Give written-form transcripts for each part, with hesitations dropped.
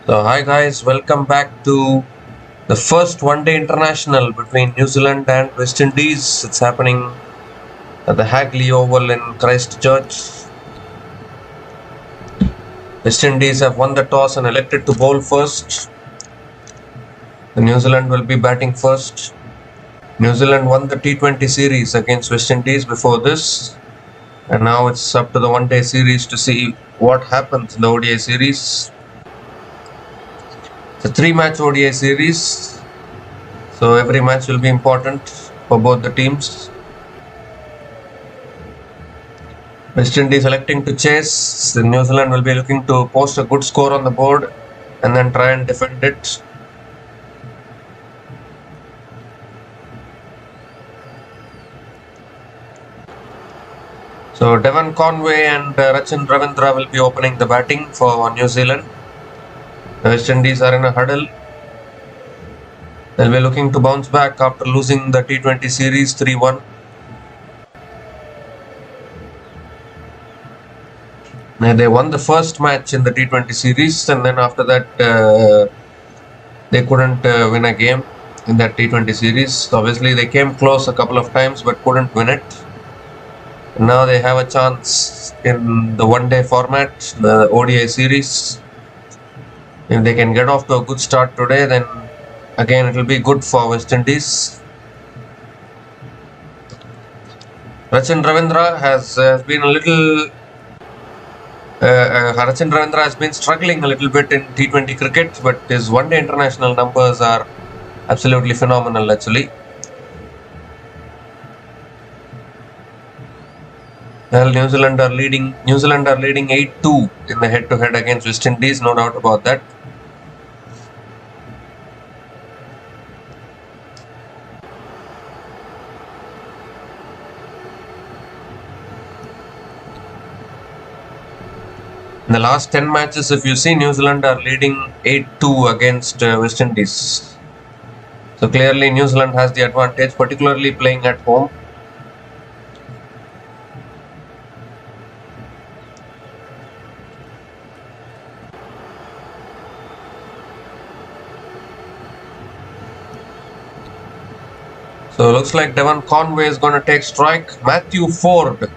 So, hi guys, welcome back to the first one-day international between New Zealand and West Indies. It's happening at the Hagley Oval in Christchurch. West Indies have won the toss and elected to bowl first. The New Zealand will be batting first. New Zealand won the T20 series against West Indies before this, and now it's up to the one-day series to see what happens in the ODI series. It's a three-match ODI series, so every match will be important for both the teams. West Indies electing to chase. New Zealand will be looking to post a good score on the board and then try and defend it. So Devon Conway and Rachin Ravindra will be opening the batting for New Zealand. The West Indies are in a huddle. They'll be looking to bounce back after losing the T20 series 3-1. They won the first match in the T20 series, and then after that they couldn't win a game in that T20 series. So obviously they came close a couple of times but couldn't win it. And now they have a chance in the one-day format, the ODI series. If they can get off to a good start today, then again it will be good for West Indies. Rachin Ravindra has been a little Rachin Ravindra has been struggling a little bit in T20 cricket, but his one-day international numbers are absolutely phenomenal actually. Well, New Zealand are leading 8-2 in the head-to-head against West Indies, no doubt about that. In the last 10 matches, if you see, New Zealand are leading 8-2 against West Indies. So clearly New Zealand has the advantage, particularly playing at home. So looks like Devon Conway is going to take strike. Matthew Ford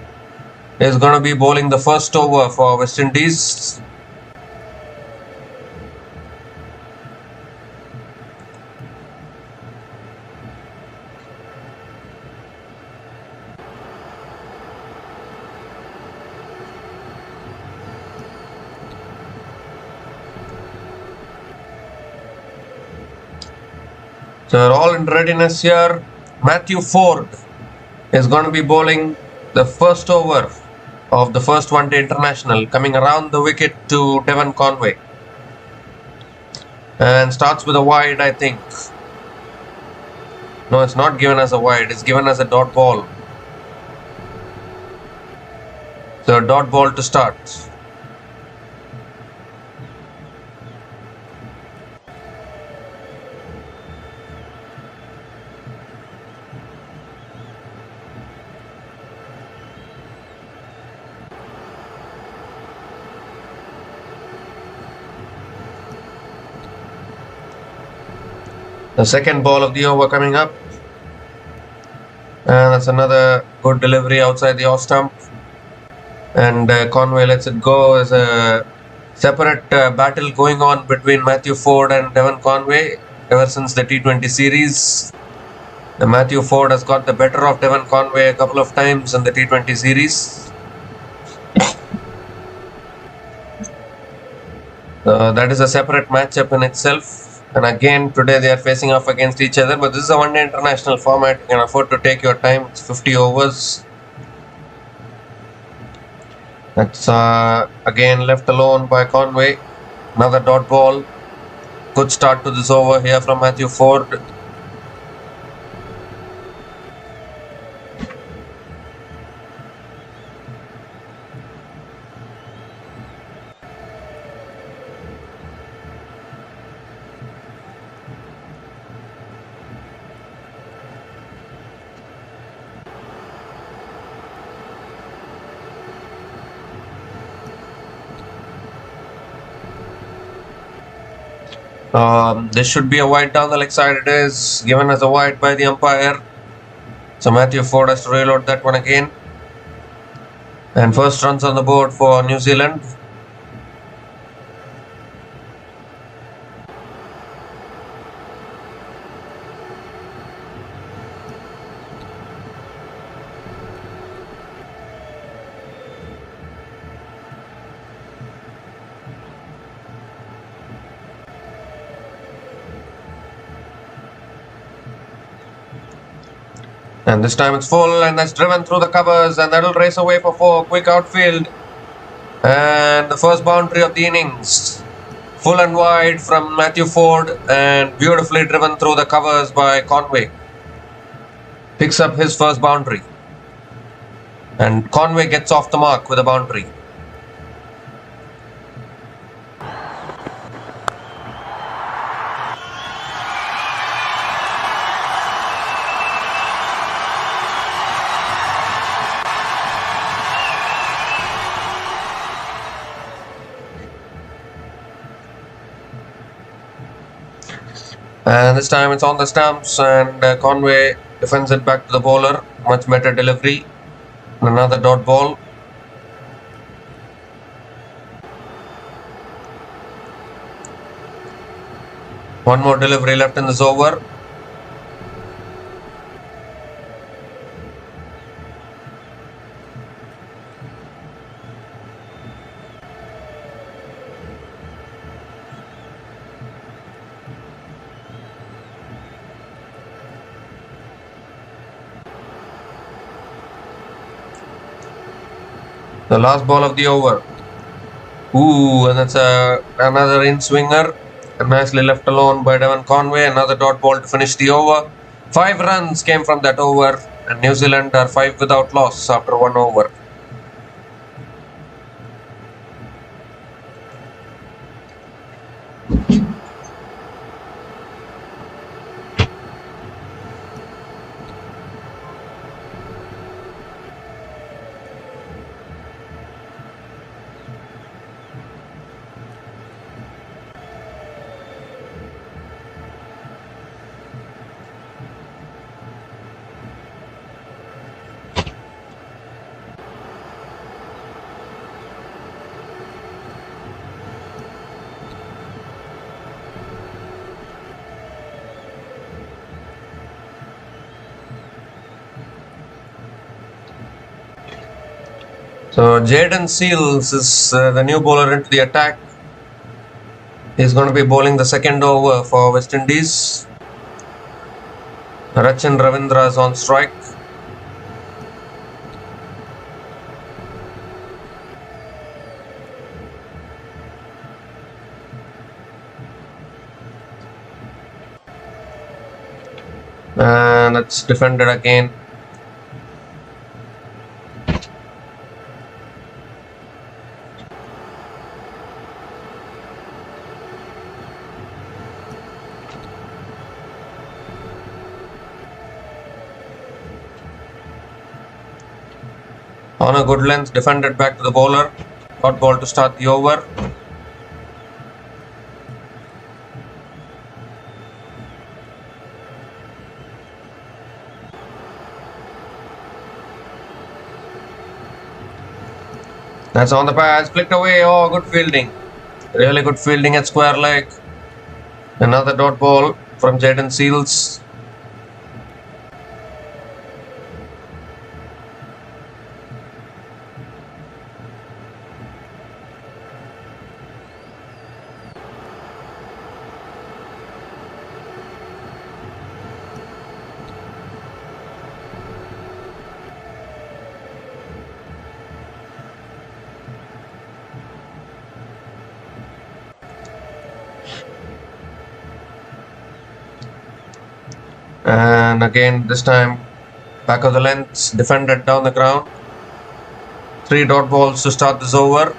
is going to be bowling the first over for West Indies. So they're all in readiness here. Matthew Ford is going to be bowling the first over of the first one-day international, coming around the wicket to Devon Conway, and starts with a wide, I think. No, it's not given as a wide, it's given as a dot ball. So dot ball to start. The second ball of the over coming up, and that's another good delivery outside the off stump, and Conway lets it go. As a separate battle going on between Matthew Ford and Devon Conway ever since the T20 series. Matthew Ford has got the better of Devon Conway a couple of times in the T20 series. That is a separate matchup in itself. And again, today they are facing off against each other. But this is a one-day international format. You can afford to take your time. It's 50 overs. That's again left alone by Conway. Another dot ball. Good start to this over here from Matthew Ford. This should be a wide down the leg side. It is given as a wide by the umpire. So Matthew Ford has to reload that one again. And first runs on the board for New Zealand. And this time it's full, and that's driven through the covers, and that'll race away for 4. Quick outfield. And the first boundary of the innings. Full and wide from Matthew Ford, and beautifully driven through the covers by Conway. Picks up his first boundary. And Conway gets off the mark with a boundary. And this time it's on the stumps, and Conway defends it back to the bowler. Much better delivery. Another dot ball. One more delivery left in this over. The last ball of the over. Ooh, and that's another in-swinger. Nicely left alone by Devon Conway. Another dot ball to finish the over. 5 runs came from that over, and New Zealand are 5 without loss after 1 over. So Jaden Seals is the new bowler into the attack. He's going to be bowling the second over for West Indies. Rachin Ravindra is on strike. And it's defended again. On a good length, defended back to the bowler. Dot ball to start the over. That's on the pads, flicked away. Oh, good fielding. Really good fielding at square leg. Another dot ball from Jaden Seals. And again, this time, back of the length, defended down the ground. 3 dot balls to start this over.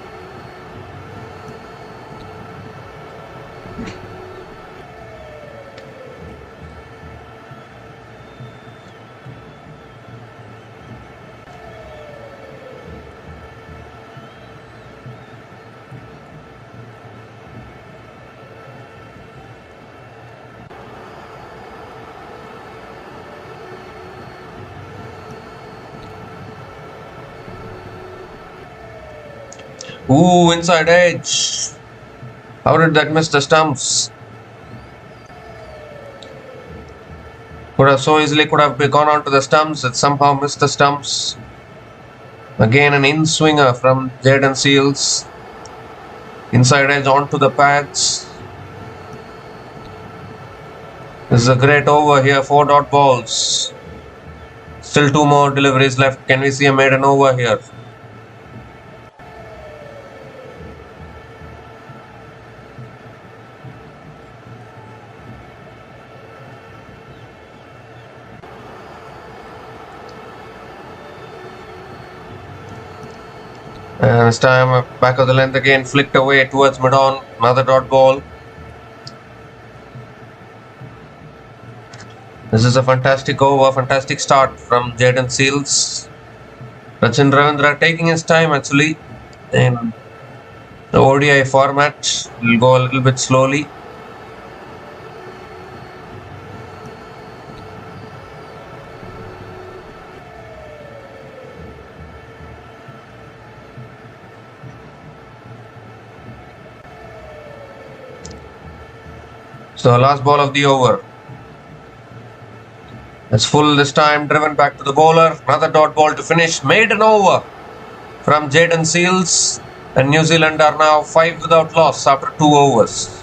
Ooh, inside edge. How did that miss the stumps? Could have so easily gone onto the stumps. It somehow missed the stumps. Again, an in-swinger from Jaden Seals. Inside edge onto the pads. This is a great over here. 4 dot balls. Still 2 more deliveries left. Can we see a maiden over here? And this time back of the length again, flicked away towards mid-on. Another dot ball. This is a fantastic over, fantastic start from Jaden Seals. Sachin Ravindra taking his time actually in the ODI format. Will go a little bit slowly. So last ball of the over. It's full this time, driven back to the bowler. Another dot ball to finish. Maiden over from Jaden Seals. And New Zealand are now 5 without loss after 2 overs.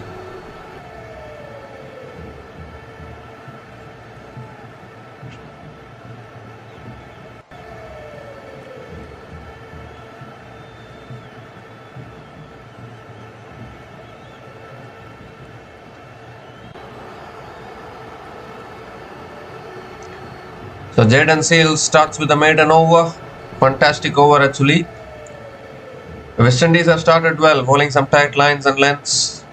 So Jaden Seals starts with a maiden over. Fantastic over actually. The West Indies have started well, bowling some tight lines and lengths.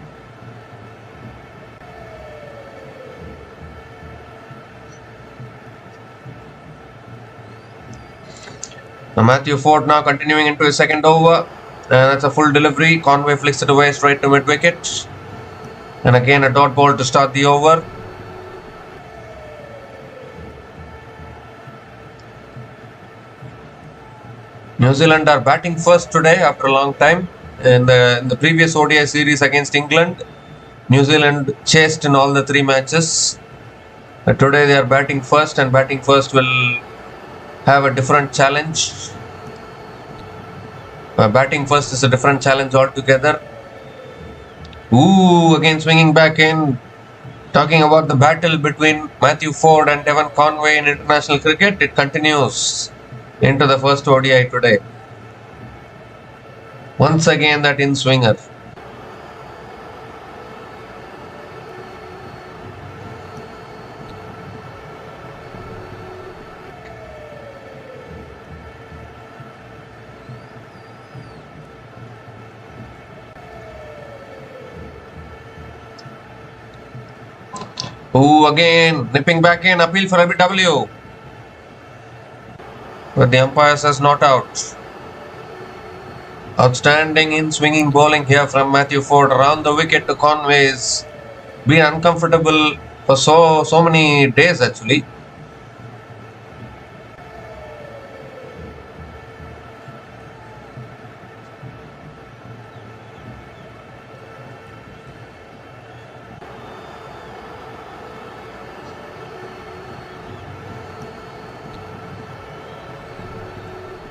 Now Matthew Ford now continuing into his second over. And that's a full delivery. Conway flicks it away straight to mid-wicket. And again a dot ball to start the over. New Zealand are batting first today after a long time. In the previous ODI series against England, New Zealand chased in all the 3 matches. Today they are batting first, and batting first will have a different challenge. Batting first is a different challenge altogether. Ooh, again swinging back in. Talking about the battle between Matthew Ford and Devon Conway in international cricket, it continues into the first ODI today. Once again that in-swinger. Ooh, again nipping back in, appeal for LBW. But the umpire says not out. Outstanding in swinging bowling here from Matthew Ford around the wicket to Conway's. Been uncomfortable for so many days actually.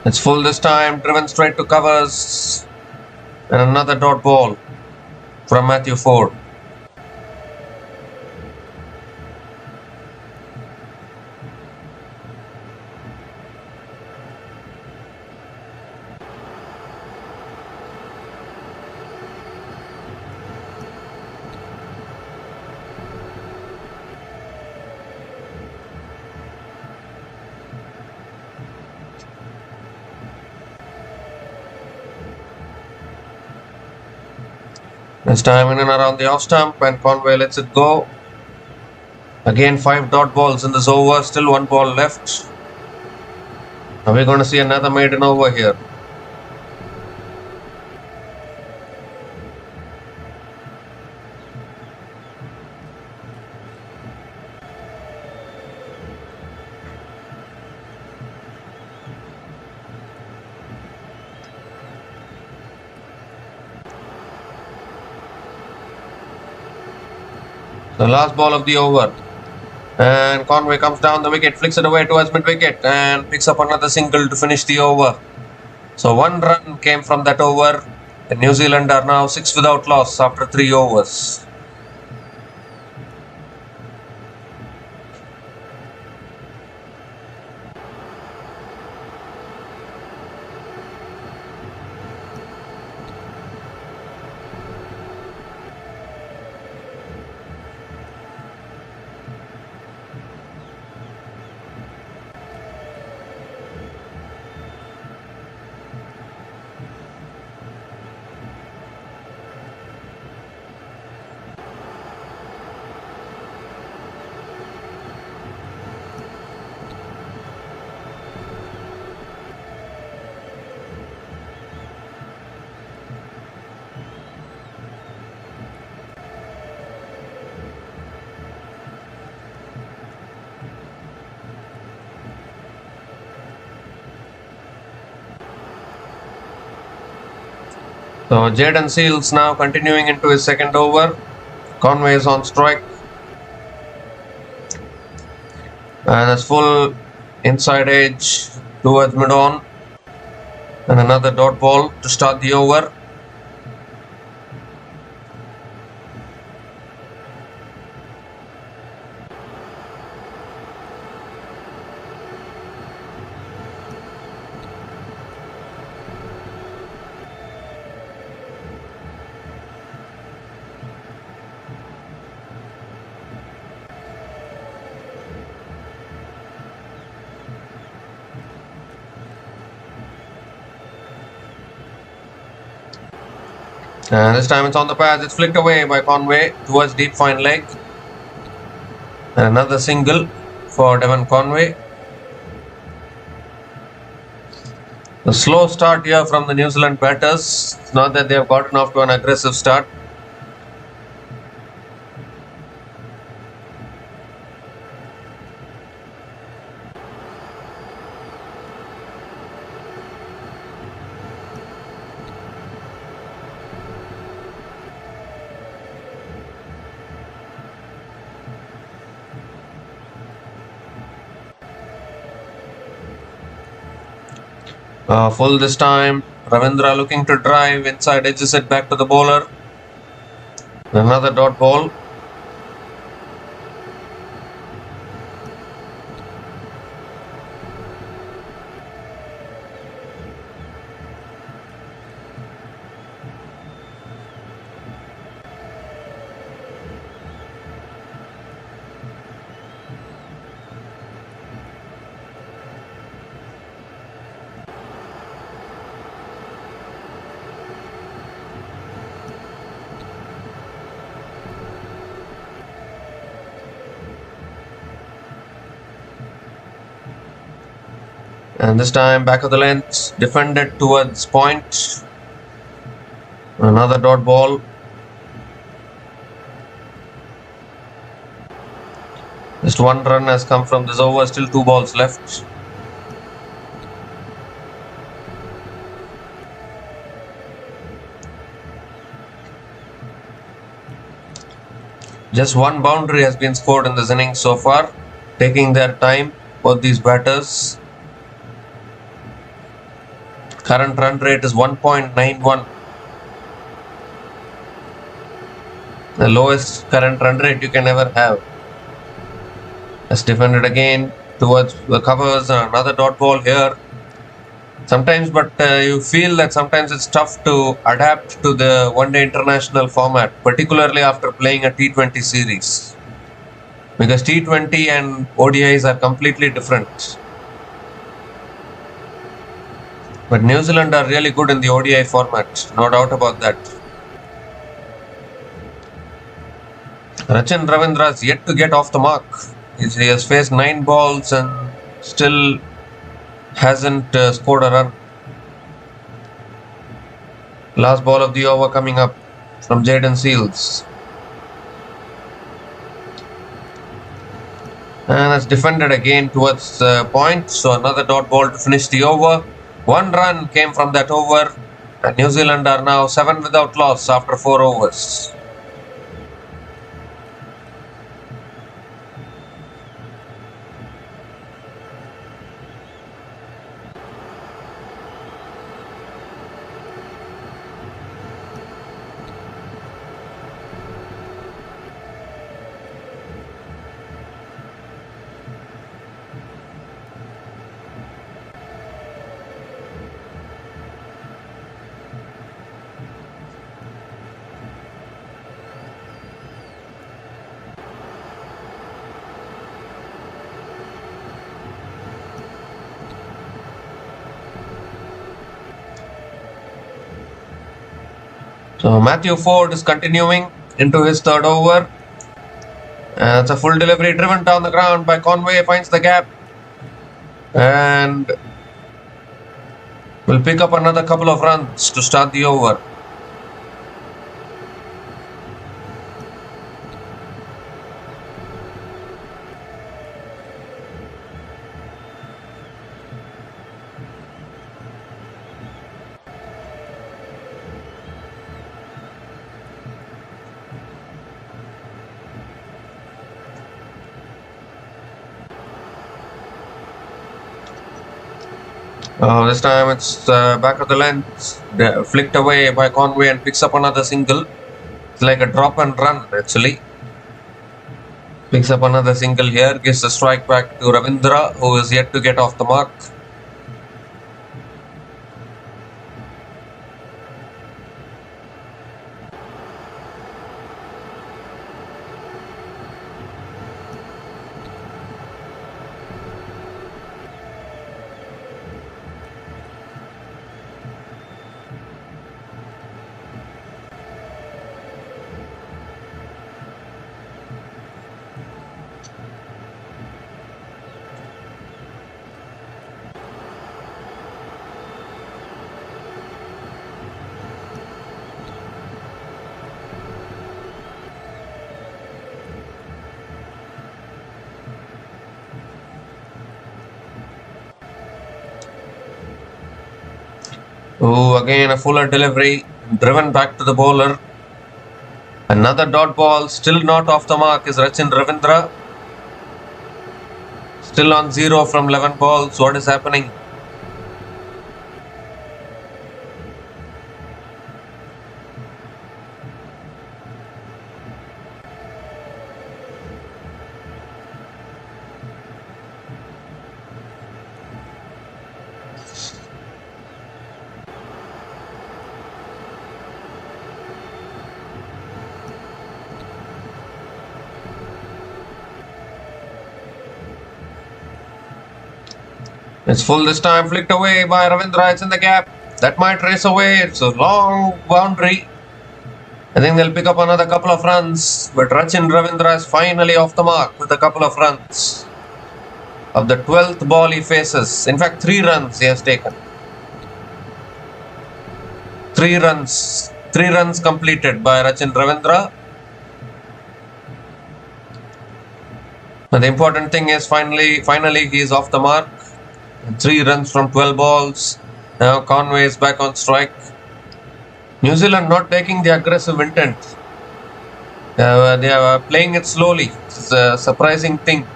It's full this time, driven straight to covers. And another dot ball from Matthew Ford. This time in and around the off stump, and Conway lets it go. Again 5 dot balls in this over, still 1 ball left. Now we're going to see another maiden over here. The last ball of the over. And Conway comes down the wicket, flicks it away towards mid-wicket and picks up another single to finish the over. So 1 run came from that over. And New Zealand are now 6 without loss after 3 overs. So Jaden Seals now continuing into his second over. Conway is on strike. And it's full inside edge towards mid-on. And another dot ball to start the over. And this time it's on the pads. It's flicked away by Conway towards deep fine leg. And another single for Devon Conway. A slow start here from the New Zealand batters. It's not that they have gotten off to an aggressive start. Full this time. Ravindra looking to drive inside, edges it back to the bowler. Another dot ball. And this time back of the length, defended towards point. Another dot ball. Just 1 run has come from this over, still 2 balls left. Just 1 boundary has been scored in this innings so far, taking their time, both these batters. Current run rate is 1.91. The lowest current run rate you can ever have. As defended again towards the covers, another dot ball here. Sometimes, but you feel that sometimes it's tough to adapt to the one-day international format, particularly after playing a T20 series. Because T20 and ODIs are completely different. But New Zealand are really good in the ODI format, no doubt about that. Rachin Ravindra is yet to get off the mark. He has faced 9 balls and still hasn't scored a run. Last ball of the over coming up from Jaden Seals. And it's defended again towards point. So another dot ball to finish the over. 1 run came from that over. And New Zealand are now 7 without loss after 4 overs. So Matthew Ford is continuing into his third over. It's a full delivery driven down the ground by Conway, finds the gap and will pick up another couple of runs to start the over. This time it's back of the length, flicked away by Conway and picks up another single. It's like a drop and run actually. Picks up another single here, gives the strike back to Ravindra, who is yet to get off the mark. Oh, again a fuller delivery, driven back to the bowler. Another dot ball, still not off the mark is Rachin Ravindra. Still on 0 from 11 balls. What is happening? It's full this time, flicked away by Ravindra. It's in the gap. That might race away. It's a long boundary. I think they'll pick up another couple of runs. But Rachin Ravindra is finally off the mark with a couple of runs. Of the 12th ball he faces. In fact, 3 runs he has taken. 3 runs. 3 runs completed by Rachin Ravindra. But the important thing is finally he is off the mark. 3 runs from 12 balls. Now Conway is back on strike. New Zealand not taking the aggressive intent. They are playing it slowly. It's a surprising thing.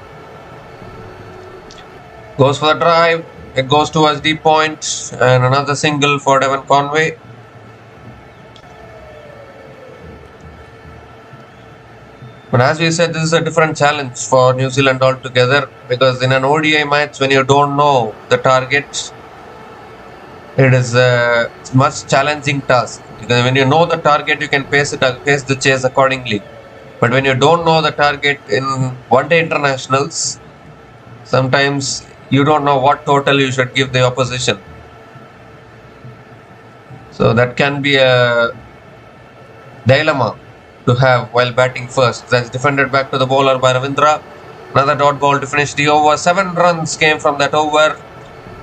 Goes for the drive. It goes towards deep point. And another single for Devon Conway. But as we said, this is a different challenge for New Zealand altogether, because in an ODI match, when you don't know the target, it is a much challenging task. Because when you know the target, you can pace the chase accordingly. But when you don't know the target in one-day internationals, sometimes you don't know what total you should give the opposition. So that can be a dilemma to have while batting first. That's defended back to the bowler by Ravindra. Another dot ball to finish the over. 7 runs came from that over.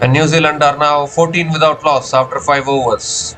And New Zealand are now 14 without loss after 5 overs.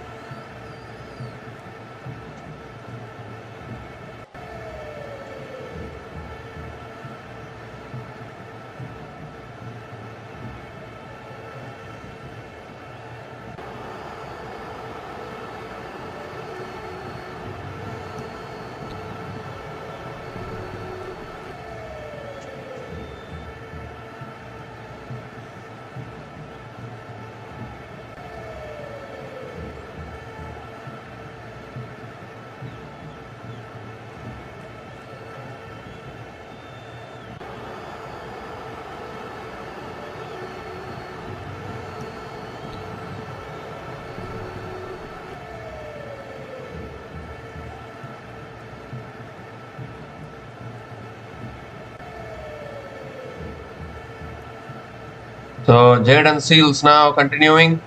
So Jayden Seales now continuing.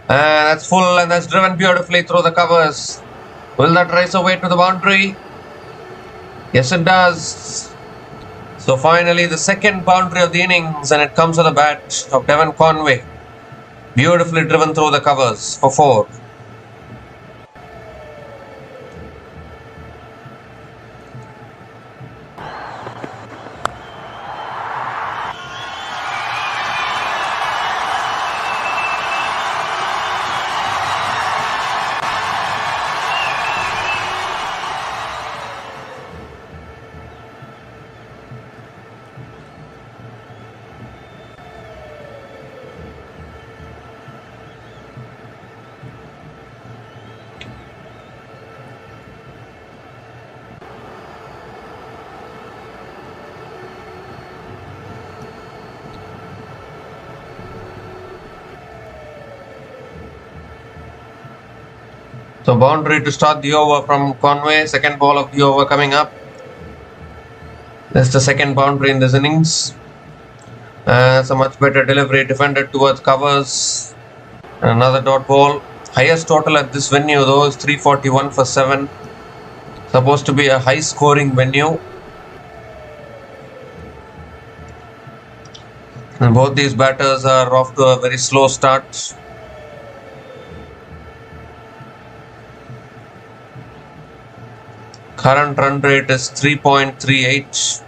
And that's full and that's driven beautifully through the covers. Will that race away to the boundary? Yes, it does. So finally, the second boundary of the innings, and it comes to the bat of Devon Conway. Beautifully driven through the covers for 4. So boundary to start the over from Conway. Second ball of the over coming up. That's the second boundary in this innings. It's a much better delivery, defended towards covers. Another dot ball. Highest total at this venue though is 341 for 7. Supposed to be a high scoring venue. And both these batters are off to a very slow start. Current run rate is 3.38.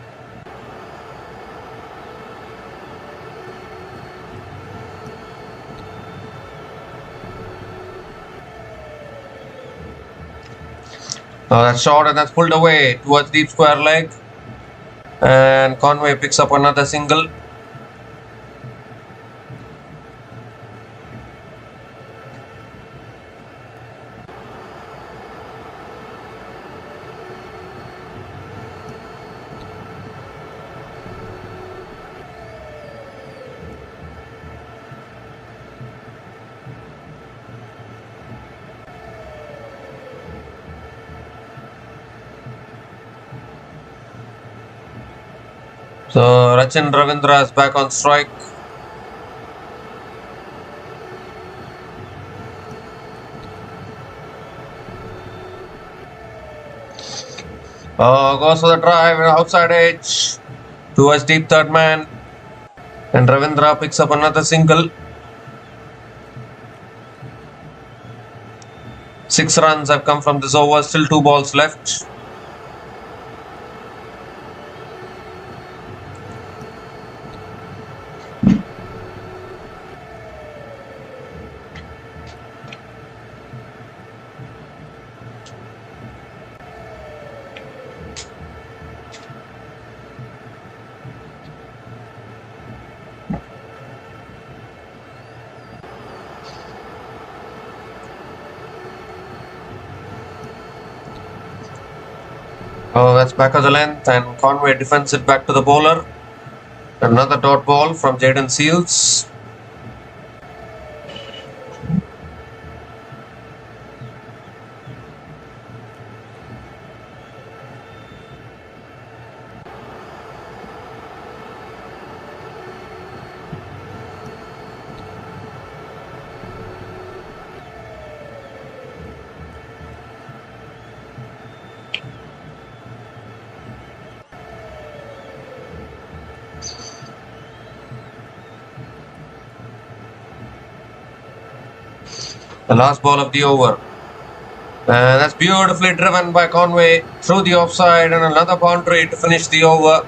That's short and that's pulled away towards deep square leg. And Conway picks up another single. So Rachin Ravindra is back on strike. Goes for the drive, outside edge towards deep third man. And Ravindra picks up another single. 6 runs have come from this over, still 2 balls left. That's back of the length, and Conway defends it back to the bowler. Another dot ball from Jayden Seals. The last ball of the over. That's beautifully driven by Conway through the offside, and another boundary to finish the over.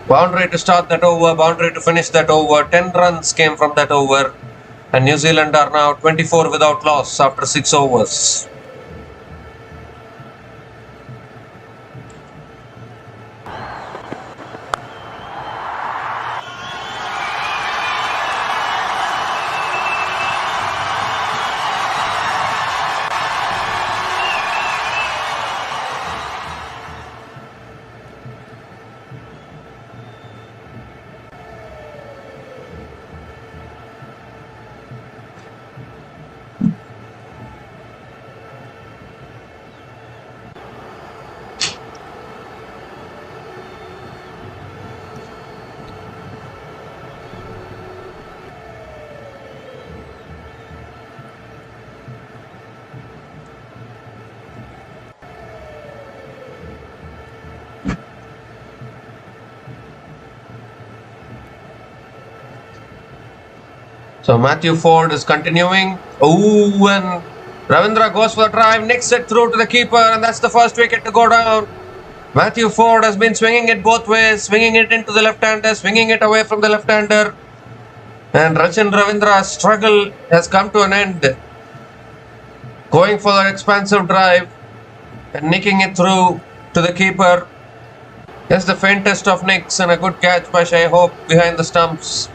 Boundary to start that over, boundary to finish that over. 10 runs came from that over, and New Zealand are now 24 without loss after 6 overs. So Matthew Ford is continuing. Ooh, and Ravindra goes for the drive, nicks it through to the keeper, and that's the first wicket to go down. Matthew Ford has been swinging it both ways, swinging it into the left-hander, swinging it away from the left-hander. And Rachin Ravindra's struggle has come to an end. Going for the expansive drive and nicking it through to the keeper. Just the faintest of nicks and a good catch by Shai Hope behind the stumps.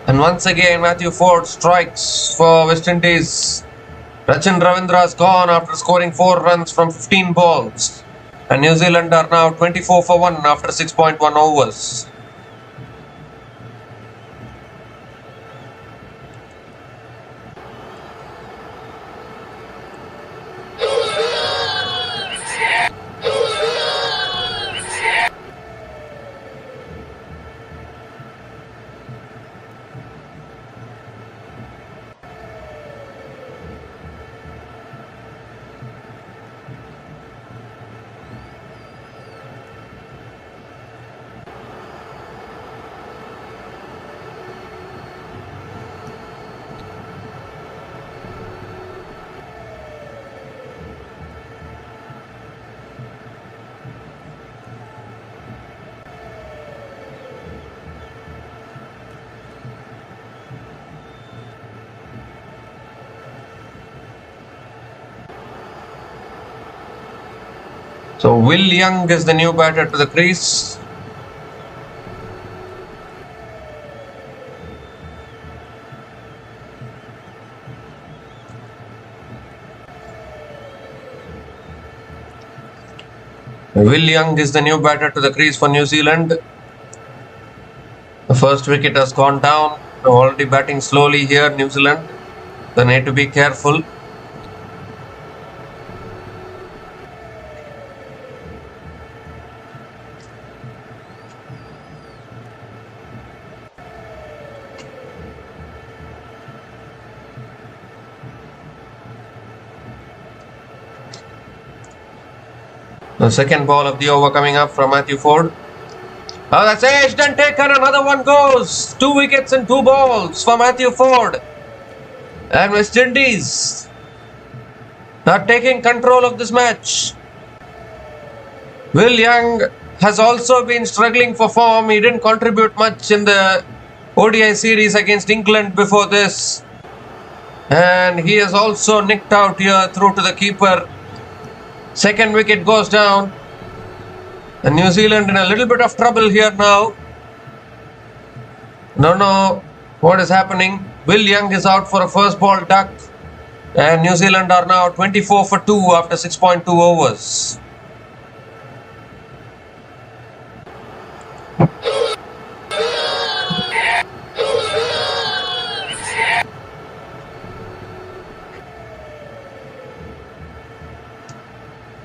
And once again, Matthew Ford strikes for West Indies. Rachin Ravindra is gone after scoring 4 runs from 15 balls. And New Zealand are now 24 for 1 after 6.1 overs. So Will Young is the new batter to the crease. Will Young is the new batter to the crease for New Zealand. The first wicket has gone down. Already batting slowly here, New Zealand. They need to be careful. The second ball of the over coming up from Matthew Ford. Oh, that's edged and taken. Another one goes. 2 wickets and 2 balls for Matthew Ford. And West Indies are taking control of this match. Will Young has also been struggling for form. He didn't contribute much in the ODI series against England before this. And he has also nicked out here through to the keeper. Second wicket goes down. And New Zealand in a little bit of trouble here now. Don't know what is happening. Will Young is out for a first ball duck. And New Zealand are now 24 for 2 after 6.2 overs.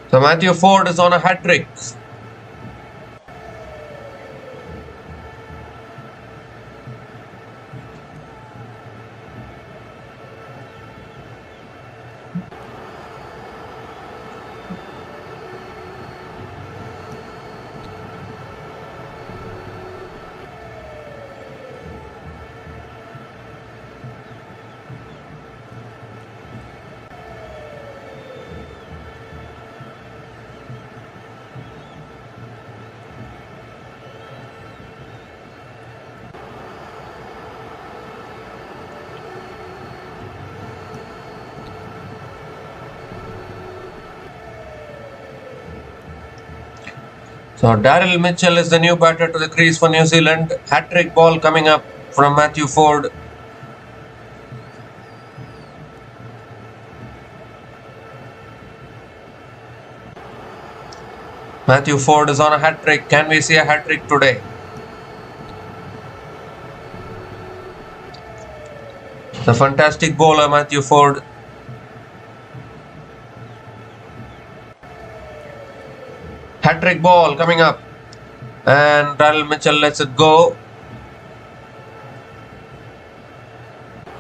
So Matthew Ford is on a hat-trick. So Daryl Mitchell is the new batter to the crease for New Zealand. Hat-trick ball coming up from Matthew Ford. Matthew Ford is on a hat-trick. Can we see a hat-trick today? The fantastic bowler Matthew Ford. Hat-trick ball coming up. And Daryl Mitchell lets it go.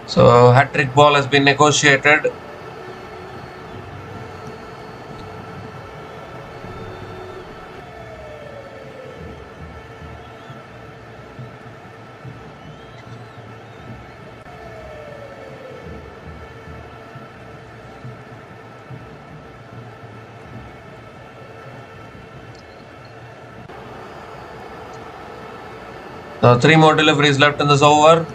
So hat-trick ball has been negotiated. Three more deliveries left in this over.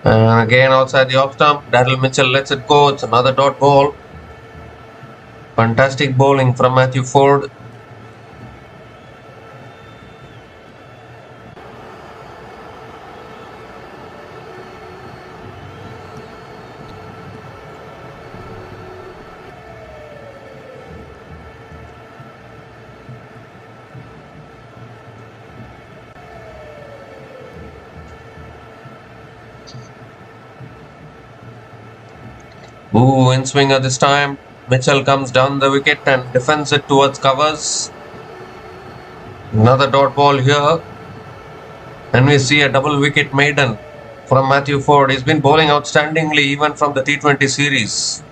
And again outside the off stump, Daryl Mitchell lets it go. It's another dot ball. Fantastic bowling from Matthew Ford. Ooh, in swinger this time. Mitchell comes down the wicket and defends it towards covers. Another dot ball here. And we see a double wicket maiden from Matthew Ford. He's been bowling outstandingly even from the T20 series.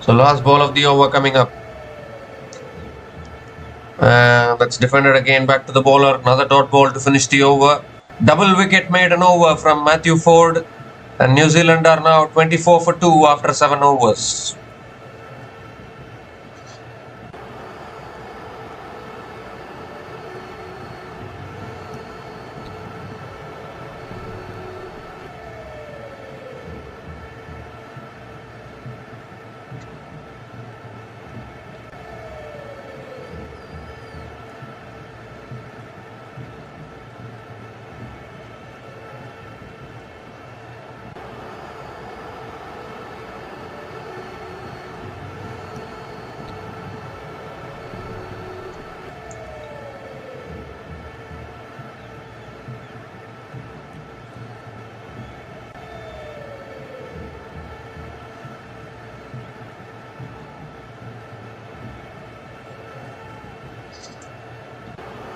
So last ball of the over coming up. That's defended again back to the bowler. Another dot ball to finish the over. Double wicket made an over from Matthew Ford. And New Zealand are now 24 for 2 after 7 overs.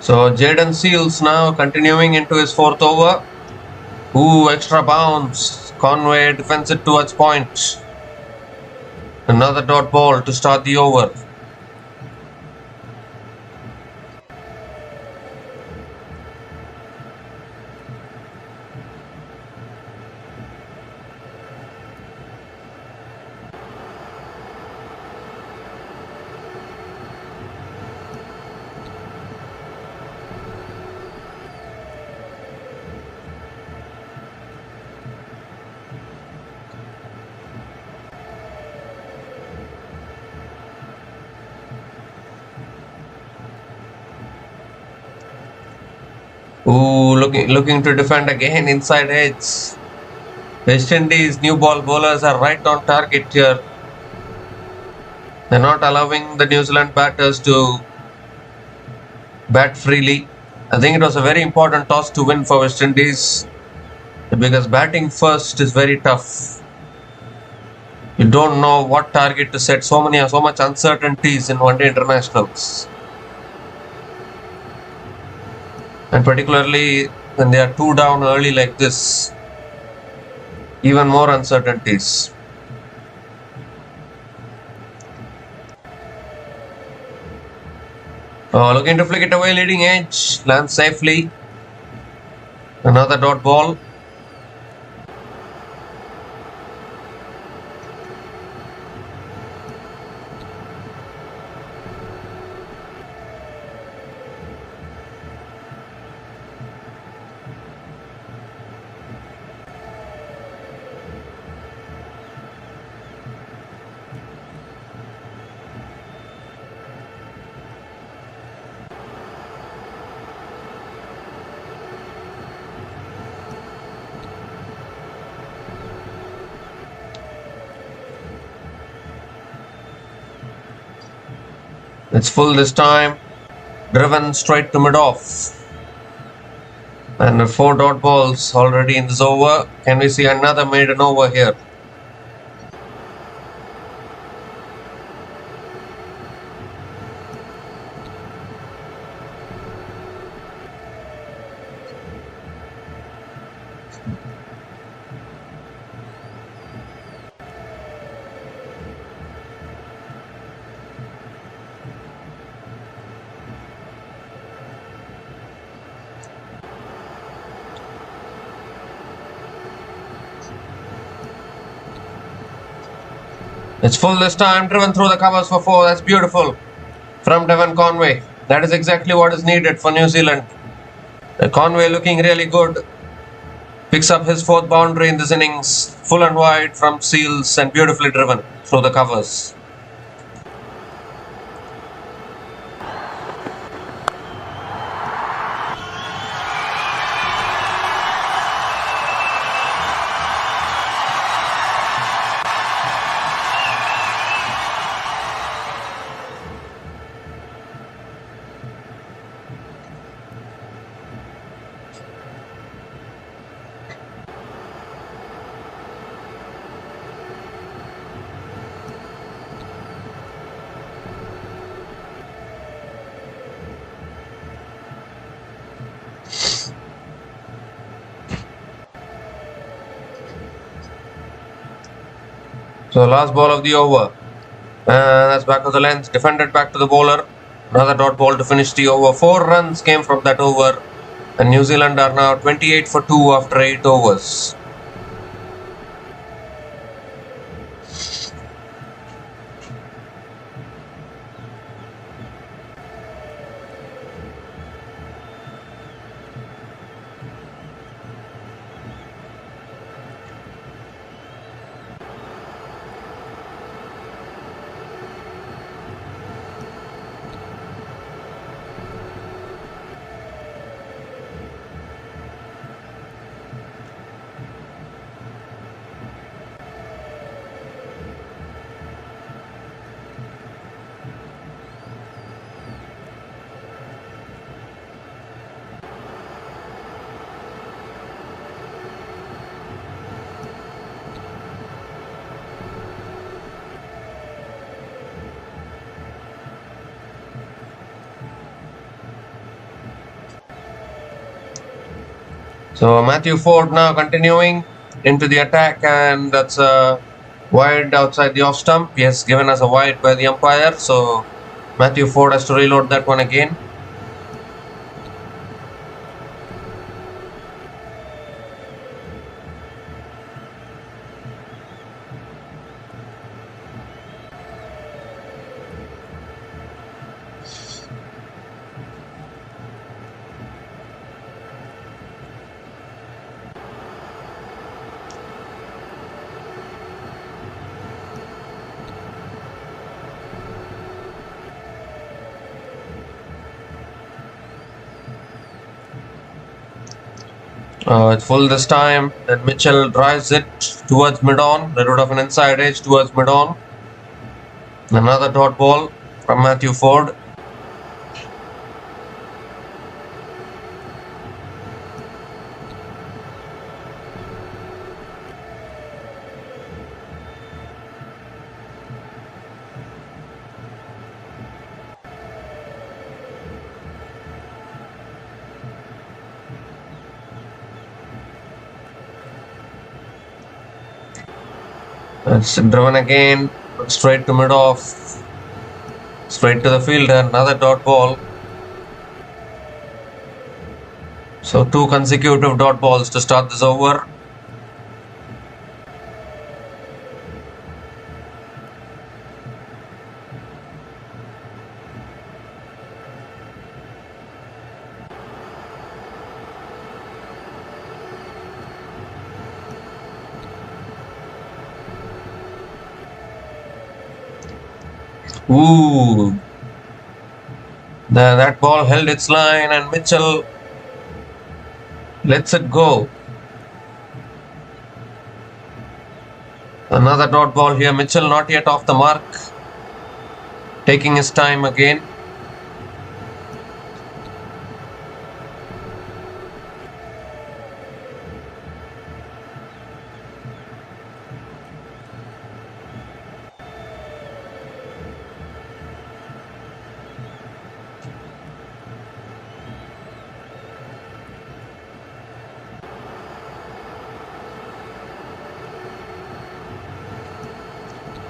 So Jaden Seals now continuing into his 4th over. Ooh, extra bounce. Conway defends it towards point. Another dot ball to start the over. Ooh, looking to defend again inside edge. West Indies new ball bowlers are right on target here. They're not allowing the New Zealand batters to bat freely. I think it was a very important toss to win for West Indies because batting first is very tough. You don't know what target to set. So much uncertainties in one-day internationals. And particularly when they are 2 down early like this, even more uncertainties. Looking to flick it away, leading edge, lands safely. Another dot ball. It's full this time. driven straight to mid-off. And 4 dot balls already in this over. Can we see another maiden over here? It's full this time, driven through the covers for 4. That's beautiful from Devon Conway. That is exactly what is needed for New Zealand. Conway looking really good. Picks up his 4th boundary in this innings. Full and wide from Seals and beautifully driven through the covers. So the last ball of the over. That's back of the length. Defended back to the bowler. Another dot ball to finish the over. 4 runs came from that over. And New Zealand are now 28 for 2 after 8 overs. So Matthew Ford now continuing into the attack, and that's a wide outside the off stump. He has given us a wide by the umpire, so Matthew Ford has to reload that one again. It's full this time, and Mitchell drives it towards mid-on, a bit of an inside edge towards mid-on. Another dot ball from Matthew Ford. It's driven again, straight to mid-off, straight to the fielder, another dot ball. So 2 consecutive dot balls to start this over. Ooh, that ball held its line, and Mitchell lets it go. Another dot ball here. Mitchell not yet off the mark, taking his time again.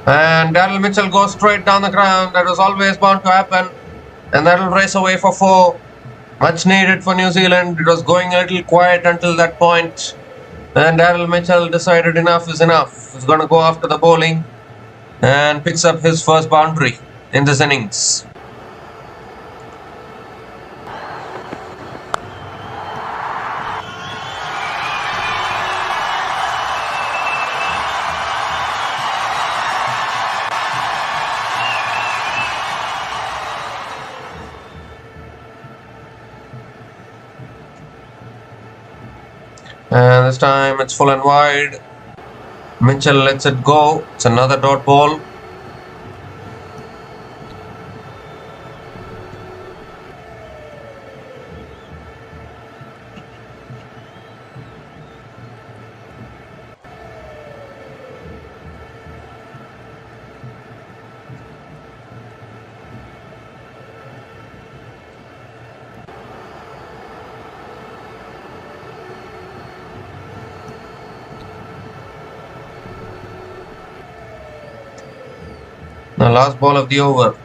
And Daryl Mitchell goes straight down the ground. That was always bound to happen. And that'll race away for 4. Much needed for New Zealand. It was going a little quiet until that point. And Daryl Mitchell decided enough is enough. He's going to go after the bowling and picks up his first boundary in this innings. And this time it's full and wide. Mitchell lets it go. It's another dot ball. The last ball of the over.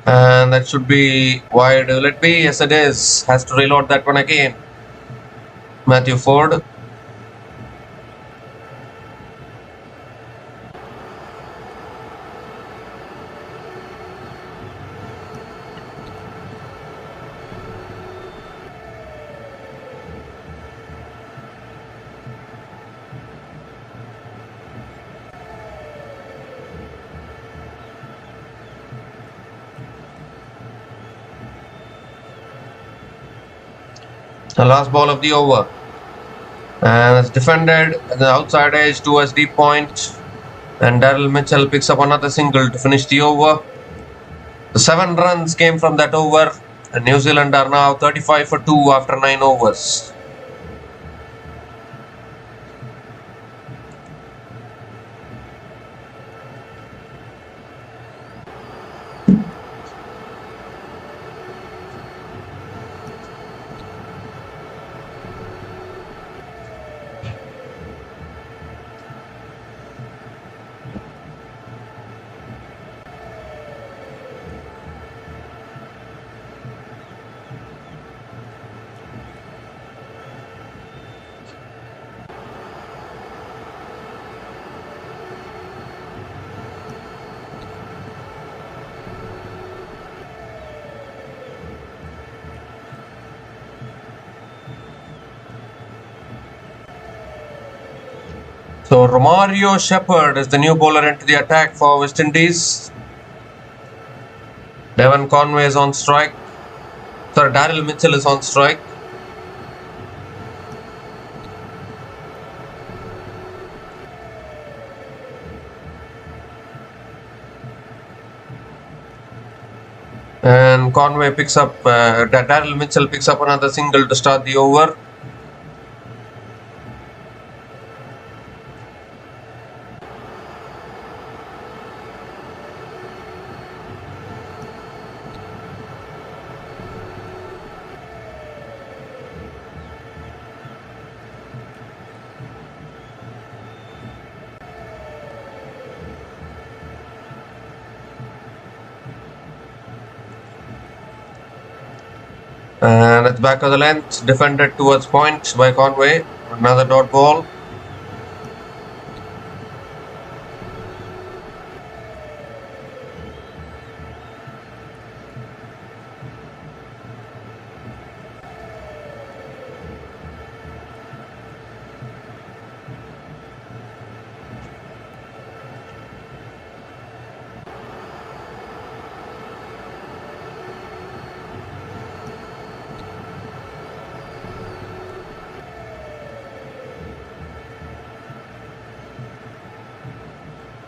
And that should be wide. Will it be? Yes, it is. Has to reload that one again. Matthew Ford. The last ball of the over. And it's defended at the outside edge towards deep point. And Daryl Mitchell picks up another single to finish the over. The 7 runs came from that over. And New Zealand are now 35 for 2 after 9 overs. So Romario Shepherd is the new bowler into the attack for West Indies. Devon Conway is on strike. Sorry, Daryl Mitchell is on strike. And Conway picks up, Daryl Mitchell picks up another single to start the over. And it's back of the length, defended towards point by Conway. Another dot ball.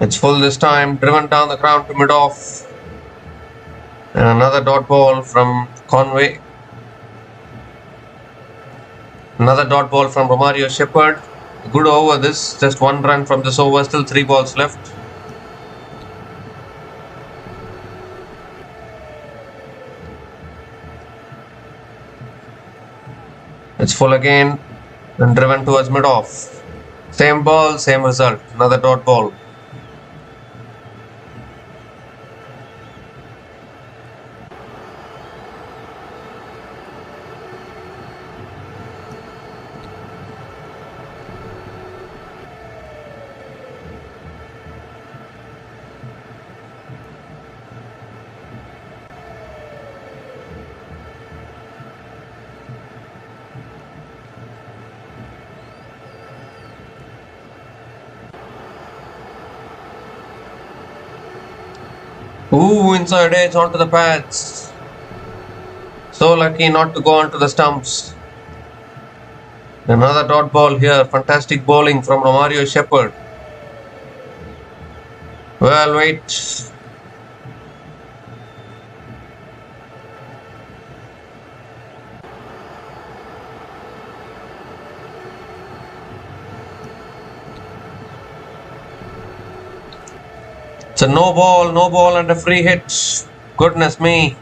It's full this time, driven down the ground to mid-off. And another dot ball from Conway. Another dot ball from Romario Shepherd. Good over this, just 1 run from this over, still 3 balls left. It's full again and driven towards mid-off. Same ball, same result, another dot ball. Ooh, inside edge onto the pads. So lucky not to go onto the stumps. Another dot ball here. Fantastic bowling from Romario Shepherd. Well, wait. It's a no ball and a free hit. Goodness me.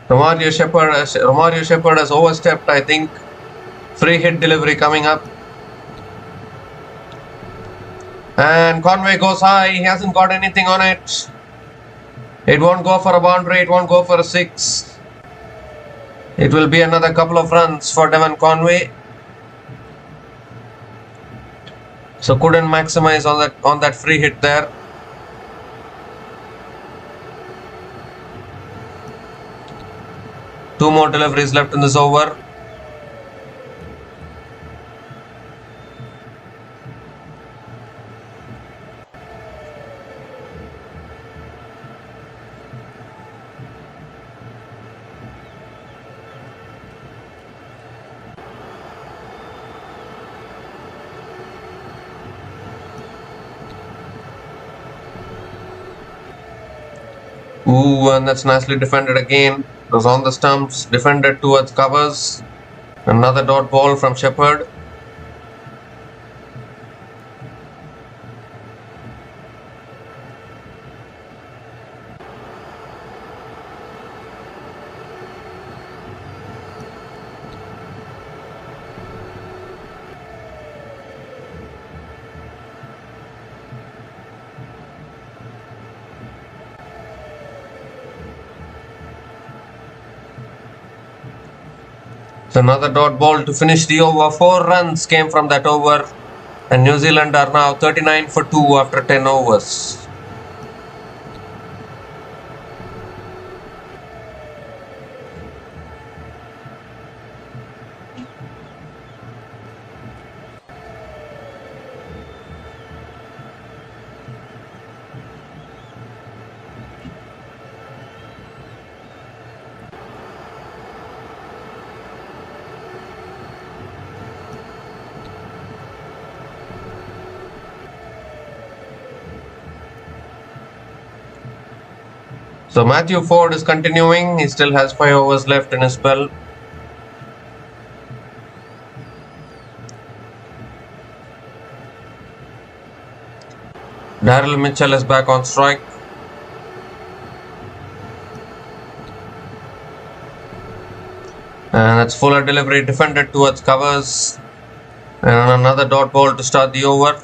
Romario Shepherd has overstepped, I think. Free hit delivery coming up. And Conway goes high. He hasn't got anything on it. It won't go for a boundary. It won't go for a six. It will be another couple of runs for Devon Conway. So couldn't maximize on that free hit there. Two more deliveries left in this over. Ooh, and that's nicely defended again. It was on the stumps, defended towards covers. Another dot ball from Shepherd. So another dot ball to finish the over. 4 runs came from that over. And New Zealand are now 39 for 2 after 10 overs. So Matthew Ford is continuing. He still has 5 overs left in his spell. Daryl Mitchell is back on strike. And that's fuller delivery defended towards covers. And another dot ball to start the over.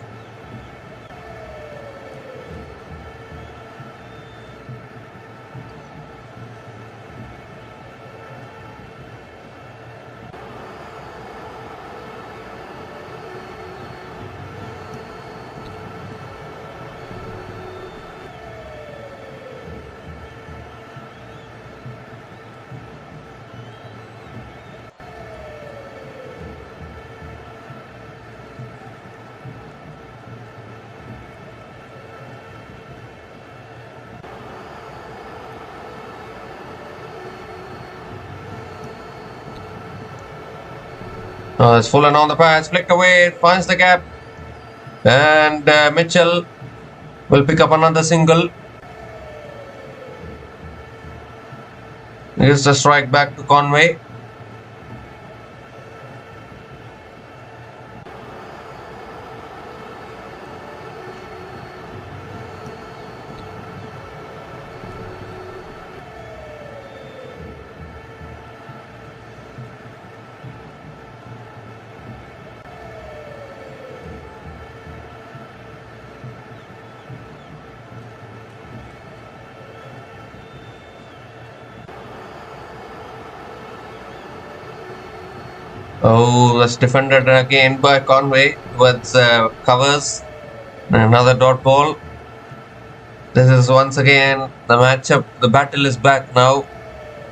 It's full and on the pass, flicked away, finds the gap. And Mitchell will pick up another single. Here's the strike back to Conway. Oh, that's defended again by Conway with covers. And another dot ball. This is once again the matchup. The battle is back now.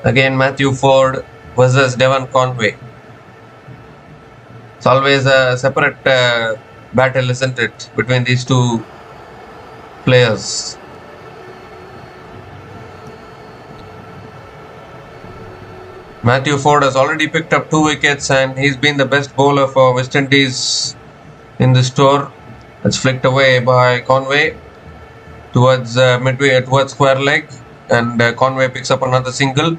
Again, Matthew Ford versus Devon Conway. It's always a separate battle, isn't it, between these two players. Matthew Ford has already picked up 2 wickets and he's been the best bowler for West Indies in this tour. It's flicked away by Conway towards midway, towards square leg, and Conway picks up another single.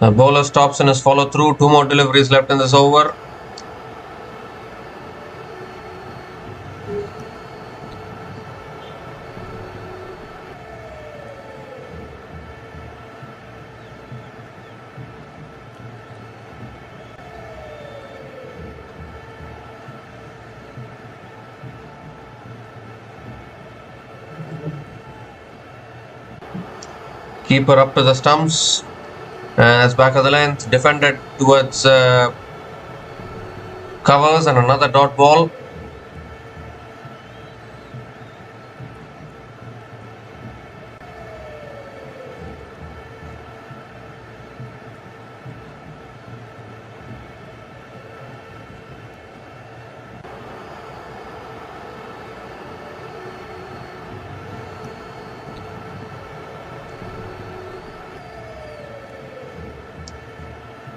The bowler stops in his follow through. 2 more deliveries left in this over. Keeper up to the stumps. As back of the length, defended towards covers, and another dot ball.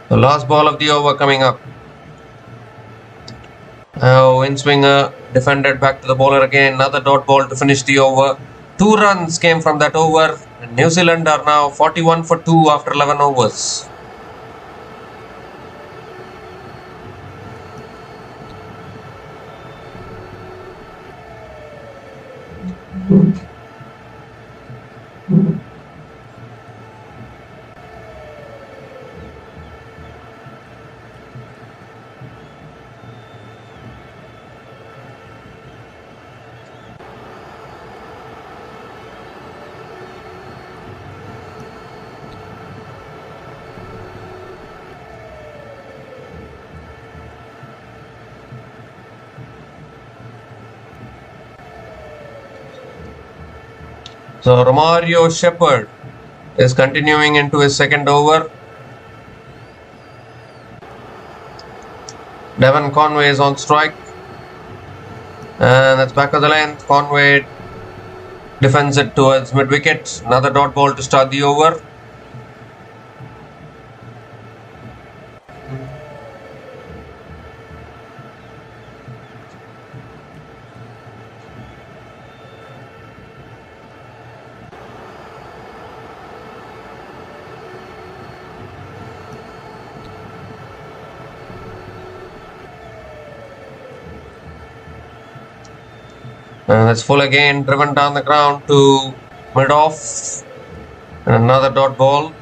The last ball of the over coming up. In swinger, defended back to the bowler again. Another dot ball to finish the over. 2 runs came from that over. And New Zealand are now 41 for 2 after 11 overs. So Romario Shepherd is continuing into his second over. Devon Conway is on strike. And that's back of the length. Conway defends it towards mid-wicket. Another dot ball to start the over. And that's full again, driven down the ground to mid-off. And another dot ball.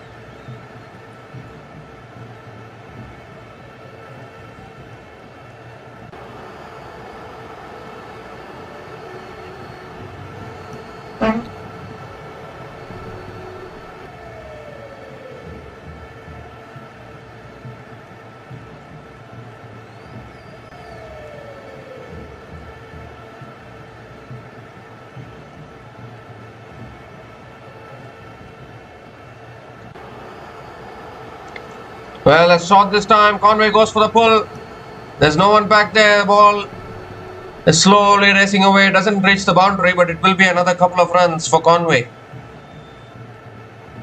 Well, a shot this time. Conway goes for the pull. There's no one back there. The ball is slowly racing away. It doesn't reach the boundary, but it will be another couple of runs for Conway.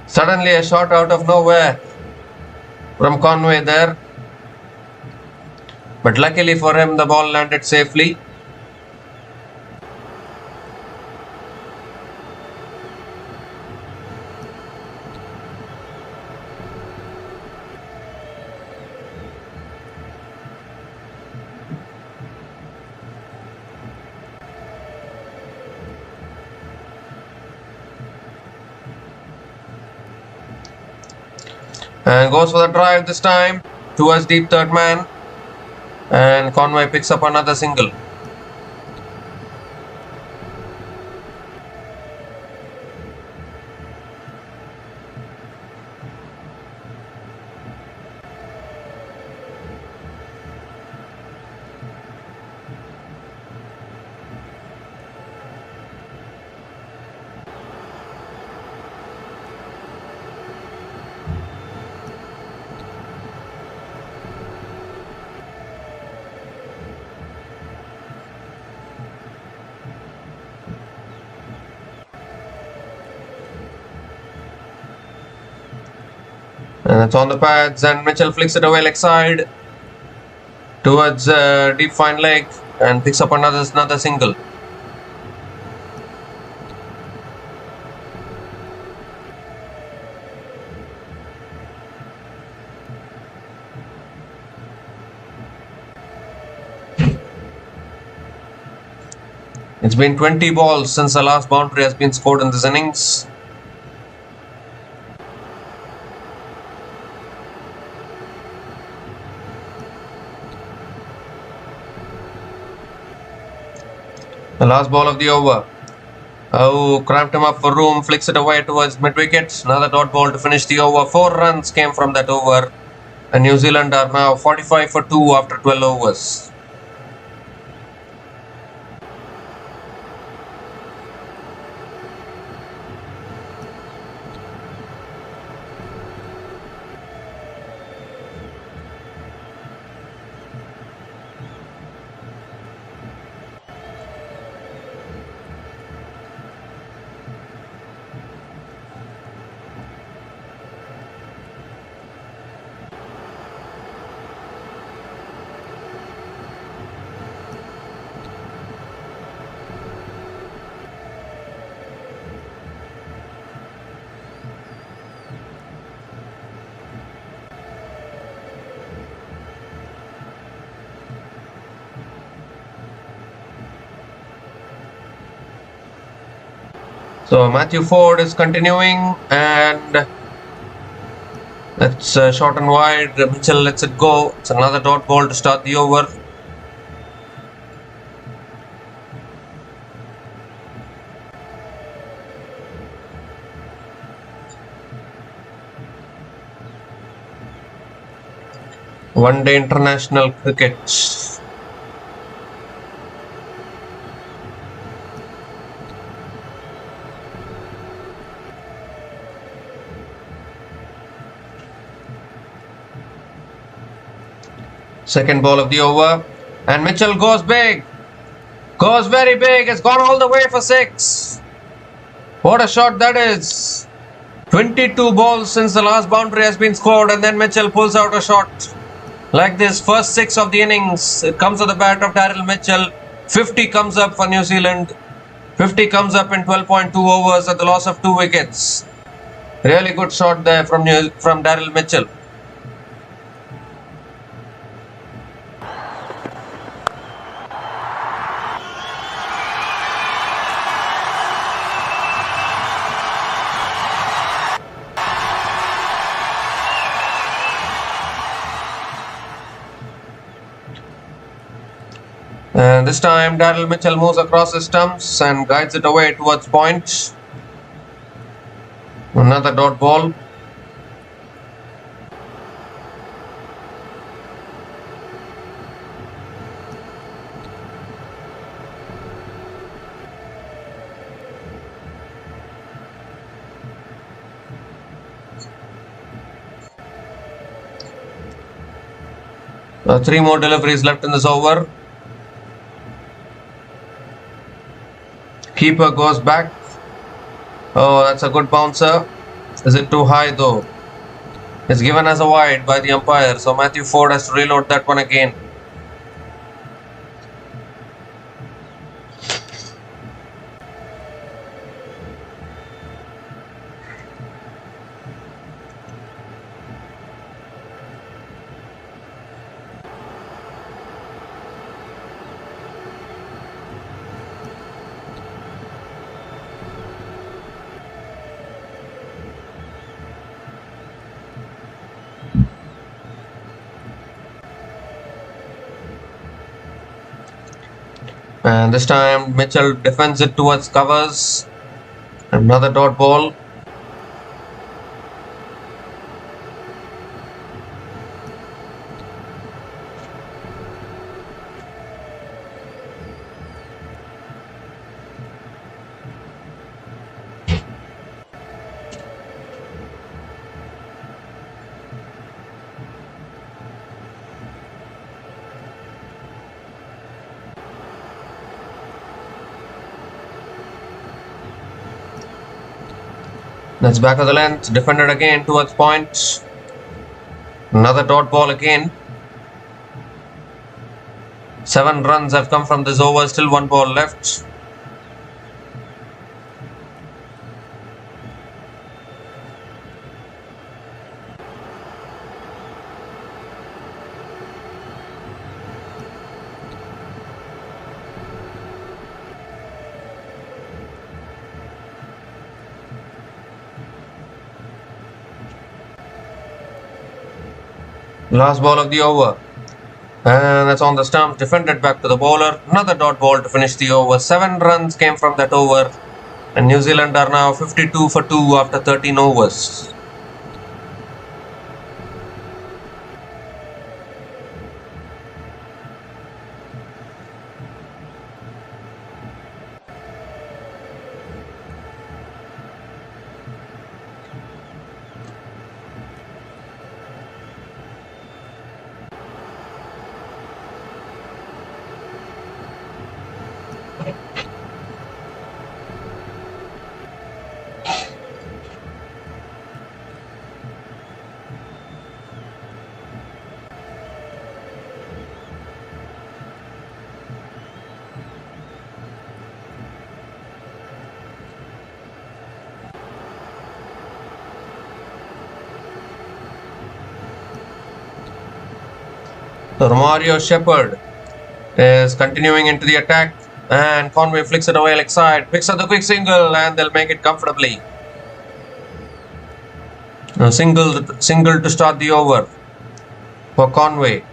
Suddenly a shot out of nowhere from Conway there. But luckily for him, the ball landed safely. And goes for the drive this time towards deep third man. And Conway picks up another single. And it's on the pads, and Mitchell flicks it away leg side towards deep fine leg and picks up another single. It's been 20 balls since the last boundary has been scored in this innings. The last ball of the over. Oh, cramped him up for room, flicks it away towards mid-wicket. Another dot ball to finish the over. 4 runs came from that over. And New Zealand are now 45 for 2 after 12 overs. So Matthew Ford is continuing, and that's short and wide. Mitchell lets it go. It's another dot ball to start the over. One-day international cricket. Second ball of the over, and Mitchell goes big, goes very big, has gone all the way for 6. What a shot that is. 22 balls since the last boundary has been scored, and then Mitchell pulls out a shot like this. First 6 of the innings, it comes to the bat of Daryl Mitchell. 50 comes up for New Zealand. 50 comes up in 12.2 overs at the loss of 2 wickets. Really good shot there from Daryl Mitchell. And this time Daryl Mitchell moves across the stumps and guides it away towards point. Another dot ball. Three more deliveries left in this over. Keeper goes back. Oh, that's a good bouncer. Is it too high though? It's given as a wide by the umpire, so Matthew Ford has to reload that one again. And this time Mitchell defends it towards covers. Another dot ball. That's back of the length, defended again towards point. Another dot ball again. 7 runs have come from this over, still 1 ball left. Last ball of the over. And that's on the stumps, defended back to the bowler. Another dot ball to finish the over. 7 runs came from that over. And New Zealand are now 52 for 2 after 13 overs. So Romario Shepherd is continuing into the attack, and Conway flicks it away leg side, picks up the quick single, and they'll make it comfortably. A single to start the over for Conway.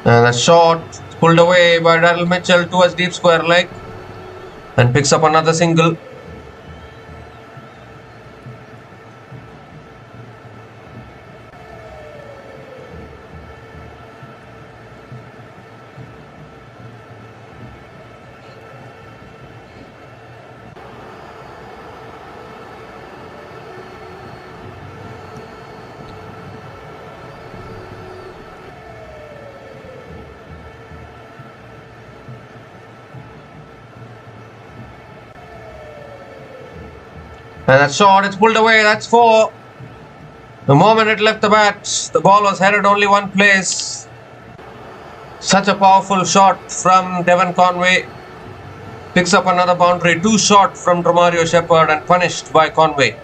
And a shot pulled away by Daryl Mitchell towards deep square leg, and picks up another single. And that shot, it's pulled away, that's 4. The moment it left the bat, the ball was headed only one place. Such a powerful shot from Devon Conway. Picks up another boundary, 2 shot from Romario Shepherd, and punished by Conway.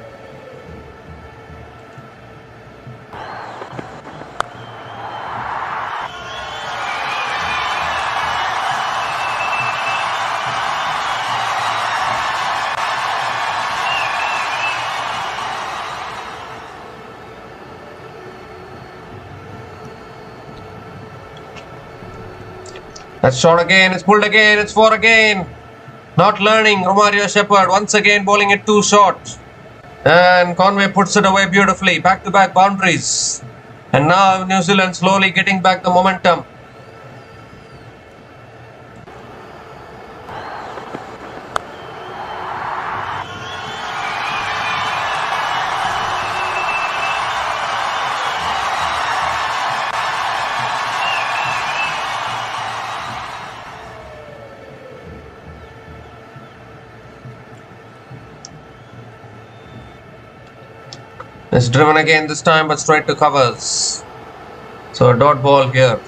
That shot again, it's pulled again, it's 4 again. Not learning, Romario Shepherd once again bowling it 2 short. And Conway puts it away beautifully, back-to-back boundaries. And now New Zealand slowly getting back the momentum. It's driven again this time, but straight to covers. So a dot ball here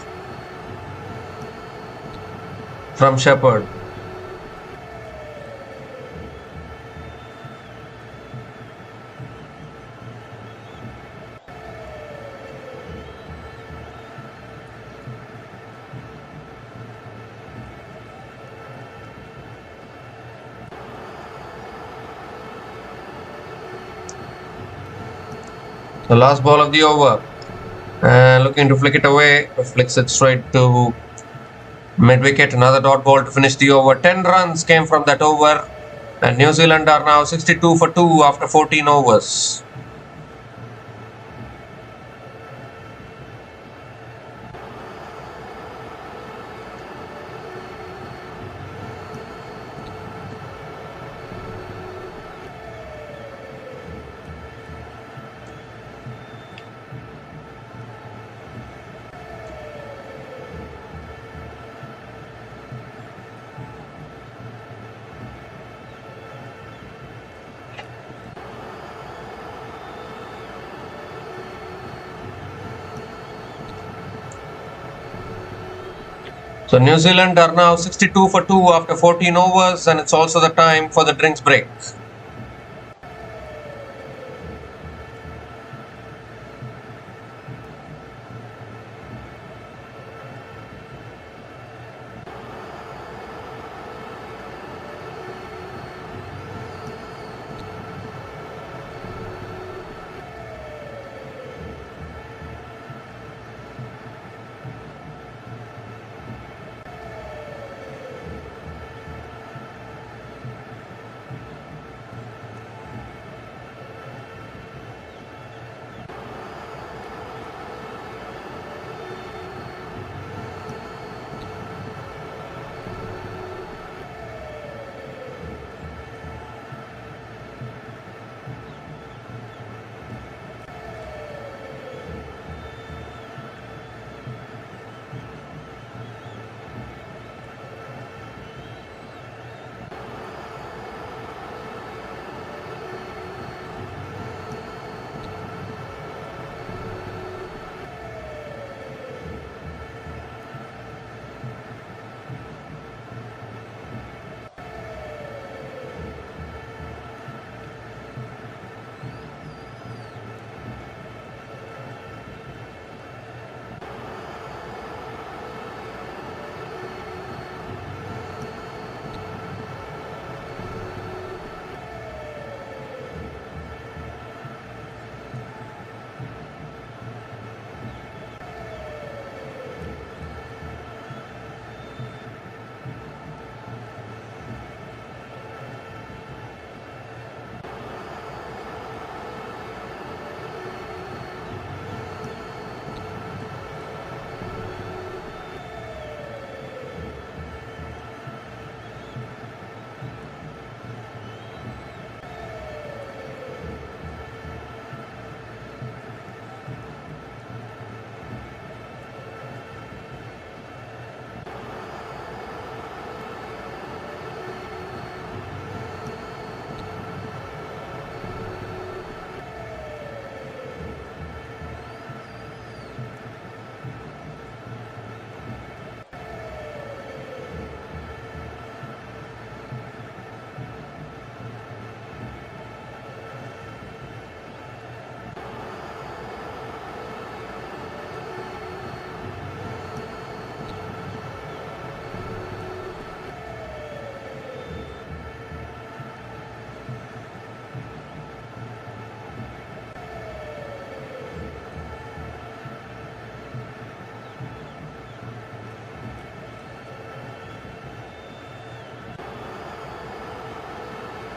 from Shepherd. The last ball of the over. Looking to flick it away. Flicks it straight to mid-wicket. Another dot ball to finish the over. 10 runs came from that over. And New Zealand are now 62 for 2 after 14 overs. So New Zealand are now 62 for 2 after 14 overs, and it's also the time for the drinks break.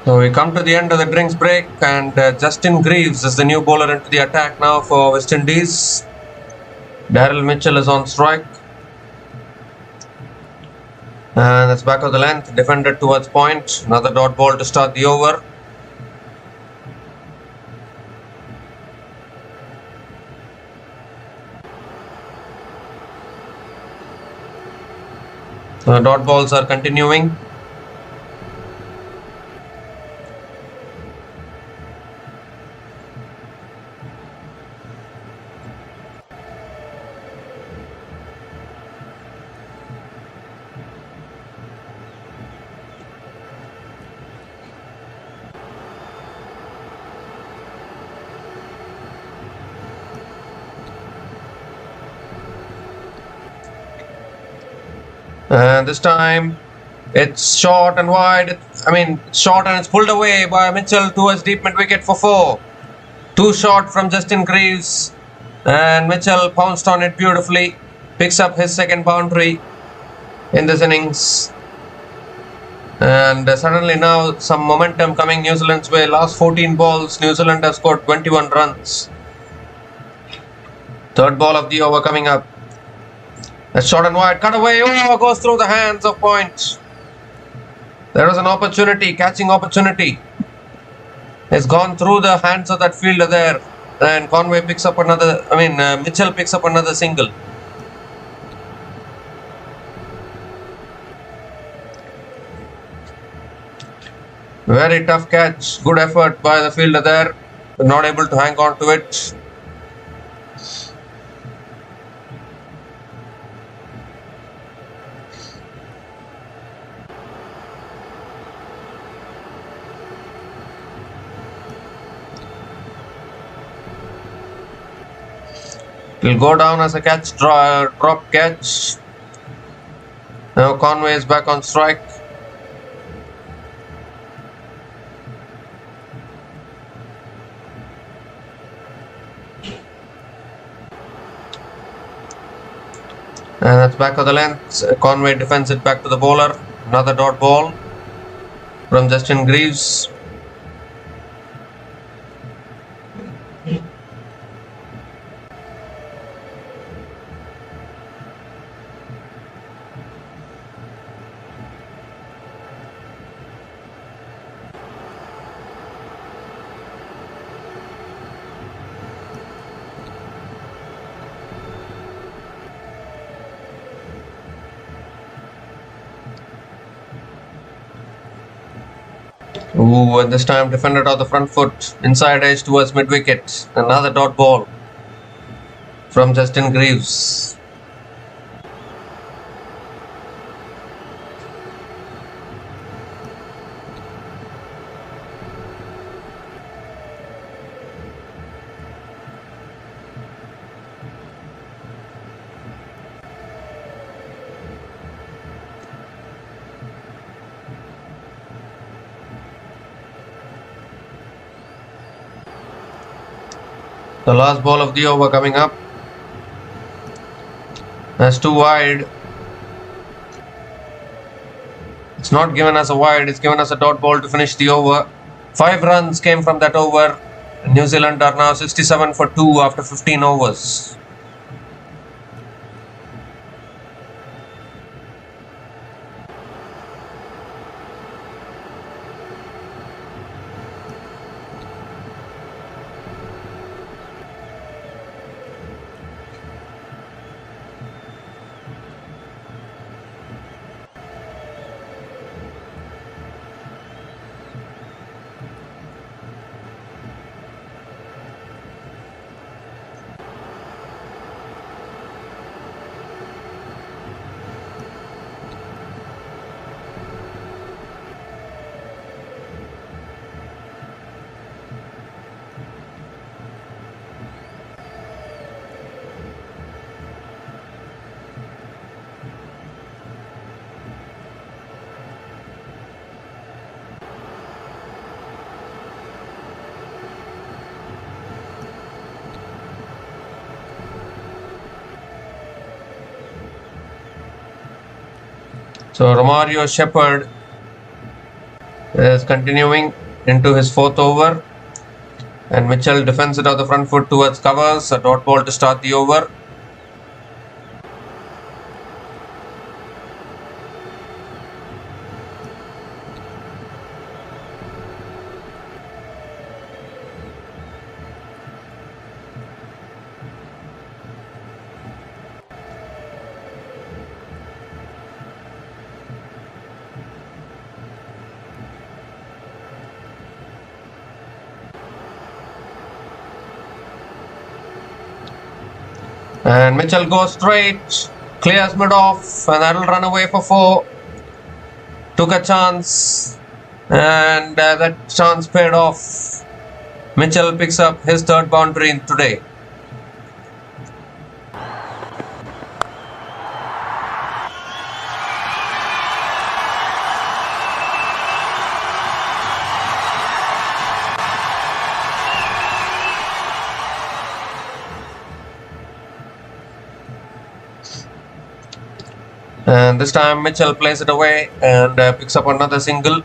So we come to the end of the drinks break, and Justin Greaves is the new bowler into the attack now for West Indies. Daryl Mitchell is on strike. And that's back of the length, defended towards point. Another dot ball to start the over. So dot balls are continuing. And this time it's short and wide. It's short and it's pulled away by Mitchell towards deep mid wicket for 4. Too short from Justin Greaves, and Mitchell pounced on it beautifully, picks up his second boundary in this innings. And suddenly now some momentum coming New Zealand's way. Last 14 balls, New Zealand has scored 21 runs. Third ball of the over coming up. A short and wide, cut away, goes through the hands of Point. There was an opportunity, catching opportunity. It's gone through the hands of that fielder there. And Conway picks up another, Mitchell picks up another single. Very tough catch, good effort by the fielder there, but not able to hang on to it. It will go down as a catch, drop catch. Now Conway is back on strike. And that's back of the length. Conway defends it back to the bowler. Another dot ball from Justin Greaves. And this time defended on the front foot, inside edge towards mid-wicket. Another dot ball from Justin Greaves. The last ball of the over coming up. That's too wide. It's not given us a wide, it's given us a dot ball to finish the over. 5 runs came from that over. New Zealand are now 67 for 2 after 15 overs. So Romario Shepherd is continuing into his 4th over, and Mitchell defends it on the front foot towards covers. A dot ball to start the over. And Mitchell goes straight, clears mid off, and that'll run away for 4. Took a chance, and that chance paid off. Mitchell picks up his 3rd boundary today. And this time Mitchell plays it away and picks up another single.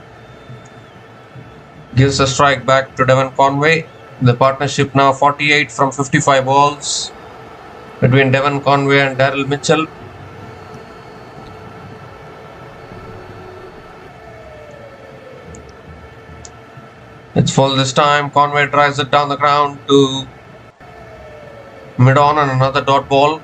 Gives a strike back to Devon Conway. The partnership now 48 from 55 balls between Devon Conway and Daryl Mitchell. It's full this time. Conway drives it down the ground to mid-on and another dot ball.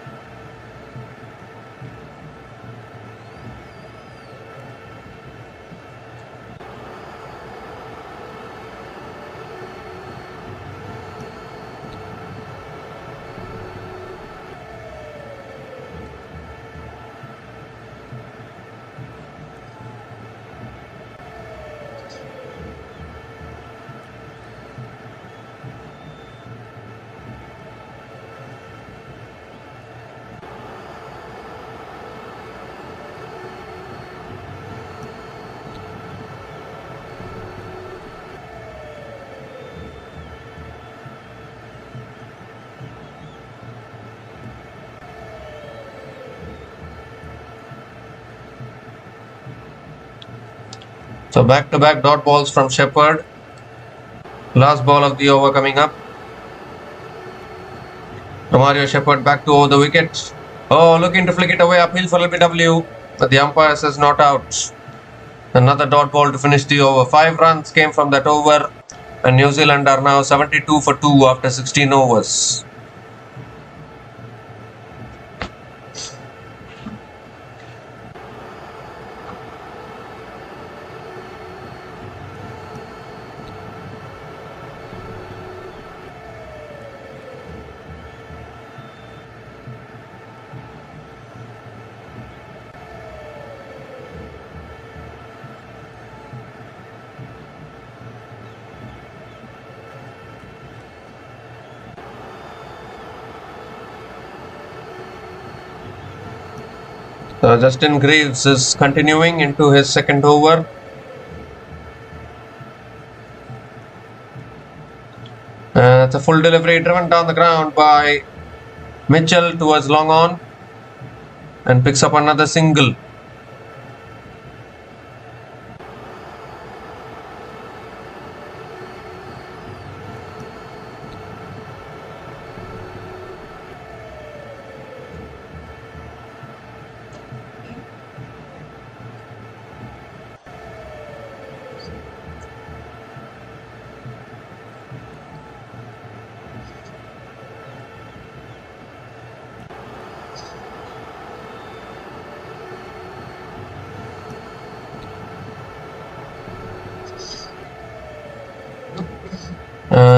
So back-to-back dot balls from Shepherd. Last ball of the over coming up. Romario Shepherd back to over the wicket. Oh, looking to flick it away uphill for LBW, but the umpire says not out. Another dot ball to finish the over. 5 runs came from that over, and New Zealand are now 72 for 2 after 16 overs. Justin Greaves is continuing into his second over. It's a full delivery driven down the ground by Mitchell towards long on and picks up another single.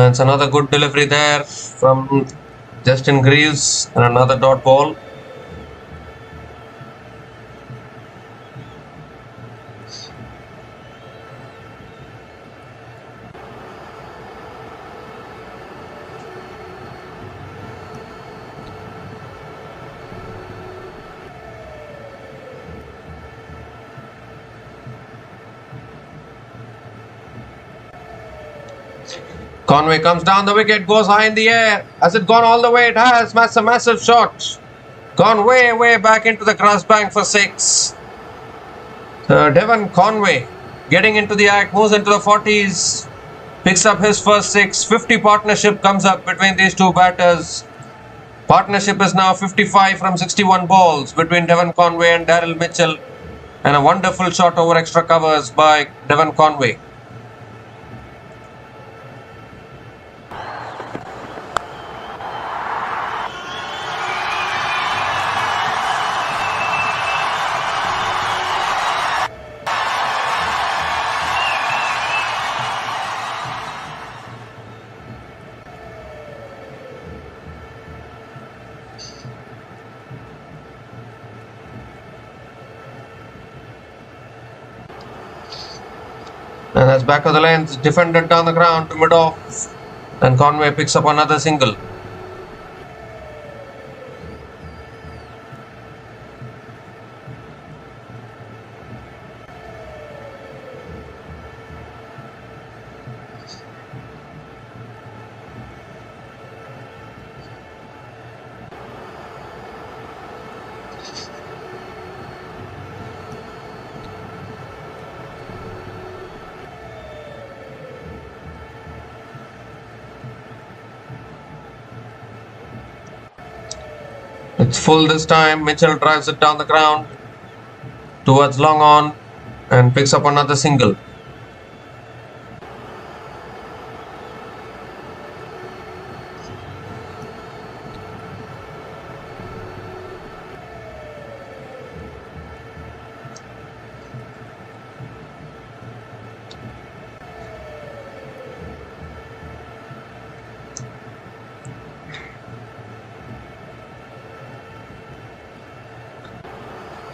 It's another good delivery there from Justin Greaves and another dot ball. Conway comes down the wicket, goes high in the air. Has it gone all the way? It has. That's a massive shot. Gone way, way back into the grass bank for 6. Devon Conway getting into the act, moves into the 40s, picks up his first 6. 50 partnership comes up between these two batters. Partnership is now 55 from 61 balls between Devon Conway and Daryl Mitchell. And a wonderful shot over extra covers by Devon Conway. And that's back of the length, defended down the ground to mid-off, and Conway picks up another single. It's full this time. Mitchell drives it down the ground towards long on and picks up another single.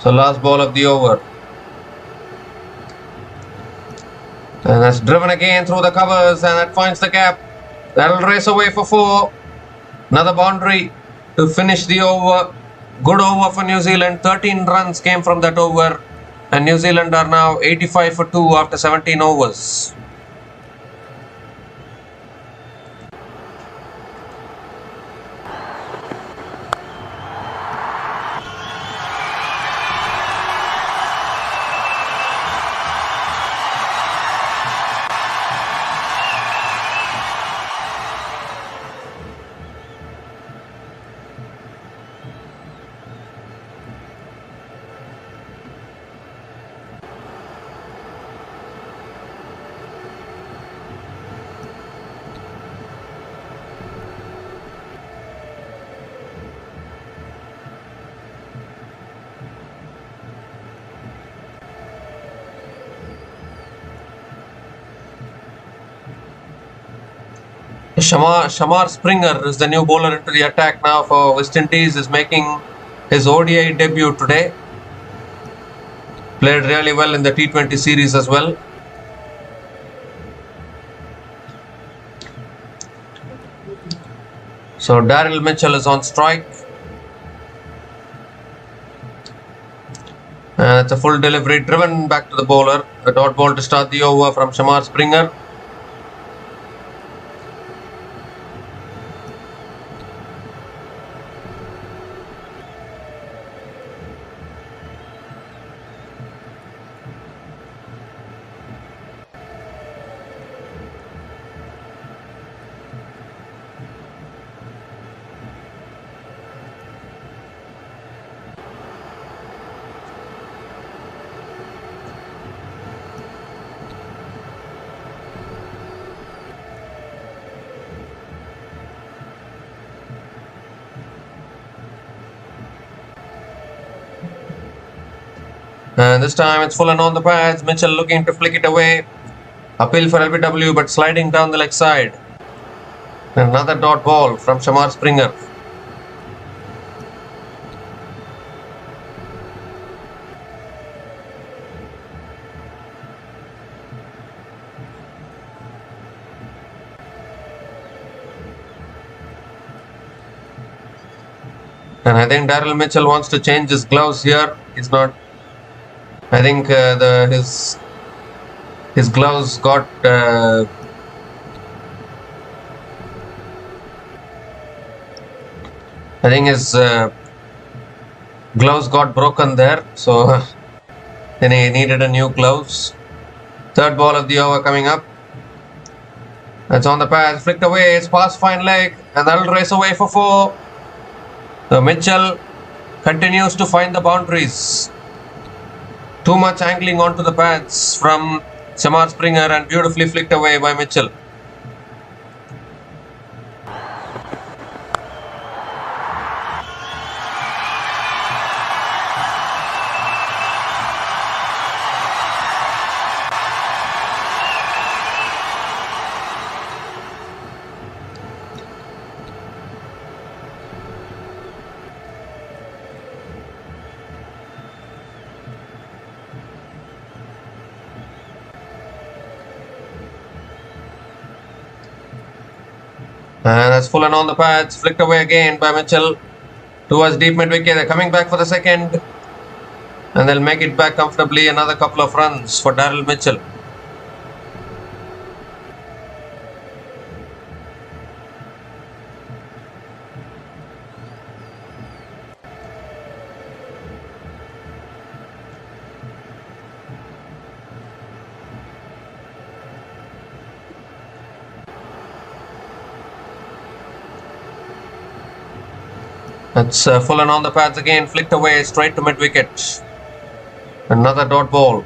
So last ball of the over. And that's driven again through the covers and that finds the gap. That'll race away for 4. Another boundary to finish the over. Good over for New Zealand. 13 runs came from that over. And New Zealand are now 85 for 2 after 17 overs. Shamar Springer is the new bowler into the attack now for West Indies. Is making his ODI debut today. Played really well in the T20 series as well. So Daryl Mitchell is on strike. And it's a full delivery driven back to the bowler. A dot ball to start the over from Shamar Springer. And this time it's full and on the pads. Mitchell looking to flick it away. Appeal for LBW but sliding down the leg side. And another dot ball from Shamar Springer. And I think Daryl Mitchell wants to change his gloves here. He's not. I think his gloves got I think his gloves got broken there, so then he needed a new gloves. Third ball of the over coming up. That's on the pads, flicked away, it's past fine leg, and that'll race away for 4. So Mitchell continues to find the boundaries. Too much angling onto the pads from Shamar Springer and beautifully flicked away by Mitchell. And that's full and on the pads, flicked away again by Mitchell towards deep mid wicket. They're coming back for the second, and they'll make it back comfortably. Another couple of runs for Daryl Mitchell. That's full and on the pads again, flicked away straight to mid wicket. Another dot ball.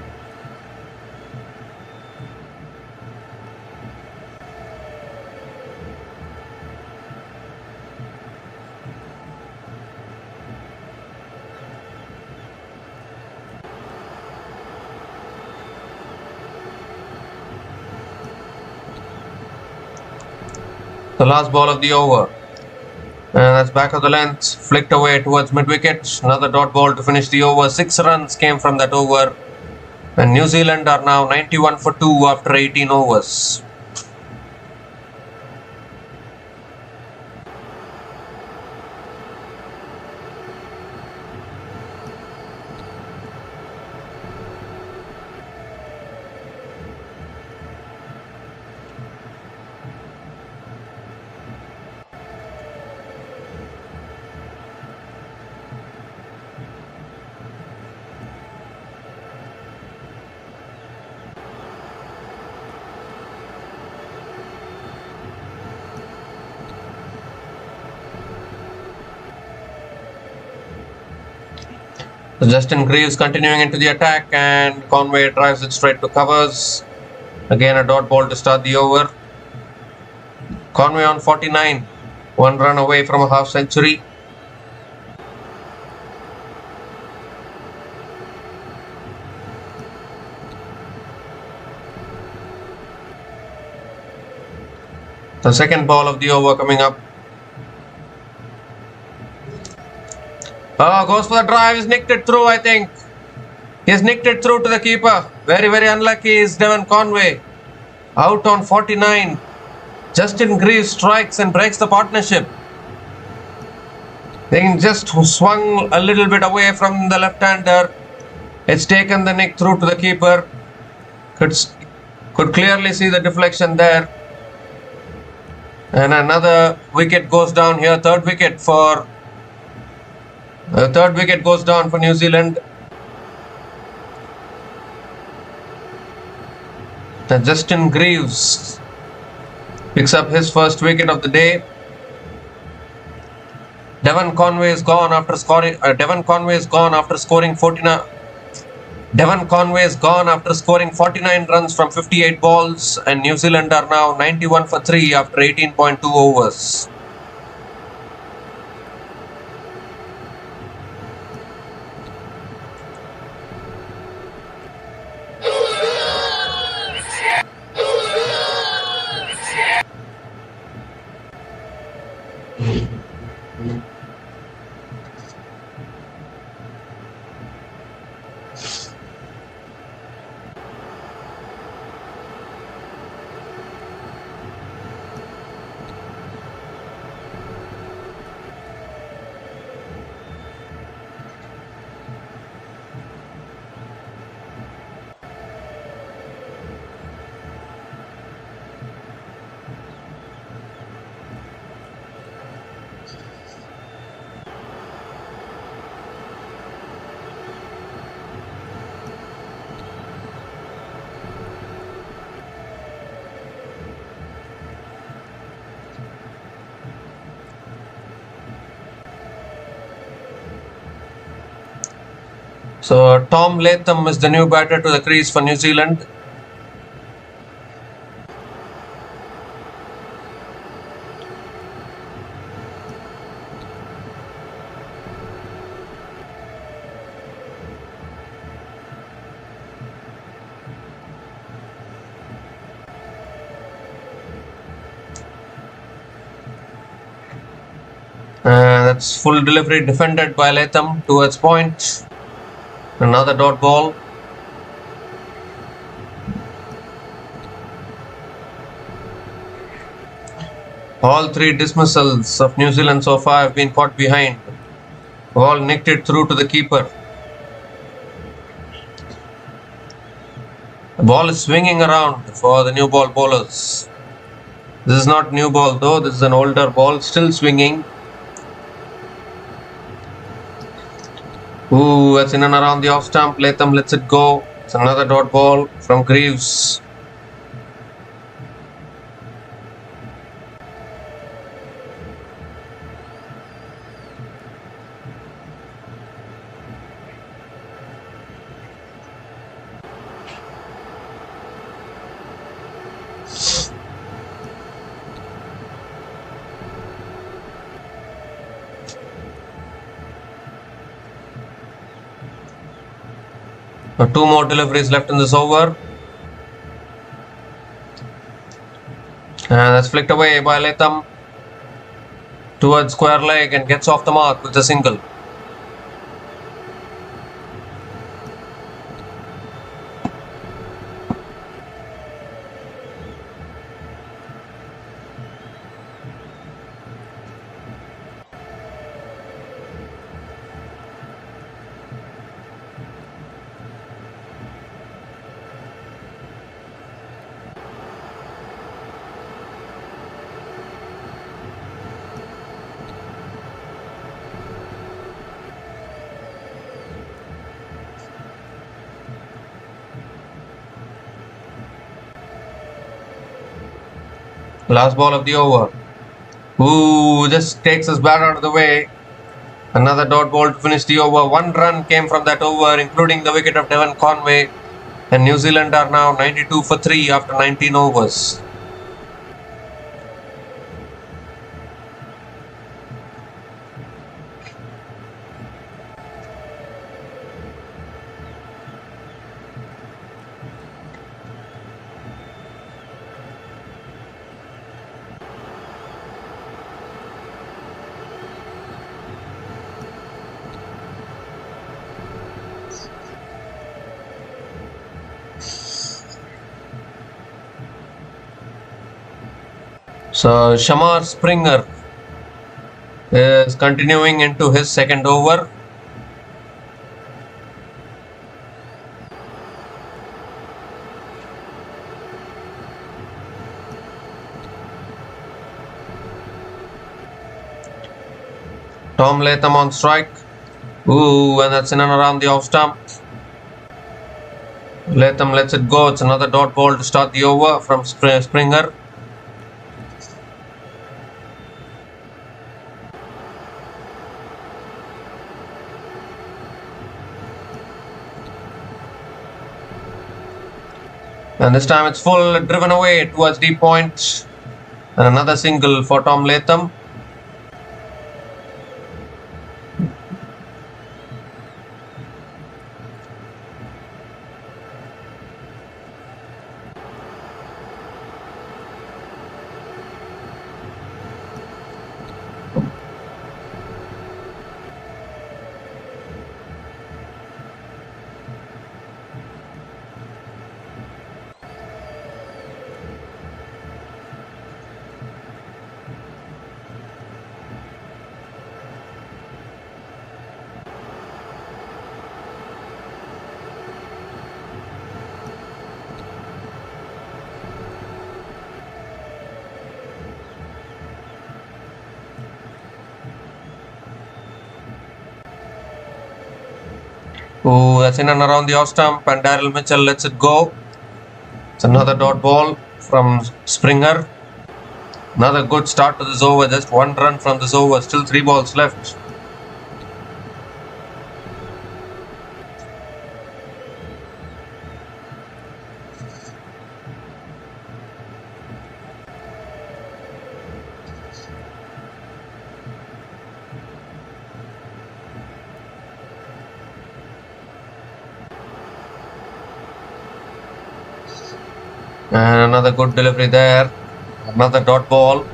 The last ball of the over. And that's back of the length, flicked away towards mid-wicket. Another dot ball to finish the over. 6 runs came from that over. And New Zealand are now 91 for 2 after 18 overs. So Justin Greaves continuing into the attack, and Conway drives it straight to covers. Again a dot ball to start the over. Conway on 49, 1 run away from a half century. The second ball of the over coming up. Goes for the drive, he's nicked it through, I think. He's nicked it through to the keeper. Very, very unlucky is Devon Conway. Out on 49. Justin Greaves strikes and breaks the partnership. They just swung a little bit away from the left-hander. It's taken the nick through to the keeper. Could clearly see the deflection there. And another wicket goes down here. Third wicket goes down for New Zealand. And Justin Greaves picks up his first wicket of the day. Devon Conway is gone after scoring 49. Devon Conway is gone after scoring 49 runs from 58 balls, and New Zealand are now 91 for 3 after 18.2 overs. So Tom Latham is the new batter to the crease for New Zealand. That's full delivery defended by Latham towards point. Another dot ball. All 3 dismissals of New Zealand so far have been caught behind. All nicked it through to the keeper. The ball is swinging around for the new ball bowlers. This is not new ball though, this is an older ball, still swinging. Ooh, that's in and around the off stump. Latham lets it go. It's another dot ball from Greaves. Two more deliveries left in this over. And that's flicked away by Latham towards square leg and gets off the mark with a single. Last ball of the over. Ooh, just takes his bat out of the way. Another dot ball to finish the over. One run came from that over, including the wicket of Devon Conway. And New Zealand are now 92 for 3 after 19 overs. So Shamar Springer is continuing into his second over. Tom Latham on strike. Ooh, and that's in and around the off stump. Latham lets it go. It's another dot ball to start the over from Springer. And this time it's full, driven away towards deep point. And another single for Tom Latham. Oh, that's in and around the off stump, and Daryl Mitchell lets it go. It's another dot ball from Springer. Another good start to this over, just one run from this over, still 3 balls left. And another good delivery there. Another dot ball.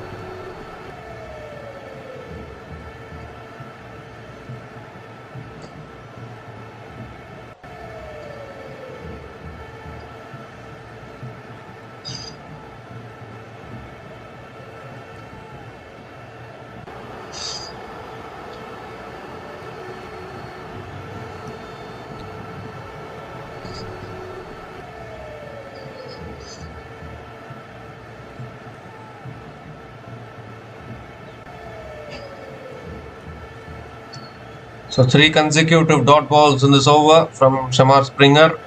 So 3 consecutive dot balls in this over from Shamar Springer.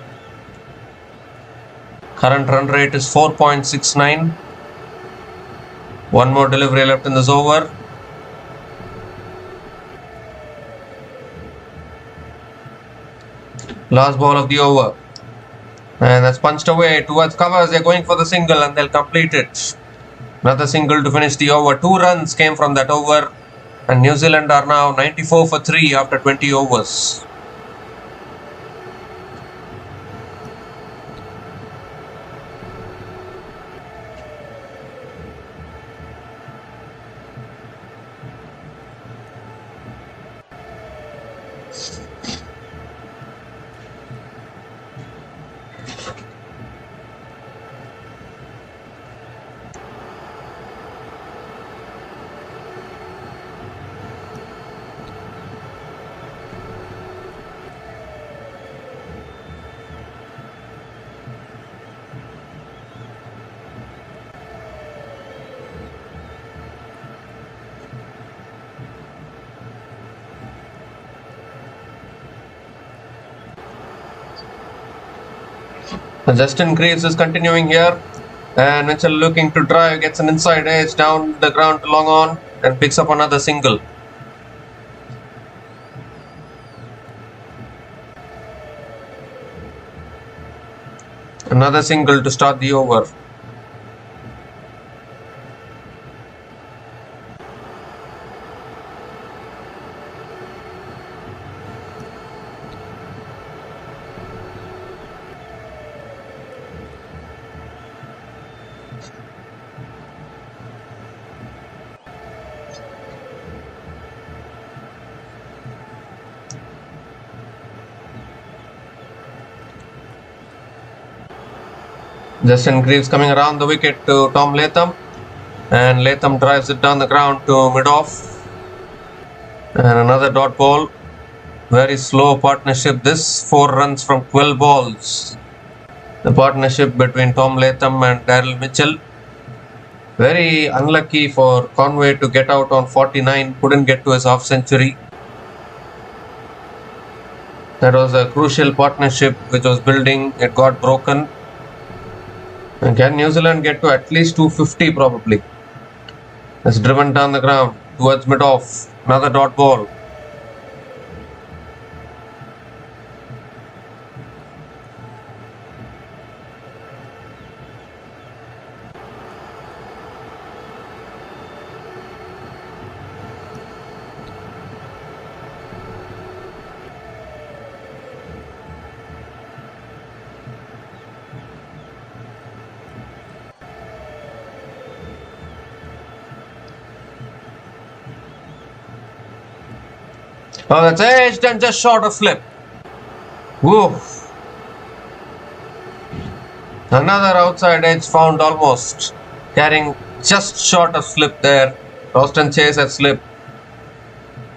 Current run rate is 4.69. One more delivery left in this over. Last ball of the over. And that's punched away towards covers. They're going for the single and they'll complete it. Another single to finish the over. 2 runs came from that over. And New Zealand are now 94 for 3 after 20 overs. Justin Greaves is continuing here, and Mitchell looking to drive, gets an inside edge down the ground to long on and picks up another single. Another single to start the over. Justin Greaves coming around the wicket to Tom Latham, and Latham drives it down the ground to mid-off, and another dot ball. Very slow partnership this, 4 runs from 12 balls. The partnership between Tom Latham and Daryl Mitchell. Very unlucky for Conway to get out on 49, couldn't get to his half century. That was a crucial partnership which was building, it got broken. And can New Zealand get to at least 250 probably? It's driven down the ground towards mid-off. Another dot ball. Oh, that's edged and just short of flip. Woo. Another outside edge found almost. Carrying just short of slip there. Roston Chase at slip.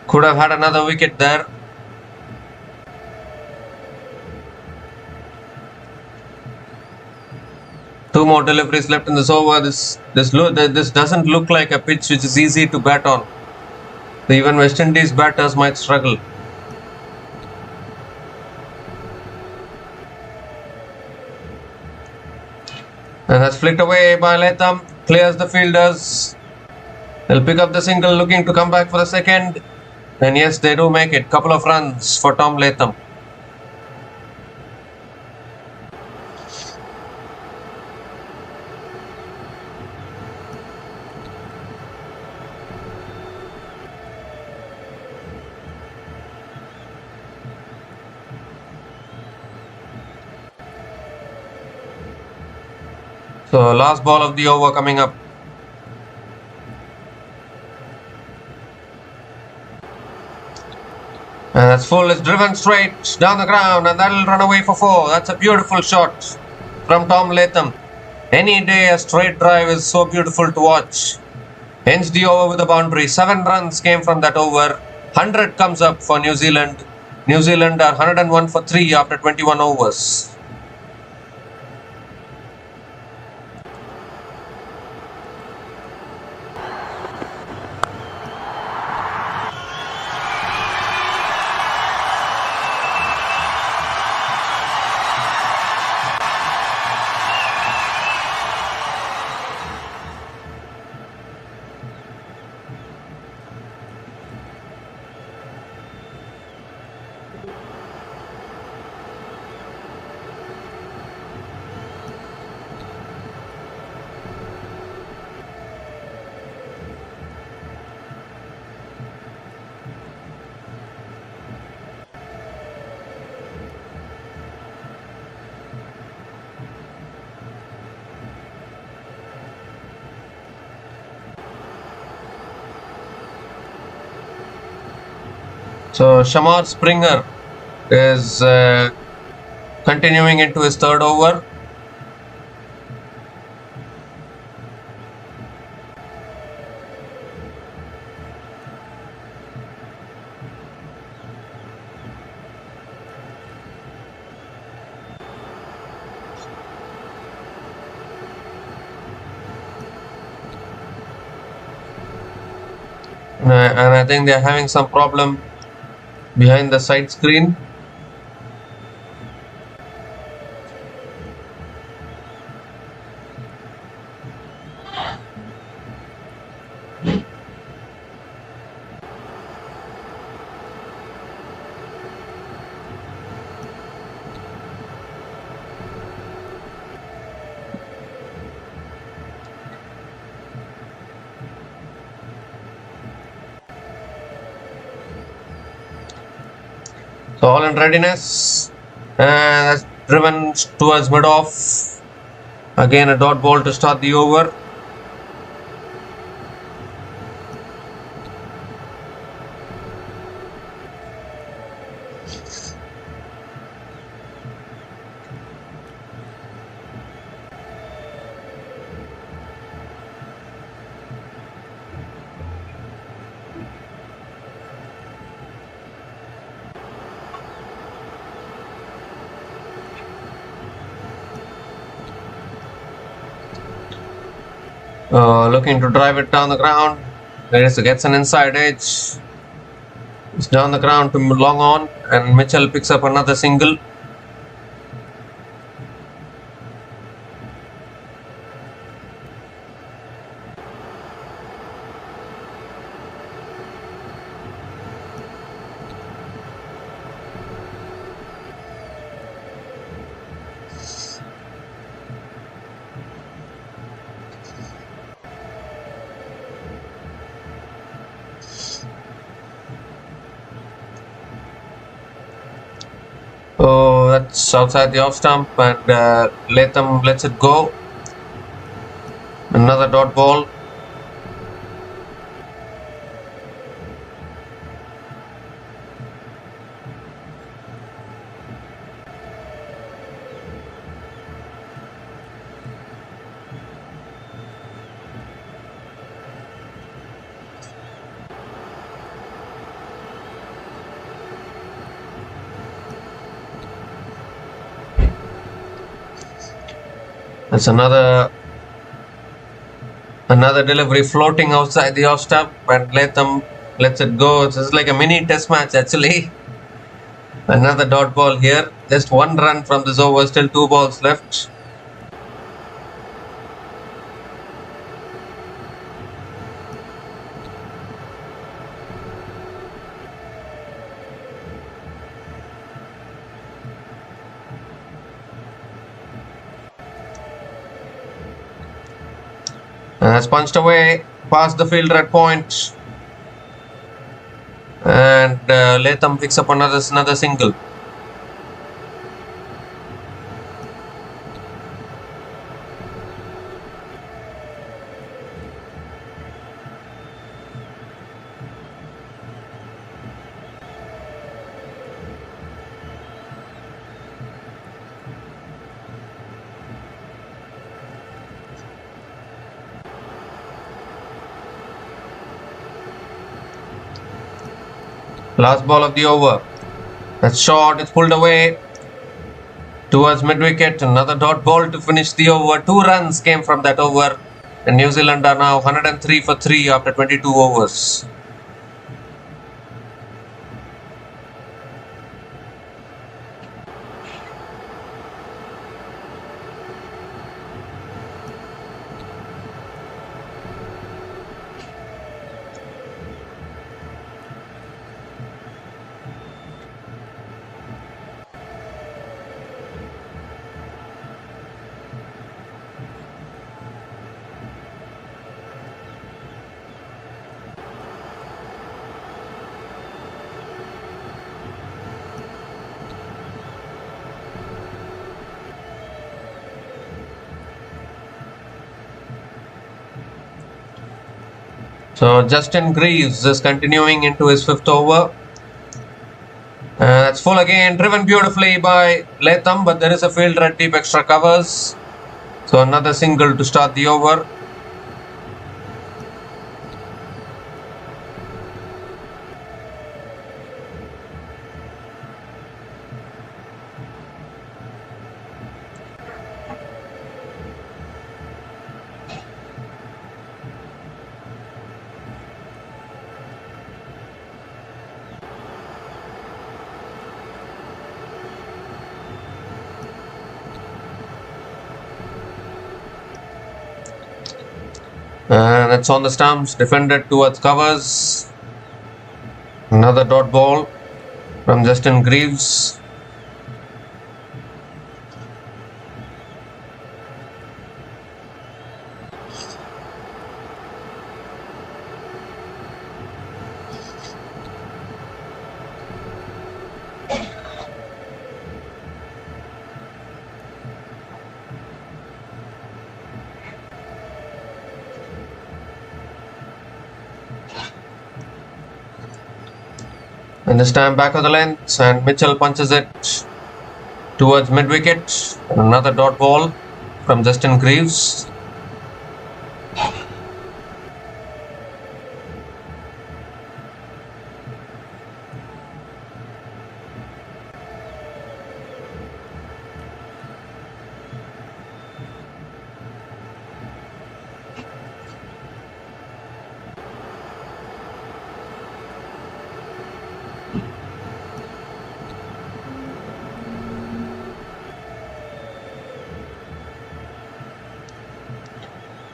Could have had another wicket there. Two more deliveries left in this over. This doesn't look like a pitch which is easy to bat on. Even West Indies batters might struggle. And that's flicked away by Latham. Clears the fielders. They'll pick up the single, looking to come back for the second. And yes, they do make it. Couple of runs for Tom Latham. So last ball of the over coming up. And that's full, it's driven straight down the ground and that'll run away for 4. That's a beautiful shot from Tom Latham. Any day a straight drive is so beautiful to watch. Hence the over with a boundary. 7 runs came from that over. 100 comes up for New Zealand. New Zealand are 101 for 3 after 21 overs. So Shamar Springer is continuing into his 3rd over. And I think they're having some problem behind the side screen. So all in readiness, and that's driven towards mid-off. Again a dot ball to start the over. Looking to drive it down the ground. There is gets an inside edge. It's down the ground to long on, and Mitchell picks up another single. Oh, that's outside the off stump, and Latham lets it go. Another dot ball. That's another delivery floating outside the off stump, and Latham lets it go. It's like a mini test match actually. Another dot ball here. Just one run from this over, still 2 balls left. And that's punched away past the fielder at point. And Latham picks up another single. Last ball of the over. That's short. It's pulled away towards mid-wicket. Another dot ball to finish the over. 2 runs came from that over. And New Zealand are now 103 for 3 after 22 overs. So Justin Greaves is continuing into his 5th over. That's full again, driven beautifully by Latham, but there is a fielder at deep extra covers. So another single to start the over. And that's on the stumps, defended towards covers. Another dot ball from Justin Greaves. And this time back of the length, and Mitchell punches it towards mid-wicket. Another dot ball from Justin Greaves.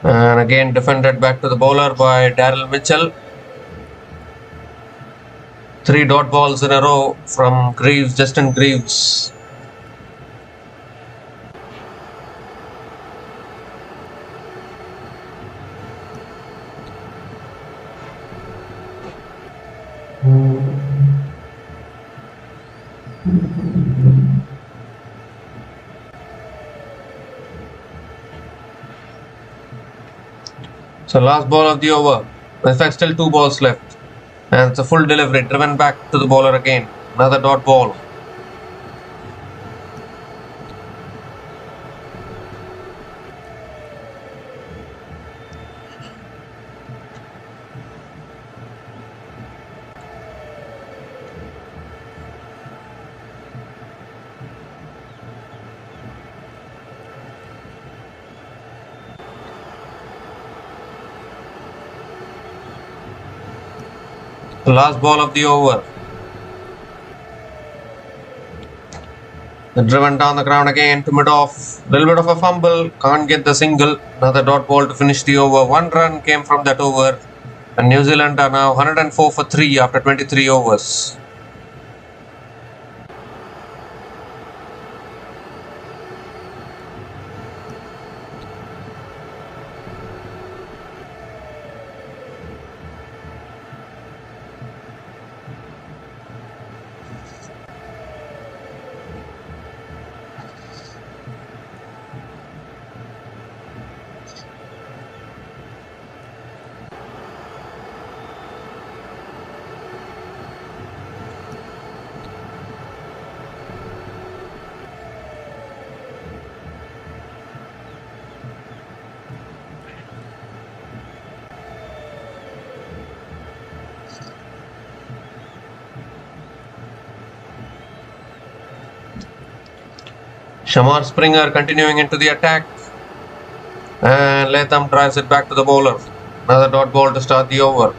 And again defended back to the bowler by Daryl Mitchell. 3 dot balls in a row from Greaves, Justin Greaves. So last ball of the over. In fact, still 2 balls left. And it's a full delivery, driven back to the bowler again. Another dot ball. The last ball of the over. Driven down the ground again to mid-off. Little bit of a fumble. Can't get the single. Another dot ball to finish the over. 1 run came from that over. And New Zealand are now 104 for 3 after 23 overs. Shamar Springer continuing into the attack. And Latham drives it back to the bowler. Another dot ball to start the over.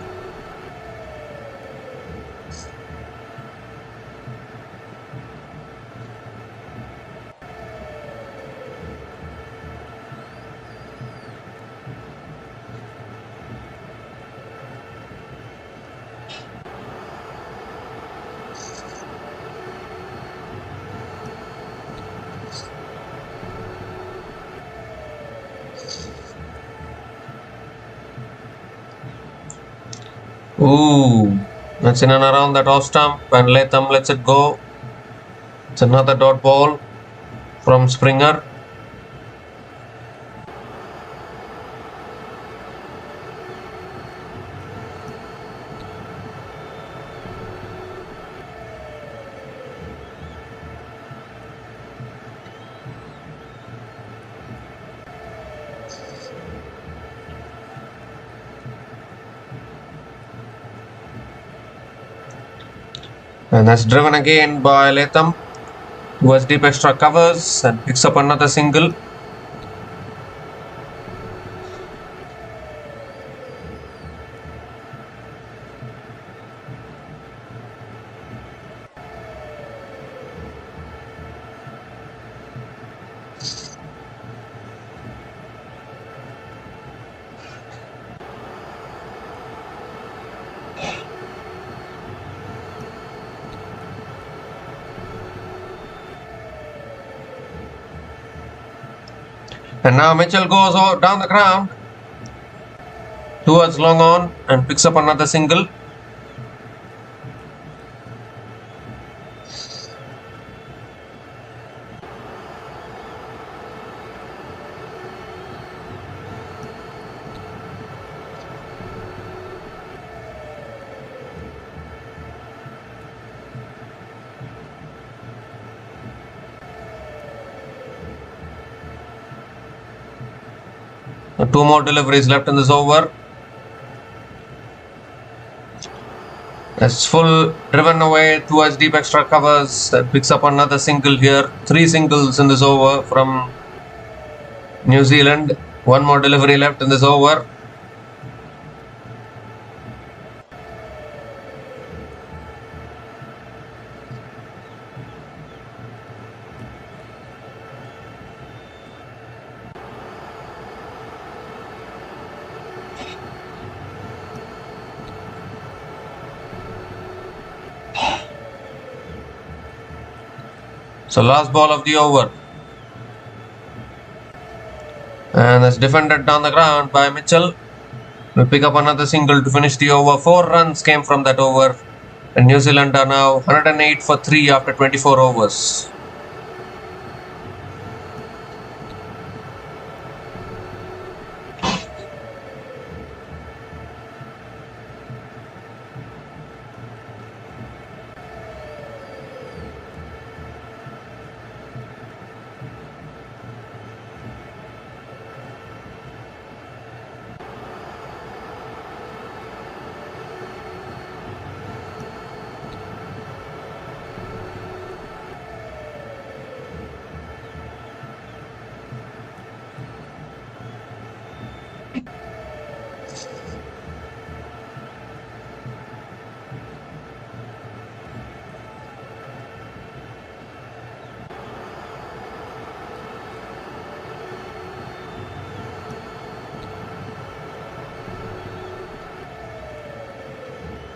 Ooh, that's in and around that off stump, and Latham lets it go. It's another dot ball from Springer. And that's driven again by Latham towards deep extra covers and picks up another single. And now Mitchell goes down the ground towards long on and picks up another single. Two more deliveries left in this over. It's full driven away towards deep extra covers. That picks up another single here. 3 singles in this over from New Zealand. One more delivery left in this over. So last ball of the over. And that's defended down the ground by Mitchell. Will pick up another single to finish the over. 4 runs came from that over. And New Zealand are now 108 for 3 after 24 overs.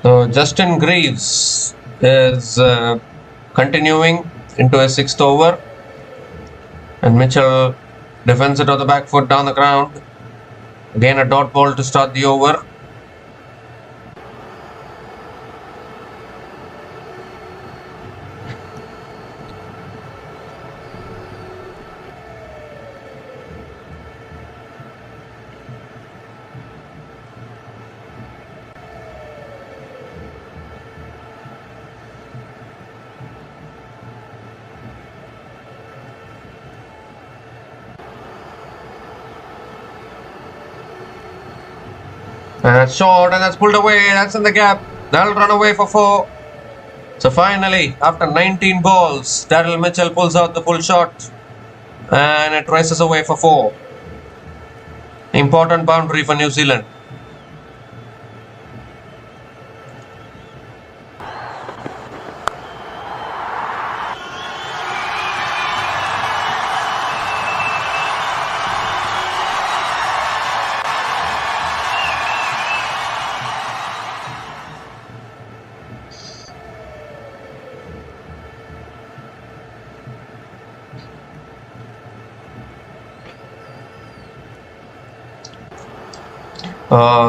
So Justin Greaves is continuing into a 6th over, and Mitchell defends it on the back foot down the ground. Again a dot ball to start the over. And that's short, and that's pulled away. That's in the gap. That'll run away for 4. So finally, after 19 balls, Daryl Mitchell pulls out the full shot, and it races away for 4. Important boundary for New Zealand.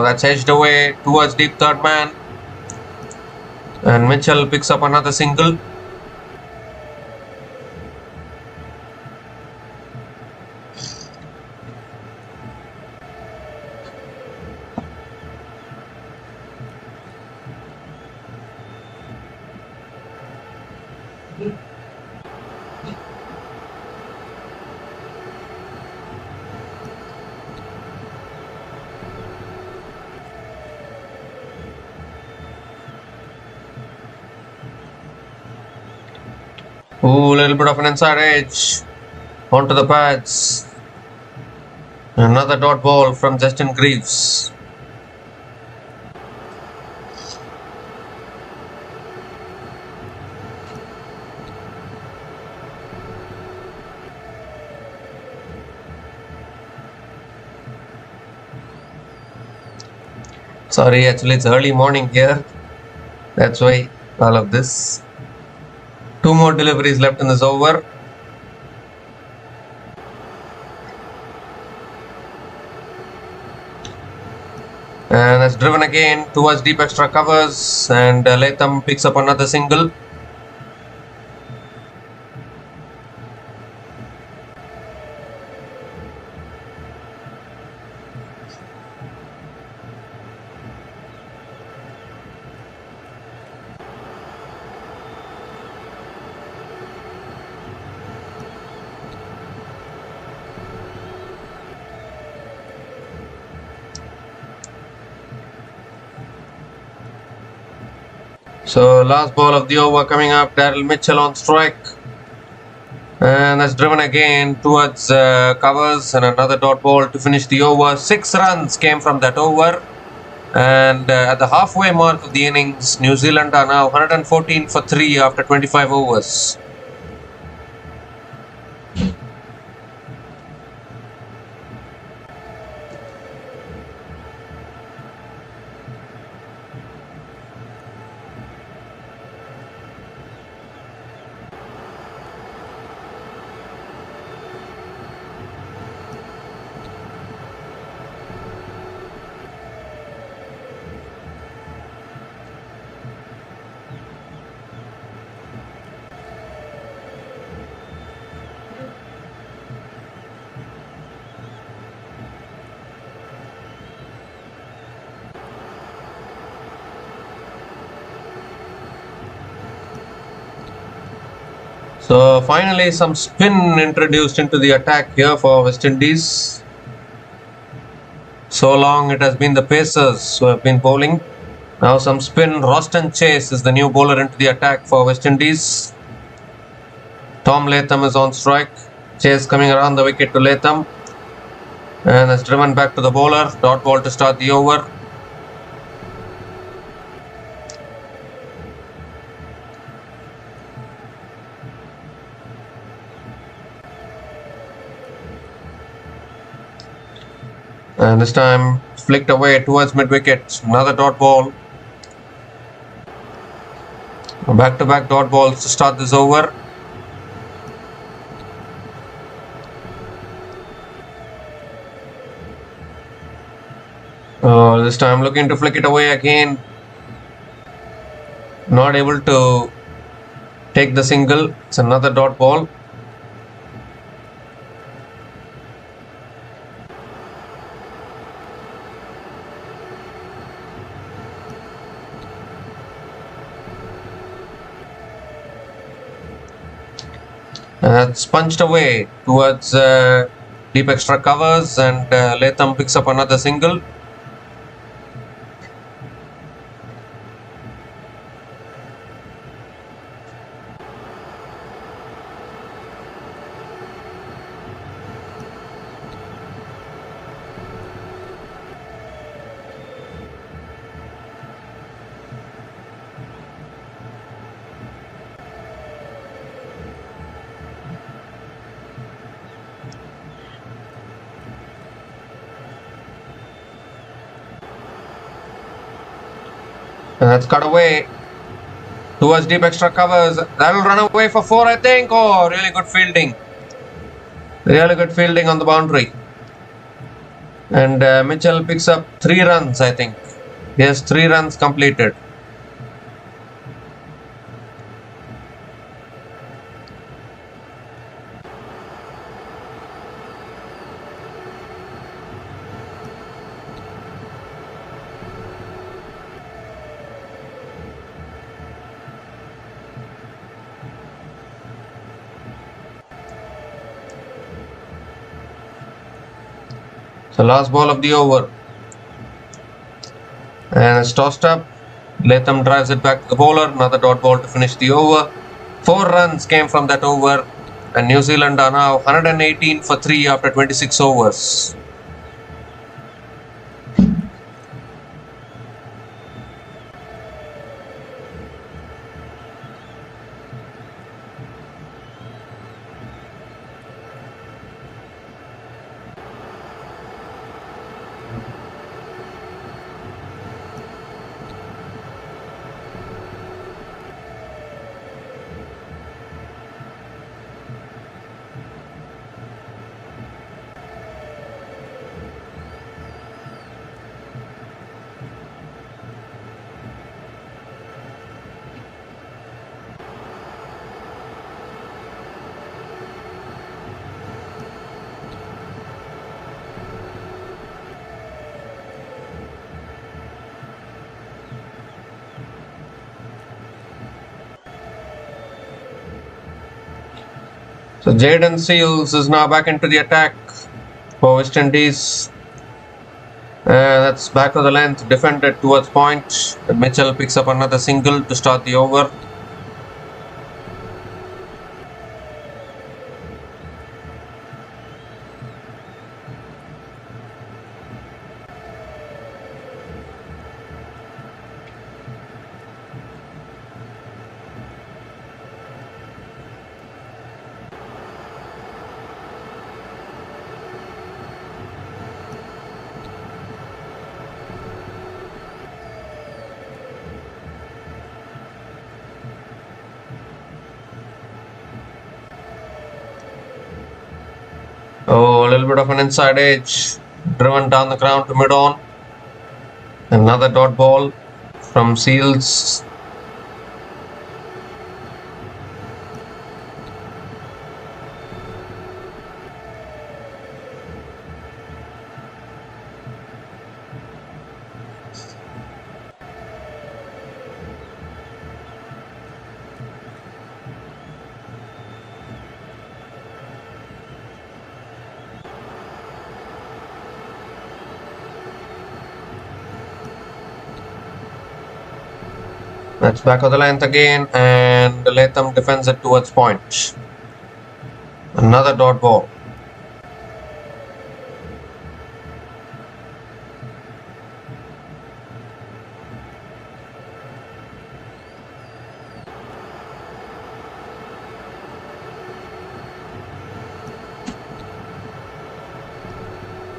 That's edged away towards deep third man, and Mitchell picks up another single. Ooh, a little bit of an inside edge onto the pads. Another dot ball from Justin Greaves. Sorry, actually it's early morning here. That's why all of this. 2 more deliveries left in this over. And that's driven again towards deep extra covers, and Latham picks up another single. So last ball of the over coming up. Daryl Mitchell on strike. And that's driven again towards covers, and another dot ball to finish the over. 6 runs came from that over. And at the halfway mark of the innings, New Zealand are now 114 for 3 after 25 overs. So finally some spin introduced into the attack here for West Indies. So long it has been the Pacers who have been bowling. Now some spin. Roston Chase is the new bowler into the attack for West Indies. Tom Latham is on strike. Chase coming around the wicket to Latham. And that's driven back to the bowler. Dot ball to start the over. And this time flicked away towards mid-wicket. Another dot ball. Back-to-back dot balls to start this over. This time looking to flick it away again. Not able to take the single. It's another dot ball. And that's punched away towards deep extra covers, and Latham picks up another single. And that's cut away towards deep extra covers. That'll run away for 4, I think. Oh, really good fielding. Really good fielding on the boundary. And Mitchell picks up 3 runs, I think. He has 3 runs completed. So last ball of the over. And it's tossed up. Latham drives it back to the bowler. Another dot ball to finish the over. 4 runs came from that over. And New Zealand are now 118 for 3 after 26 overs. So Jayden Seales is now back into the attack for West Indies. That's back of the length, defended towards point. Mitchell picks up another single to start the over. Oh, a little bit of an inside edge, driven down the ground to mid-on. Another dot ball from Seals. That's back of the length again, and Latham defends it towards point. Another dot ball.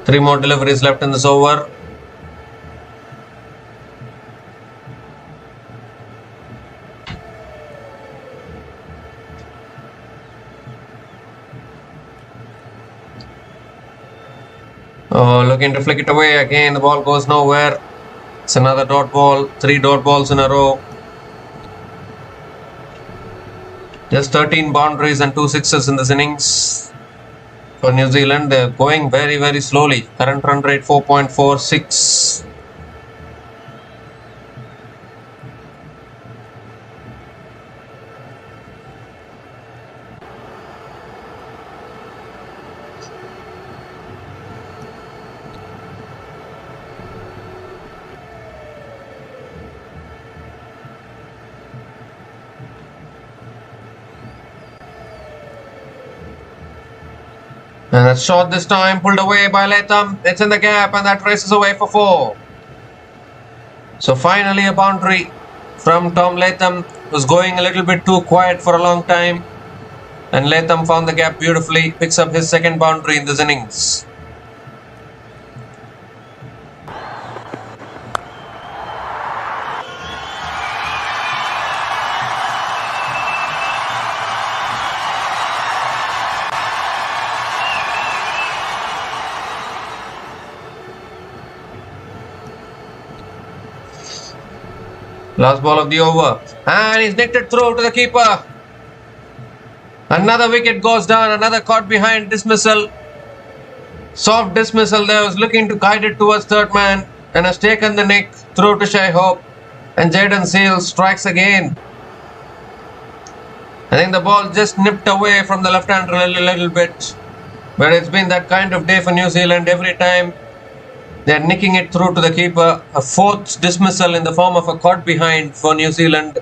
Three more deliveries left in this over. Oh, looking to flick it away again. The ball goes nowhere. It's another dot ball. 3 dot balls in a row. Just 13 boundaries and 2 sixes in this innings for New Zealand. They're going very, very slowly. Current run rate 4.46. And that's shot this time, pulled away by Latham. It's in the gap and that races away for 4. So finally a boundary from Tom Latham, who's going a little bit too quiet for a long time. And Latham found the gap beautifully, picks up his second boundary in this innings. Last ball of the over. And he's nicked it through to the keeper. Another wicket goes down. Another caught behind dismissal. Soft dismissal there. Was looking to guide it towards third man. And has taken the nick through to Shai Hope. And Jaden Seals strikes again. I think the ball just nipped away from the left-hander a little bit. But it's been that kind of day for New Zealand. Every time they're nicking it through to the keeper. A 4th dismissal in the form of a caught behind for New Zealand.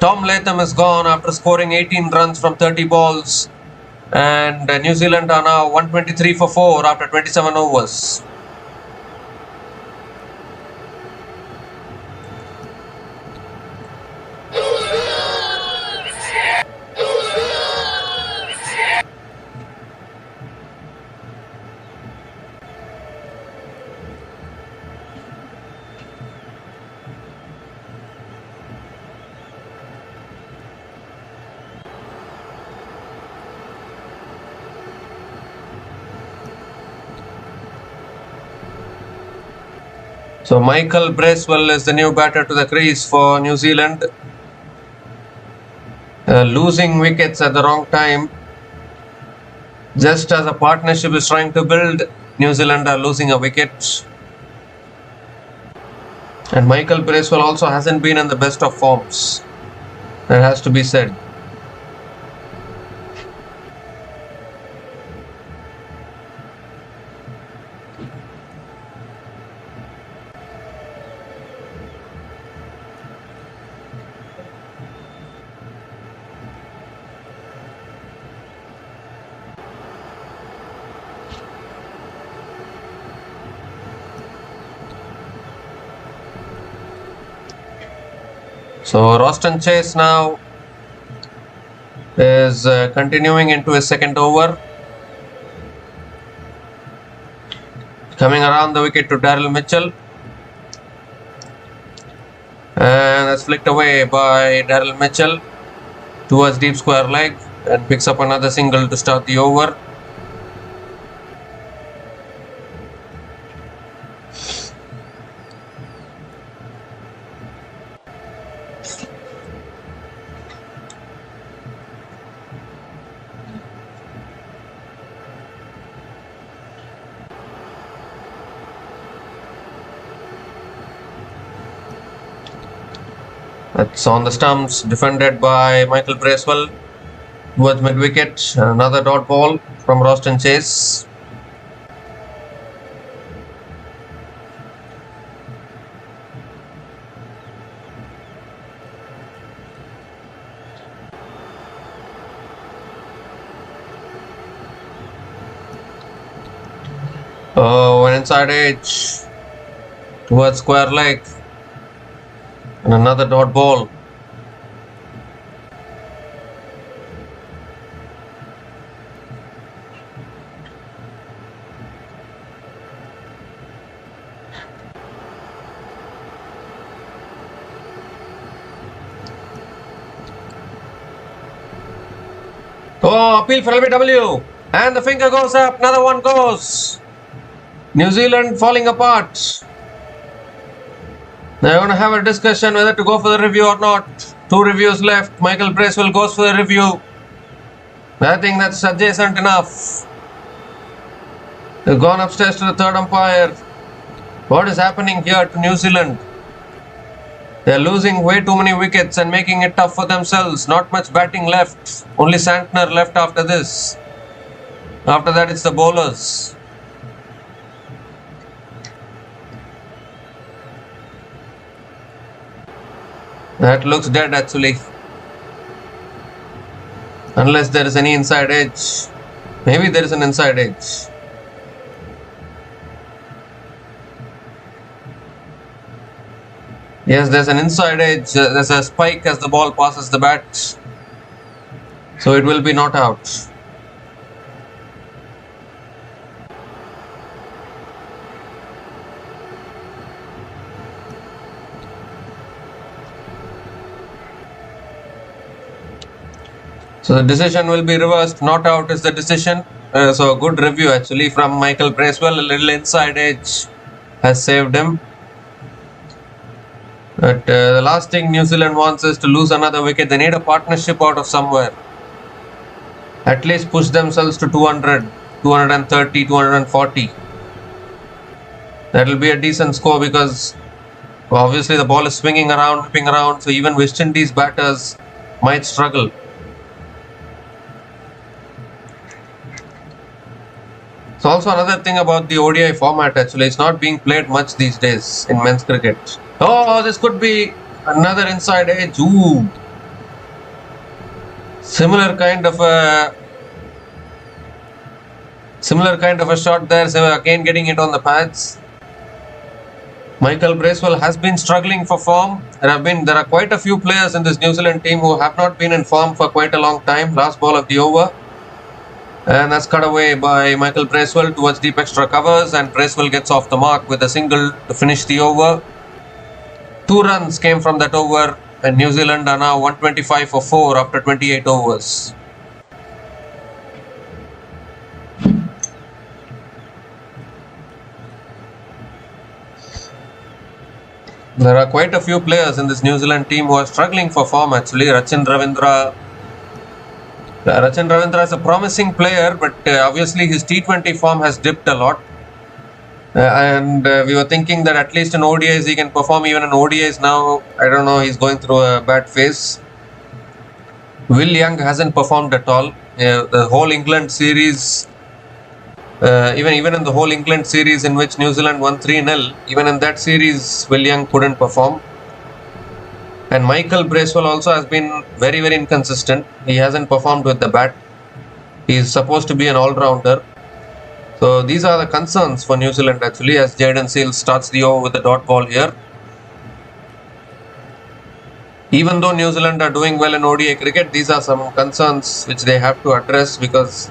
Tom Latham is gone after scoring 18 runs from 30 balls. And New Zealand are now 123 for 4 after 27 overs. So Michael Bracewell is the new batter to the crease for New Zealand. Losing wickets at the wrong time. Just as a partnership is trying to build, New Zealand are losing a wicket. And Michael Bracewell also hasn't been in the best of forms. That has to be said. So Roston Chase now is continuing into his second over. Coming around the wicket to Daryl Mitchell. And that's flicked away by Daryl Mitchell towards deep square leg and picks up another single to start the over. That's on the stumps, defended by Michael Bracewell towards mid-wicket. Another dot ball from Roston Chase. Oh, an inside edge towards square leg. And another dot ball. Oh, appeal for LBW. And the finger goes up. Another one goes. New Zealand falling apart. They're going to have a discussion whether to go for the review or not. 2 reviews left. Michael Bracewell goes for the review. I think that's adjacent enough. They've gone upstairs to the third umpire. What is happening here to New Zealand? They're losing way too many wickets and making it tough for themselves. Not much batting left. Only Santner left after this. After that, it's the bowlers. That looks dead actually. Unless there is any inside edge. Maybe there is an inside edge. Yes, there's an inside edge. There's a spike as the ball passes the bat. So it will be not out. So the decision will be reversed. Not out is the decision. So a good review actually from Michael Bracewell. A little inside edge has saved him. But the last thing New Zealand wants is to lose another wicket. They need a partnership out of somewhere. At least push themselves to 200, 230, 240. That will be a decent score because obviously the ball is swinging around, whipping around. So even West Indies batters might struggle. So also another thing about the ODI format actually, it's not being played much these days in men's cricket. Oh, this could be another inside edge. Ooh. Similar kind of a shot there. So again getting it on the pads. Michael Bracewell has been struggling for form. There are quite a few players in this New Zealand team who have not been in form for quite a long time. Last ball of the over. And that's cut away by Michael Bracewell towards deep extra covers, and Bracewell gets off the mark with a single to finish the over. 2 runs came from that over, and New Zealand are now 125 for 4 after 28 overs. There are quite a few players in this New Zealand team who are struggling for form actually. Rachin Ravindra is a promising player, but obviously his T20 form has dipped a lot. And we were thinking that at least in ODIs he can perform. Even in ODIs now, I don't know, he's going through a bad phase. Will Young hasn't performed at all. The whole England series, even in the whole England series in which New Zealand won 3-0, even in that series, Will Young couldn't perform. And Michael Bracewell also has been very, very inconsistent. He hasn't performed with the bat. He is supposed to be an all-rounder. So these are the concerns for New Zealand actually, as Jayden Seales starts the over with the dot ball here. Even though New Zealand are doing well in ODI cricket, these are some concerns which they have to address, because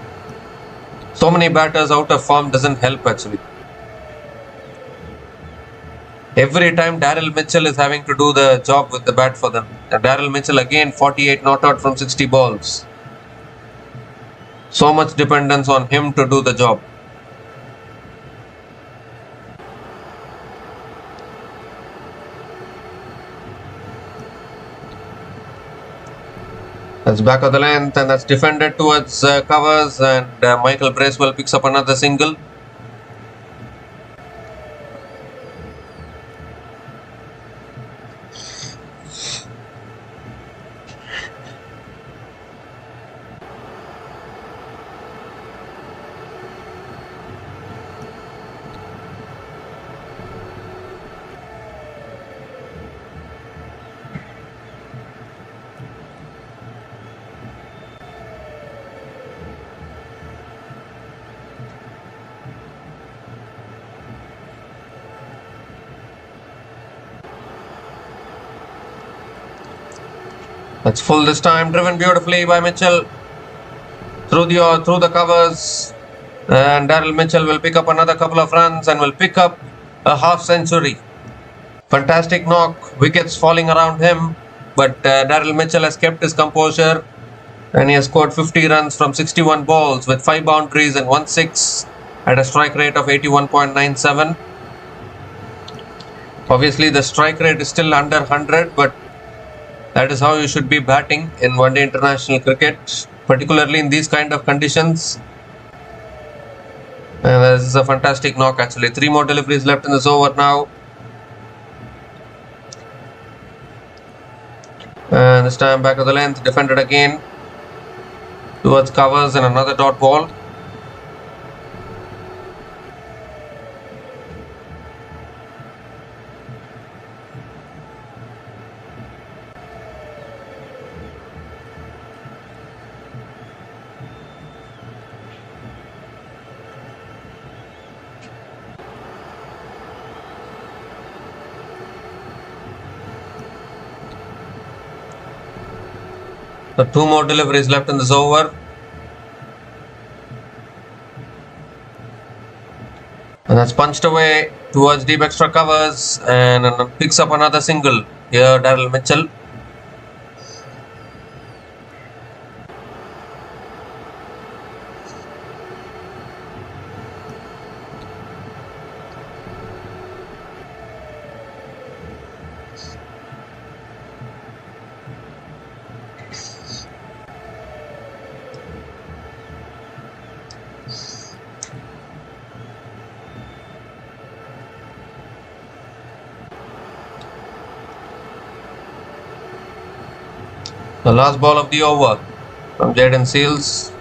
so many batters out of form doesn't help actually. Every time Daryl Mitchell is having to do the job with the bat for them. And Daryl Mitchell again 48 not out from 60 balls. So much dependence on him to do the job. That's back of the length, and that's defended towards covers, and Michael Bracewell picks up another single. That's full this time, driven beautifully by Mitchell through the covers, and Daryl Mitchell will pick up another couple of runs and will pick up a half century. Fantastic knock, wickets falling around him, but Daryl Mitchell has kept his composure, and he has scored 50 runs from 61 balls with 5 boundaries and 1 6 at a strike rate of 81.97. Obviously the strike rate is still under 100, but that is how you should be batting in one-day international cricket, particularly in these kind of conditions. And this is a fantastic knock actually. 3 more deliveries left in this over now. And this time back of the length, defended again towards covers, and another dot ball. So 2 more deliveries left in this over. And that's punched away towards deep extra covers, and picks up another single here, Daryl Mitchell. The last ball of the over from Jaden Seals,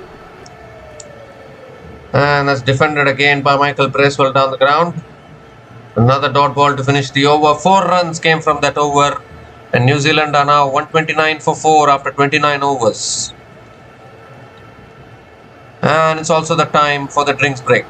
and that's defended again by Michael Bracewell down the ground. Another dot ball to finish the over. 4 runs came from that over, and New Zealand are now 129 for 4 after 29 overs. And it's also the time for the drinks break.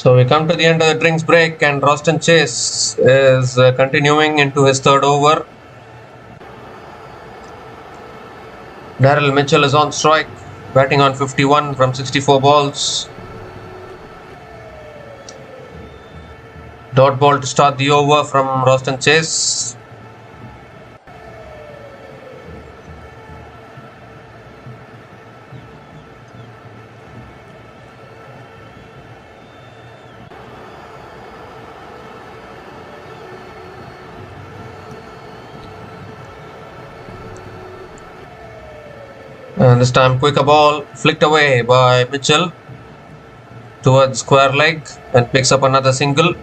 So we come to the end of the drinks break, and Roston Chase is continuing into his third over. Daryl Mitchell is on strike, batting on 51 from 64 balls. Dot ball to start the over from Roston Chase. And this time quicker ball flicked away by Mitchell towards square leg and picks up another single.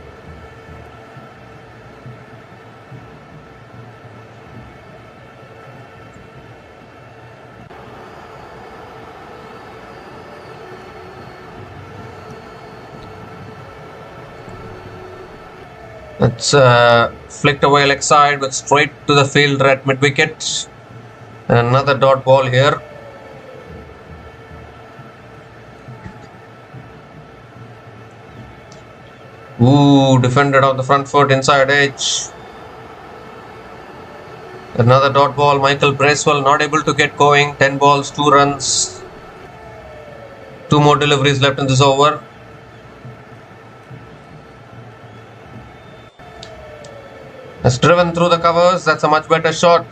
It's flicked away leg side with straight to the fielder at mid wicket. And another dot ball here. Ooh, defended on the front foot inside edge. Another dot ball. Michael Bracewell not able to get going. 10 balls, 2 runs. 2 more deliveries left in this over. Has driven through the covers. That's a much better shot.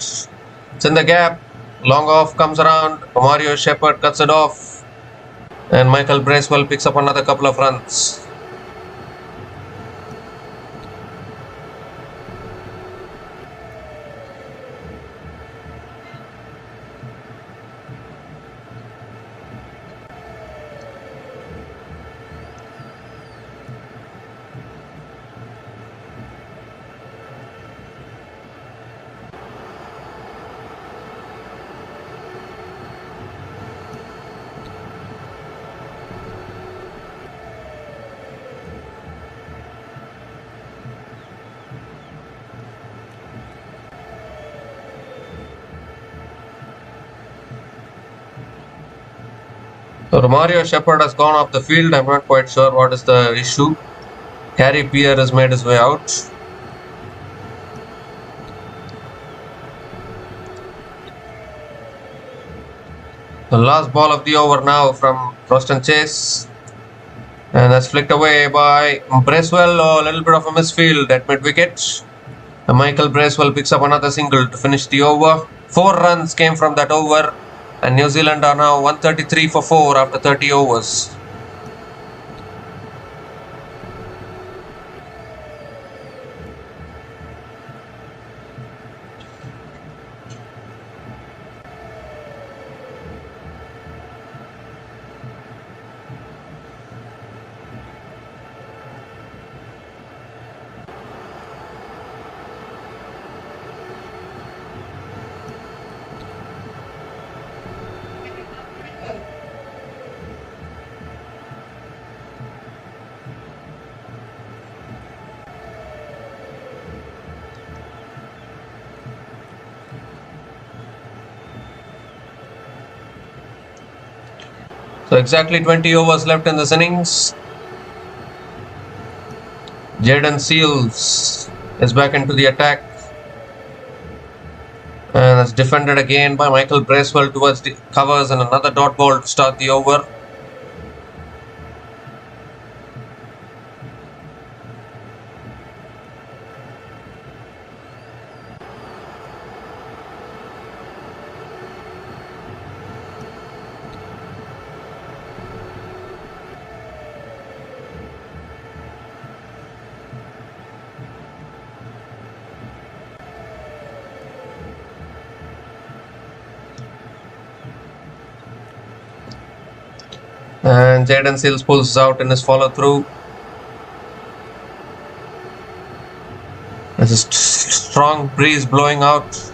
It's in the gap. Long off comes around. Mario Shepherd cuts it off. And Michael Bracewell picks up another couple of runs. So Mario Shepherd has gone off the field. I'm not quite sure what is the issue. Harry Pierre has made his way out. The last ball of the over now from Roston Chase. And that's flicked away by Bracewell. A little bit of a misfield at mid wicket. And Michael Bracewell picks up another single to finish the over. 4 runs came from that over. And New Zealand are now 133 for 4 after 30 overs. So exactly 20 overs left in this innings. Jaden Seals is back into the attack. And that's defended again by Michael Bracewell towards the covers, and another dot ball to start the over. And Jaden Seals pulls out in his follow through. There's a strong breeze blowing out.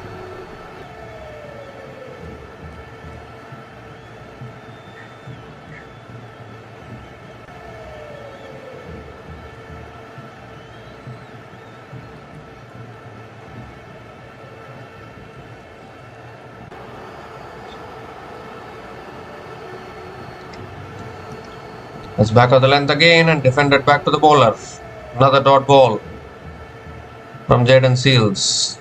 It's back of the length again and defended back to the bowler. Another dot ball from Jaden Seals.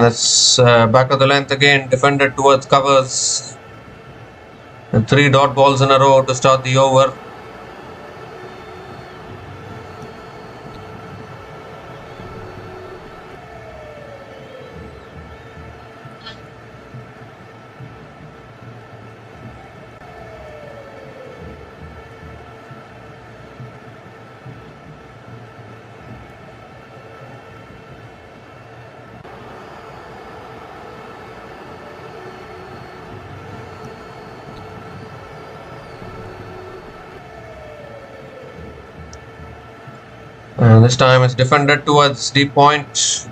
That's back of the length again, defended towards covers. And 3 dot balls in a row to start the over. This time it's defended towards deep point,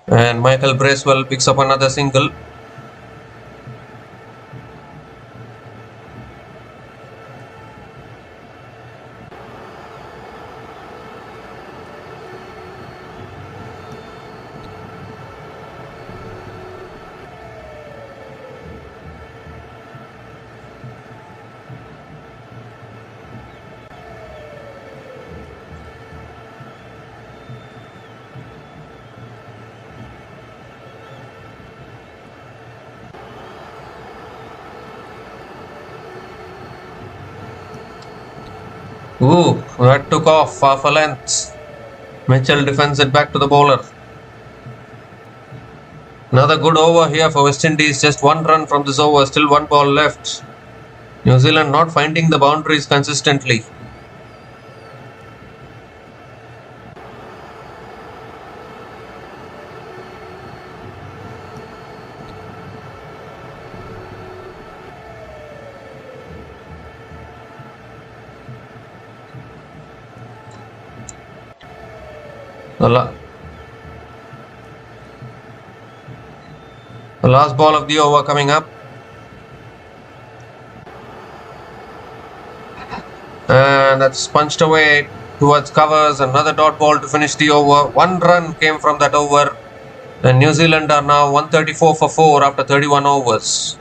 and Michael Bracewell picks up another single. Ooh, that took off half a length. Mitchell defends it back to the bowler. Another good over here for West Indies. Just 1 run from this over, still 1 ball left. New Zealand not finding the boundaries consistently. The last ball of the over coming up. And that's punched away towards covers. Another dot ball to finish the over. 1 run came from that over. And New Zealand are now 134 for 4 after 31 overs.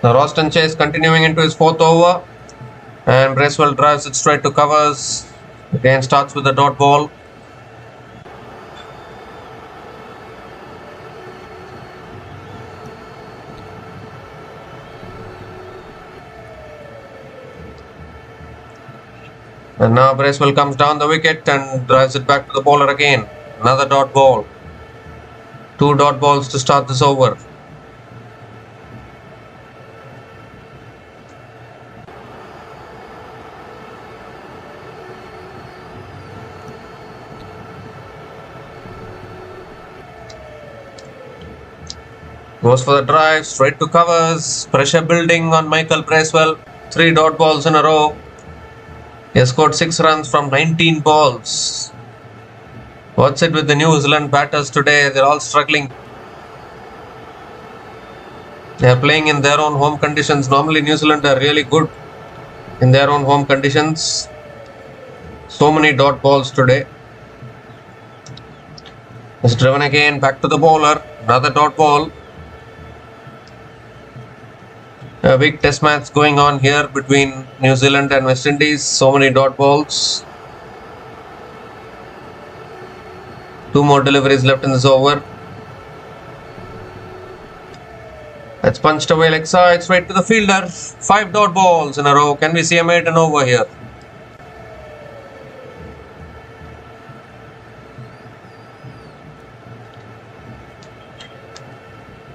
The Roston chase continuing into his 4th over, and Bracewell drives it straight to covers. Again starts with the dot ball. And now Bracewell comes down the wicket and drives it back to the bowler again. Another dot ball. 2 dot balls to start this over. Goes for the drive, straight to covers. Pressure building on Michael Bracewell. 3 dot balls in a row. He has scored 6 runs from 19 balls. What's it with the New Zealand batters today? They're all struggling. They are playing in their own home conditions. Normally New Zealand are really good in their own home conditions. So many dot balls today. It's driven again, back to the bowler. Another dot ball. A big test match going on here between New Zealand and West Indies. So many dot balls. 2 more deliveries left in this over. That's punched away leg side, straight to the fielder. 5 dot balls in a row. Can we see a maiden over here?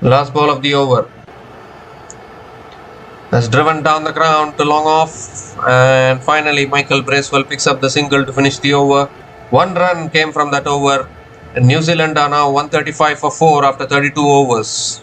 Last ball of the over. That's driven down the ground to long off, and finally Michael Bracewell picks up the single to finish the over. 1 run came from that over, and New Zealand are now 135 for 4 after 32 overs.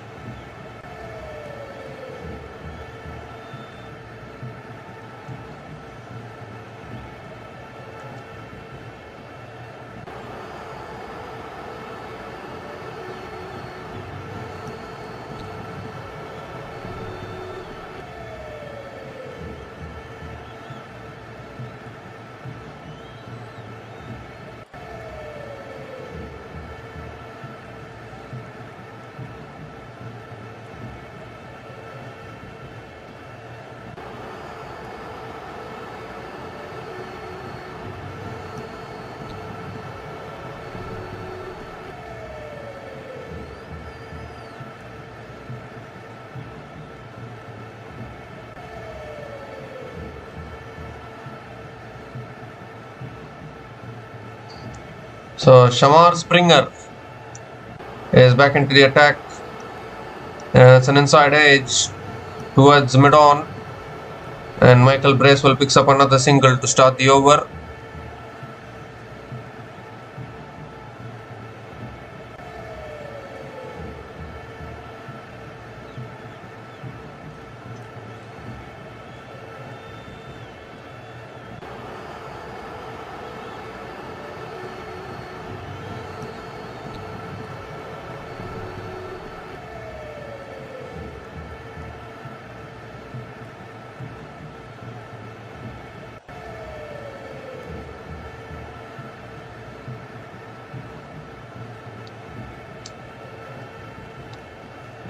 So Shamar Springer is back into the attack. It's an inside edge towards mid-on, and Michael Bracewell picks up another single to start the over.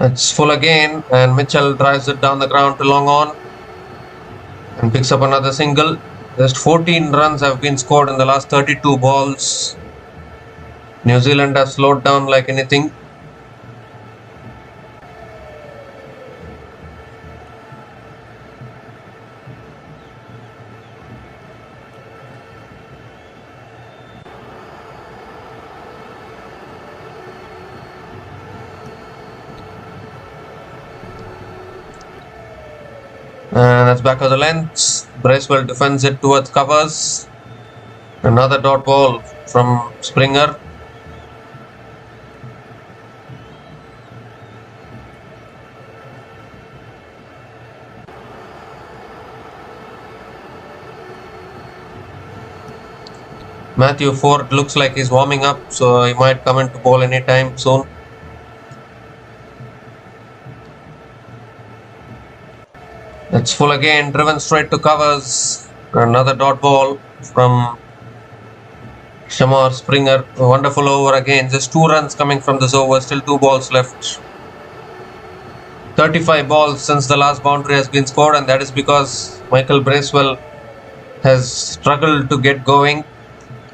It's full again, and Mitchell drives it down the ground to long on and picks up another single. Just 14 runs have been scored in the last 32 balls. New Zealand has slowed down like anything. And that's back of the length. Bracewell defends it towards covers. Another dot ball from Springer. Matthew Ford looks like he's warming up, so he might come into ball anytime soon. It's full again, driven straight to covers. Another dot ball from Shamar Springer. A wonderful over again. Just 2 runs coming from this over. Still 2 balls left. 35 balls since the last boundary has been scored, and that is because Michael Bracewell has struggled to get going.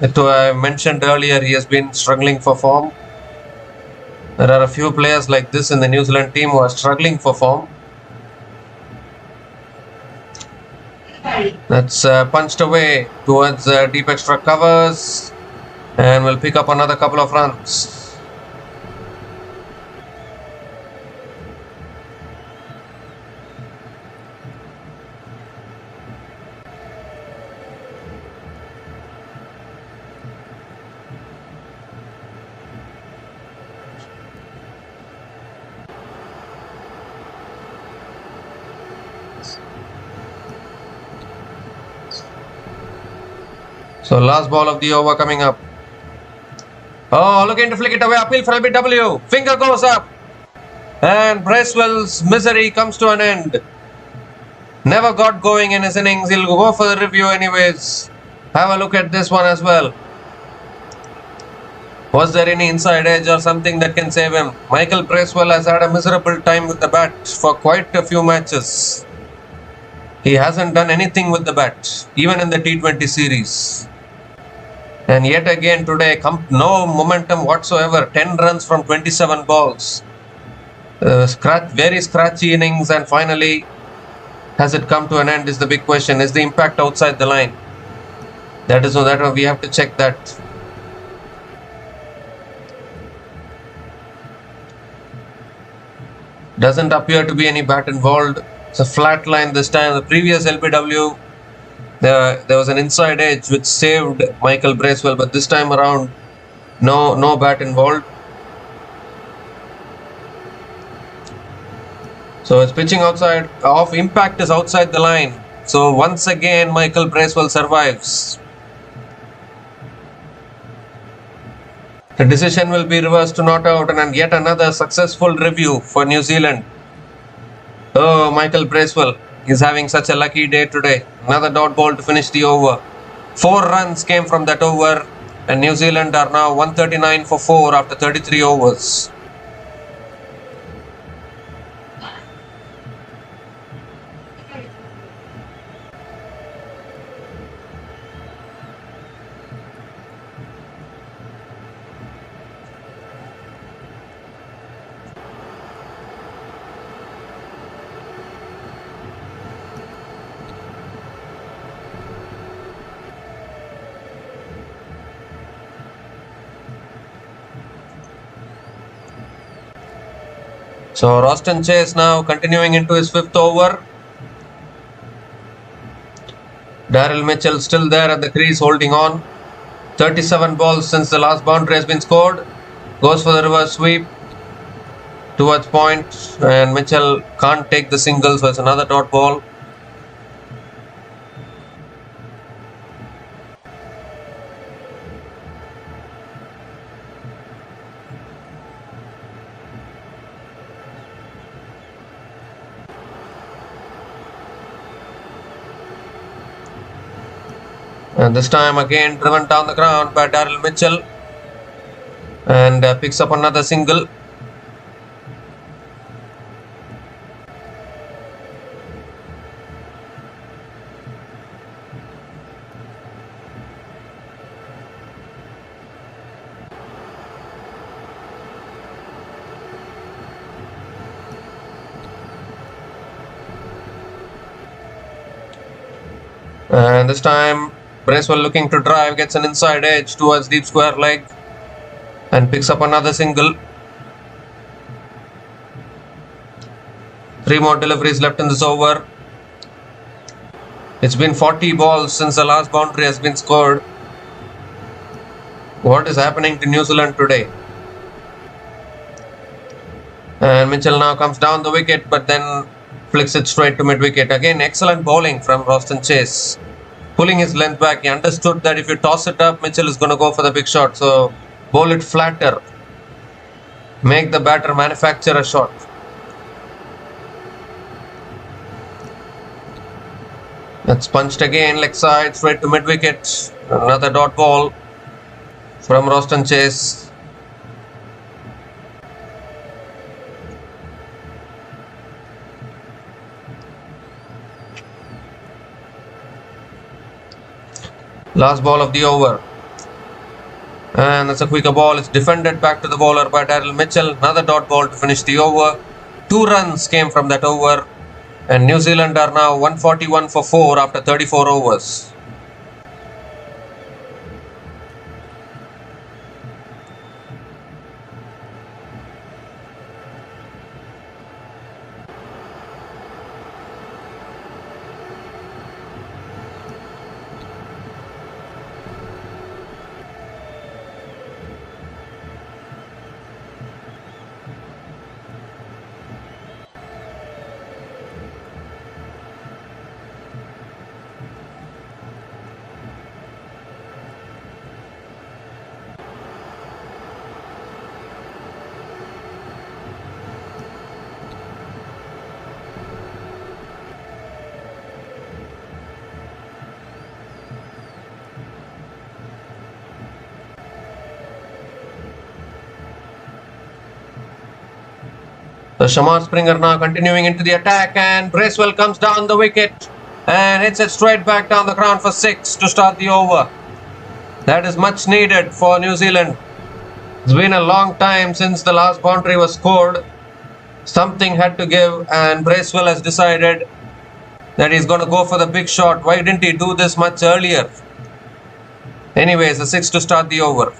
I mentioned earlier, he has been struggling for form. There are a few players like this in the New Zealand team who are struggling for form. That's punched away towards deep extra covers, and will pick up another couple of runs. So last ball of the over coming up. Oh, looking to flick it away. Appeal for LBW. Finger goes up. And Bracewell's misery comes to an end. Never got going in his innings. He'll go for the review anyways. Have a look at this one as well. Was there any inside edge or something that can save him? Michael Bracewell has had a miserable time with the bat for quite a few matches. He hasn't done anything with the bat, even in the T20 series. And yet again today, no momentum whatsoever. 10 runs from 27 balls. Very scratchy innings, and finally, has it come to an end is the big question. Is the impact outside the line? That we have to check that. Doesn't appear to be any bat involved. It's a flat line this time. The previous LBW, there was an inside edge which saved Michael Bracewell, but this time around, no bat involved. So it's pitching outside, off impact is outside the line. So once again, Michael Bracewell survives. The decision will be reversed to not out, and yet another successful review for New Zealand. Oh, Michael Bracewell is having such a lucky day today. Another dot ball to finish the over. 4 runs came from that over, and New Zealand are now 139 for 4 after 33 overs. So Roston Chase now continuing into his 5th over. Daryl Mitchell still there at the crease holding on. 37 balls since the last boundary has been scored. Goes for the reverse sweep towards point, and Mitchell can't take the single, so it's another dot ball. And this time again driven down the ground by Daryl Mitchell, and picks up another single. And this time Bracewell looking to drive, gets an inside edge towards deep square leg and picks up another single. 3 more deliveries left in this over. It's been 40 balls since the last boundary has been scored. What is happening to New Zealand today? And Mitchell now comes down the wicket, but then flicks it straight to mid-wicket. Again, excellent bowling from Roston Chase. Pulling his length back, he understood that if you toss it up, Mitchell is going to go for the big shot. So, bowl it flatter. Make the batter manufacture a shot. That's punched again, leg side, straight to mid-wicket. Another dot ball from Roston Chase. Last ball of the over, and that's a quicker ball. It's defended back to the bowler by Daryl Mitchell. Another dot ball to finish the over. 2 runs came from that over, and New Zealand are now 141 for 4 after 34 overs. So Shamar Springer now continuing into the attack, and Bracewell comes down the wicket and hits it straight back down the ground for 6 to start the over. That is much needed for New Zealand. It's been a long time since the last boundary was scored. Something had to give, and Bracewell has decided that he's going to go for the big shot. Why didn't he do this much earlier? Anyways, a 6 to start the over.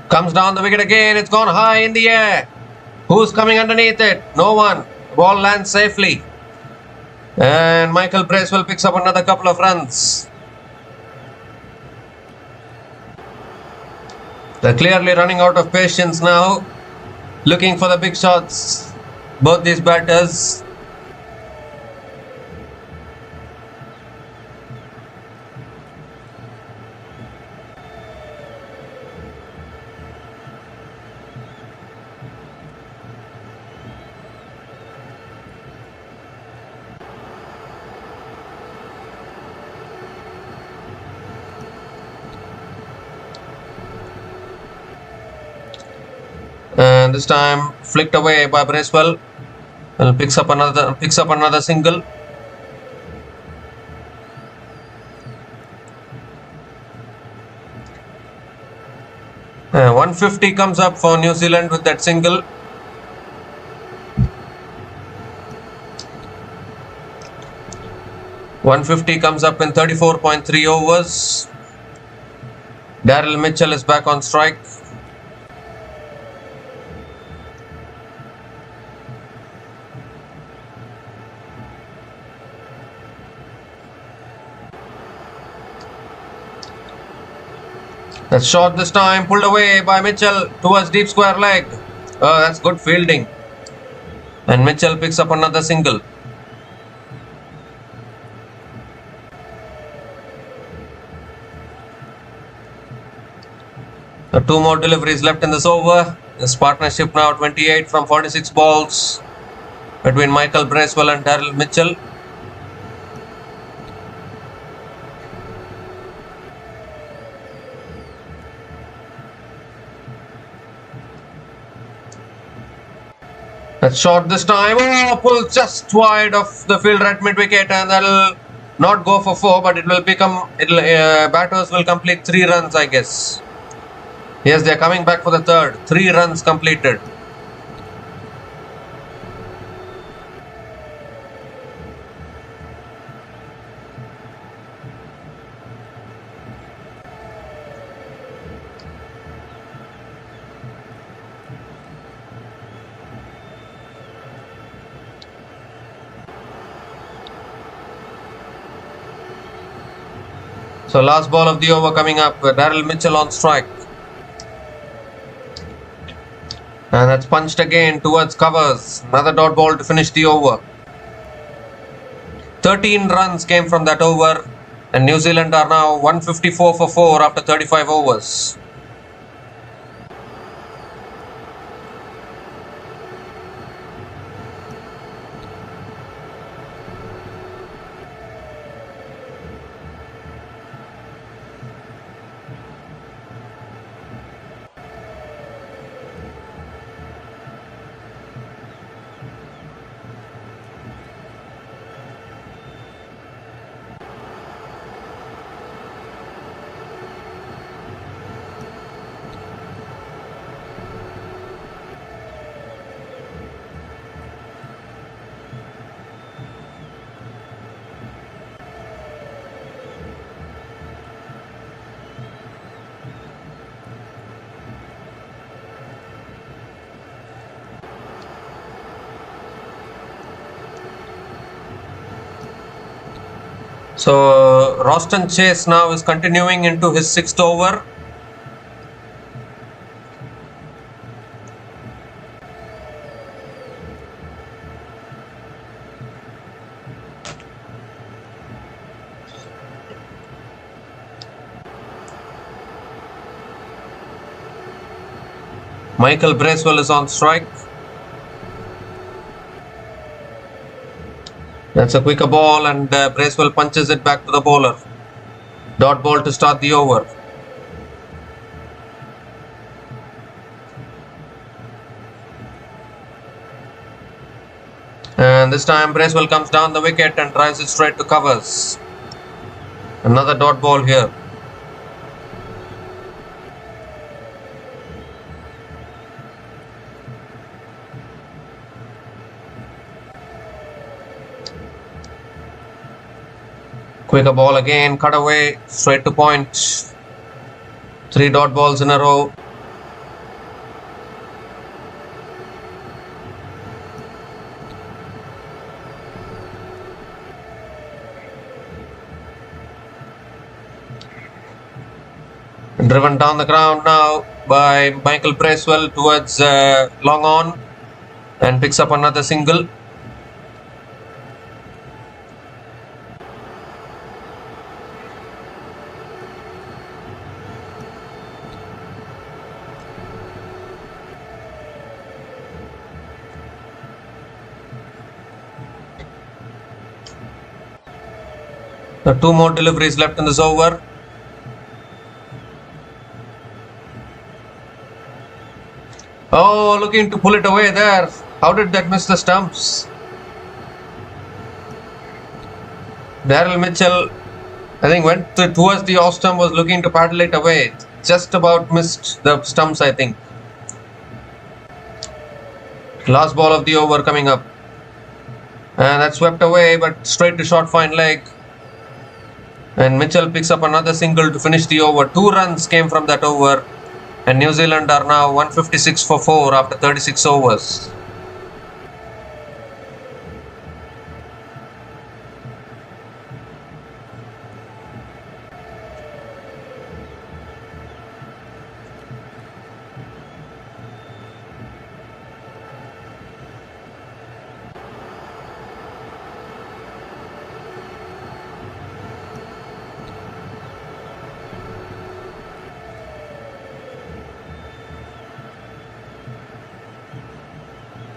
Comes down the wicket again. It's gone high in the air. Who's coming underneath it? No one. The ball lands safely. And Michael Bracewell picks up another couple of runs. They're clearly running out of patience now. Looking for the big shots. Both these batters. And this time flicked away by Bracewell, and picks up another single. And 150 comes up for New Zealand with that single. .150 comes up in 34.3 overs. Daryl Mitchell is back on strike. That's short this time, pulled away by Mitchell towards deep square leg. Oh, that's good fielding. And Mitchell picks up another single. So 2 more deliveries left in this over. This partnership now 28 from 46 balls between Michael Bracewell and Daryl Mitchell. That's short this time. Oh, pulled just wide of the fielder at mid wicket, and that'll not go for 4, but batters will complete 3 runs, I guess. Yes, they're coming back for the third. 3 runs completed. So last ball of the over coming up. Daryl Mitchell on strike. And that's punched again towards covers. Another dot ball to finish the over. 13 runs came from that over. And New Zealand are now 154 for 4 after 35 overs. So Roston Chase now is continuing into his 6th over. Michael Bracewell is on strike. That's a quicker ball, and Bracewell punches it back to the bowler. Dot ball to start the over. And this time Bracewell comes down the wicket and drives it straight to covers. Another dot ball here. Quicker ball again, cut away, straight to point. 3 dot balls in a row. Driven down the ground now by Michael Bracewell towards long on, and picks up another single. There are 2 more deliveries left in this over. Oh, looking to pull it away there. How did that miss the stumps? Daryl Mitchell, I think, went towards the off stump, was looking to paddle it away. Just about missed the stumps, I think. Last ball of the over coming up. And that's swept away, but straight to short fine leg. And Mitchell picks up another single to finish the over. 2 runs came from that over. And New Zealand are now 156 for 4 after 36 overs.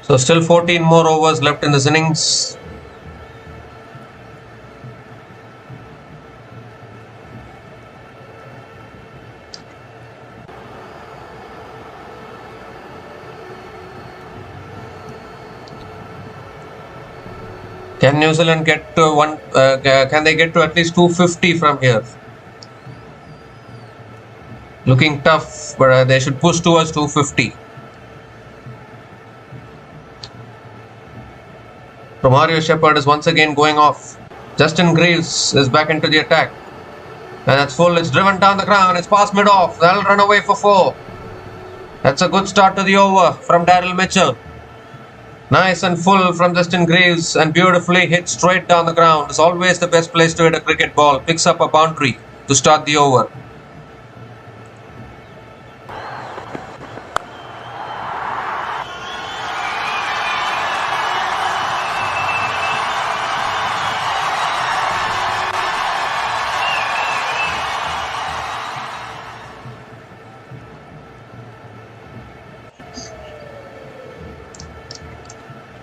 So still 14 more overs left in this innings. Can New Zealand get to can they get to at least 250 from here? Looking tough, but they should push towards 250. Romario Shepherd is once again going off. Justin Greaves is back into the attack. And that's full. It's driven down the ground. It's past mid-off. That'll run away for 4. That's a good start to the over from Daryl Mitchell. Nice and full from Justin Greaves, and beautifully hit straight down the ground. It's always the best place to hit a cricket ball. Picks up a boundary to start the over.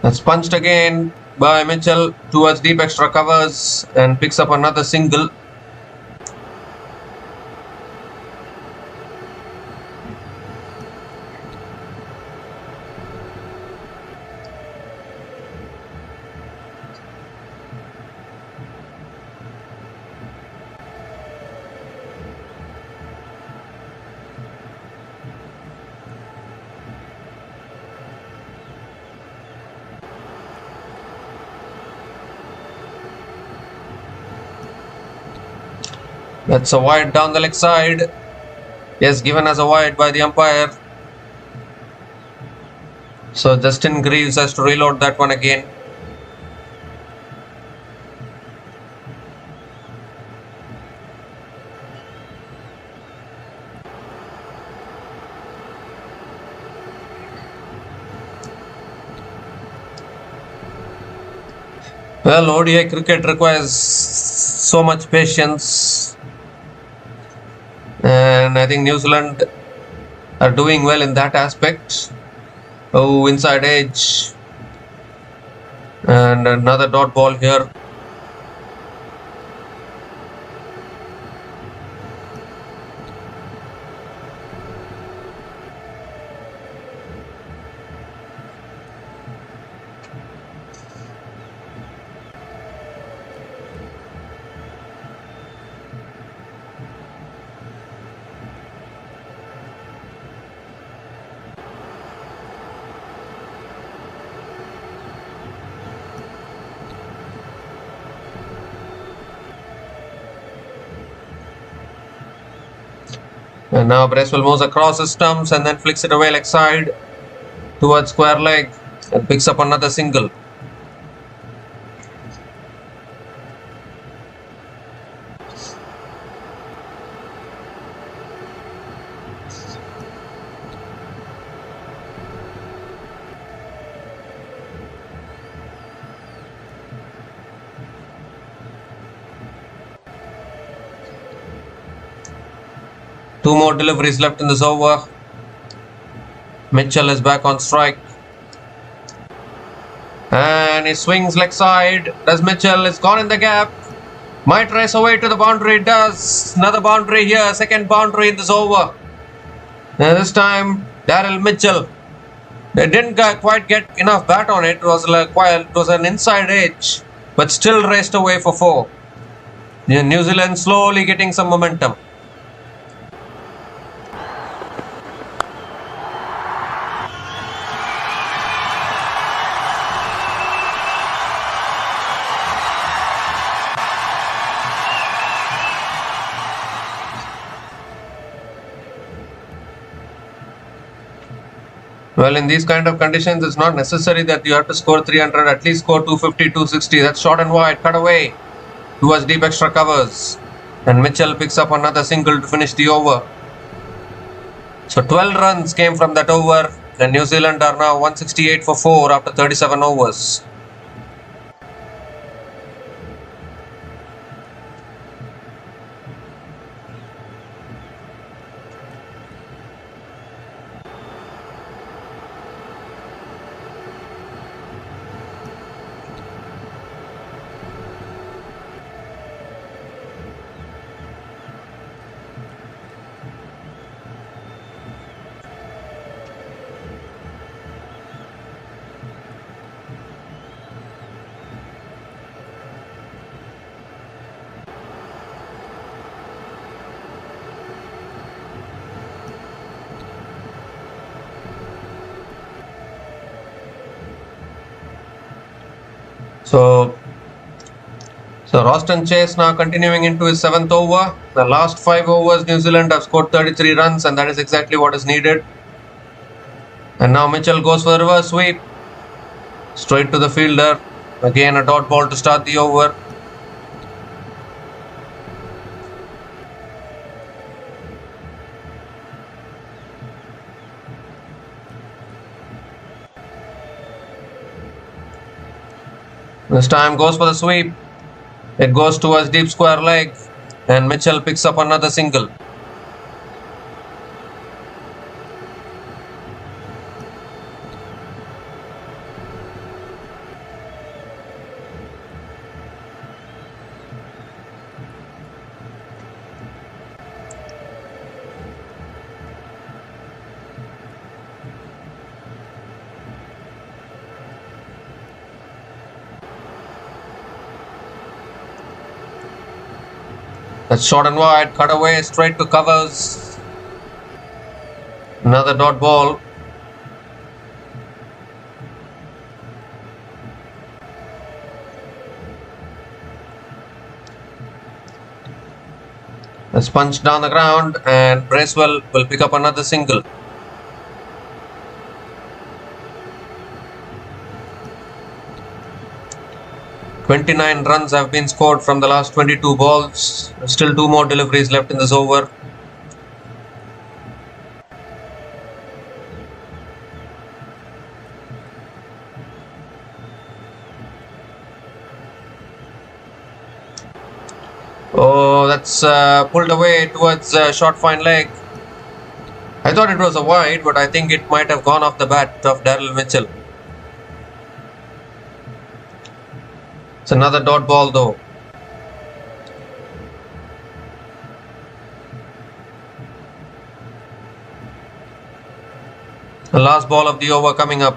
That's punched again by Mitchell towards deep extra covers and picks up another single. That's a wide down the leg side. Yes, given as a wide by the umpire. So Justin Greaves has to reload that one again. Well, ODI cricket requires so much patience, and I think New Zealand are doing well in that aspect. Oh, inside edge, and another dot ball here. And now Bracewell moves across his stumps and then flicks it away leg side towards square leg and picks up another single. Two more deliveries left in this over. Mitchell is back on strike. And he swings leg side. Does Mitchell? It's gone in the gap. Might race away to the boundary. Does. Another boundary here. Second boundary in this over. And this time, Daryl Mitchell. They didn't quite get enough bat on it. It was an inside edge. But still raced away for 4. New Zealand slowly getting some momentum. Well, in these kind of conditions, it's not necessary that you have to score 300, at least score 250, 260. That's short and wide, cut away towards deep extra covers. And Mitchell picks up another single to finish the over. So 12 runs came from that over, and New Zealand are now 168 for 4 after 37 overs. So Roston Chase now continuing into his 7th over. The last 5 overs, New Zealand have scored 33 runs, and that is exactly what is needed. And now Mitchell goes for the reverse sweep. Straight to the fielder. Again a dot ball to start the over. This time goes for the sweep. It goes towards deep square leg, and Mitchell picks up another single. That's short and wide, cut away, straight to covers. Another dot ball. That's punched down the ground, and Bracewell will pick up another single. "29 runs have been scored from the last 22 balls. Still 2 more deliveries left in this over. Oh, that's pulled away towards short fine leg. I thought it was a wide, but I think it might have gone off the bat of Daryl Mitchell. It's another dot ball though. The last ball of the over coming up.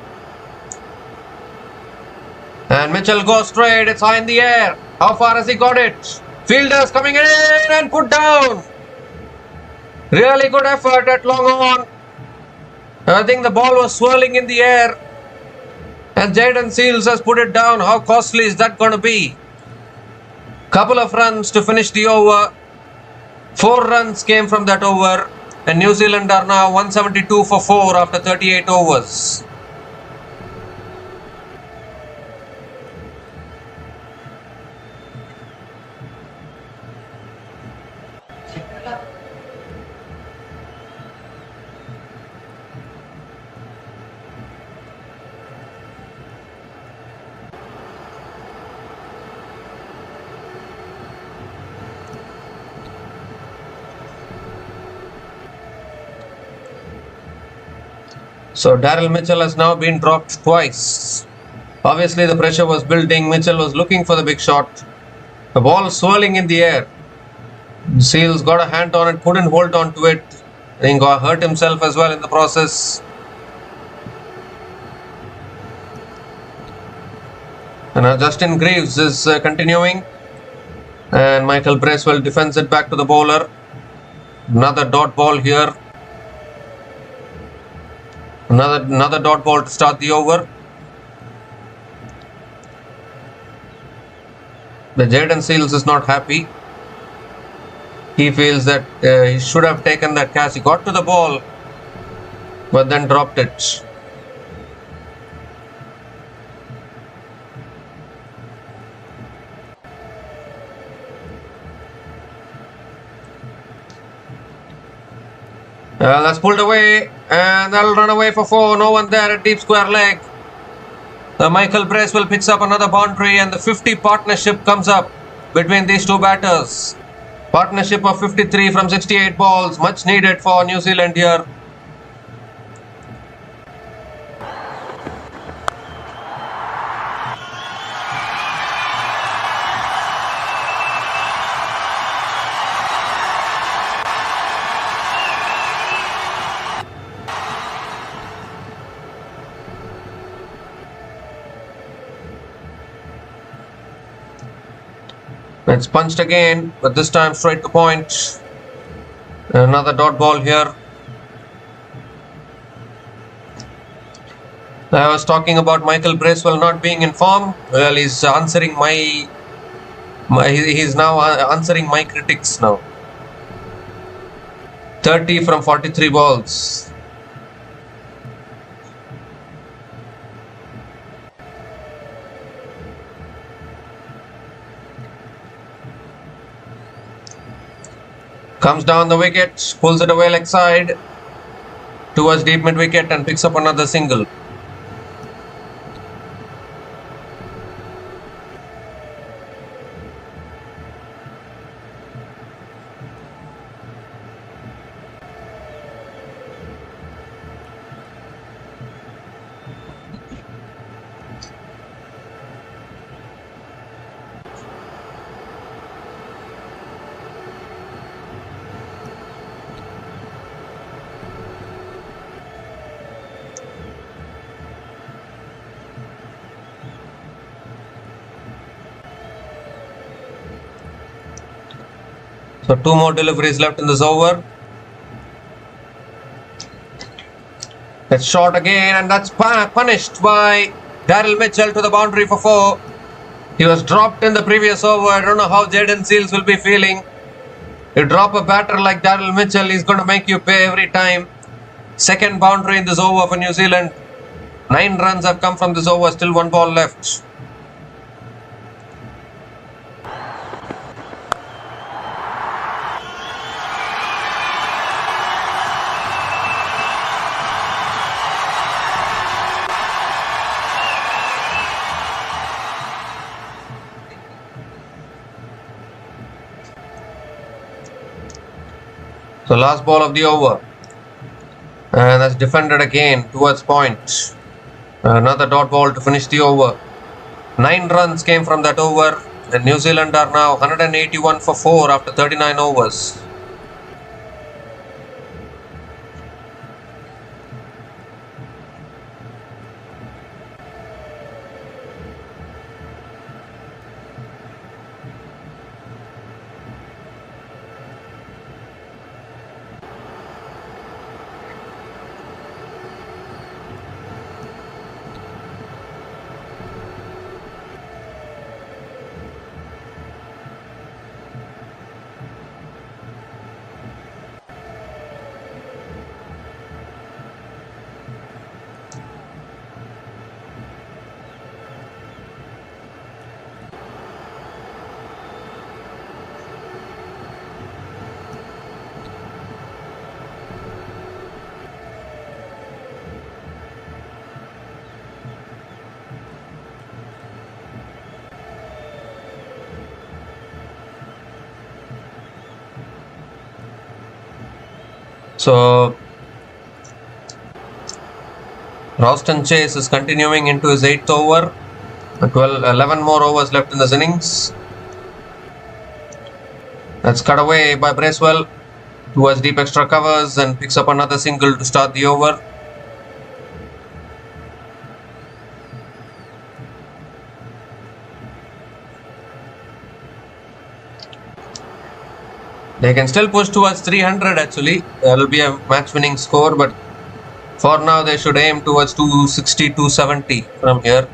And Mitchell goes straight. It's high in the air. How far has he got it? Fielders coming in and put down. Really good effort at long on. I think the ball was swirling in the air. And Jaden Seals has put it down. How costly is that going to be? Couple of runs to finish the over. 4 runs came from that over. And New Zealand are now 172 for 4 after 38 overs. So Daryl Mitchell has now been dropped twice. Obviously the pressure was building. Mitchell was looking for the big shot. The ball swirling in the air. Seals got a hand on it, couldn't hold on to it. I think got hurt himself as well in the process. And now Justin Greaves is continuing. And Michael Bracewell defends it back to the bowler. Another dot ball here. Another dot ball to start the over. The Jaden Seals is not happy. He feels that he should have taken that catch. He got to the ball, but then dropped it. That's pulled away, and that'll run away for 4. No one there at deep square leg. Michael Bracewell picks up another boundary, and the 50 partnership comes up between these two batters. Partnership of 53 from 68 balls, much needed for New Zealand here. It's punched again, but this time straight to point. Another dot ball here. I was talking about Michael Bracewell not being in form. Well, he's answering he's now answering my critics now. 30 from 43 balls. Comes down the wicket, pulls it away leg side towards deep mid wicket and picks up another single. So 2 more deliveries left in this over. That's short again, and that's punished by Daryl Mitchell to the boundary for 4. He was dropped in the previous over. I don't know how Jaden Seals will be feeling. You drop a batter like Daryl Mitchell, he's going to make you pay every time. Second boundary in this over for New Zealand. 9 runs have come from this over, still 1 ball left. So last ball of the over. And that's defended again towards point. Another dot ball to finish the over. 9 runs came from that over. And New Zealand are now 181 for 4 after 39 overs. So Ralston Chase is continuing into his 8th over. 11 more overs left in this innings. That's cut away by Bracewell towards deep extra covers and picks up another single to start the over. They can still push towards 300 actually. That will be a match winning score, but for now they should aim towards 260, 270 from here.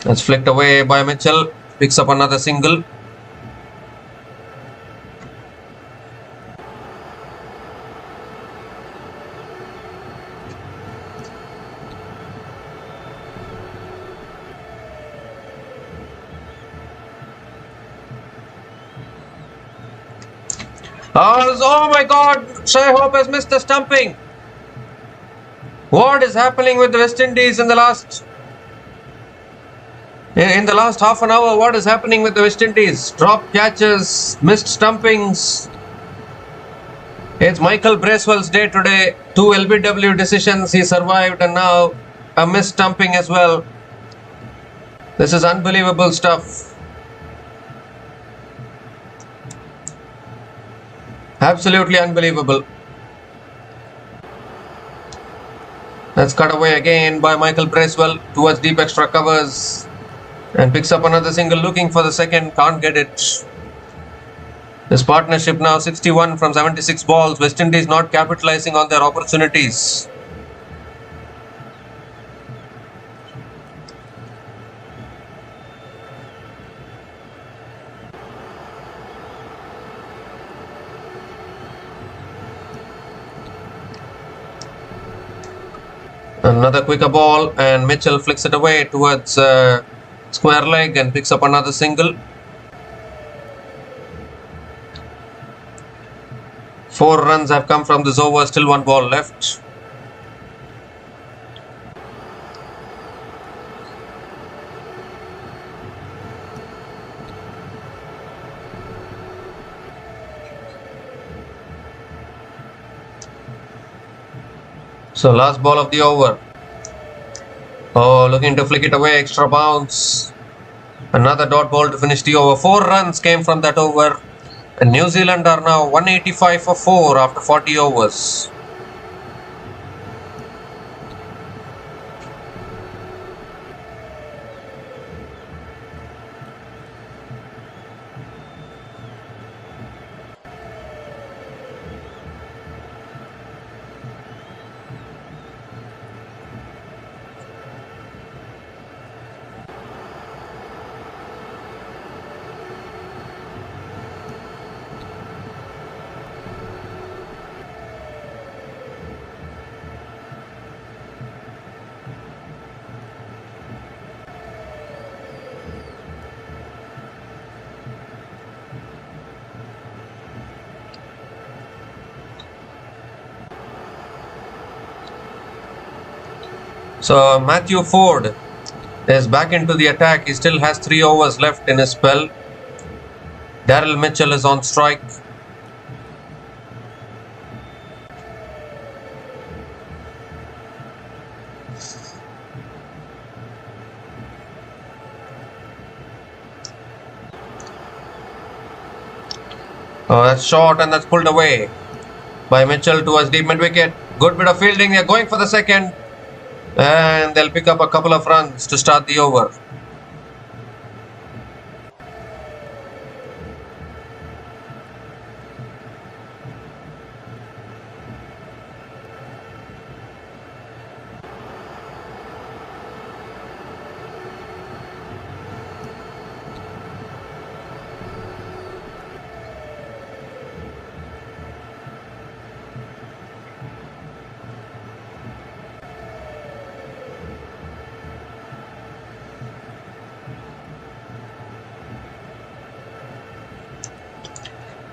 That's flicked away by Mitchell. Picks up another single. Oh my God! Shai Hope has missed the stumping. What is happening with the West Indies in the last half an hour? What is happening with the West Indies? Drop catches, missed stumpings. It's Michael Bracewell's day today. 2 LBW decisions he survived, and now a missed stumping as well. This is unbelievable stuff. Absolutely unbelievable. That's cut away again by Michael Bracewell towards deep extra covers and picks up another single, looking for the second, can't get it. This partnership now 61 from 76 balls. West Indies not capitalizing on their opportunities. Another quicker ball, and Mitchell flicks it away towards square leg and picks up another single. 4 runs have come from this over, still 1 ball left. So last ball of the over. Oh, looking to flick it away, extra bounce. Another dot ball to finish the over. 4 runs came from that over. And New Zealand are now 185 for 4 after 40 overs. So Matthew Ford is back into the attack. He still has 3 overs left in his spell. Daryl Mitchell is on strike. Oh, that's short and that's pulled away by Mitchell towards deep mid-wicket. Good bit of fielding. They're going for the second. And they'll pick up a couple of runs to start the over.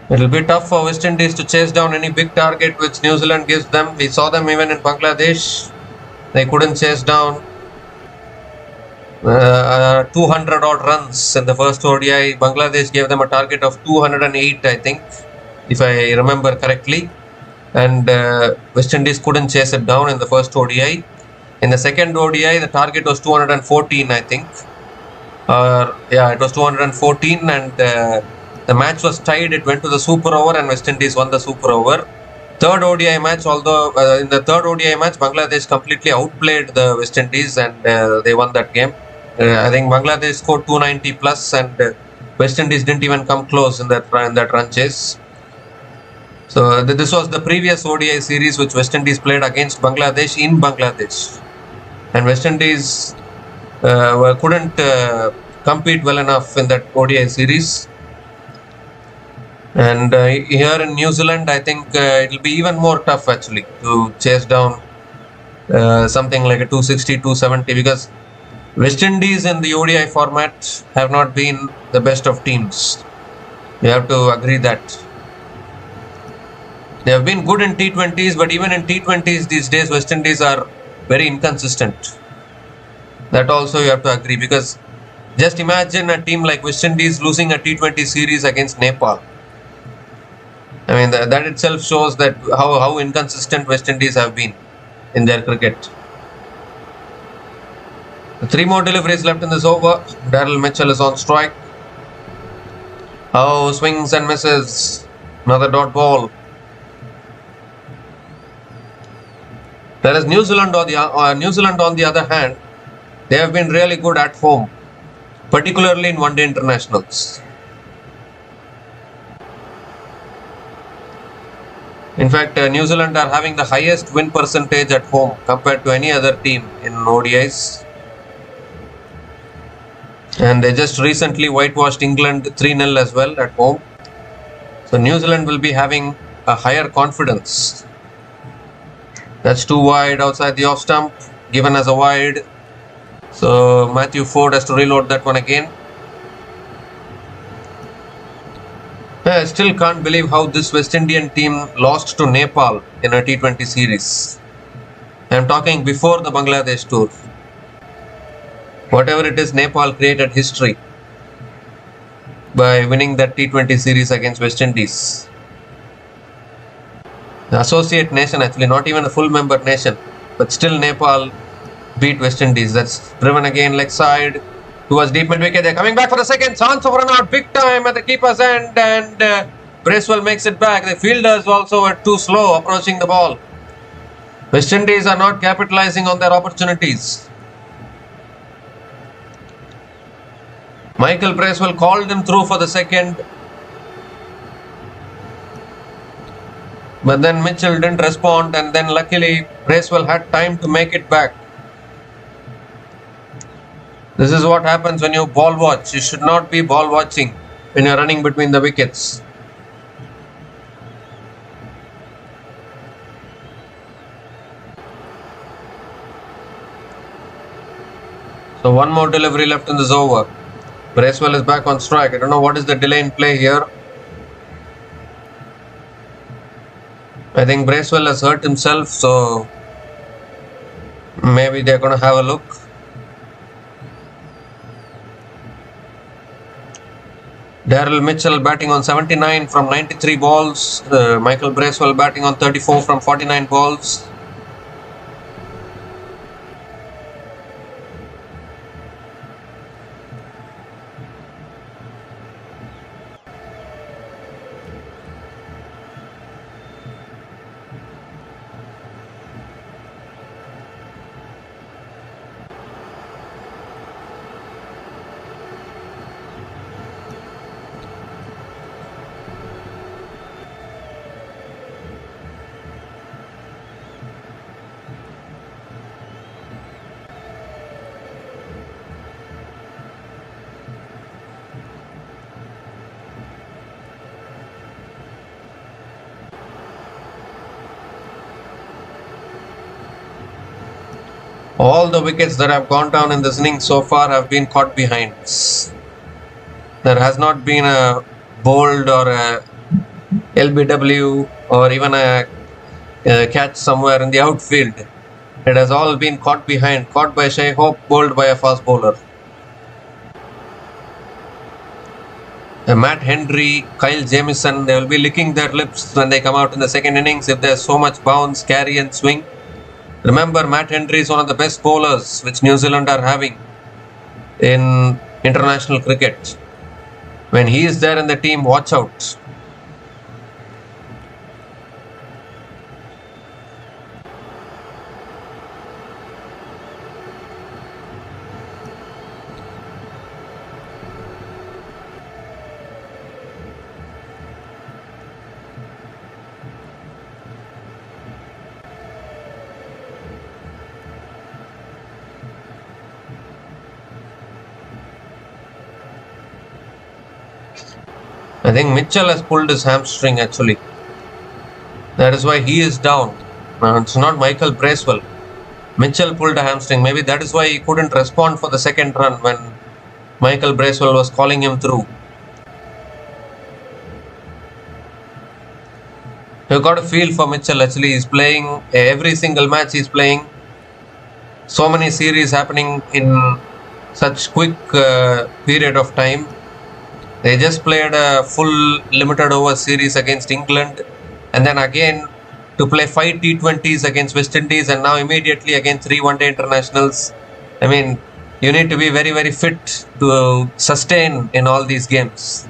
It'll be tough for West Indies to chase down any big target which New Zealand gives them. We saw them even in Bangladesh. They couldn't chase down 200 odd runs in the first ODI. Bangladesh gave them a target of 208, I think, if I remember correctly. And West Indies couldn't chase it down in the first ODI. In the second ODI, the target was 214, I think. It was 214, and the match was tied. It went to the super over and West Indies won the super over. Third ODI match, although in the third ODI match, Bangladesh completely outplayed the West Indies and they won that game. I think Bangladesh scored 290 plus and West Indies didn't even come close in that run chase. So this was the previous ODI series which West Indies played against Bangladesh in Bangladesh. And West Indies couldn't compete well enough in that ODI series. And here in New Zealand, I think it'll be even more tough actually to chase down something like a 260, 270 because West Indies in the ODI format have not been the best of teams. We have to agree that. They have been good in T20s, but even in T20s these days, West Indies are very inconsistent. That also you have to agree because just imagine a team like West Indies losing a T20 series against Nepal. I mean, that itself shows that how inconsistent West Indies have been in their cricket. 3 more deliveries left in this over. Daryl Mitchell is on strike. Oh, swings and misses. Another dot ball. Whereas New Zealand on the other hand, they have been really good at home, particularly in one-day internationals. In fact, New Zealand are having the highest win percentage at home compared to any other team in ODIs. And they just recently whitewashed England 3-0 as well at home. So New Zealand will be having a higher confidence. That's too wide outside the off stump, given as a wide. So Matthew Ford has to reload that one again. I still can't believe how this West Indian team lost to Nepal in a T20 series. I'm talking before the Bangladesh tour. Whatever it is, Nepal created history by winning that T20 series against West Indies. The associate nation, actually, not even a full member nation, but still Nepal beat West Indies. That's driven again leg side towards deep mid wicket. They're coming back for the second chance of run out big time at the keeper's end, and Bracewell makes it back. The fielders also were too slow approaching the ball. West Indies are not capitalizing on their opportunities. Michael Bracewell called him through for the second, but then Mitchell didn't respond, and then luckily Bracewell had time to make it back. This is what happens when you ball watch. You should not be ball watching when you're running between the wickets. So one more delivery left in this over. Bracewell is back on strike. I don't know what is the delay in play here. I think Bracewell has hurt himself, so maybe they're going to have a look. Daryl Mitchell batting on 79 from 93 balls. Michael Bracewell batting on 34 from 49 balls. All the wickets that have gone down in this innings so far have been caught behind. There has not been a bowled or a LBW or even a catch somewhere in the outfield. It has all been caught behind, caught by Shai Hope, bowled by a fast bowler. Matt Henry, Kyle Jamieson, they will be licking their lips when they come out in the second innings if there's so much bounce, carry and swing. Remember, Matt Henry is one of the best bowlers which New Zealand are having in international cricket. When he is there in the team, watch out. I think Mitchell has pulled his hamstring actually. That is why he is down. It's not Michael Bracewell. Mitchell pulled a hamstring. Maybe that is why he couldn't respond for the second run when Michael Bracewell was calling him through. You've got a feel for Mitchell actually. He's playing every single match he's playing. So many series happening in such quick period of time. They just played a full limited over series against England and then again to play 5 T20s against West Indies and now immediately again 3 one-day internationals. I mean, you need to be very, very fit to sustain in all these games.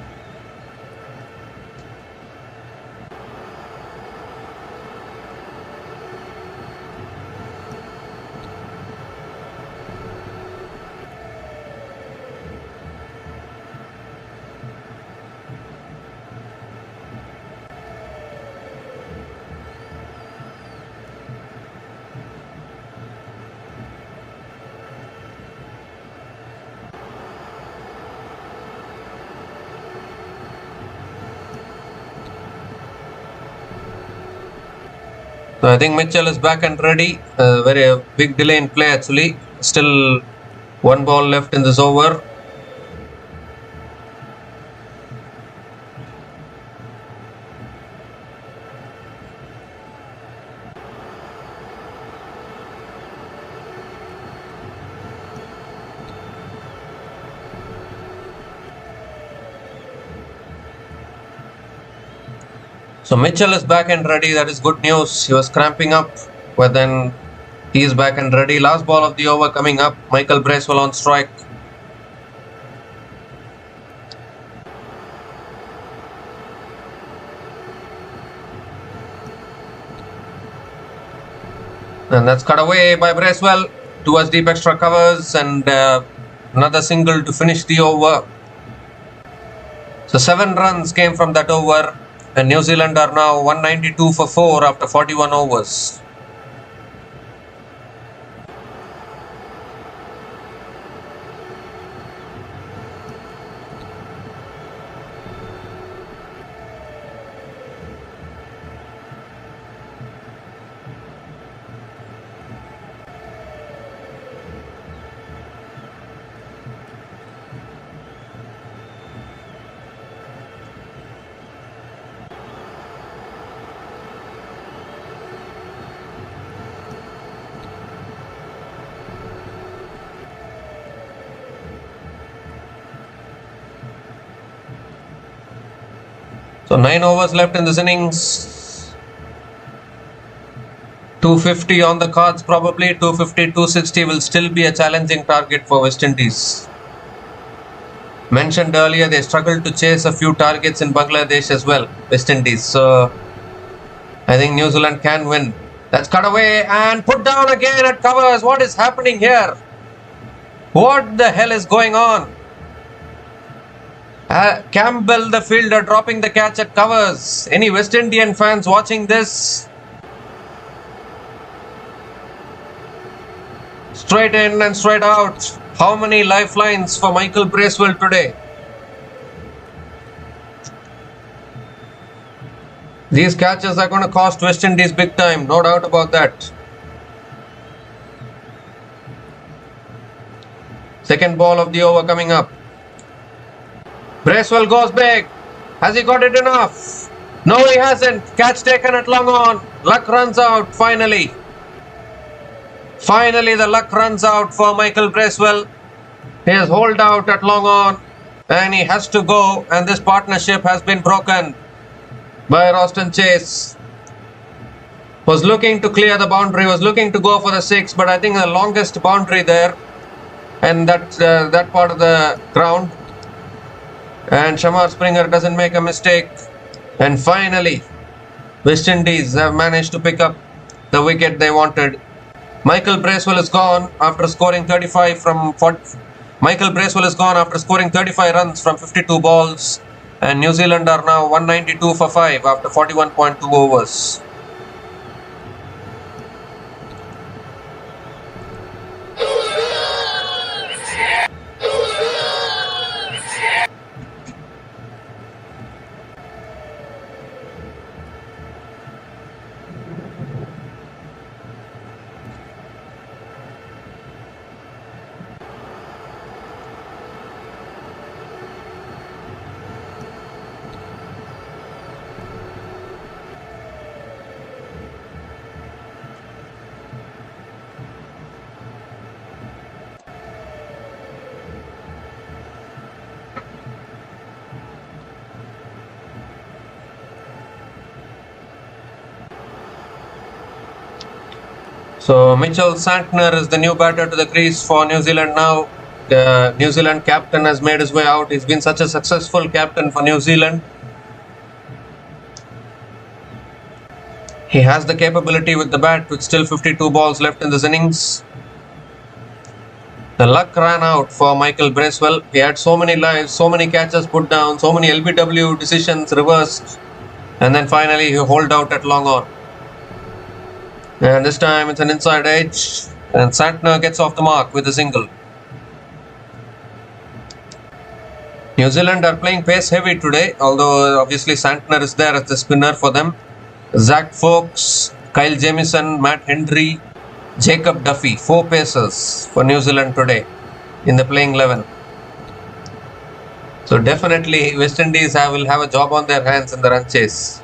So I think Mitchell is back and ready. Very big delay in play actually. Still 1 ball left in this over. So Mitchell is back and ready. That is good news. He was cramping up, but then he is back and ready. Last ball of the over coming up. Michael Bracewell on strike. And that's cut away by Bracewell towards deep extra covers and another single to finish the over. So 7 runs came from that over. And New Zealand are now 192 for 4 after 41 overs. So 9 overs left in this innings. 250 on the cards probably. 250, 260 will still be a challenging target for West Indies. Mentioned earlier, they struggled to chase a few targets in Bangladesh as well, West Indies. So I think New Zealand can win. That's cut away and put down again at covers. What is happening here? What the hell is going on? Campbell, the fielder, dropping the catch at covers. Any West Indian fans watching this? Straight in and straight out. How many lifelines for Michael Bracewell today? These catches are going to cost West Indies big time, no doubt about that. Second ball of the over coming up. Bracewell goes big. Has he got it enough? No, he hasn't. Catch taken at long on. Luck runs out finally. Finally, the luck runs out for Michael Bracewell. He has holed out at long on and he has to go, and this partnership has been broken by Roston Chase. Was looking to clear the boundary, was looking to go for the 6, but I think the longest boundary there and that part of the ground. And Shamar Springer doesn't make a mistake. And finally, West Indies have managed to pick up the wicket they wanted. Michael Bracewell is gone after scoring 35 from 40. Michael Bracewell is gone after scoring 35 runs from 52 balls. And New Zealand are now 192 for 5 after 41.2 overs. So Mitchell Santner is the new batter to the crease for New Zealand now. The New Zealand captain has made his way out. He's been such a successful captain for New Zealand. He has the capability with the bat with still 52 balls left in this innings. The luck ran out for Michael Bracewell. He had so many lives, so many catches put down, so many LBW decisions reversed. And then finally he holed out at long on. And this time it's an inside edge. And Santner gets off the mark with a single. New Zealand are playing pace heavy today, although obviously Santner is there as the spinner for them. Zach Foakes, Kyle Jamieson, Matt Hendry, Jacob Duffy, 4 pacers for New Zealand today in the playing 11. So definitely West Indies will have a job on their hands in the run chase.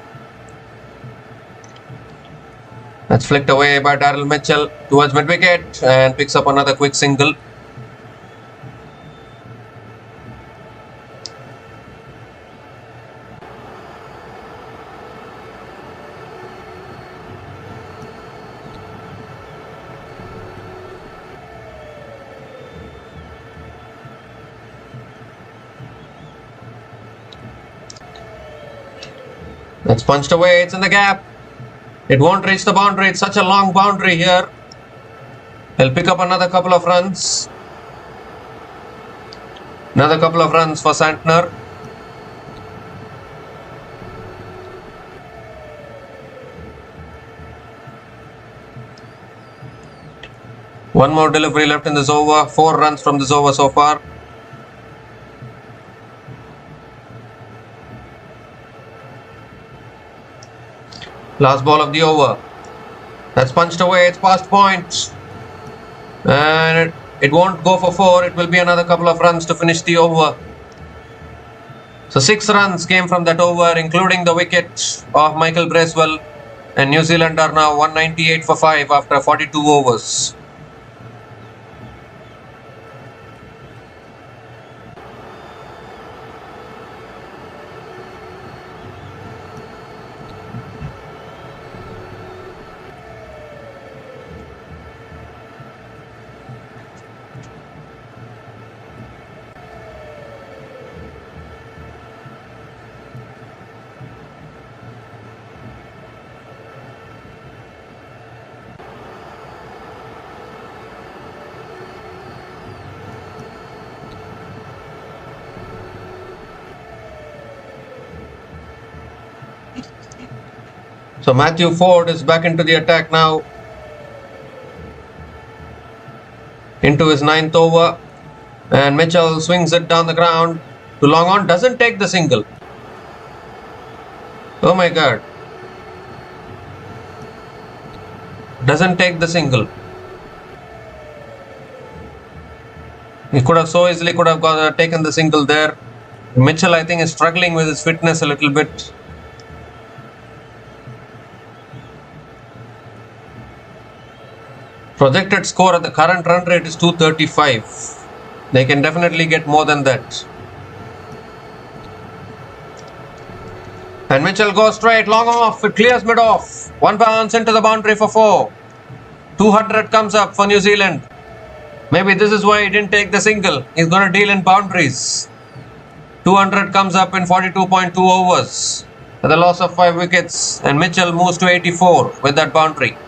That's flicked away by Darryl Mitchell towards mid-wicket and picks up another quick single. That's punched away, it's in the gap. It won't reach the boundary, it's such a long boundary here. He'll pick up another couple of runs. Another couple of runs for Santner. One more delivery left in this over. 4 runs from this over so far. Last ball of the over. That's punched away. It's past point. And it won't go for 4. It will be another couple of runs to finish the over. So 6 runs came from that over, including the wicket of Michael Bracewell. And New Zealand are now 198 for 5 after 42 overs. So Matthew Ford is back into the attack now. Into his 9th over. And Mitchell swings it down the ground to long on. Doesn't take the single. Oh my God. Doesn't take the single. He could have so easily taken the single there. Mitchell, I think, is struggling with his fitness a little bit. Projected score at the current run rate is 235. They can definitely get more than that. And Mitchell goes straight, long off, it clears mid off. One bounce into the boundary for 4. 200 comes up for New Zealand. Maybe this is why he didn't take the single. He's going to deal in boundaries. 200 comes up in 42.2 overs. At the loss of 5 wickets. And Mitchell moves to 84 with that boundary.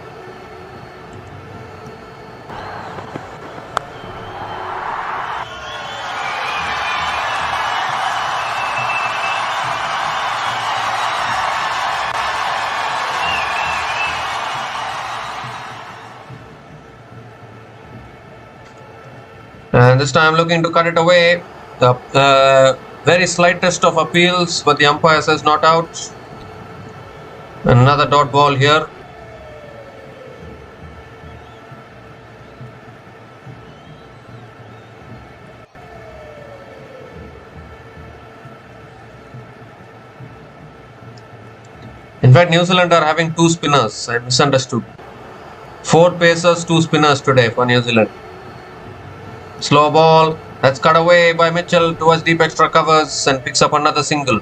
And this time looking to cut it away. The very slightest of appeals, but the umpire says not out. Another dot ball here. In fact, New Zealand are having 2 spinners. I misunderstood. 4 pacers, 2 spinners today for New Zealand. Slow ball, that's cut away by Mitchell towards deep extra covers and picks up another single.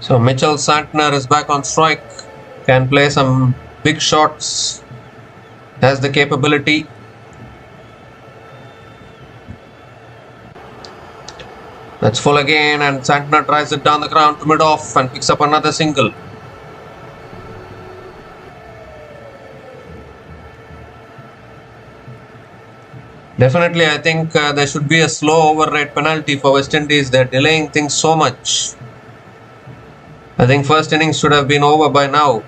So Mitchell Santner is back on strike, can play some big shots, has the capability. That's full again and Santner tries it down the ground to mid-off and picks up another single. Definitely I think there should be a slow over rate penalty for West Indies. They're delaying things so much. I think first innings should have been over by now,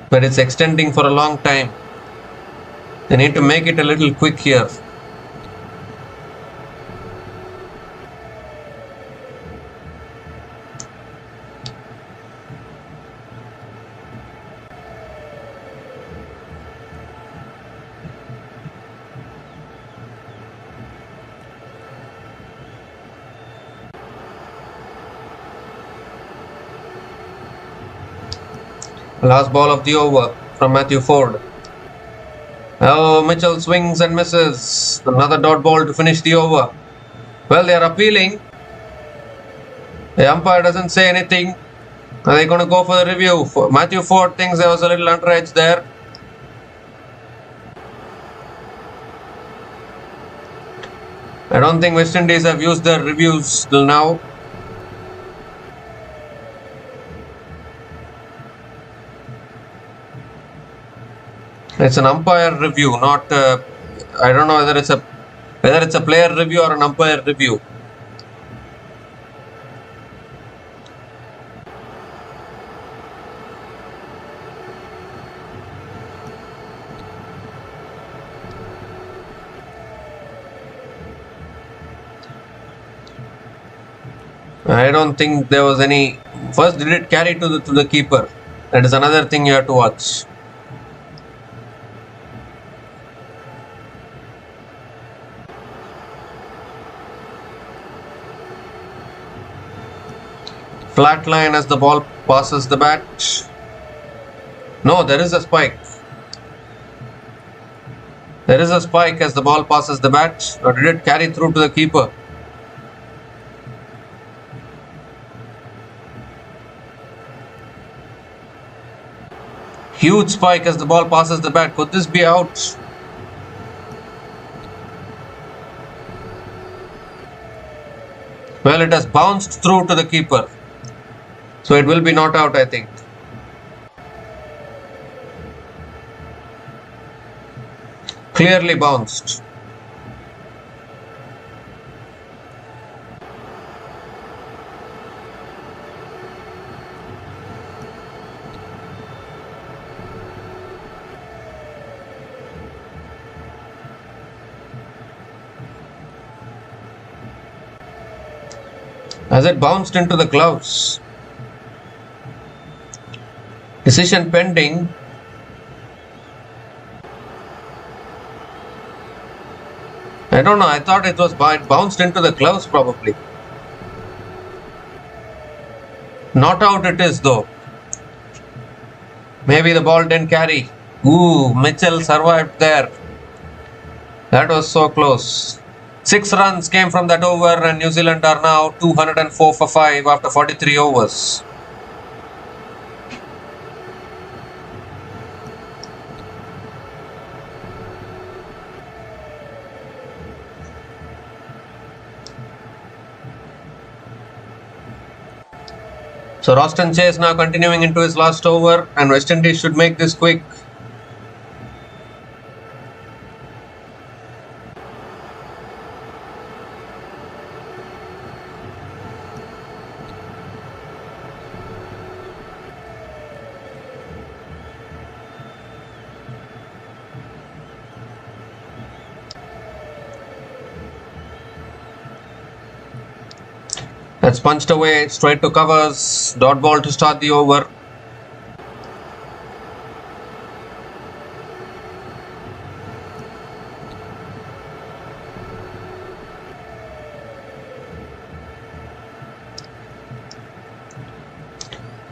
but it's extending for a long time. They need to make it a little quick here. Last ball of the over from Matthew Ford. Oh, Mitchell swings and misses. Another dot ball to finish the over. Well, they are appealing. The umpire doesn't say anything. Are they going to go for the review? Matthew Ford thinks there was a little underage there. I don't think West Indies have used their reviews till now. It's an umpire review, not I don't know whether it's a player review or an umpire review. I don't think there was any. First, did it carry to the keeper? That is another thing you have to watch. Flat line as the ball passes the bat. No, there is a spike. There is a spike as the ball passes the bat. Or did it carry through to the keeper? Huge spike as the ball passes the bat. Could this be out? Well, it has bounced through to the keeper. So it will be not out, I think. Clearly bounced. As it bounced into the gloves. Decision pending. I don't know. I thought it bounced into the gloves probably. Not out it is though. Maybe the ball didn't carry. Ooh, Mitchell survived there. That was so close. 6 runs came from that over and New Zealand are now 204 for 5 after 43 overs. So Roston Chase now continuing into his last over and West Indies should make this quick. That's punched away straight to covers. Dot ball to start the over.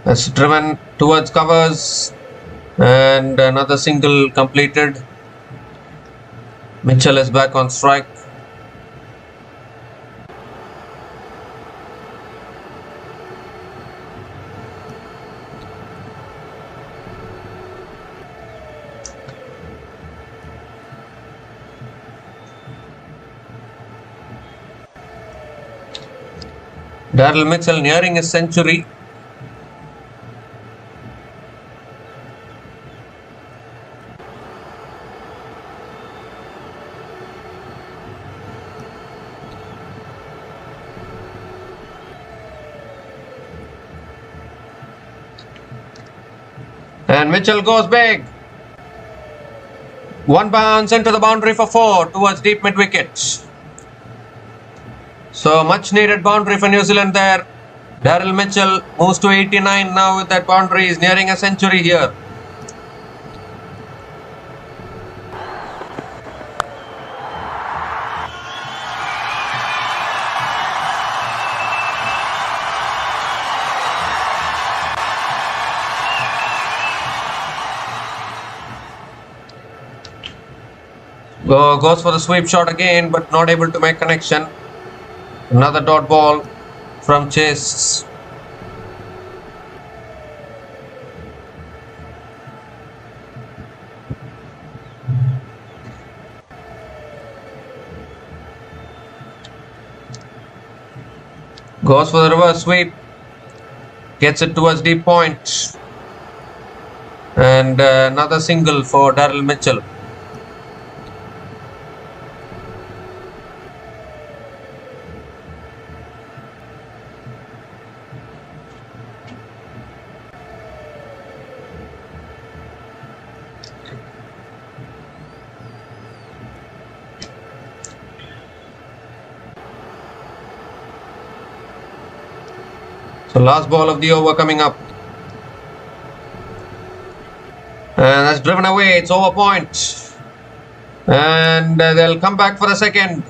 That's driven towards covers and another single completed. Mitchell is back on strike. Daryl Mitchell nearing his century. And Mitchell goes big. One bounce into the boundary for 4 towards deep mid wicket. So much needed boundary for New Zealand there. Daryl Mitchell moves to 89 now with that boundary. He's nearing a century here. Goes for the sweep shot again, but not able to make connection. Another dot ball from Chase. Goes for the reverse sweep. Gets it towards deep point. And another single for Daryl Mitchell. So last ball of the over coming up. And that's driven away. It's over point. And they'll come back for the second.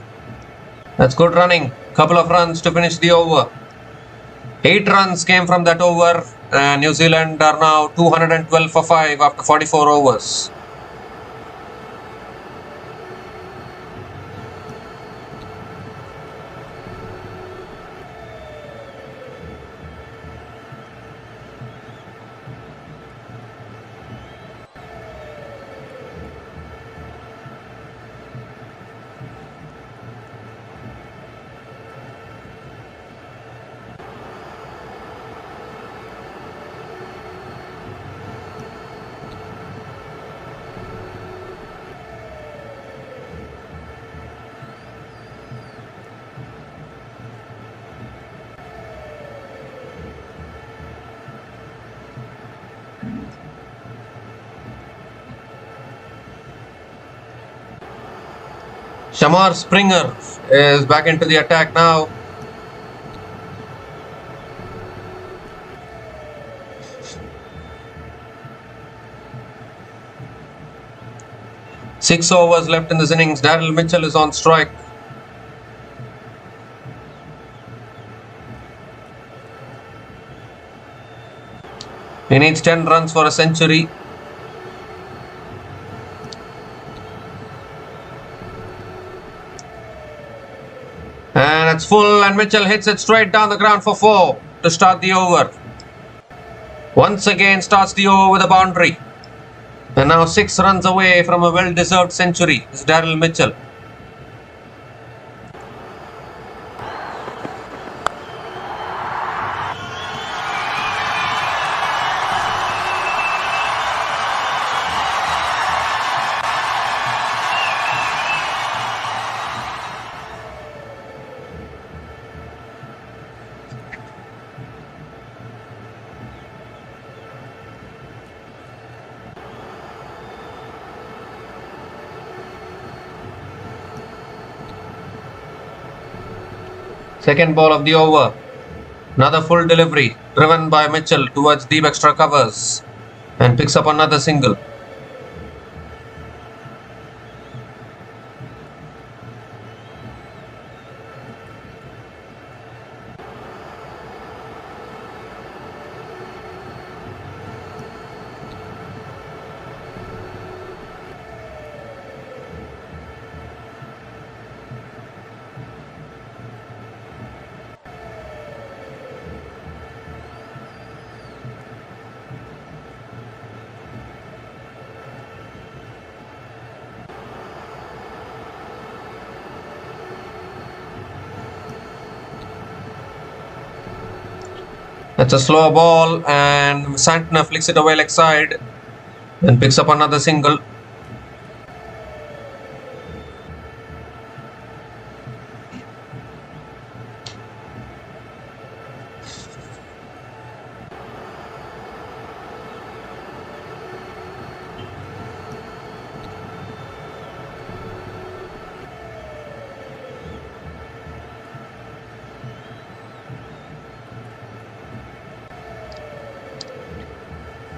That's good running. Couple of runs to finish the over. 8 runs came from that over. New Zealand are now 212 for 5 after 44 overs. Shamar Springer is back into the attack now. Six overs left in this innings. Daryl Mitchell is on strike. He needs 10 runs for a century. And it's full, and Mitchell hits it straight down the ground for 4 to start the over. Once again starts the over with a boundary. And now 6 runs away from a well-deserved century is Daryl Mitchell. Second ball of the over. Another full delivery driven by Mitchell towards deep extra covers and picks up another single. That's a slow ball, and Santner flicks it away leg side and picks up another single.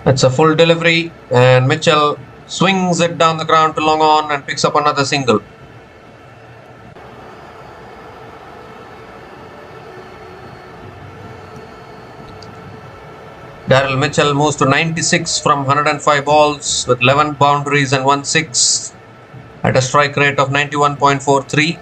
It's a full delivery, and Mitchell swings it down the ground to long on and picks up another single. Daryl Mitchell moves to 96 from 105 balls with 11 boundaries and 1 6 at a strike rate of 91.43.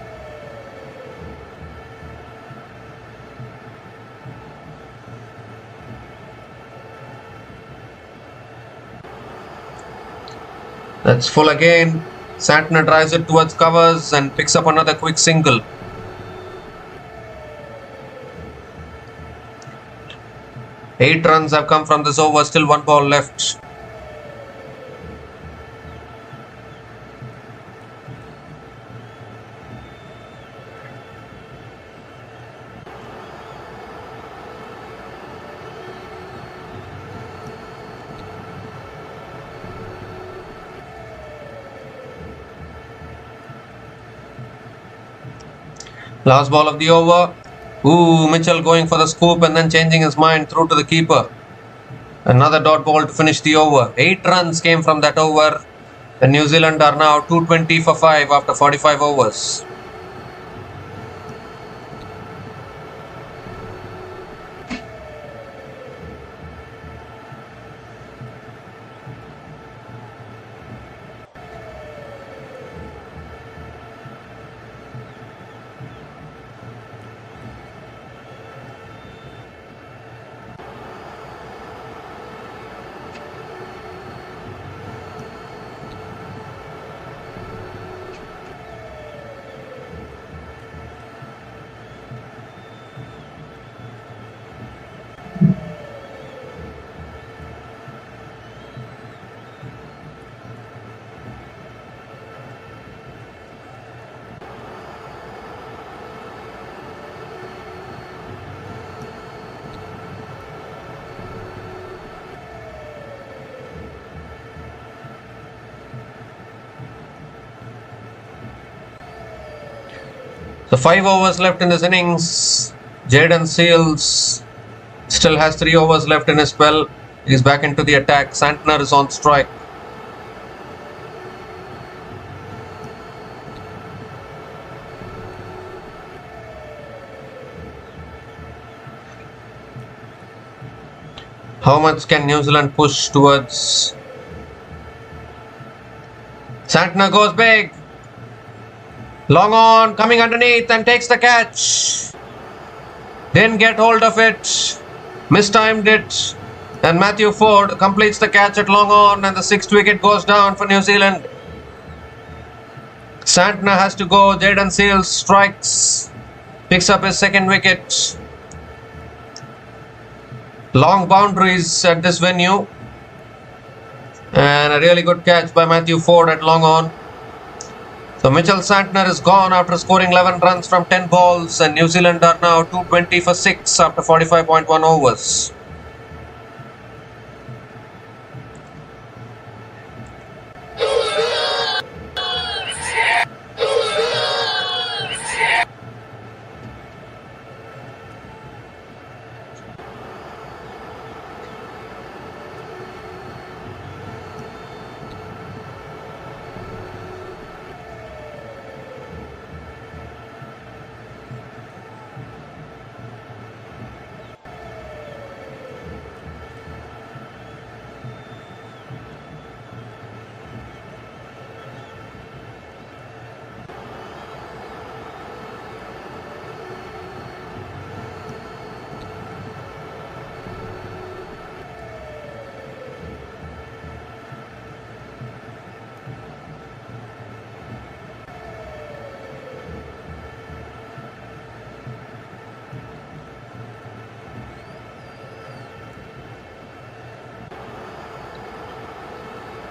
That's full again. Santner drives it towards covers and picks up another quick single. Eight runs have come from this over, still 1 ball left. Last ball of the over. Mitchell going for the scoop and then changing his mind through to the keeper. Another dot ball to finish the over. 8 runs came from that over. And New Zealand are now 220 for 5 after 45 overs. So 5 overs left in this innings. Jaden Seals still has 3 overs left in his spell. He's back into the attack. Santner is on strike. How much can New Zealand push towards? Santner goes big. Long on, coming underneath and takes the catch. Didn't get hold of it. Mistimed it. And Matthew Ford completes the catch at long on, and the 6th wicket goes down for New Zealand. Santner has to go. Jaden Seals strikes. Picks up his 2nd wicket. Long boundaries at this venue. And a really good catch by Matthew Ford at long on. So Mitchell Santner is gone after scoring 11 runs from 10 balls, and New Zealand are now 220 for 6 after 45.1 overs.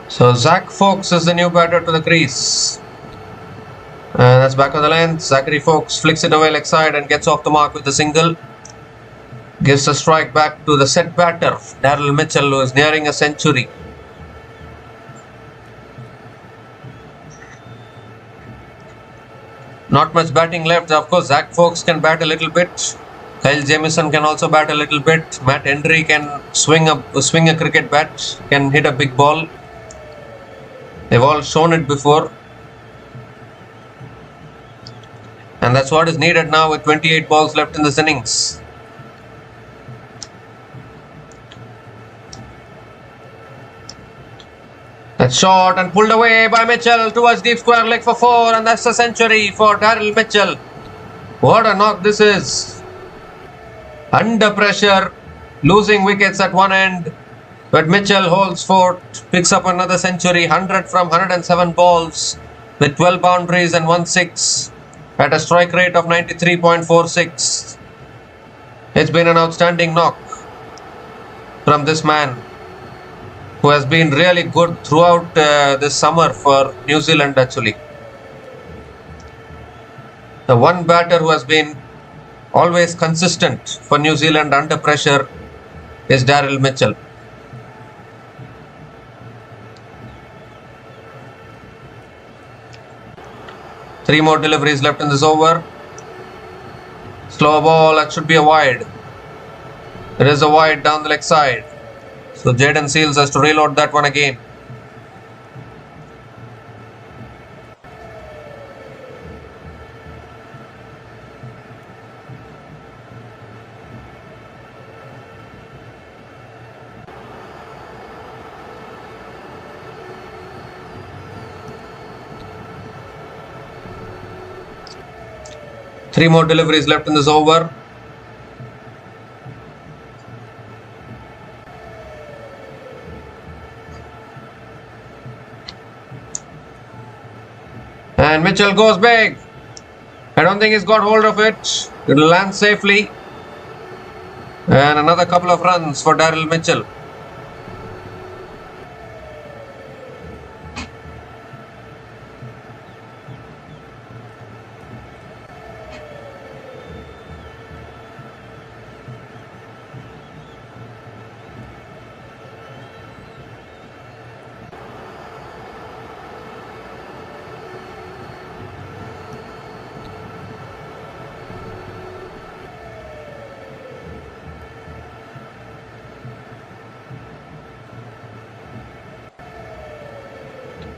So Zach Fox is the new batter to the crease. And that's back of the length. Zachary Fox flicks it away leg side and gets off the mark with a single. Gives a strike back to the set batter, Daryl Mitchell, who is nearing a century. Not much batting left. Of course, Zach Fox can bat a little bit. Kyle Jamieson can also bat a little bit. Matt Henry can swing a cricket bat, can hit a big ball. They've all shown it before. And that's what is needed now with 28 balls left in this innings. That's shot and pulled away by Mitchell towards deep square leg for 4, and that's a century for Daryl Mitchell. What a knock this is. Under pressure, losing wickets at one end. But Mitchell holds fort, picks up another century, 100 from 107 balls with 12 boundaries and 1 6 at a strike rate of 93.46. It's been an outstanding knock from this man, who has been really good throughout this summer for New Zealand actually. The one batter who has been always consistent for New Zealand under pressure is Daryl Mitchell. Three more deliveries left in this over. Slow ball, that should be a wide. There is a wide down the leg side. So Jaden Seals has to reload that one again. Three more deliveries left in this over. And Mitchell goes big. I don't think he's got hold of it. It will land safely. And another couple of runs for Daryl Mitchell.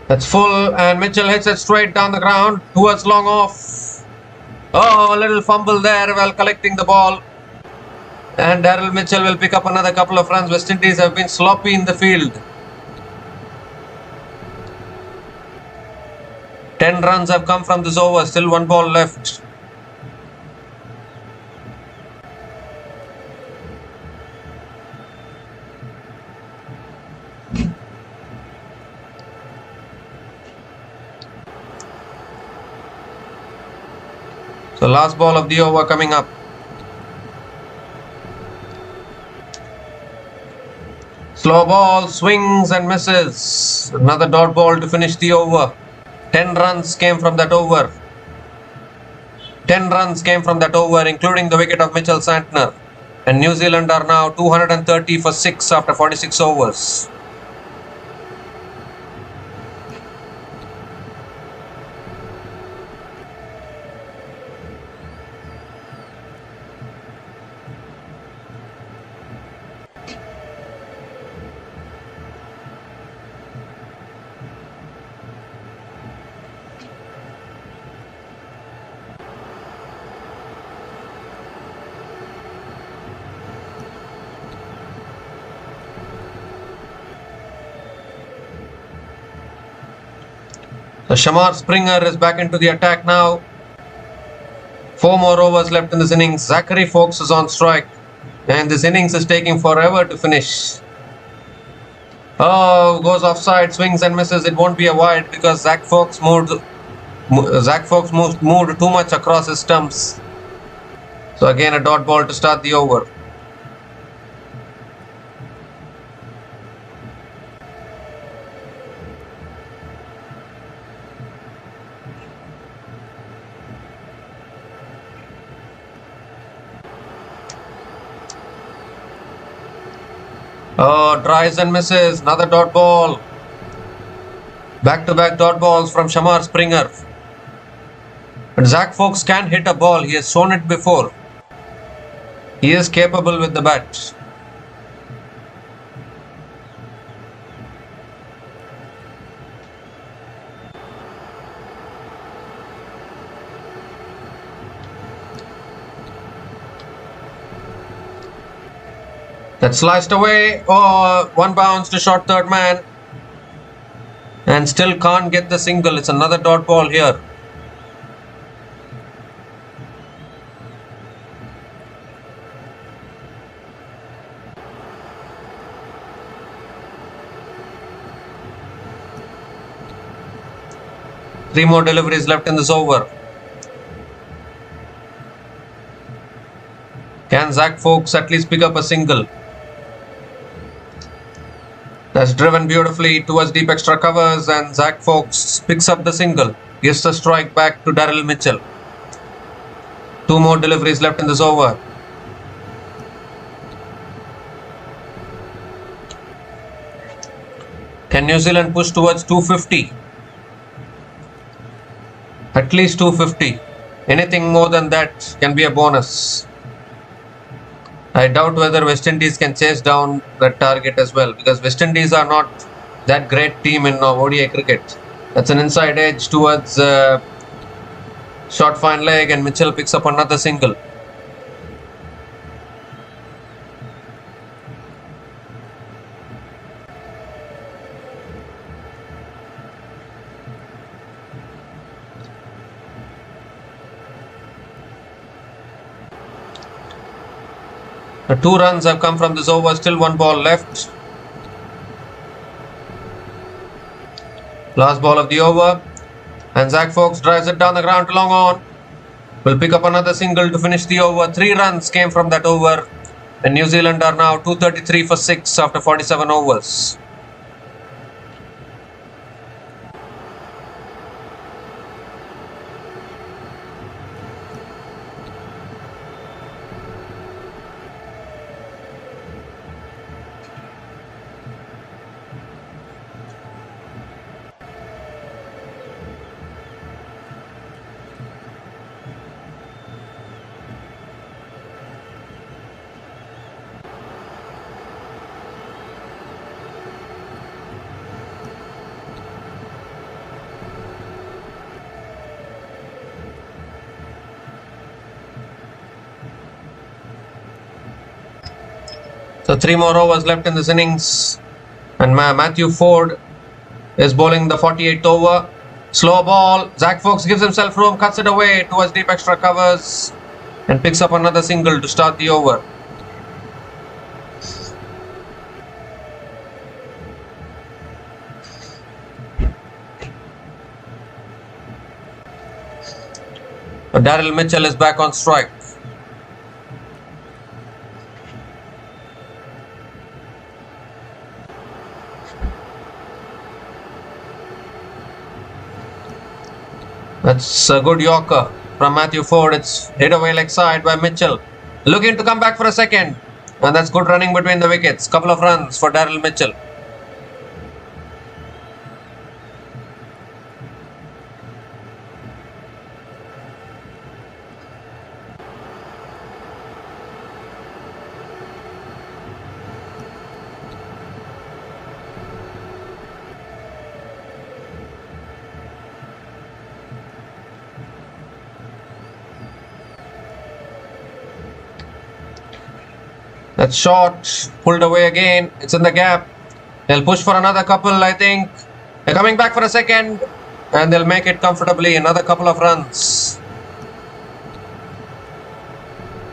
That's full, and Mitchell hits it straight down the ground towards long off. Oh, a little fumble there while collecting the ball. And Daryl Mitchell will pick up another couple of runs. West Indies have been sloppy in the field. 10 runs have come from this over. Still one ball left. So last ball of the over coming up. Slow ball, swings and misses. Another dot ball to finish the over. 10 runs came from that over. 10 runs came from that over, including the wicket of Mitchell Santner. And New Zealand are now 230 for 6 after 46 overs. So Shamar Springer is back into the attack now. 4 more overs left in this innings. Zachary Fox is on strike. And this innings is taking forever to finish. Oh, goes offside, swings and misses. It won't be a wide because Zach Fox moved too much across his stumps. So again a dot ball to start the over. Oh, tries and misses. Another dot ball. Back-to-back dot balls from Shamar Springer. But Zach Fox can hit a ball. He has shown it before. He is capable with the bat. That sliced away. Oh, one bounce to short third man. And still can't get the single. It's another dot ball here. Three more deliveries left in this over. Can Zach Fox at least pick up a single? That's driven beautifully towards deep extra covers, and Zach Fox picks up the single. Gives the strike back to Daryl Mitchell. 2 more deliveries left in this over. Can New Zealand push towards 250? At least 250. Anything more than that can be a bonus. I doubt whether West Indies can chase down that target as well, because West Indies are not that great team in ODI cricket. That's an inside edge towards short fine leg, and Mitchell picks up another single. The 2 runs have come from this over. Still 1 ball left. Last ball of the over. And Zach Fox drives it down the ground to long on. Will pick up another single to finish the over. 3 runs came from that over. And New Zealand are now 233 for 6 after 47 overs. So 3 more overs left in this innings. And Matthew Ford is bowling the 48th over. Slow ball. Zach Fox gives himself room, cuts it away towards deep extra covers and picks up another single to start the over. Daryl Mitchell is back on strike. That's a good Yorker from Matthew Ford. It's hit away leg side by Mitchell. Looking to come back for a second. And that's good running between the wickets. Couple of runs for Daryl Mitchell. That's short, pulled away again. It's in the gap. They'll push for another couple, I think. They're coming back for a second. And they'll make it comfortably. Another couple of runs.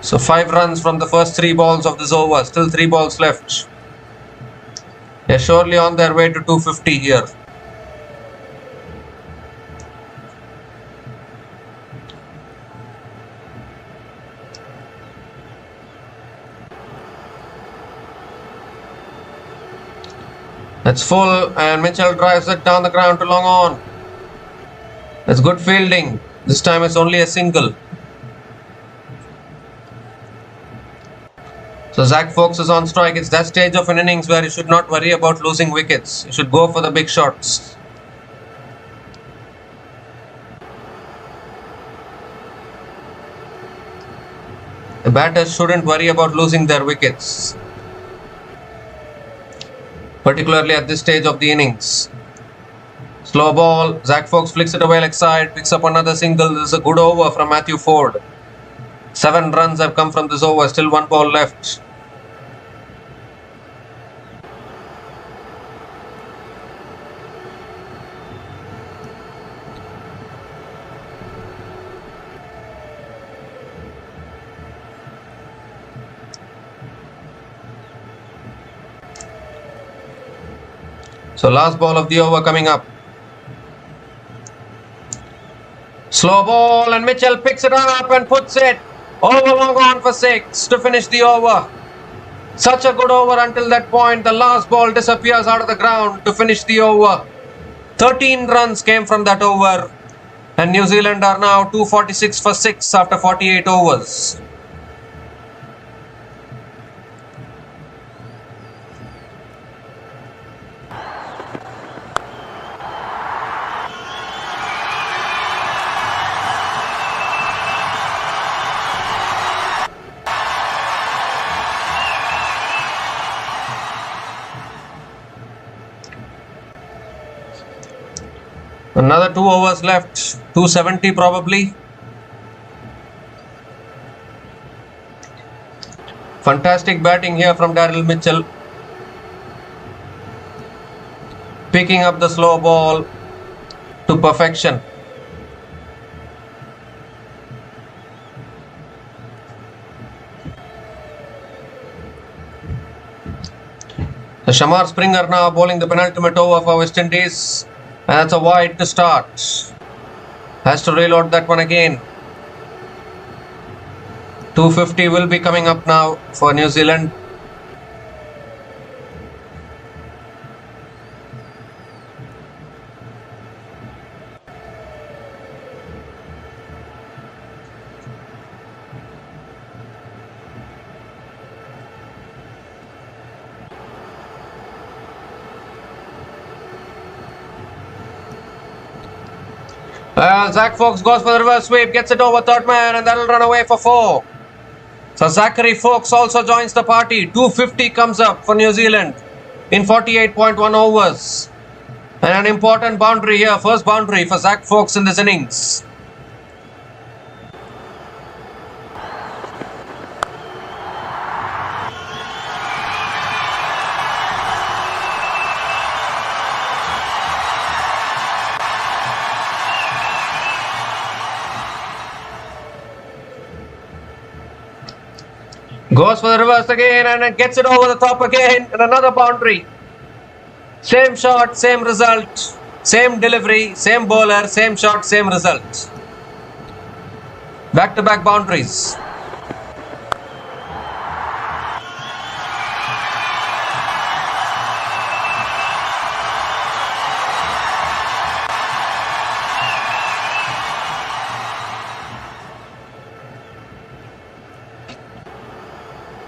So 5 runs from the first 3 balls of this over. Still 3 balls left. They're surely on their way to 250 here. That's full and Mitchell drives it down the ground to long on. That's good fielding. This time it's only a single. So Zach Fox is on strike. It's that stage of an innings where you should not worry about losing wickets. You should go for the big shots. The batters shouldn't worry about losing their wickets, particularly at this stage of the innings. Slow ball. Zach Fox flicks it away leg side, picks up another single. This is a good over from Matthew Ford. 7 runs have come from this over. Still 1 ball left. So last ball of the over coming up. Slow ball and Mitchell picks it up and puts it over long on for 6 to finish the over. Such a good over until that point. The last ball disappears out of the ground to finish the over. 13 runs came from that over. And New Zealand are now 246 for 6 after 48 overs. Another 2 overs left, 270 probably. Fantastic batting here from Daryl Mitchell. Picking up the slow ball to perfection. The Shamar Springer now bowling the penultimate over for West Indies. And that's a wide to start. Has to reload that one again. 250 will be coming up now for New Zealand. Zach Fox goes for the reverse sweep, gets it over third man, and that'll run away for 4. So Zachary Fox also joins the party. 250 comes up for New Zealand in 48.1 overs. And an important boundary here, first boundary for Zach Fox in this innings. Goes for the reverse again and it gets it over the top again and another boundary. Same shot, same result. Same delivery, same bowler, same shot, same result. Back-to-back boundaries.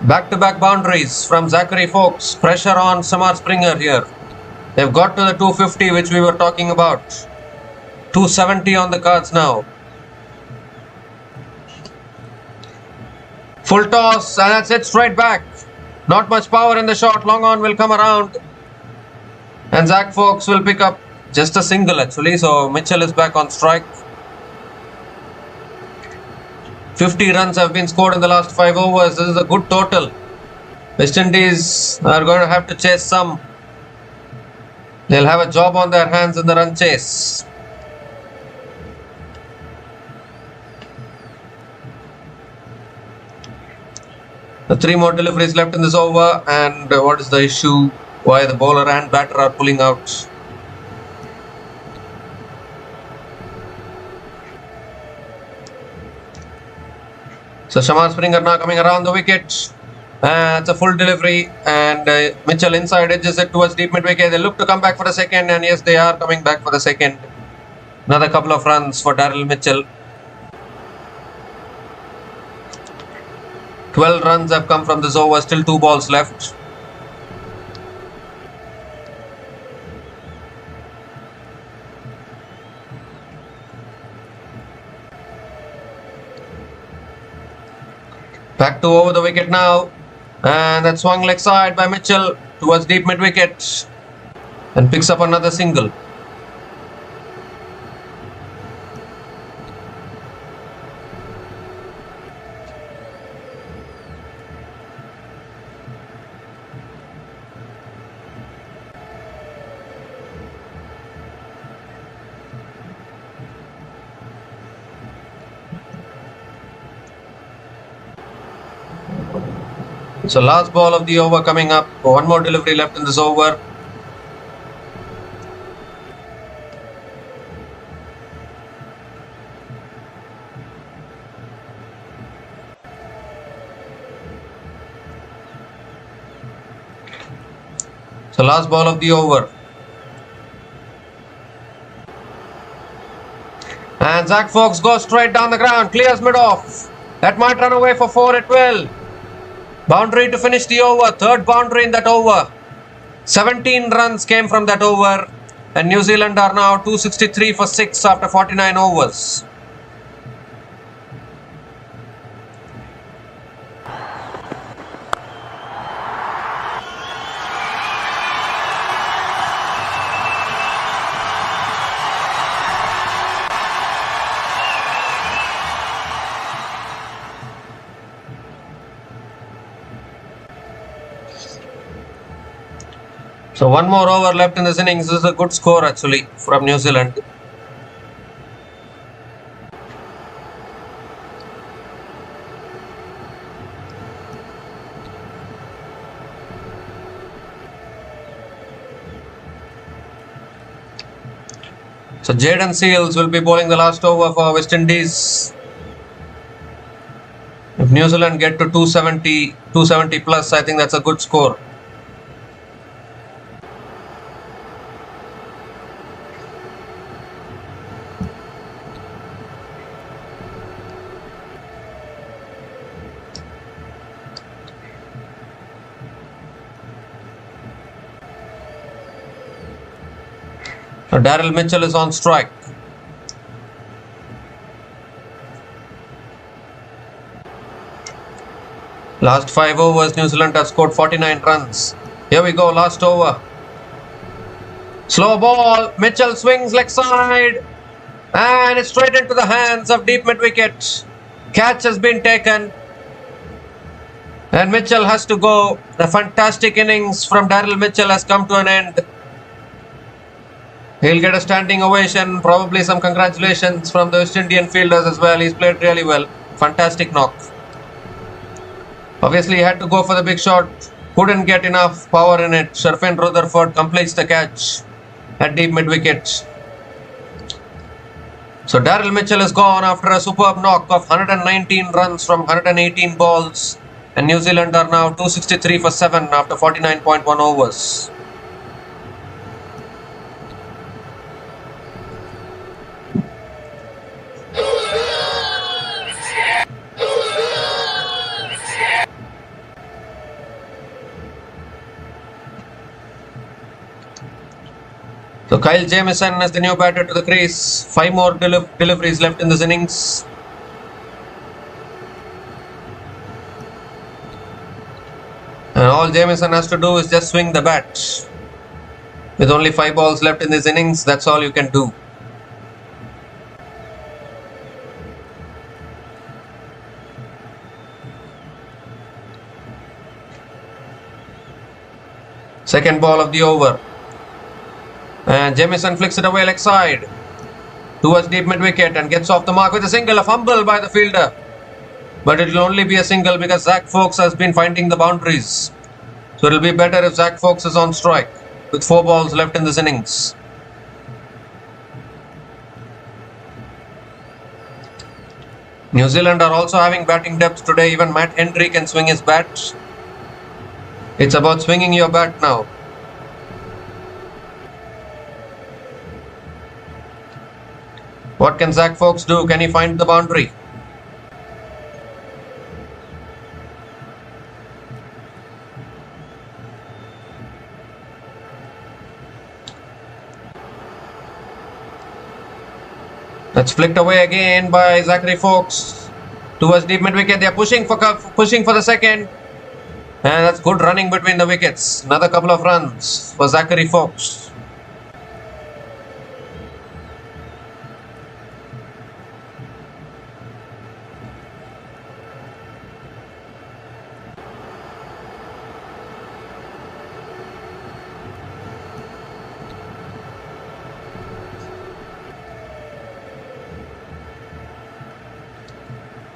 Back-to-back boundaries from Zachary Foakes. Pressure on Samar Springer here. They've got to the 250 which we were talking about. 270 on the cards now. Full toss and that's it, straight back. Not much power in the shot. Long on will come around. And Zach Foakes will pick up just a single actually. So Mitchell is back on strike. 50 runs have been scored in the last 5 overs. This is a good total. West Indies are going to have to chase some. They'll have a job on their hands in the run chase. The 3 more deliveries left in this over. And what is the issue? Why the bowler and batter are pulling out? So Samar Springer now coming around the wicket. It's a full delivery and Mitchell inside edges it towards deep mid wicket. They look to come back for the second and yes, they are coming back for the second. Another couple of runs for Daryl Mitchell. 12 runs have come from this over, still 2 balls left. Back to over the wicket now. And that swung leg side by Mitchell towards deep mid wicket. And picks up another single. So last ball of the over coming up. 1 more delivery left in this over. So last ball of the over. And Zach Foakes goes straight down the ground. Clears mid off. That might run away for 4, it will. Boundary to finish the over. 3rd boundary in that over. 17 runs came from that over. And New Zealand are now 263 for 6 after 49 overs. So 1 more over left in this innings. This is a good score actually from New Zealand. So Jayden Seales will be bowling the last over for West Indies. If New Zealand get to 270 plus, I think that's a good score. Daryl Mitchell is on strike. Last 5 overs, New Zealand has scored 49 runs. Here we go, last over. Slow ball, Mitchell swings leg side. And it's straight into the hands of deep mid wicket. Catch has been taken. And Mitchell has to go. The fantastic innings from Daryl Mitchell has come to an end. He'll get a standing ovation, probably some congratulations from the West Indian fielders as well. He's played really well. Fantastic knock. Obviously, he had to go for the big shot. Couldn't get enough power in it. Sherfin Rutherford completes the catch at deep mid-wicket. So Daryl Mitchell is gone after a superb knock of 119 runs from 118 balls. And New Zealand are now 263 for 7 after 49.1 overs. So Kyle Jamieson is the new batter to the crease. 5 more deliveries left in this innings. And all Jamieson has to do is just swing the bat. With only 5 balls left in this innings, that's all you can do. Second ball of the over. And Jamieson flicks it away leg side towards deep mid-wicket and gets off the mark with a single, a fumble by the fielder. But it will only be a single because Zach Folkes has been finding the boundaries. So it will be better if Zach Folkes is on strike with 4 balls left in this innings. New Zealand are also having batting depth today. Even Matt Hendry can swing his bat. It's about swinging your bat now. What can Zach Folkes do? Can he find the boundary? That's flicked away again by Zachary Folkes towards deep mid-wicket. They're pushing for the second. And that's good running between the wickets. Another couple of runs for Zachary Folkes.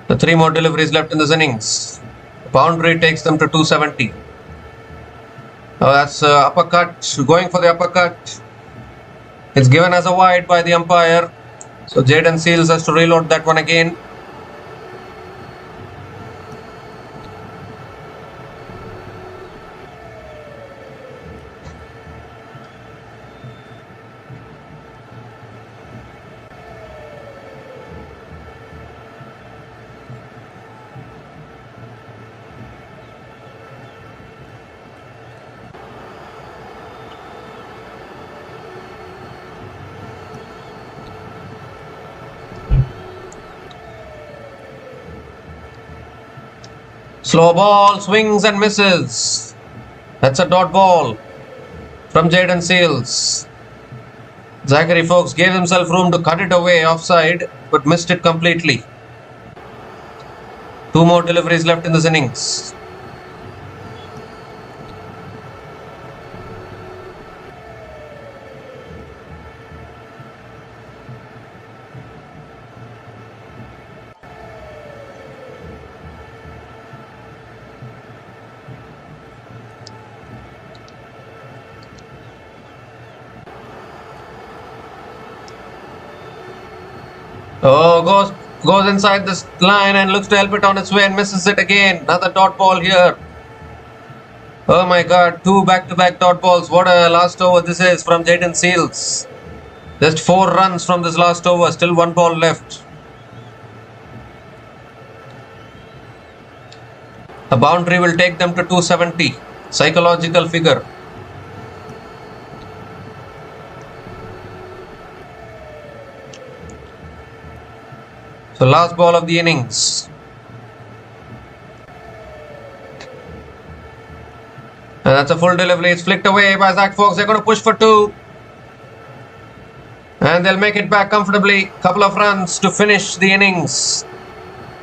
The 3 more deliveries left in this innings. Boundary takes them to 270. Oh, that's uppercut. Going for the uppercut. It's given as a wide by the umpire. So Jayden Seales has to reload that one again. Slow ball, swings and misses. That's a dot ball from Jayden Seales. Zachary Folkes gave himself room to cut it away offside, but missed it completely. 2 more deliveries left in this innings. Oh, goes inside this line and looks to help it on its way and misses it again. Another dot ball here. Oh my God, 2 back-to-back dot balls. What a last over this is from Jayden Seales. Just 4 runs from this last over. Still 1 ball left. A boundary will take them to 270. Psychological figure. So last ball of the innings. And that's a full delivery. It's flicked away by Zach Folkes. They're going to push for 2. And they'll make it back comfortably. Couple of runs to finish the innings.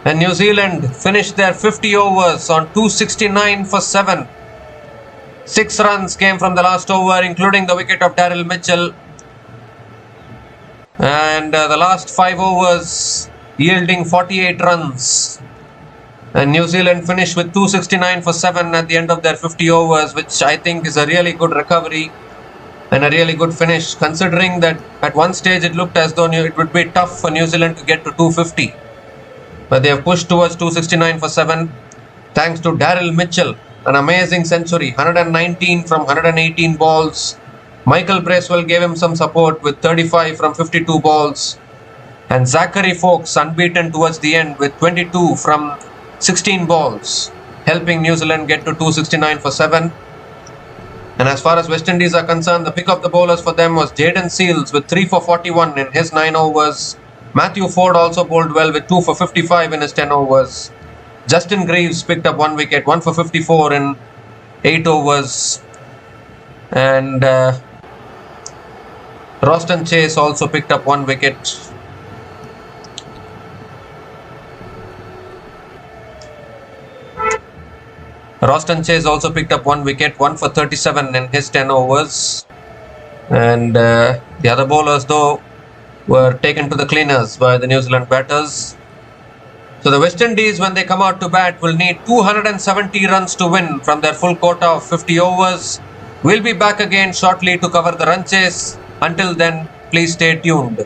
And New Zealand finished their 50 overs on 269 for 7. 6 runs came from the last over, including the wicket of Daryl Mitchell. And the last 5 overs yielding 48 runs. And New Zealand finished with 269 for 7 at the end of their 50 overs, which I think is a really good recovery and a really good finish, considering that at one stage it looked as though it would be tough for New Zealand to get to 250. But they have pushed towards 269 for 7 thanks to Daryl Mitchell, an amazing century, 119 from 118 balls. Michael Bracewell gave him some support with 35 from 52 balls. And Zachary Foakes unbeaten towards the end with 22 from 16 balls, helping New Zealand get to 269 for 7. And as far as West Indies are concerned, the pick of the bowlers for them was Jayden Seales with 3 for 41 in his 9 overs. Matthew Ford also bowled well with 2 for 55 in his 10 overs. Justin Greaves picked up 1 wicket, 1 for 54 in 8 overs. And Roston Chase also picked up 1 wicket. Roston Chase also picked up 1 wicket, 1 for 37 in his 10 overs. And the other bowlers, though, were taken to the cleaners by the New Zealand batters. So the West Indies, when they come out to bat, will need 270 runs to win from their full quota of 50 overs. We'll be back again shortly to cover the run chase. Until then, please stay tuned.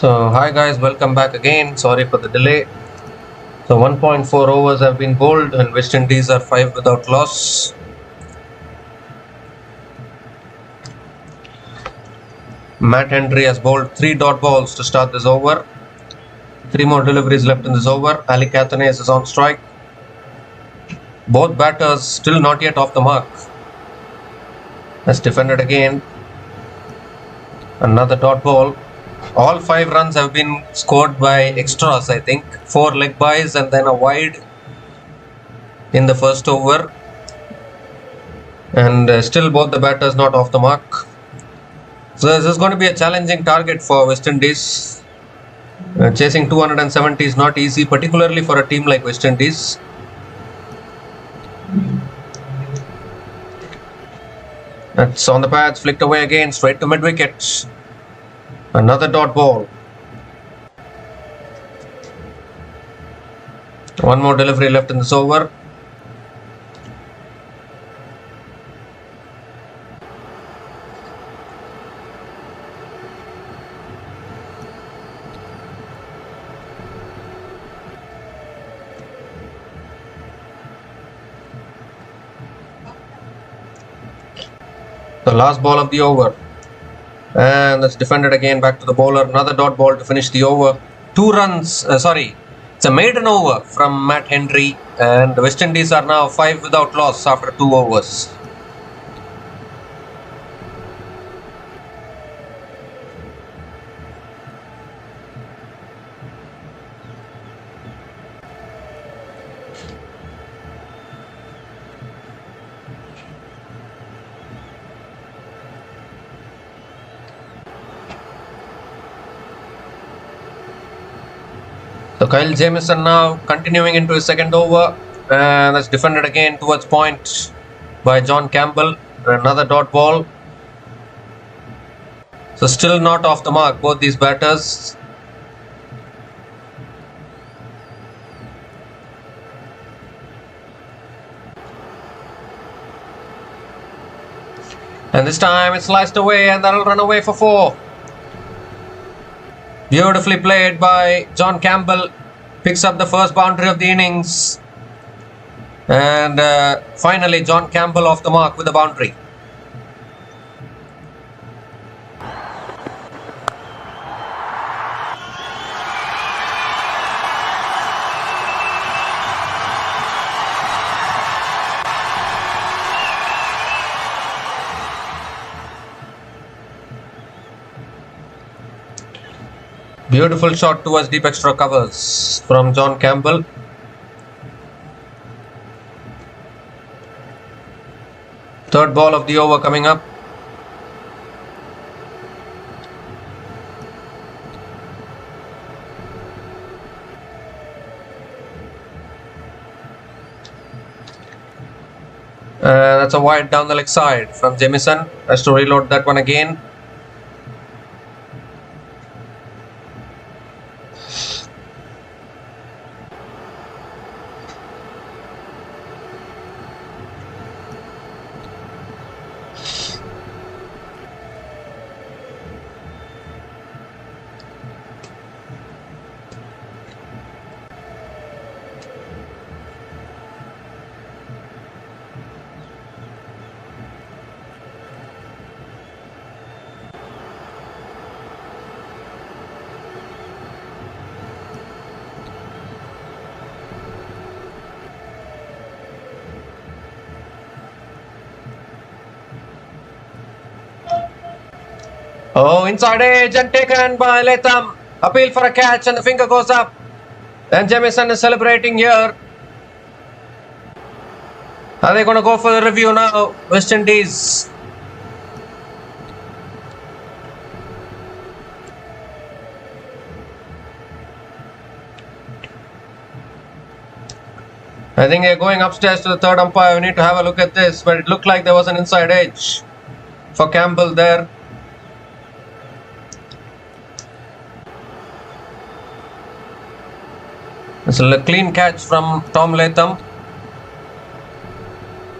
So hi guys, welcome back again. Sorry for the delay. So 1.4 overs have been bowled and West Indies are 5 without loss. Matt Henry has bowled 3 dot balls to start this over. 3 more deliveries left in this over. Ali Cathanes is on strike. Both batters still not yet off the mark. Has defended again. Another dot ball. All 5 runs have been scored by extras, I think. 4 leg byes and then a wide in the first over. And still both the batters not off the mark. So this is going to be a challenging target for West Indies. Chasing 270 is not easy, particularly for a team like West Indies. That's on the pads, flicked away again, straight to mid-wicket. Another dot ball. One more delivery left in this over. The last ball of the over. And that's defended again, back to the bowler. Another dot ball to finish the over. 2 runs, it's a maiden over from Matt Henry. And the West Indies are now 5 without loss after 2 overs. So Kyle Jamieson now continuing into his second over, and that's defended again towards point by John Campbell. Another dot ball. So still not off the mark, both these batters. And this time it's sliced away and that'll run away for 4. Beautifully played by John Campbell. Picks up the first boundary of the innings. And finally John Campbell off the mark with a boundary. Beautiful shot towards deep extra covers from John Campbell. Third ball of the over coming up. That's a wide down the leg side from Jamieson. Has to reload that one again. Oh, inside edge and taken by Latham. Appeal for a catch and the finger goes up. And Jamieson is celebrating here. Are they going to go for the review now? West Indies. I think they're going upstairs to the third umpire. We need to have a look at this. But it looked like there was an inside edge for Campbell there. It's a clean catch from Tom Latham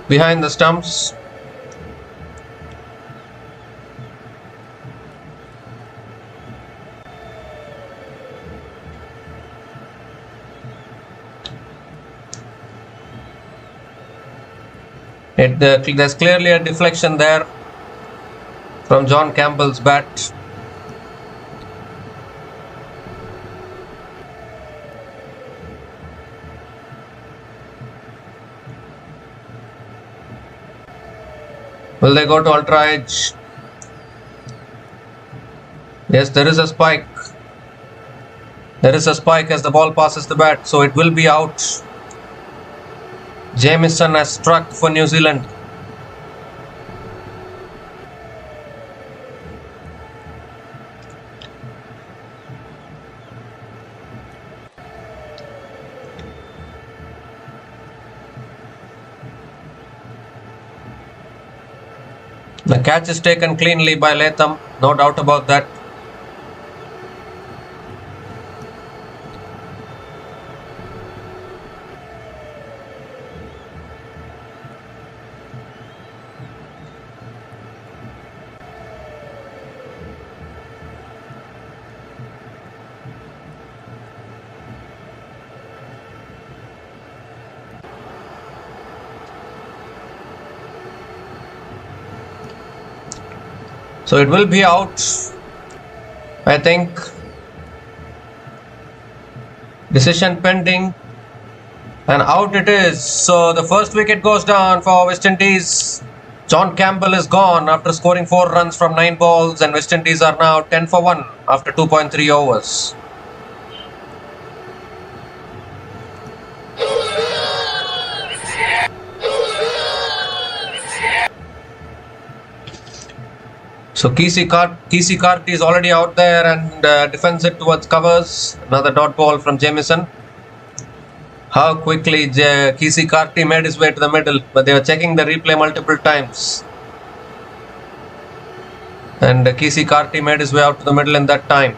behind the stumps. There's clearly a deflection there from John Campbell's bat. Will they go to ultra edge? Yes, there is a spike. There is a spike as the ball passes the bat, so it will be out. Jamieson has struck for New Zealand. The catch is taken cleanly by Latham, no doubt about that. So it will be out, I think. Decision pending, and out it is. So the first wicket goes down for West Indies. John Campbell is gone after scoring 4 runs from 9 balls, and West Indies are now 10 for 1 after 2.3 overs. So Kesey Carty is already out there and defends it towards covers. Another dot ball from Jamieson. How quickly Kesey Carty made his way to the middle, but they were checking the replay multiple times. And Kesey Carty made his way out to the middle in that time.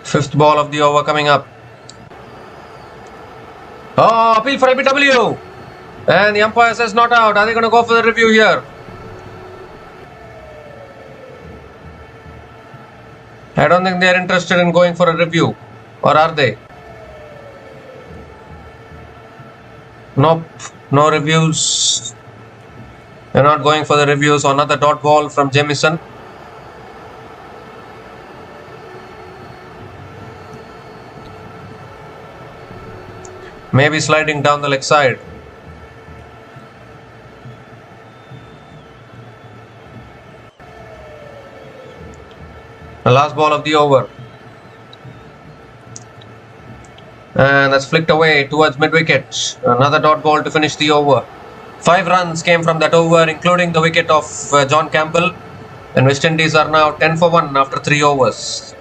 Fifth ball of the over coming up. Oh, appeal for LBW. And the umpire says not out. Are they going to go for the review here? I don't think they are interested in going for a review. Or are they? Nope. No reviews. They're not going for the review. So another dot ball from Jamieson. Maybe sliding down the leg side. The last ball of the over. And that's flicked away towards mid-wicket. Another dot ball to finish the over. 5 runs came from that over, including the wicket of John Campbell. And West Indies are now 10 for 1 after 3 overs.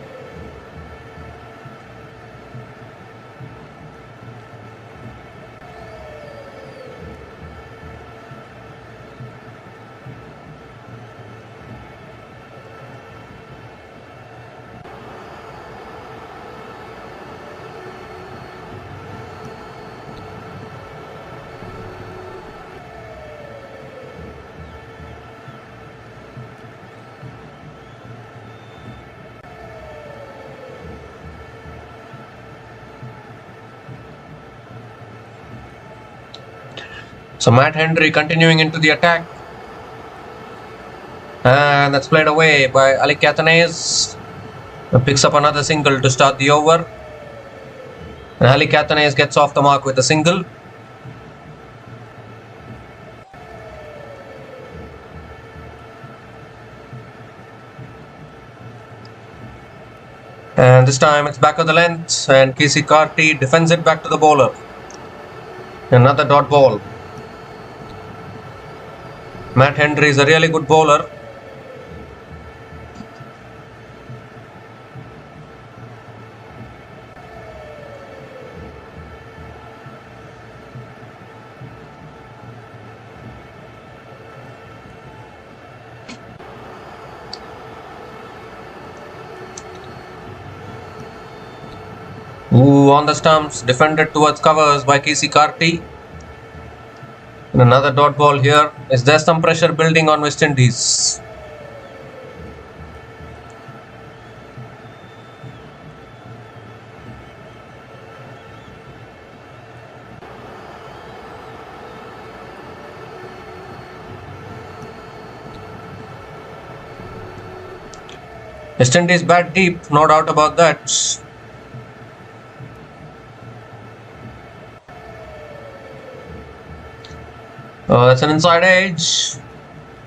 So Matt Henry continuing into the attack. And that's played away by Ali Catanese. Picks up another single to start the over. And Ali Catanese gets off the mark with a single. And this time it's back of the length, and Kesey Carty defends it back to the bowler. Another dot ball. Matt Henry is a really good bowler. On the stumps, defended towards covers by Kesey Carty. And another dot ball here. Is there some pressure building on West Indies? West Indies bat deep, no doubt about that. That's an inside edge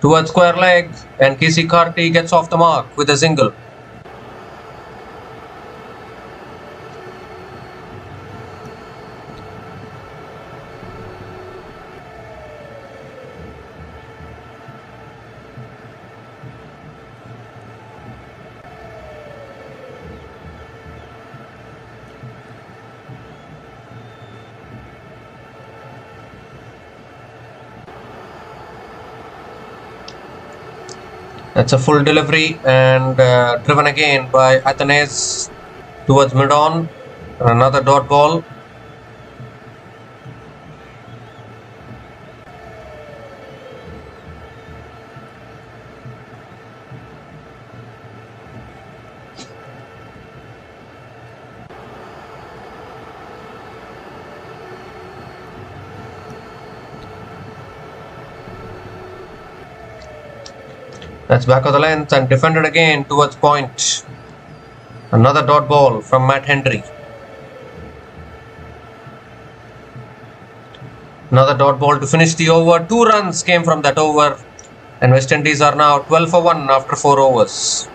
towards square leg, and KC Karti gets off the mark with a single. That's a full delivery and driven again by Athanaze towards mid-on. Another dot ball. That's back of the length and defended again towards point. Another dot ball from Matt Henry. Another dot ball to finish the over. 2 runs came from that over. And West Indies are now 12 for 1 after 4 overs.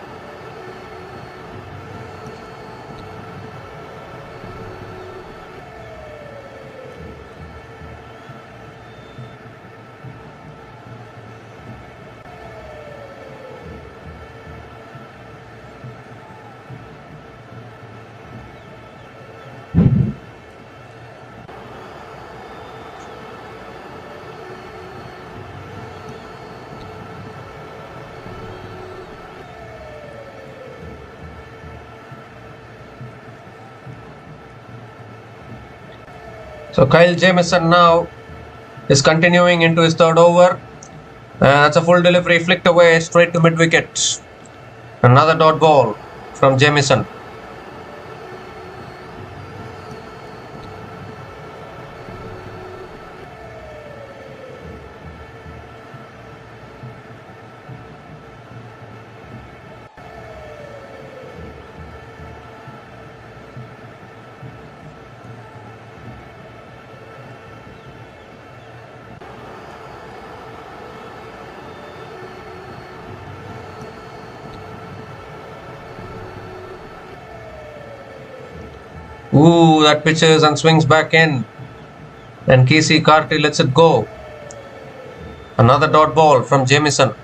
So Kyle Jamieson now is continuing into his 3rd over. That's a full delivery, flicked away straight to mid-wicket. Another dot ball from Jamieson. Ooh, that pitches and swings back in. And KC Karti lets it go. Another dot ball from Jamieson.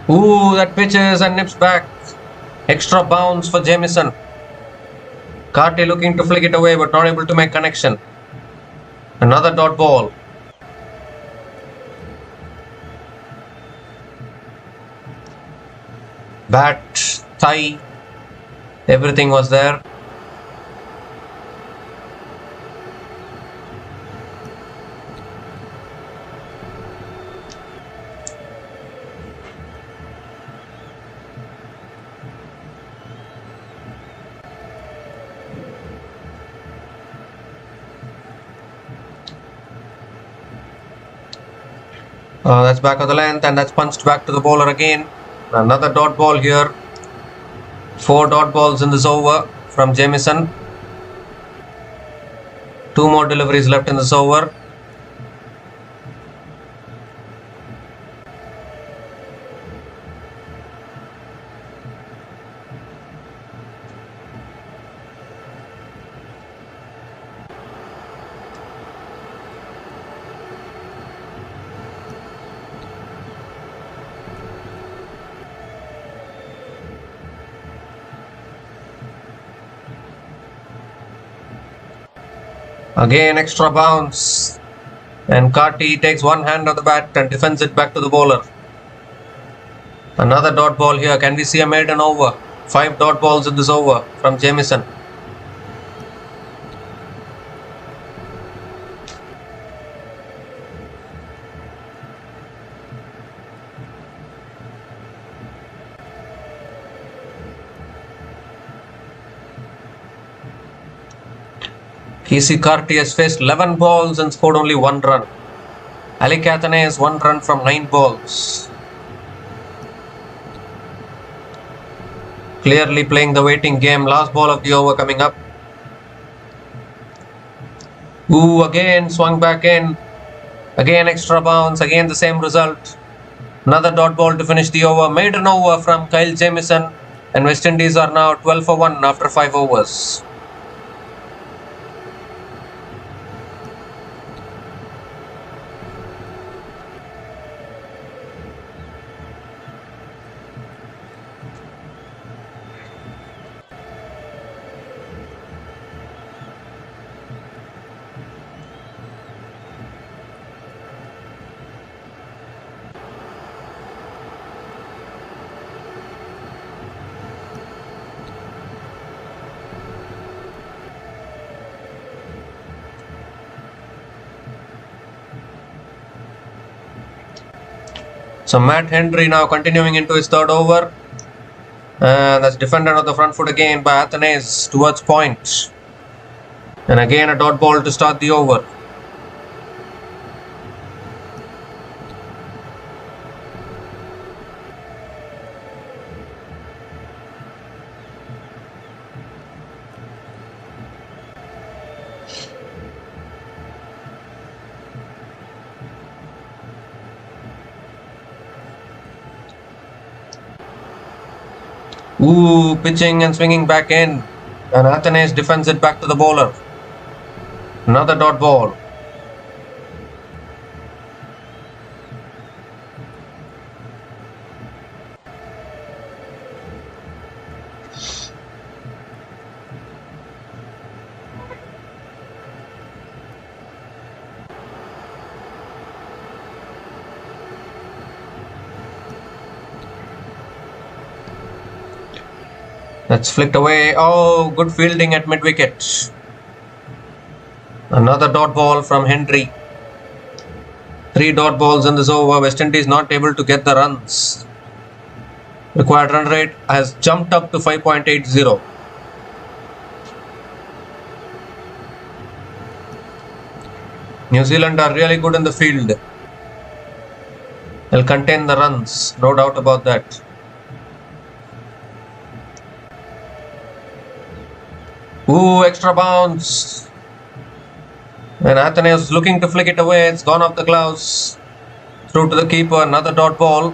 Ooh, that pitches and nips back. Extra bounce for Jamieson. Karti looking to flick it away but not able to make connection. Another dot ball. Bat, thigh, everything was there. That's back of the length and that's punched back to the bowler again. Another dot ball here. 4 dot balls in this over from Jamieson. 2 more deliveries left in this over. Again extra bounce. And Carty takes one hand of the bat and defends it back to the bowler. Another dot ball here. Can we see a maiden over? 5 dot balls in this over from Jamieson. Casey Carty has faced 11 balls and scored only 1 run. Ali Cathane has 1 run from 9 balls. Clearly playing the waiting game. Last ball of the over coming up. Ooh, again swung back in. Again extra bounce. Again the same result. Another dot ball to finish the over. Maiden over from Kyle Jamieson. And West Indies are now 12 for 1 after 5 overs. So Matt Hendry now continuing into his 3rd over. That's defended on the front foot again by Athanaze towards point. And again a dot ball to start the over. Ooh, pitching and swinging back in. And Athanaze defends it back to the bowler. Another dot ball. That's flicked away. Oh, good fielding at mid-wicket. Another dot ball from Hendry. 3 dot balls in this over. West Indies not able to get the runs. Required run rate has jumped up to 5.80. New Zealand are really good in the field. They'll contain the runs, no doubt about that. Ooh, extra bounce. And Athanaze is looking to flick it away. It's gone off the gloves. Through to the keeper. Another dot ball.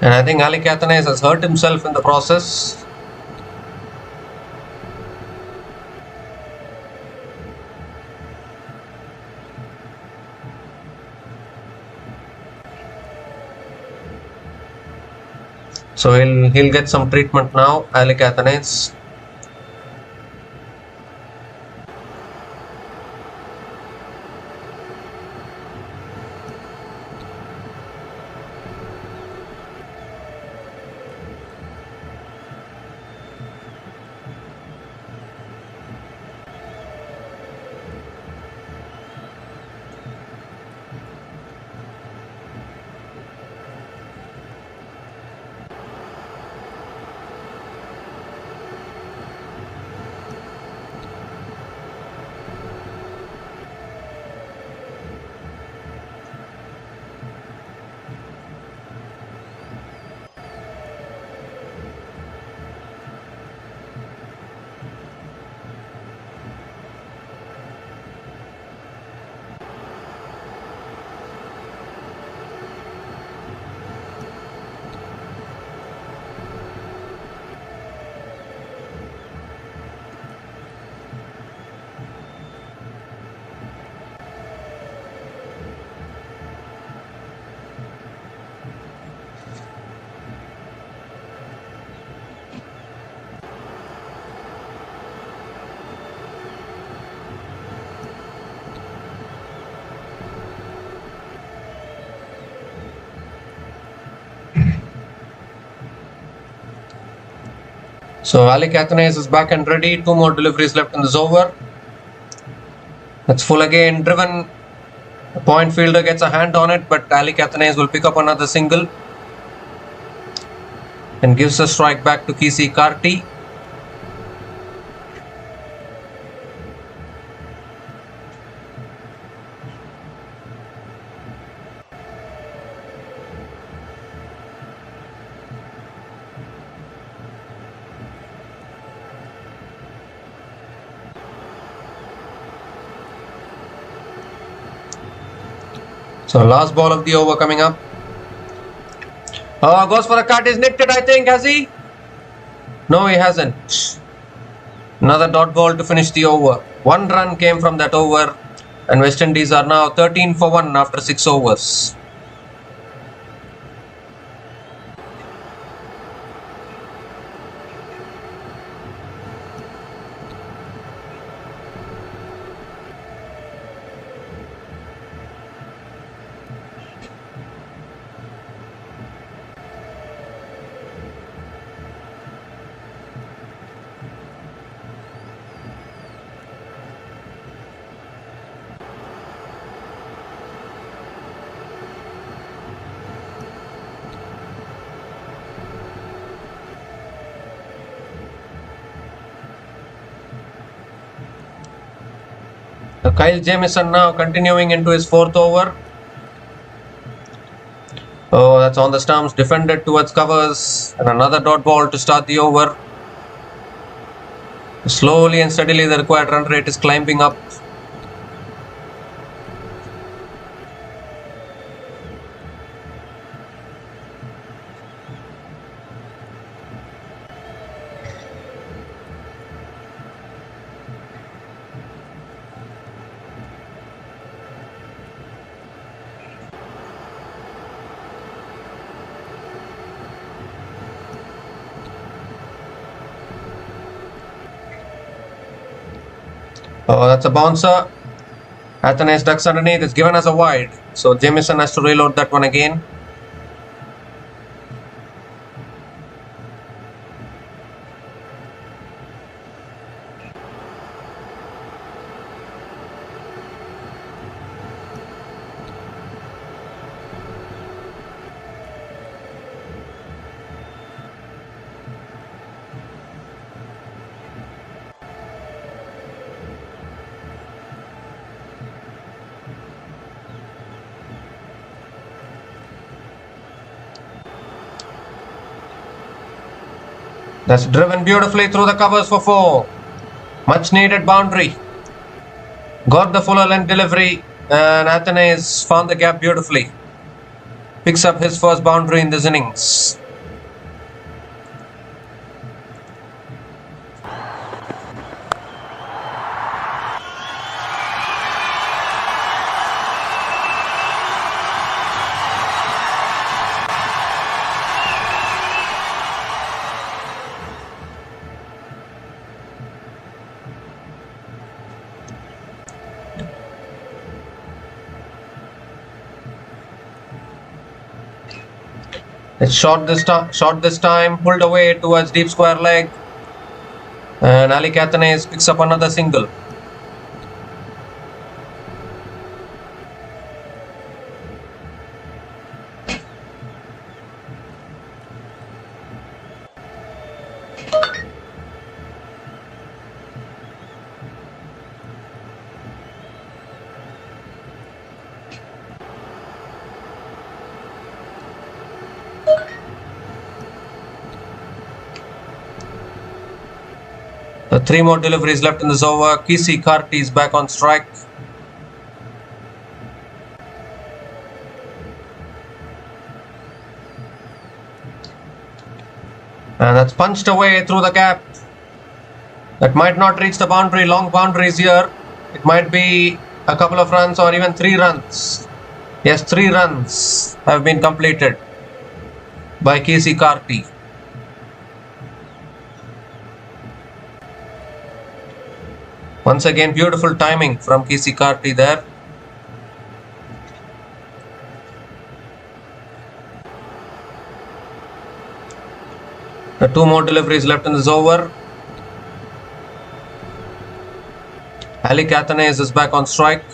And I think Ali Cathanaze has hurt himself in the process. So he'll get some treatment now, Ali Cathanaze. So Ali Catanese is back and ready. 2 more deliveries left in this over. That's full again, driven. The point fielder gets a hand on it, but Ali Catanese will pick up another single and gives a strike back to Kisi Karti. So last ball of the over coming up. Goes for a cut, is nicked it, I think, has he? No, he hasn't. Another dot ball to finish the over. 1 run came from that over, and West Indies are now 13 for 1 after 6 overs. Kyle Jamieson now continuing into his 4th over. Oh, that's on the stumps, defended towards covers, and another dot ball to start the over. Slowly and steadily the required run rate is climbing up. Oh, that's a bouncer. Athanaze ducks underneath. It's given as a wide. So Jamieson has to reload that one again. That's driven beautifully through the covers for 4. Much needed boundary. Got the fuller length delivery, and Athanaze found the gap beautifully. Picks up his first boundary in this innings. It's short this time, pulled away towards deep square leg, and Ali Catanese picks up another single. The 3 more deliveries left in this over. Kisi Karti is back on strike. And that's punched away through the gap. That might not reach the boundary. Long boundaries here. It might be a couple of runs or even 3 runs. Yes, 3 runs have been completed by Kisi Karti. Once again, beautiful timing from Kisi Karti there. Two more deliveries left in this over. Ali Cathanes is back on strike.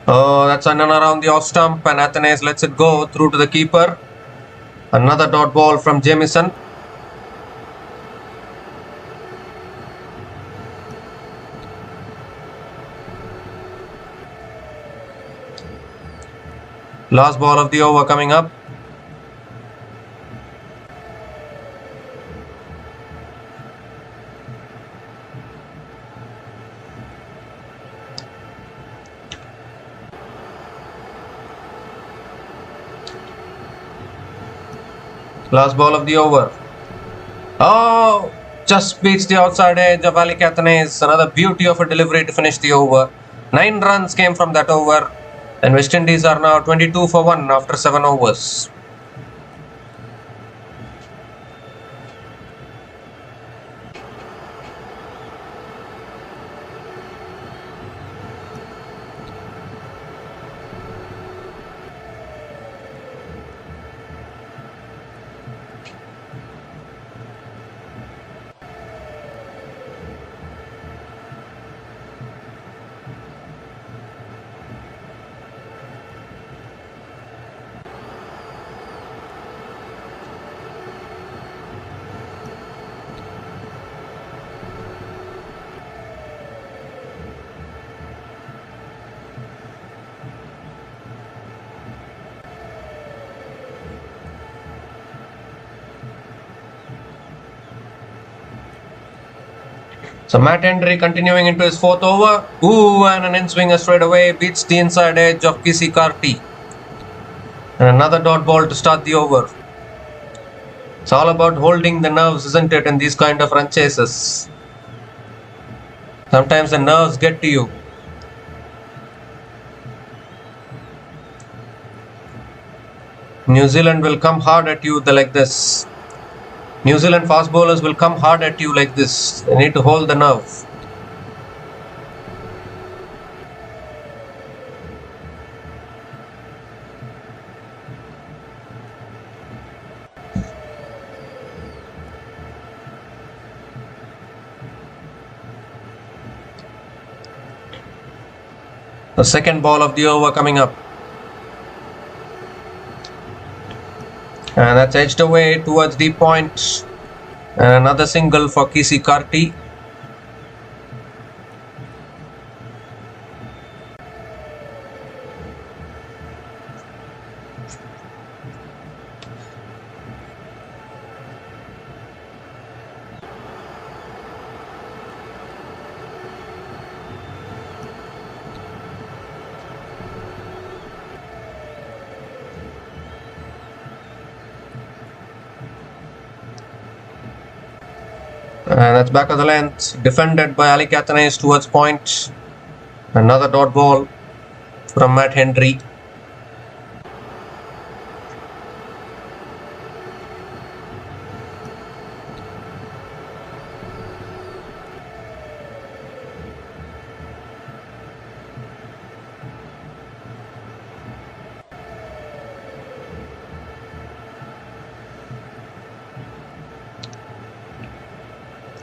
Oh, that's in and around the off stump, and Athanes lets it go through to the keeper. Another dot ball from Jamieson. Last ball of the over coming up. Last ball of the over. Oh, just beats the outside edge of Ali Cathanes. Another beauty of a delivery to finish the over. 9 runs came from that over. And West Indies are now 22 for 1 after 7 overs. So Matt Hendry continuing into his 4th over. Ooh, and an in-swinger straight away beats the inside edge of Kisi Karti. And another dot ball to start the over. It's all about holding the nerves, isn't it, in these kind of run chases. Sometimes the nerves get to you. New Zealand will come hard at you like this. New Zealand fast bowlers will come hard at you like this. They need to hold the nerve. The second ball of the over coming up. And that's edged away towards the point. And another single for Kisi Karti. And that's back of the length, defended by Ali Cathanes towards point. Another dot ball from Matt Hendry.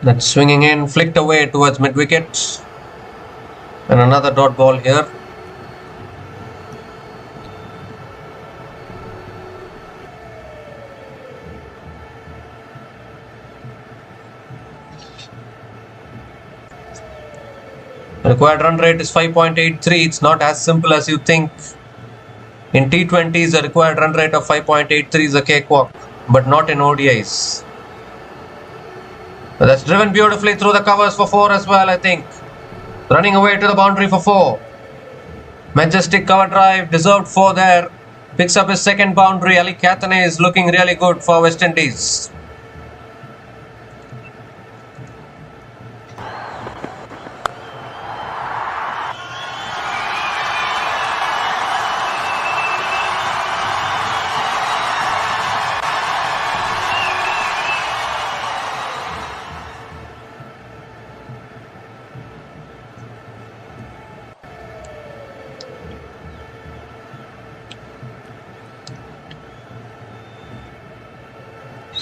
That's swinging in, flicked away towards mid-wicket. And another dot ball here. The required run rate is 5.83. It's not as simple as you think. In T20s, the required run rate of 5.83 is a cakewalk, but not in ODIs. That's driven beautifully through the covers for 4 as well, I think. Running away to the boundary for 4. Majestic cover drive, deserved 4 there. Picks up his second boundary. Ali Cathanes is looking really good for West Indies.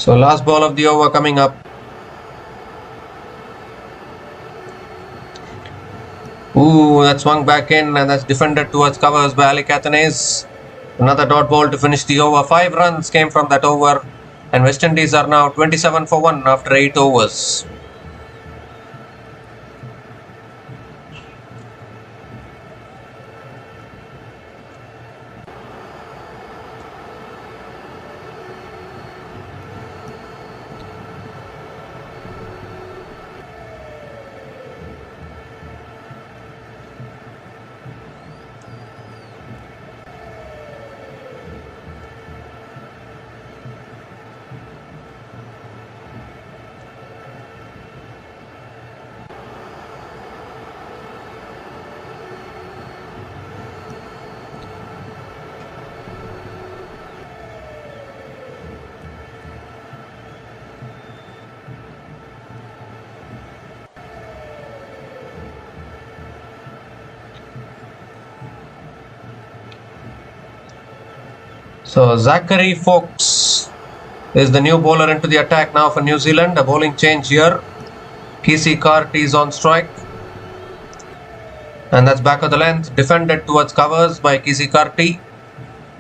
So last ball of the over coming up. Ooh, that swung back in and that's defended towards covers by Ali Catanese. Another dot ball to finish the over. 5 runs came from that over and West Indies are now 27 for 1 after 8 overs. So Zachary Fox is the new bowler into the attack now for New Zealand. A bowling change here. Kesey Carty is on strike. And that's back of the length. Defended towards covers by Kesey Carty.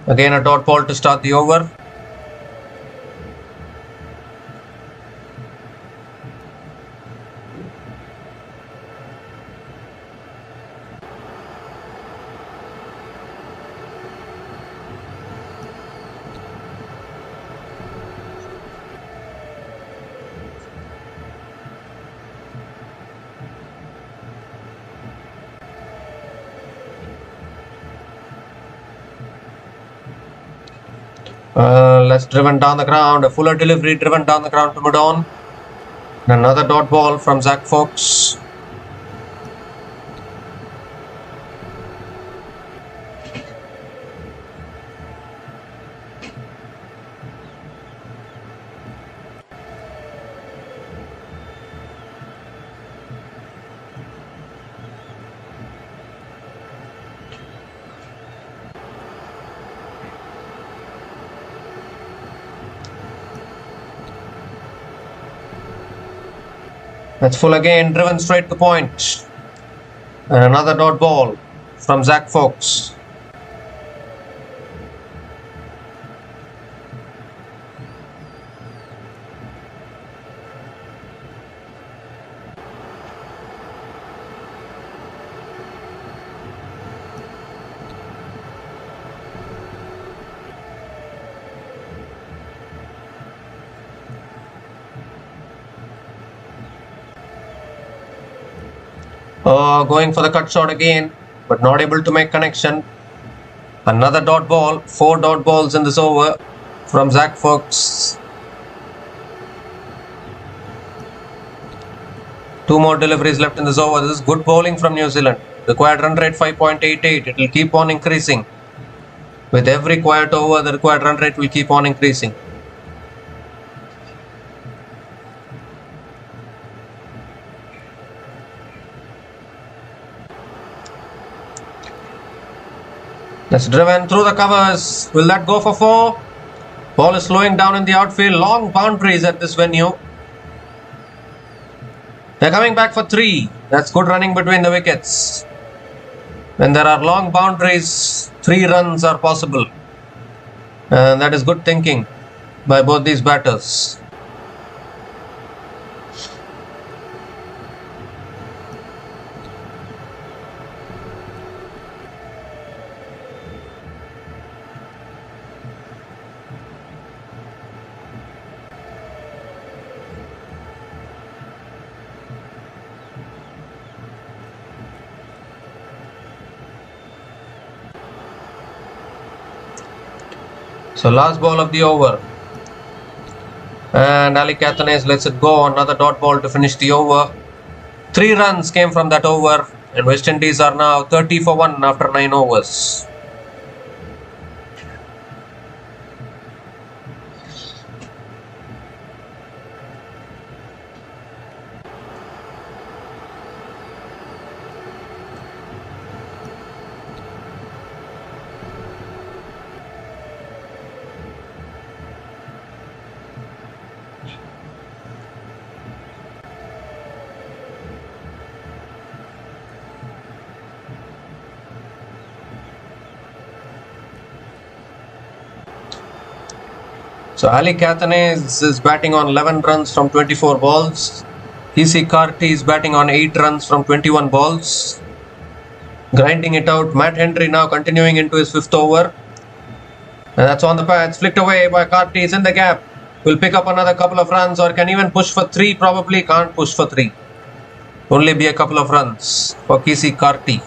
Again a dot ball to start the over. Let's driven down the ground. A fuller delivery driven down the ground to mid-on. Another dot ball from Zach Fox. That's full again, driven straight to point. And another dot ball from Zach Fox. Going for the cut shot again, but not able to make connection. Another dot ball, 4 dot balls in this over from Zach Fox. 2 more deliveries left in this over. This is good bowling from New Zealand. Required run rate 5.88. It will keep on increasing. With every quiet over, the required run rate will keep on increasing. That's driven through the covers. Will that go for 4? Ball is slowing down in the outfield. Long boundaries at this venue. They're coming back for 3. That's good running between the wickets. When there are long boundaries, 3 runs are possible. And that is good thinking by both these batters. So last ball of the over. And Ali Catanese lets it go. Another dot ball to finish the over. 3 runs came from that over. And West Indies are now 30 for 1 after 9 overs. So Ali Cathanes is batting on 11 runs from 24 balls. EC Carty is batting on 8 runs from 21 balls. Grinding it out. Matt Henry now continuing into his 5th over. And that's on the pads. Flicked away by Carty. It's in the gap. Will pick up another couple of runs or can even push for 3. Probably can't push for 3. Only be a couple of runs for EC Carty.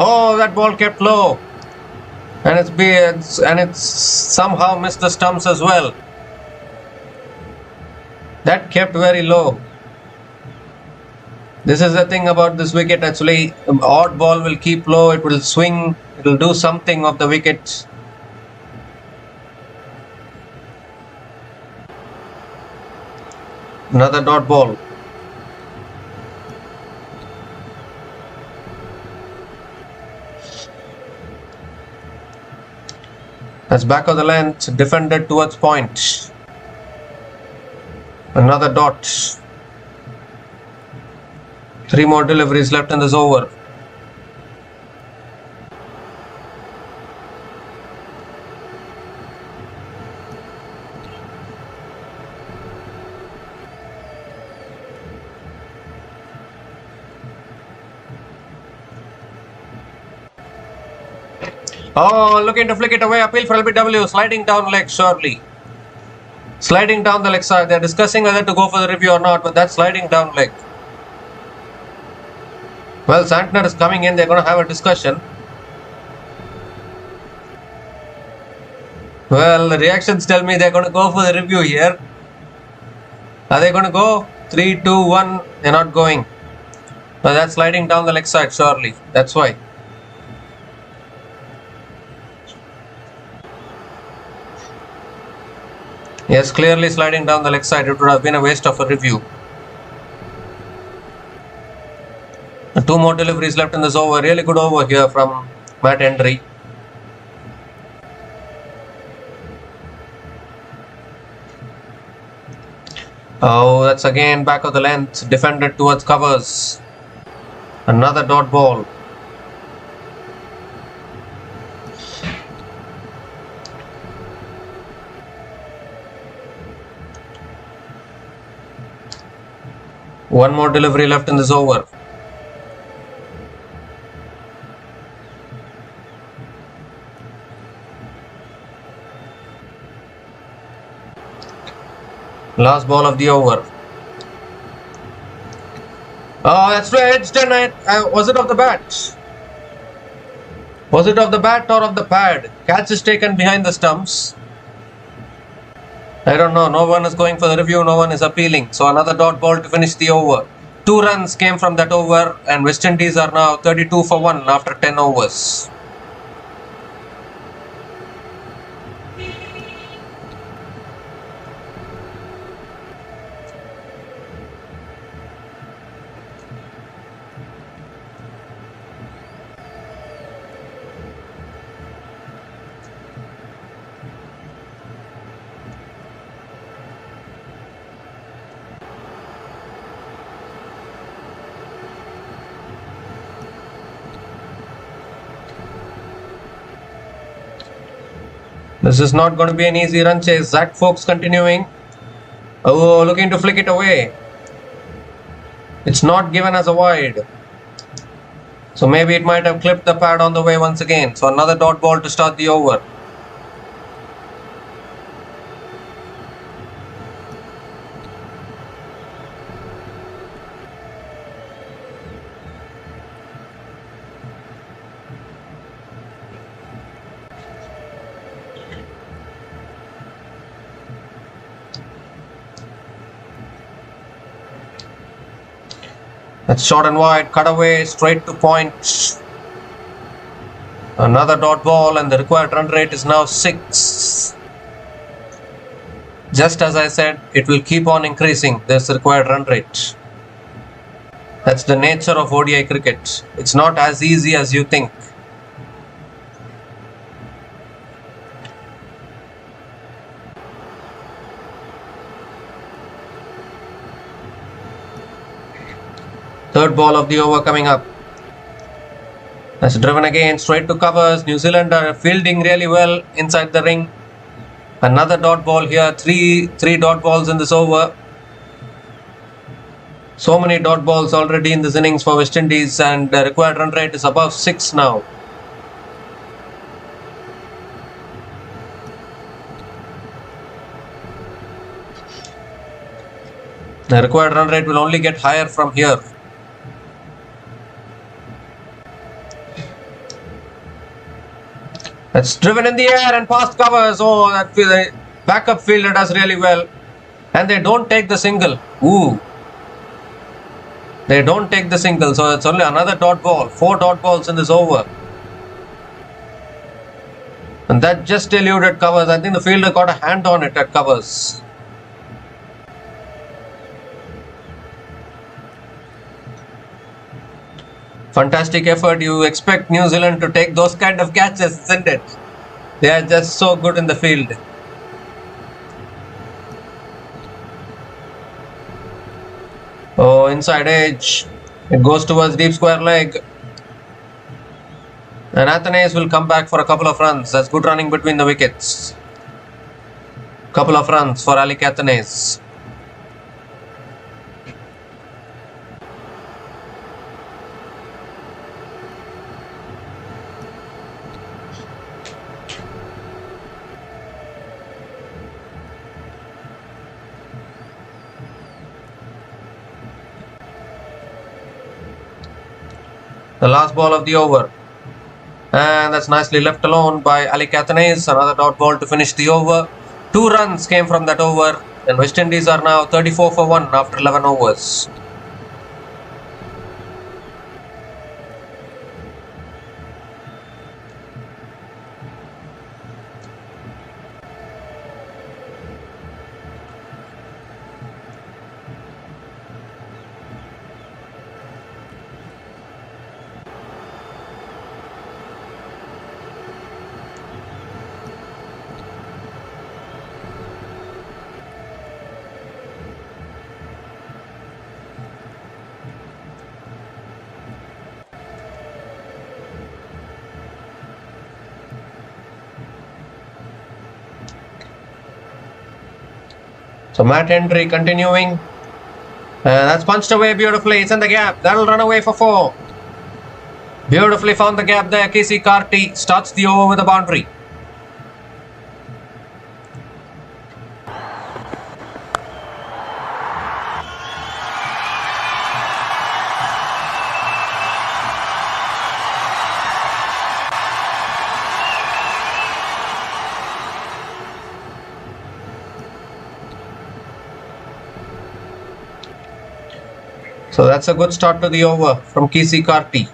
Oh, that ball kept low, and it's somehow missed the stumps as well. That kept very low. This is the thing about this wicket. Actually, odd ball will keep low. It will swing. It will do something of the wicket. Another dot ball. That's back of the length, defended towards point. Another dot. 3 more deliveries left in this over. Oh, looking to flick it away. Appeal for LBW. Sliding down leg, surely. Sliding down the leg side. They're discussing whether to go for the review or not, but that's sliding down leg. Well, Santner is coming in. They're going to have a discussion. Well, the reactions tell me they're going to go for the review here. Are they going to go? 3, 2, 1. They're not going. But that's sliding down the leg side, surely. That's why. Yes, clearly sliding down the leg side. It would have been a waste of a review. 2 more deliveries left in this over. Really good over here from Matt Henry. Oh, that's again back of the length. Defended towards covers. Another dot ball. One more delivery left in this over. Last ball of the over. Oh, that's edged and was it of the bat? Was it of the bat or of the pad? Catch is taken behind the stumps. I don't know. No one is going for the review. No one is appealing. So another dot ball to finish the over. 2 runs came from that over and West Indies are now 32 for 1 after 10 overs. This is not going to be an easy run chase. Zach Fox continuing. Oh, looking to flick it away. It's not given as a wide. So maybe it might have clipped the pad on the way once again. So another dot ball to start the over. That's short and wide, cut away, straight to point. Another dot ball and the required run rate is now 6. Just as I said, it will keep on increasing this required run rate. That's the nature of ODI cricket. It's not as easy as you think. Third ball of the over coming up. That's driven again, straight to covers. New Zealand are fielding really well inside the ring. Another dot ball here. Three dot balls in this over. So many dot balls already in this innings for West Indies, and the required run rate is above 6 now. The required run rate will only get higher from here. That's driven in the air and past covers. Oh, that backup fielder does really well. And they don't take the single. Ooh. They don't take the single, so it's only another dot ball. 4 dot balls in this over. And that just eluded covers. I think the fielder got a hand on it at covers. Fantastic effort. You expect New Zealand to take those kind of catches, isn't it? They are just so good in the field. Oh, inside edge. It goes towards deep square leg. And Athanaze will come back for a couple of runs. That's good running between the wickets. Couple of runs for Ali Athanaze. The last ball of the over. And that's nicely left alone by Ali Athanaze. Another dot ball to finish the over. 2 runs came from that over. And West Indies are now 34 for 1 after 11 overs. So Matt Hendry continuing. That's punched away beautifully. It's in the gap. That'll run away for 4. Beautifully found the gap there. Casey Carty starts the over with a boundary. So that's a good start to the over from Casey Carty.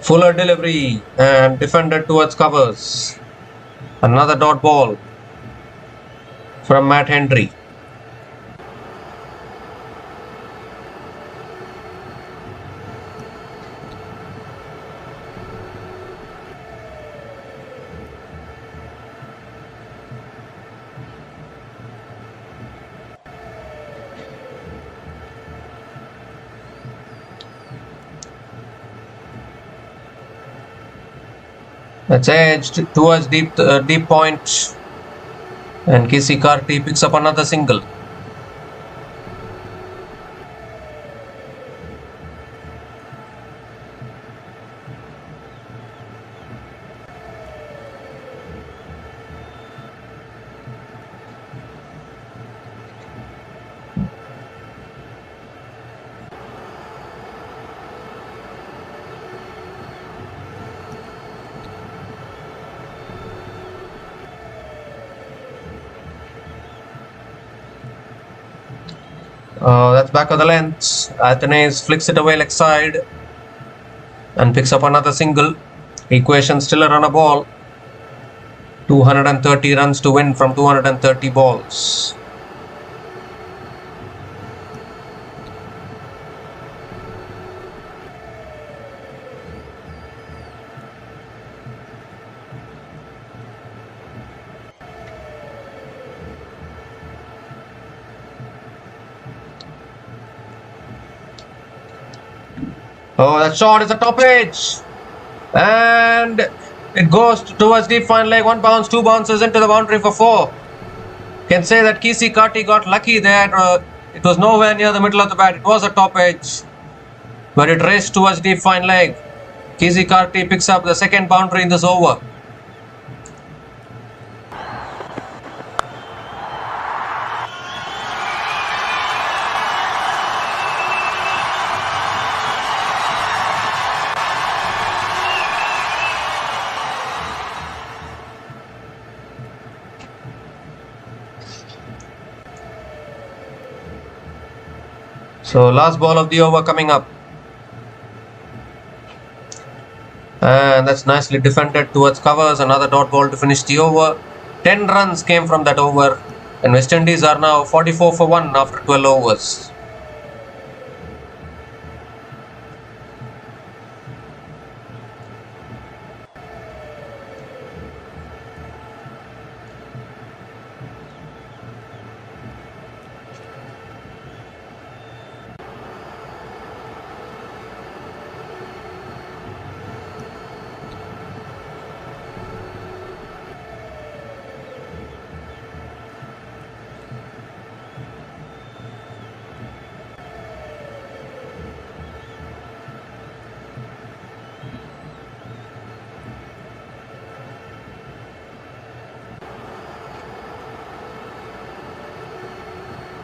Fuller delivery and defended towards covers. Another dot ball from Matt Hendry. That's edged towards deep point, and Casey Carty picks up another single. That's back of the length. Athanaze flicks it away leg side and picks up another single. Equation still a run a ball. 230 runs to win from 230 balls. Oh, that shot is a top edge. And it goes towards deep fine leg. 1 bounce, 2 bounces into the boundary for 4. Can say that Kisi Karti got lucky there. It was nowhere near the middle of the bat. It was a top edge. But it raced towards deep fine leg. Kisi Karti picks up the second boundary in this over. So last ball of the over coming up. And that's nicely defended towards covers. Another dot ball to finish the over. 10 runs came from that over. And West Indies are now 44 for 1 after 12 overs.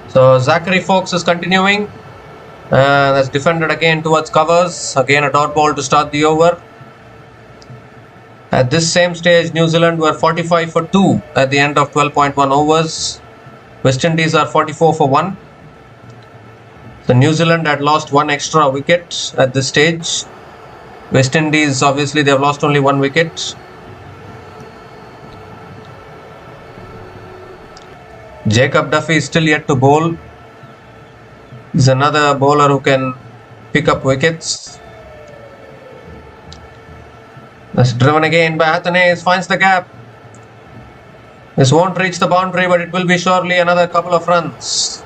So Zachary Fox is continuing. That's defended again towards covers. Again a dot ball to start the over. At this same stage, New Zealand were 45 for 2 at the end of 12.1 overs. West Indies are 44 for 1. So New Zealand had lost 1 extra wicket at this stage. West Indies, obviously, they have lost only 1 wicket. Jacob Duffy is still yet to bowl. He's another bowler who can pick up wickets. That's driven again by Hathanaes, finds the gap. This won't reach the boundary, but it will be surely another couple of runs.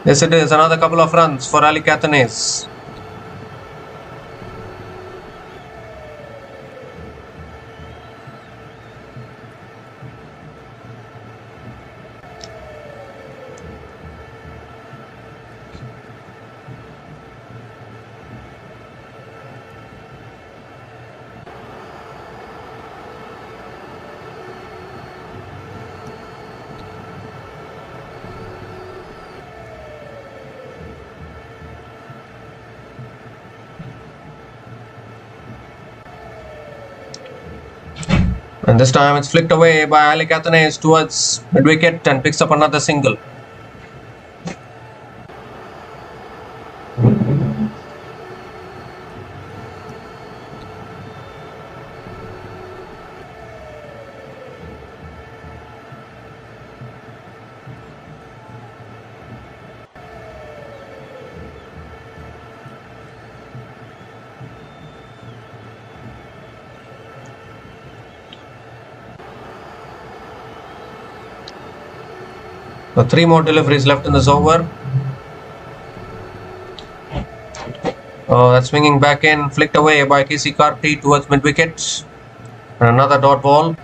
Yes, it is another couple of runs for Ali Hathanaes. And this time it's flicked away by Ali Hathanaes towards mid-wicket and picks up another single. So 3 more deliveries left in this over. Oh, that's swinging back in, flicked away by Kisi Karti towards mid-wicket. And another dot ball.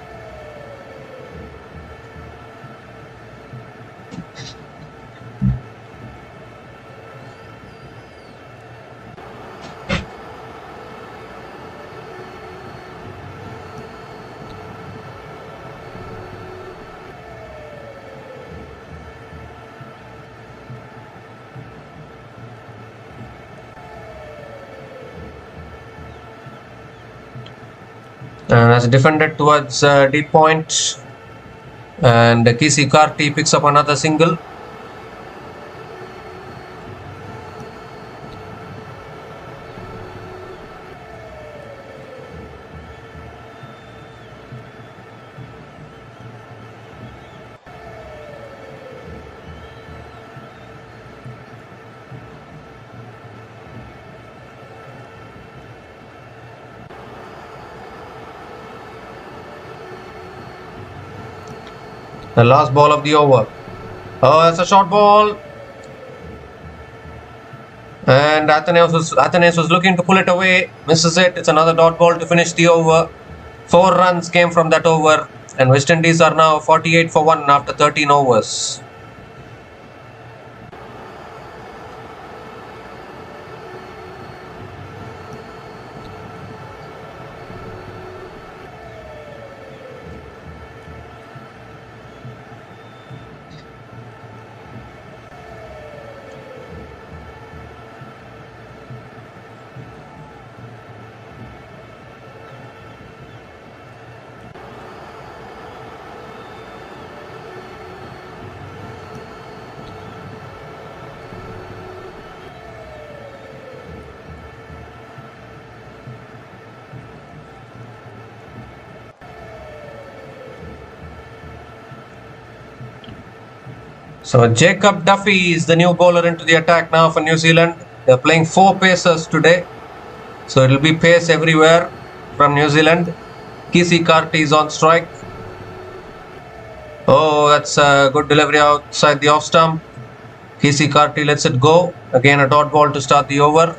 And that's defended towards deep point, and Kisi Karti picks up another single. The last ball of the over. Oh, that's a short ball. And Athenaeus was looking to pull it away, misses it. It's another dot ball to finish the over. 4 runs came from that over, and West Indies are now 48 for 1 after 13 overs. So Jacob Duffy is the new bowler into the attack now for New Zealand. They're playing 4 pacers today. So it will be pace everywhere from New Zealand. Kesey Carty is on strike. Oh, that's a good delivery outside the off stump. Kesey Carty lets it go. Again a dot ball to start the over.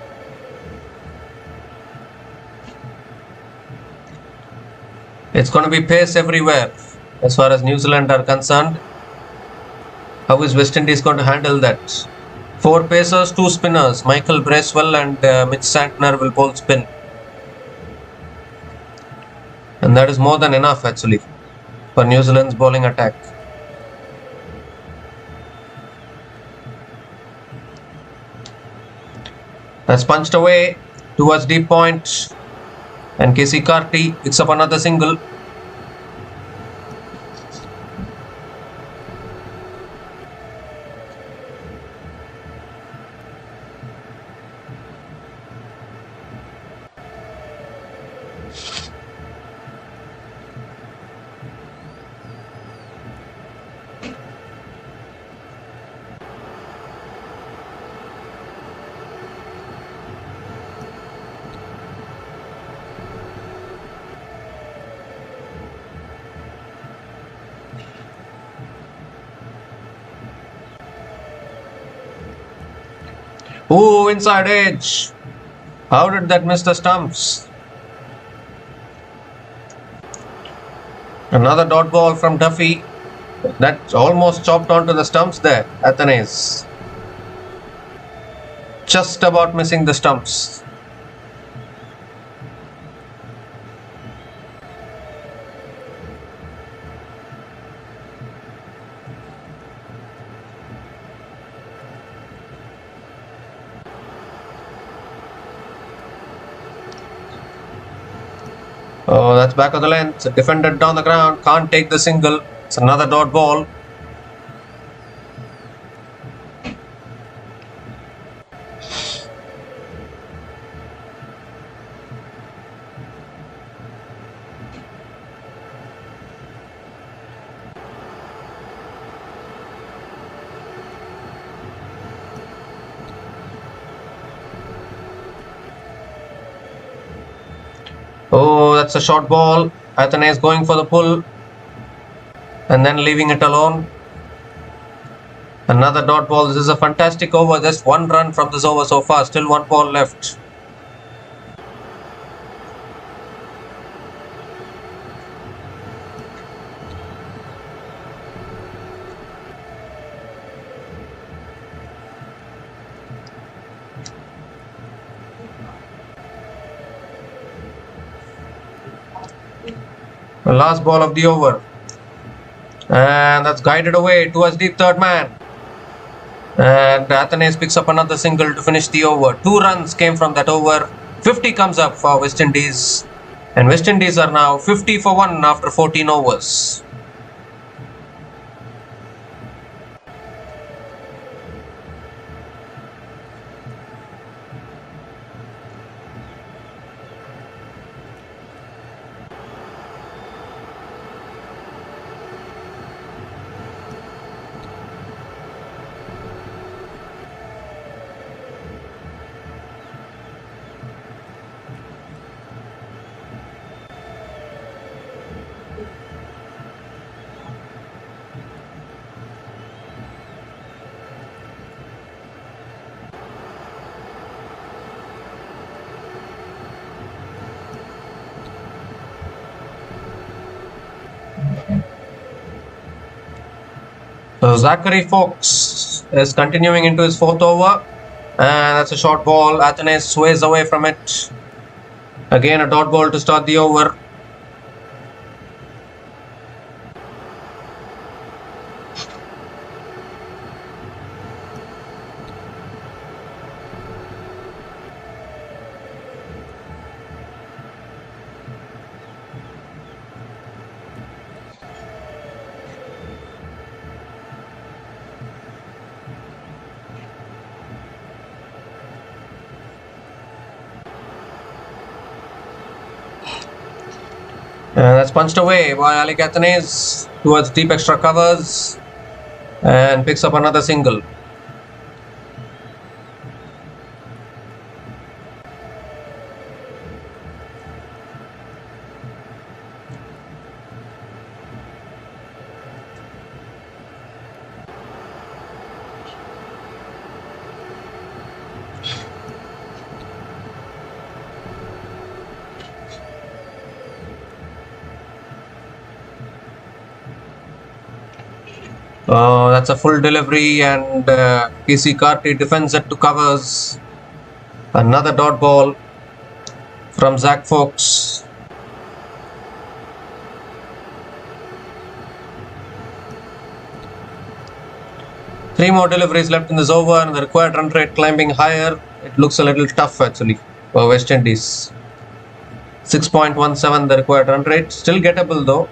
It's going to be pace everywhere as far as New Zealand are concerned. How is West Indies going to handle that? 4 pacers, 2 spinners. Michael Bracewell and Mitch Santner will bowl spin. And that is more than enough actually for New Zealand's bowling attack. That's punched away towards deep point. And Kesey Carty picks up another single. Oh, inside edge. How did that miss the stumps? Another dot ball from Duffy. That almost chopped onto the stumps there, Athenaeus. Just about missing the stumps. Oh, that's back of the length. Defended down the ground. Can't take the single. It's another dot ball. Oh, that's a short ball. Athenaeus going for the pull and then leaving it alone. Another dot ball. This is a fantastic over. Just 1 run from this over so far. Still 1 ball left. The last ball of the over. And that's guided away towards deep third man. And Athenaeus picks up another single to finish the over. 2 runs came from that over. 50 comes up for West Indies. And West Indies are now 50 for 1 after 14 overs. So Zachary Fox is continuing into his fourth over. And that's a short ball. Athanaze sways away from it. Again a dot ball to start the over. That's punched away by Alec Athanaze towards deep extra covers and picks up another single. That's a full delivery, and Casey Carty defends it to covers. Another dot ball from Zach Fox. Three more deliveries left in this over, and the required run rate climbing higher. It looks a little tough actually for West Indies. 6.17 the required run rate. Still gettable though.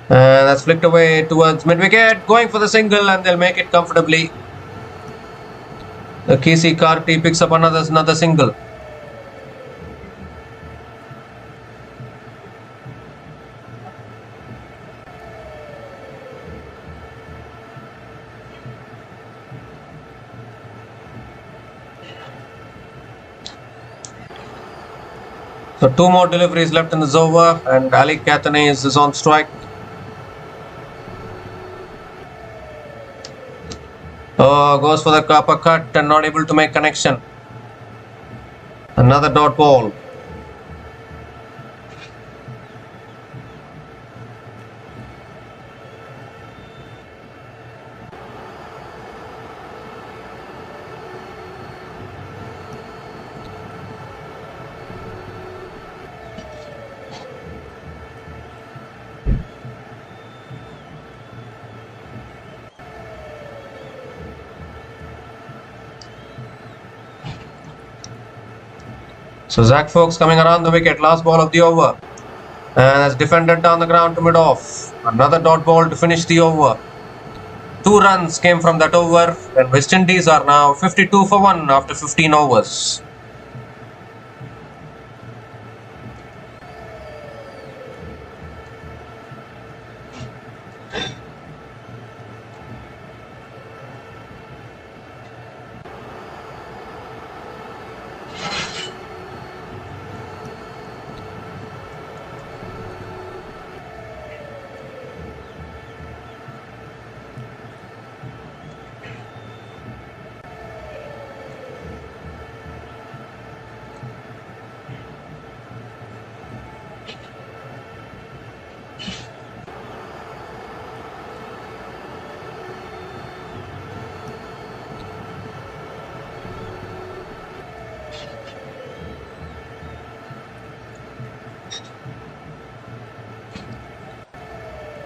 That's flicked away towards mid-wicket, going for the single, and they'll make it comfortably. Casey Carty picks up another single. So two more deliveries left in this over, and Alec Athanaze is on strike. Goes for the copper cut and not able to make connection. Another dot ball. So Zach Fox coming around the wicket, last ball of the over, and that's defended down the ground to mid-off. Another dot ball to finish the over. 2 runs came from that over, and West Indies are now 52 for 1 after 15 overs.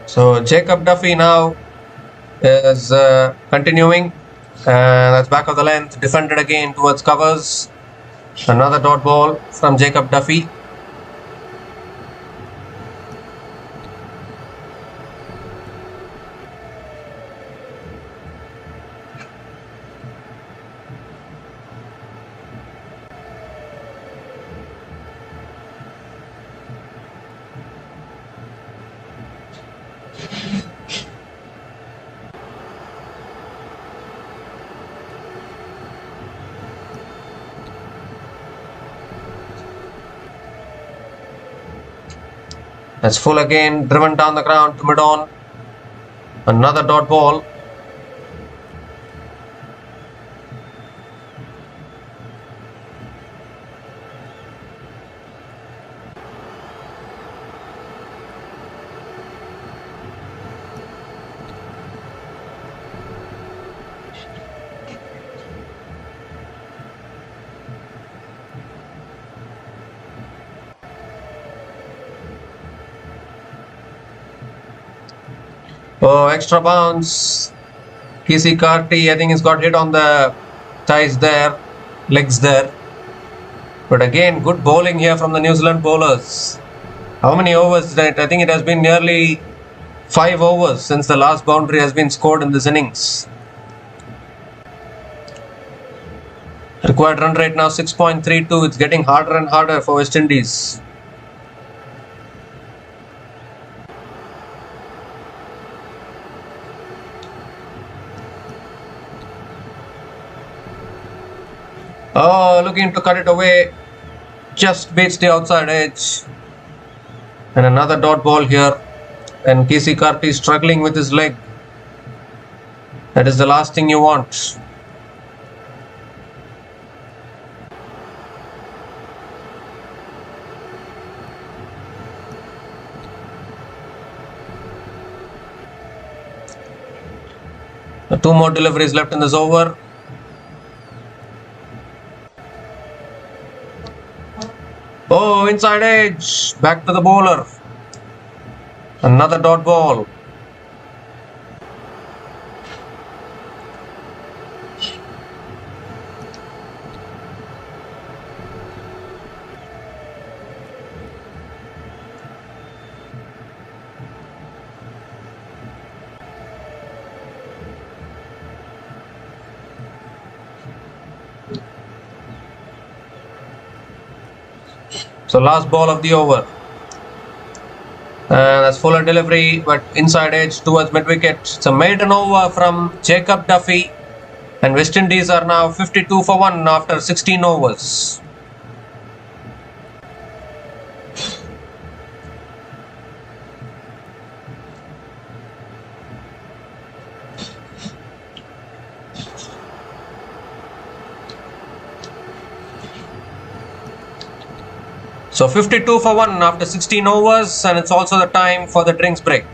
So Jacob Duffy now is continuing, and that's back of the length, defended again towards covers. Another dot ball from Jacob Duffy. That's full again, driven down the ground to mid-on. Another dot ball. Oh, extra bounce. Casey Carty, I think he's got hit on the thighs there, legs there. But again, good bowling here from the New Zealand bowlers. How many overs that? I think it has been nearly 5 overs since the last boundary has been scored in this innings. Required run rate now 6.32. It's getting harder and harder for West Indies. Oh, looking to cut it away. Just beats the outside edge. And another dot ball here. And Casey Carty struggling with his leg. That is the last thing you want. Two more deliveries left in this over. Oh, inside edge. Back to the bowler. Another dot ball. So last ball of the over. That's fuller delivery, but inside edge towards mid-wicket. It's a maiden over from Jacob Duffy. And West Indies are now 52 for 1 after 16 overs. So 52 for 1 after 16 overs, and it's also the time for the drinks break.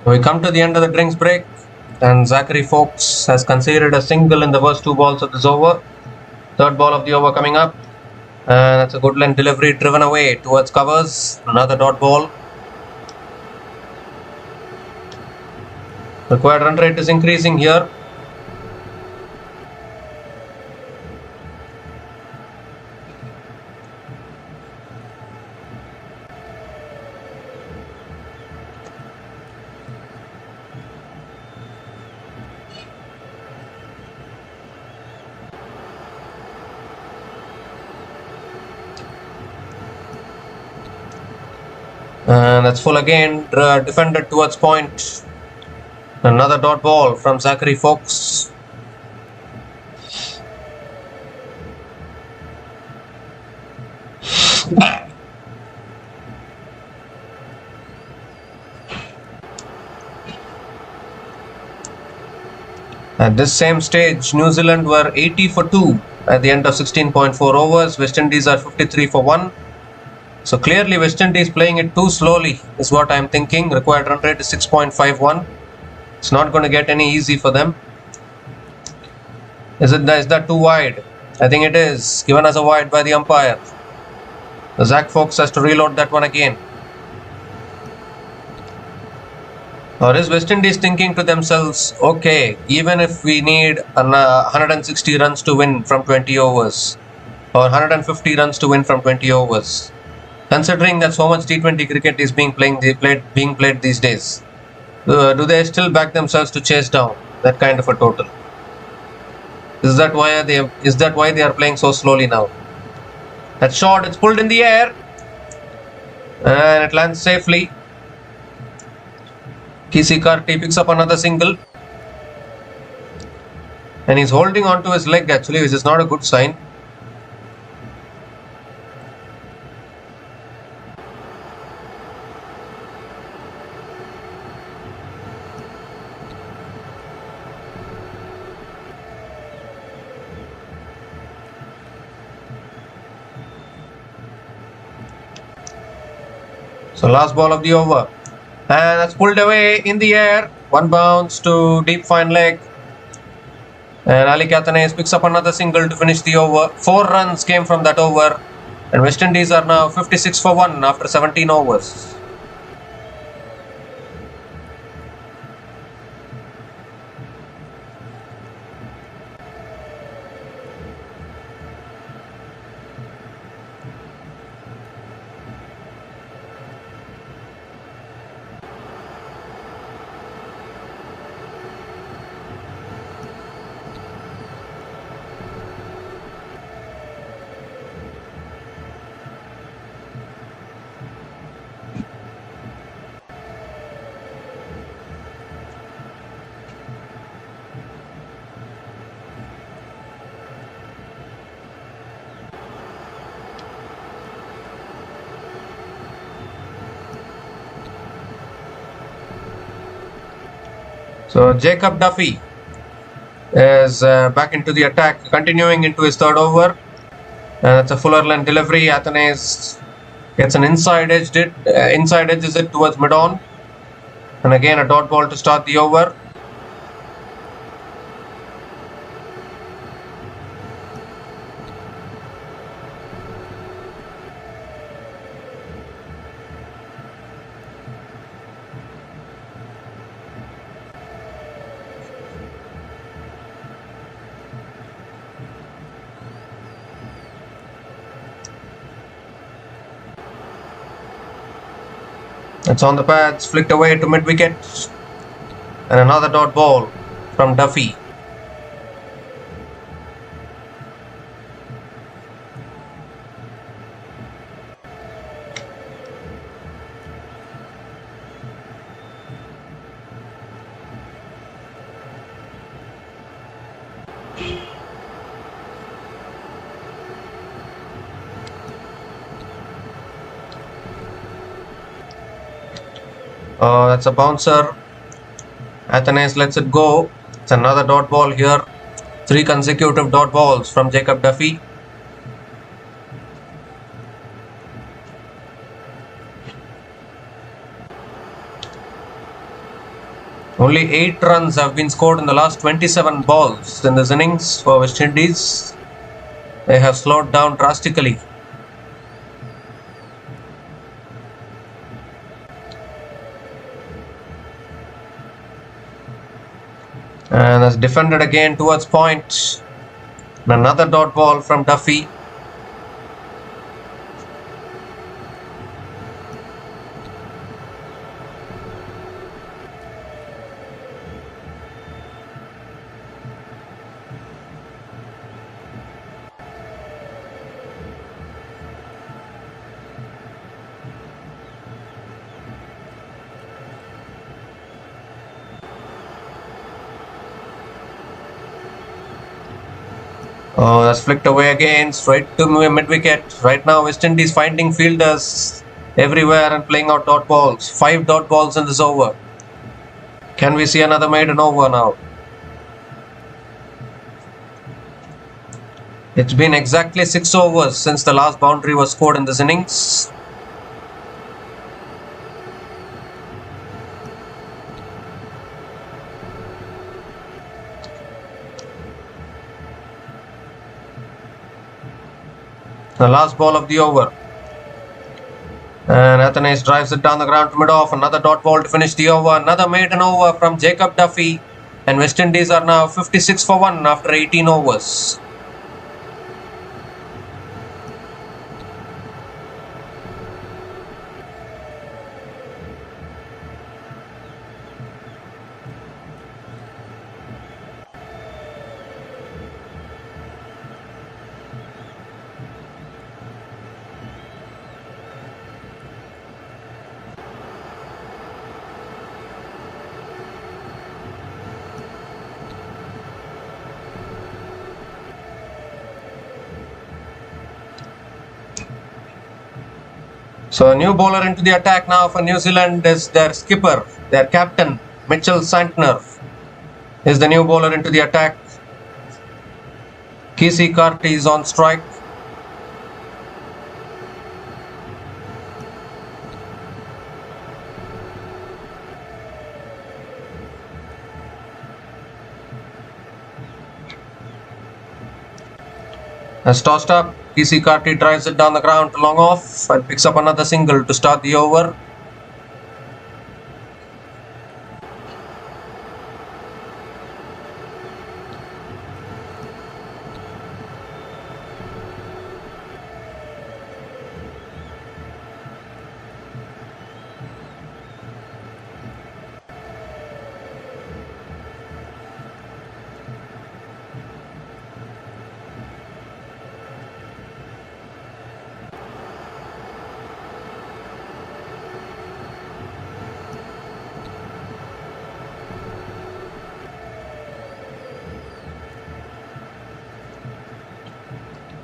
We come to the end of the drinks break, and Zachary Fox has conceded a single in the first 2 balls of this over. Third ball of the over coming up, and that's a good length delivery driven away towards covers. Another dot ball. Required run rate is increasing here. And that's full again, defended towards point. Another dot ball from Zachary Fox. At this same stage, New Zealand were 80 for 2 at the end of 16.4 overs. West Indies are 53 for 1. So clearly West Indies playing it too slowly is what I'm thinking. Required run rate is 6.51. It's not going to get any easy for them. Is that too wide? I think it is. Given as a wide by the umpire. Zach Fox has to reload that one again. Or is West Indies thinking to themselves, okay, even if we need 160 runs to win from 20 overs, or 150 runs to win from 20 overs, considering that so much T20 cricket is being played these days, do they still back themselves to chase down that kind of a total? Is that why they are playing so slowly now? That shot, it's pulled in the air, and it lands safely. Kisi Karti picks up another single, and he's holding on to his leg actually, which is not a good sign. So last ball of the over. And that's pulled away in the air. One bounce to deep fine leg. And Ali Kathanes picks up another single to finish the over. 4 runs came from that over. And West Indies are now 56 for 1 after 17 overs. So Jacob Duffy is back into the attack, continuing into his third over. That's a fuller length delivery. Athanes gets an inside edge. Inside edges it towards mid-on. And again a dot ball to start the over. It's on the pads, flicked away to mid-wicket. And another dot ball from Duffy. That's a bouncer. Athanes lets it go. It's another dot ball here. 3 consecutive dot balls from Jacob Duffy. Only 8 runs have been scored in the last 27 balls in this innings for West Indies. They have slowed down drastically. And has defended again towards point. And another dot ball from Duffy. Oh, that's flicked away again, straight to mid-wicket. Right now, West Indies finding fielders everywhere and playing out dot balls. 5 dot balls in this over. Can we see another maiden over now? It's been exactly 6 overs since the last boundary was scored in this innings. The last ball of the over. And Athanaze drives it down the ground to mid-off. Another dot ball to finish the over. Another maiden over from Jacob Duffy. And West Indies are now 56 for 1 after 18 overs. So a new bowler into the attack now for New Zealand is their skipper, their captain, Mitchell Santner is the new bowler into the attack. Kesey Carty is on strike. As tossed up, Kesey Carty drives it down the ground to long off and picks up another single to start the over.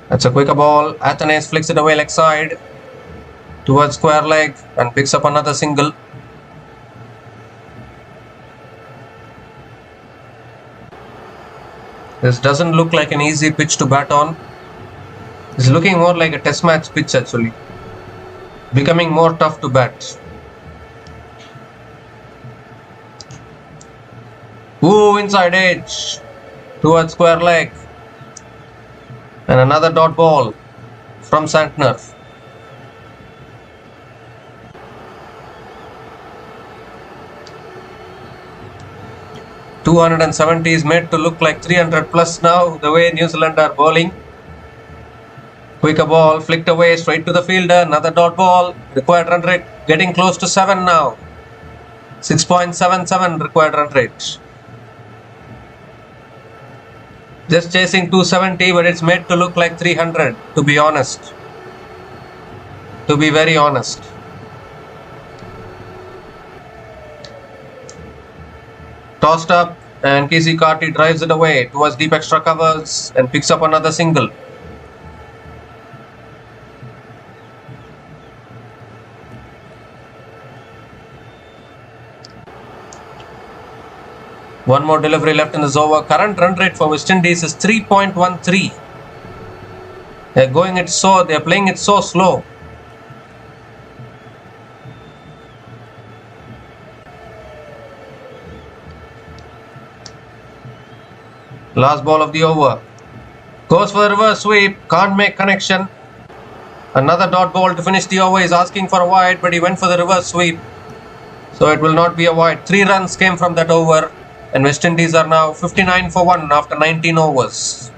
That's a quicker ball. Athanaze flicks it away leg side towards square leg and picks up another single. This doesn't look like an easy pitch to bat on. It's looking more like a test match pitch actually. Becoming more tough to bat. Ooh, inside edge towards square leg. And another dot ball from Santner. .270 is made to look like 300 plus now, the way New Zealand are bowling. Quicker ball, flicked away straight to the fielder. Another dot ball. Required run rate getting close to 7 now. 6.77 required run rate. Just chasing 270, but it's made to look like 300, to be honest. To be very honest. Tossed up, and Kesey Carty drives it away towards deep extra covers and picks up another single. One more delivery left in this over. Current run rate for West Indies is 3.13. They're playing it so slow. Last ball of the over. Goes for the reverse sweep. Can't make connection. Another dot ball to finish the over. He's asking for a wide, but he went for the reverse sweep. So it will not be a wide. 3 runs came from that over. And West Indies are now 59 for 1 after 19 overs.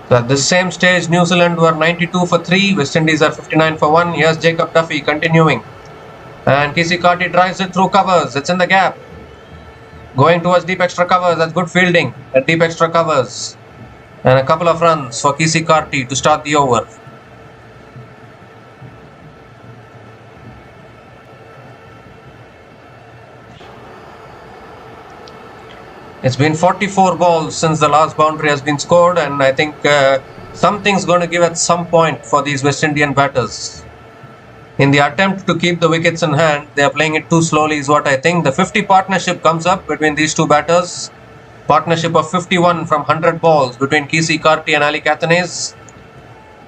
So at this same stage, New Zealand were 92 for 3, West Indies are 59 for 1. Here's Jacob Duffy continuing. And Kesey Carty drives it through covers. It's in the gap. Going towards deep extra covers. That's good fielding at deep extra covers. And a couple of runs for Kesey Carty to start the over. It's been 44 balls since the last boundary has been scored, and I think something's going to give at some point for these West Indian batters. In the attempt to keep the wickets in hand, they are playing it too slowly is what I think. The 50 partnership comes up between these two batters. Partnership of 51 from 100 balls between Kesey Carty and Ali Catanese.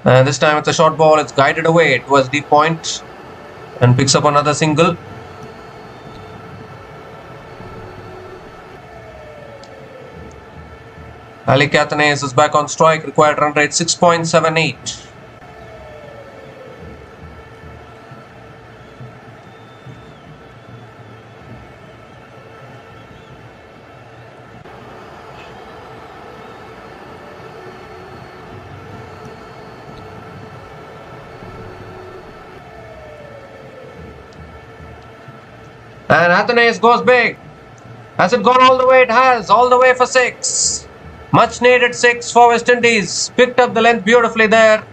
This time it's a short ball, it's guided away towards deep point and picks up another single. Ali Catanese is back on strike, required run rate 6.78. And Catanese goes big. Has it gone all the way? It has, all the way for 6. Much needed 6 for West Indies. Picked up the length beautifully there.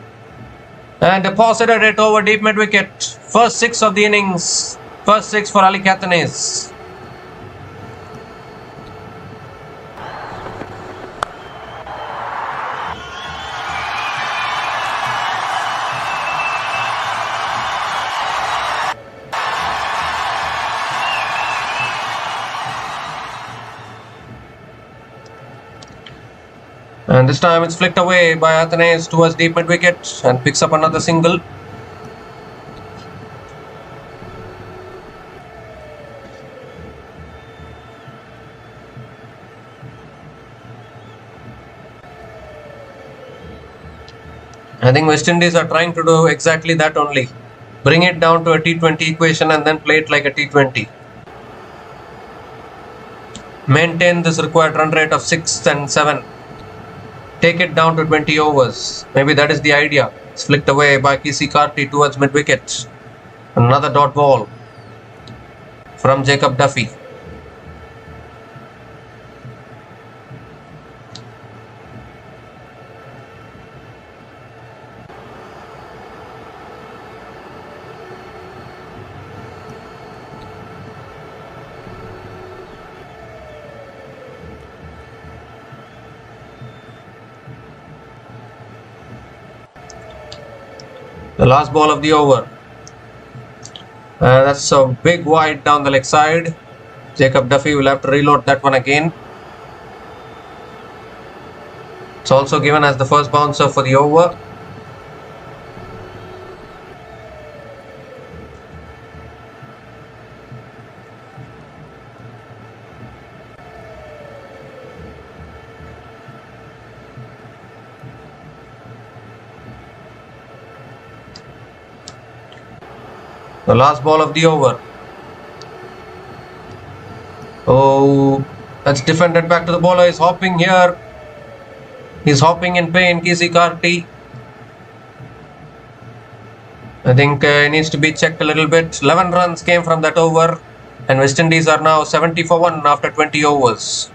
And deposited it over deep mid wicket. First 6 of the innings. First 6 for Ali Catanese. And this time it's flicked away by Catanese towards deep mid wicket and picks up another single. I think West Indies are trying to do exactly that only. Bring it down to a T20 equation and then play it like a T20. Maintain this required run rate of 6 and 7. Take it down to 20 overs. Maybe that is the idea. It's flicked away by Kesey Carty towards mid wicket. Another dot ball from Jacob Duffy. The last ball of the over. That's a big wide down the leg side. Jacob Duffy will have to reload that one again. It's also given as the first bouncer for the over. The last ball of the over. Oh, that's defended back to the bowler. He's hopping here. He's hopping in pain, Kesey Carty. I think he needs to be checked a little bit. 11 runs came from that over. And West Indies are now 70 for 1 after 20 overs.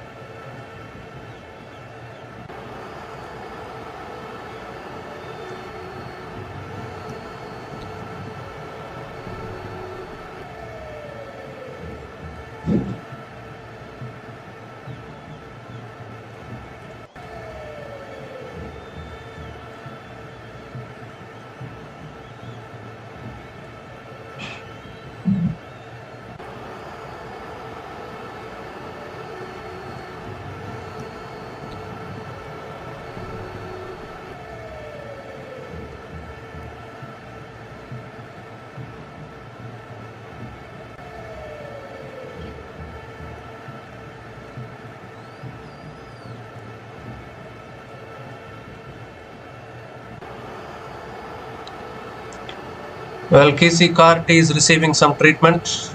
Well, Casey Carty is receiving some treatment.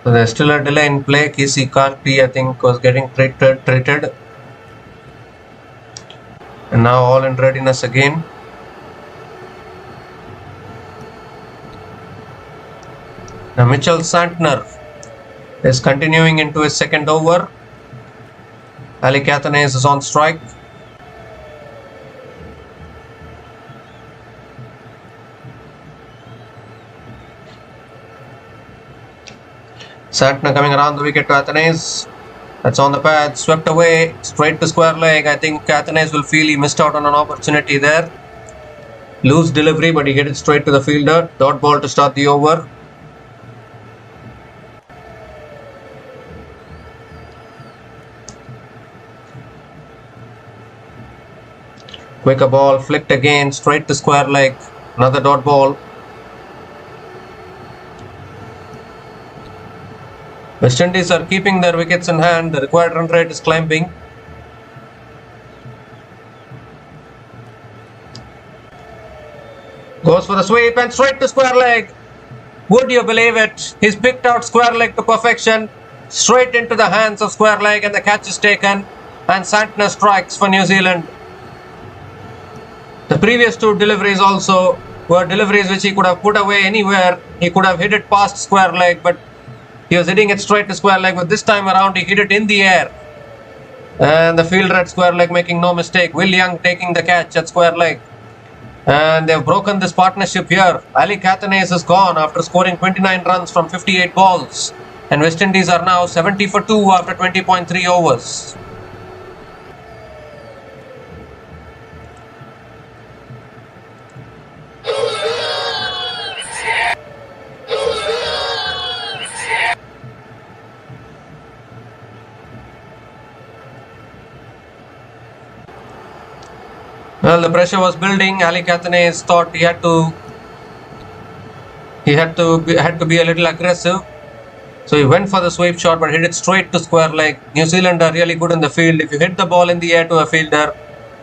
So there's still a delay in play. Casey Carty, I think, was getting treated. And now all in readiness again. Now Mitchell Santner is continuing into his second over. Ali Cathanes is on strike. Santner coming around the wicket to Athanes. That's on the pad, swept away, straight to square leg. I think Athanes will feel he missed out on an opportunity there. Loose delivery, but he hit it straight to the fielder. Dot ball to start the over. Quicker ball, flicked again, straight to square leg. Another dot ball. West Indies are keeping their wickets in hand. The required run rate is climbing. Goes for the sweep and straight to square leg. Would you believe it? He's picked out square leg to perfection. Straight into the hands of square leg, and the catch is taken. And Santner strikes for New Zealand. The previous two deliveries also were deliveries which he could have put away anywhere. He could have hit it past square leg, but he was hitting it straight to square leg. But this time around, he hit it in the air. And the fielder at square leg making no mistake. Will Young taking the catch at square leg. And they've broken this partnership here. Ali Cathanes is gone after scoring 29 runs from 58 balls. And West Indies are now 70 for 2 after 20.3 overs. Well, the pressure was building. Ali Catanese thought he had to be a little aggressive. So he went for the sweep shot, but hit it straight to square leg. New Zealand are really good in the field. If you hit the ball in the air to a fielder,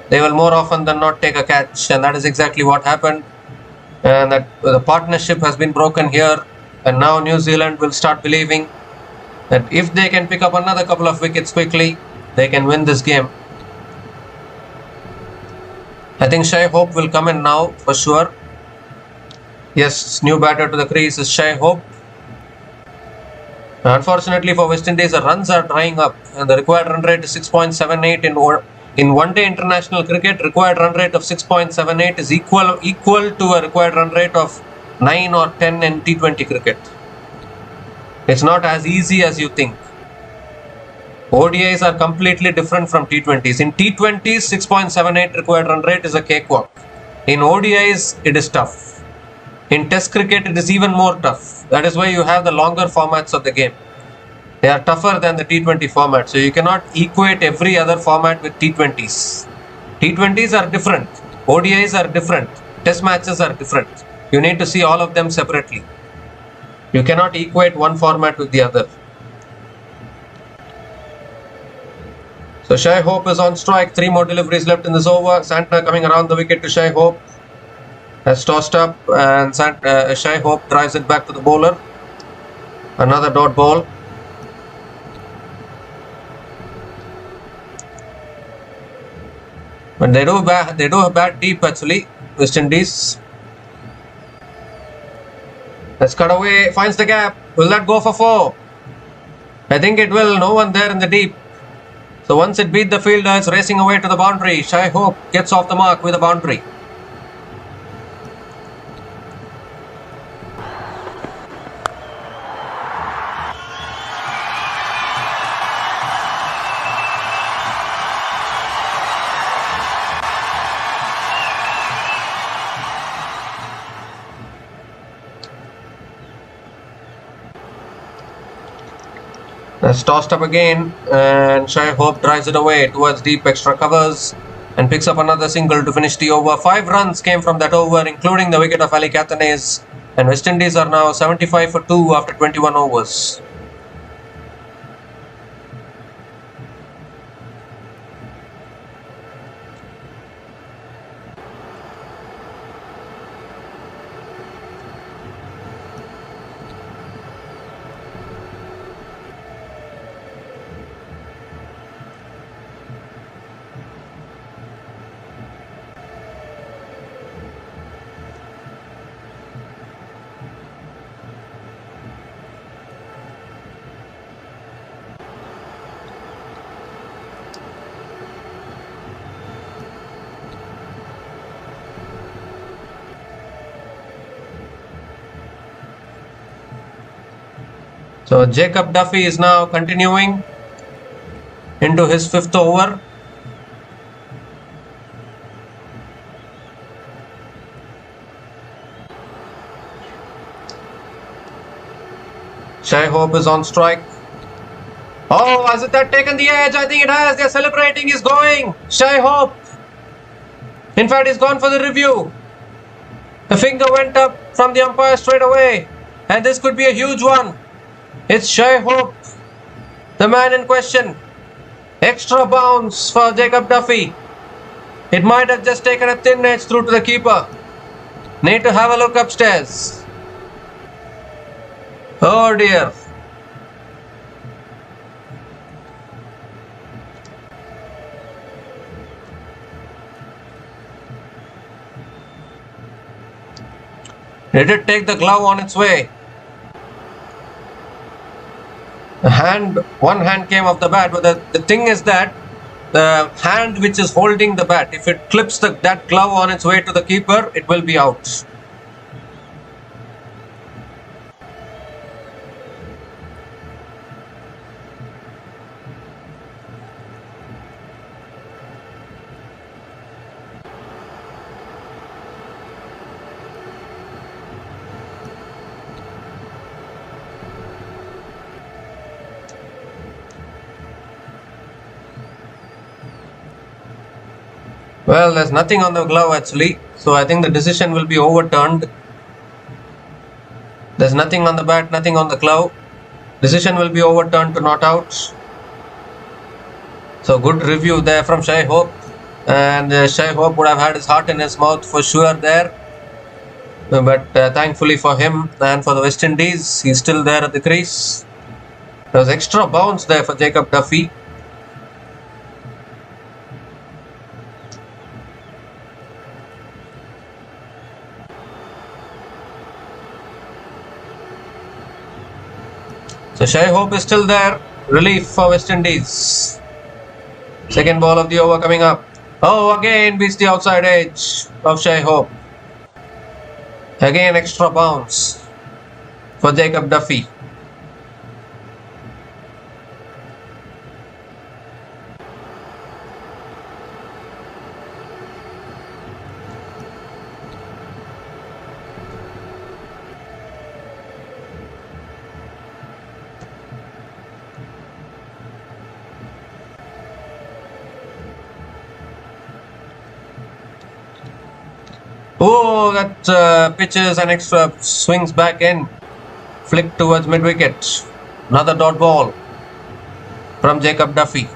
they will more often than not take a catch, and that is exactly what happened. And that the partnership has been broken here, and now New Zealand will start believing that if they can pick up another couple of wickets quickly, they can win this game. I think Shai Hope will come in now for sure. Yes, new batter to the crease is Shai Hope. Unfortunately for West Indies, the runs are drying up, and the required run rate is 6.78 in one-day international cricket. Required run rate of 6.78 is equal to a required run rate of 9 or 10 in T20 cricket. It's not as easy as you think. ODIs are completely different from T20s. In T20s, 6.78 required run rate is a cakewalk. In ODIs, it is tough. In Test cricket, it is even more tough. That is why you have the longer formats of the game. They are tougher than the T20 format. So you cannot equate every other format with T20s. T20s are different. ODIs are different. Test matches are different. You need to see all of them separately. You cannot equate one format with the other. So Shai Hope is on strike. 3 more deliveries left in this over. Santner coming around the wicket to Shai Hope. Has tossed up, and Shai Hope drives it back to the bowler. Another dot ball. But they do bat deep actually, West Indies. Let's cut away, finds the gap. Will that go for 4? I think it will. No one there in the deep. So once it beat the fielder, it's racing away to the boundary. Shai Hope gets off the mark with a boundary. That's tossed up again, and Shai Hope drives it away towards deep extra covers and picks up another single to finish the over. 5 runs came from that over, including the wicket of Ali Catanese, and West Indies are now 75 for 2 after 21 overs. So Jacob Duffy is now continuing into his 5th over. Shai Hope is on strike. Oh, has it that taken the edge? I think it has. They're celebrating. He's going. Shai Hope. In fact, he's gone for the review. The finger went up from the umpire straight away. And this could be a huge one. It's Shai Hope, the man in question. Extra bounce for Jacob Duffy. It might have just taken a thin edge through to the keeper. Need to have a look upstairs. Oh dear. Did it take the glove on its way? One hand came off the bat, but the thing is that the hand which is holding the bat, if it clips that glove on its way to the keeper, it will be out. Well, there's nothing on the glove actually, so I think the decision will be overturned. There's nothing on the bat, nothing on the glove. Decision will be overturned to not out. So good review there from Shai Hope, and Shai Hope would have had his heart in his mouth for sure there. But thankfully for him and for the West Indies, he's still there at the crease. There was extra bounce there for Jacob Duffy. So Shai Hope is still there. Relief for West Indies. Second ball of the over coming up. Oh, again beats the outside edge of Shai Hope. Again extra bounce for Jacob Duffy. Oh, that pitches an extra, swings back in, flick towards mid-wicket. Another dot ball from Jacob Duffy.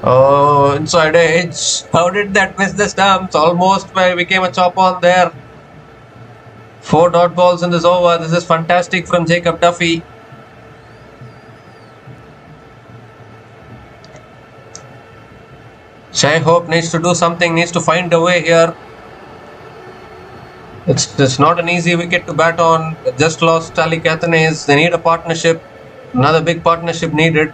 Oh, inside edge. How did that miss the stumps? Almost became a chop on there. 4 dot balls in this over. This is fantastic from Jacob Duffy. Shai Hope needs to do something, needs to find a way here. It's not an easy wicket to bat on. They just lost Ali Catanese. They need a partnership. Another big partnership needed.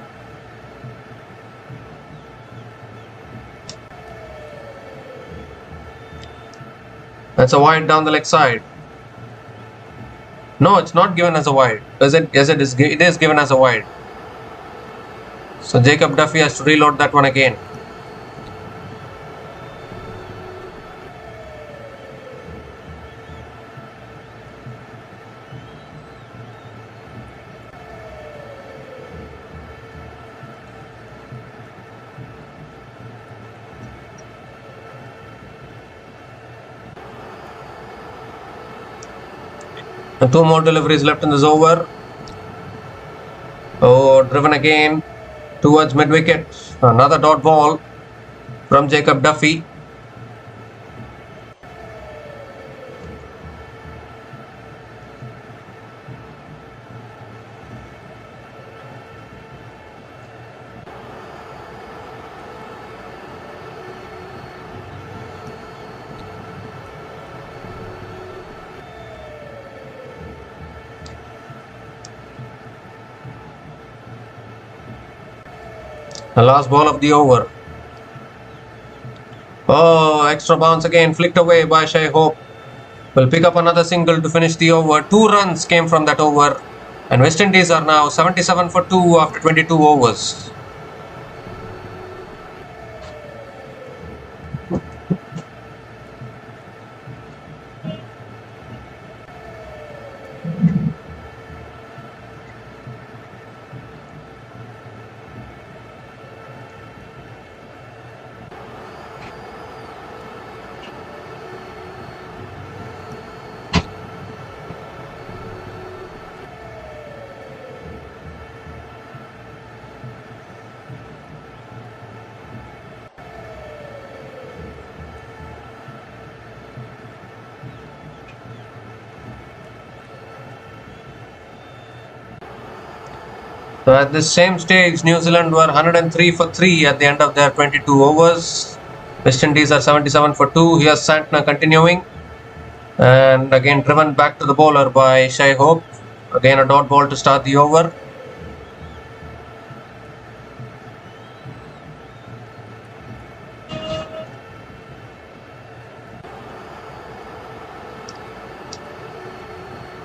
That's a wide down the leg side. No, it's not given as a wide. Yes, it is given as a wide. So Jacob Duffy has to reload that one again. And 2 more deliveries left in this over. Oh, driven again towards mid-wicket. Another dot ball from Jacob Duffy. The last ball of the over. Oh, extra bounce again, flicked away by Shai Hope. Will pick up another single to finish the over. 2 runs came from that over. And West Indies are now 77 for 2 after 22 overs. So at this same stage, New Zealand were 103 for 3 at the end of their 22 overs. West Indies are 77 for 2. Here's Santner continuing. And again driven back to the bowler by Shai Hope. Again a dot ball to start the over.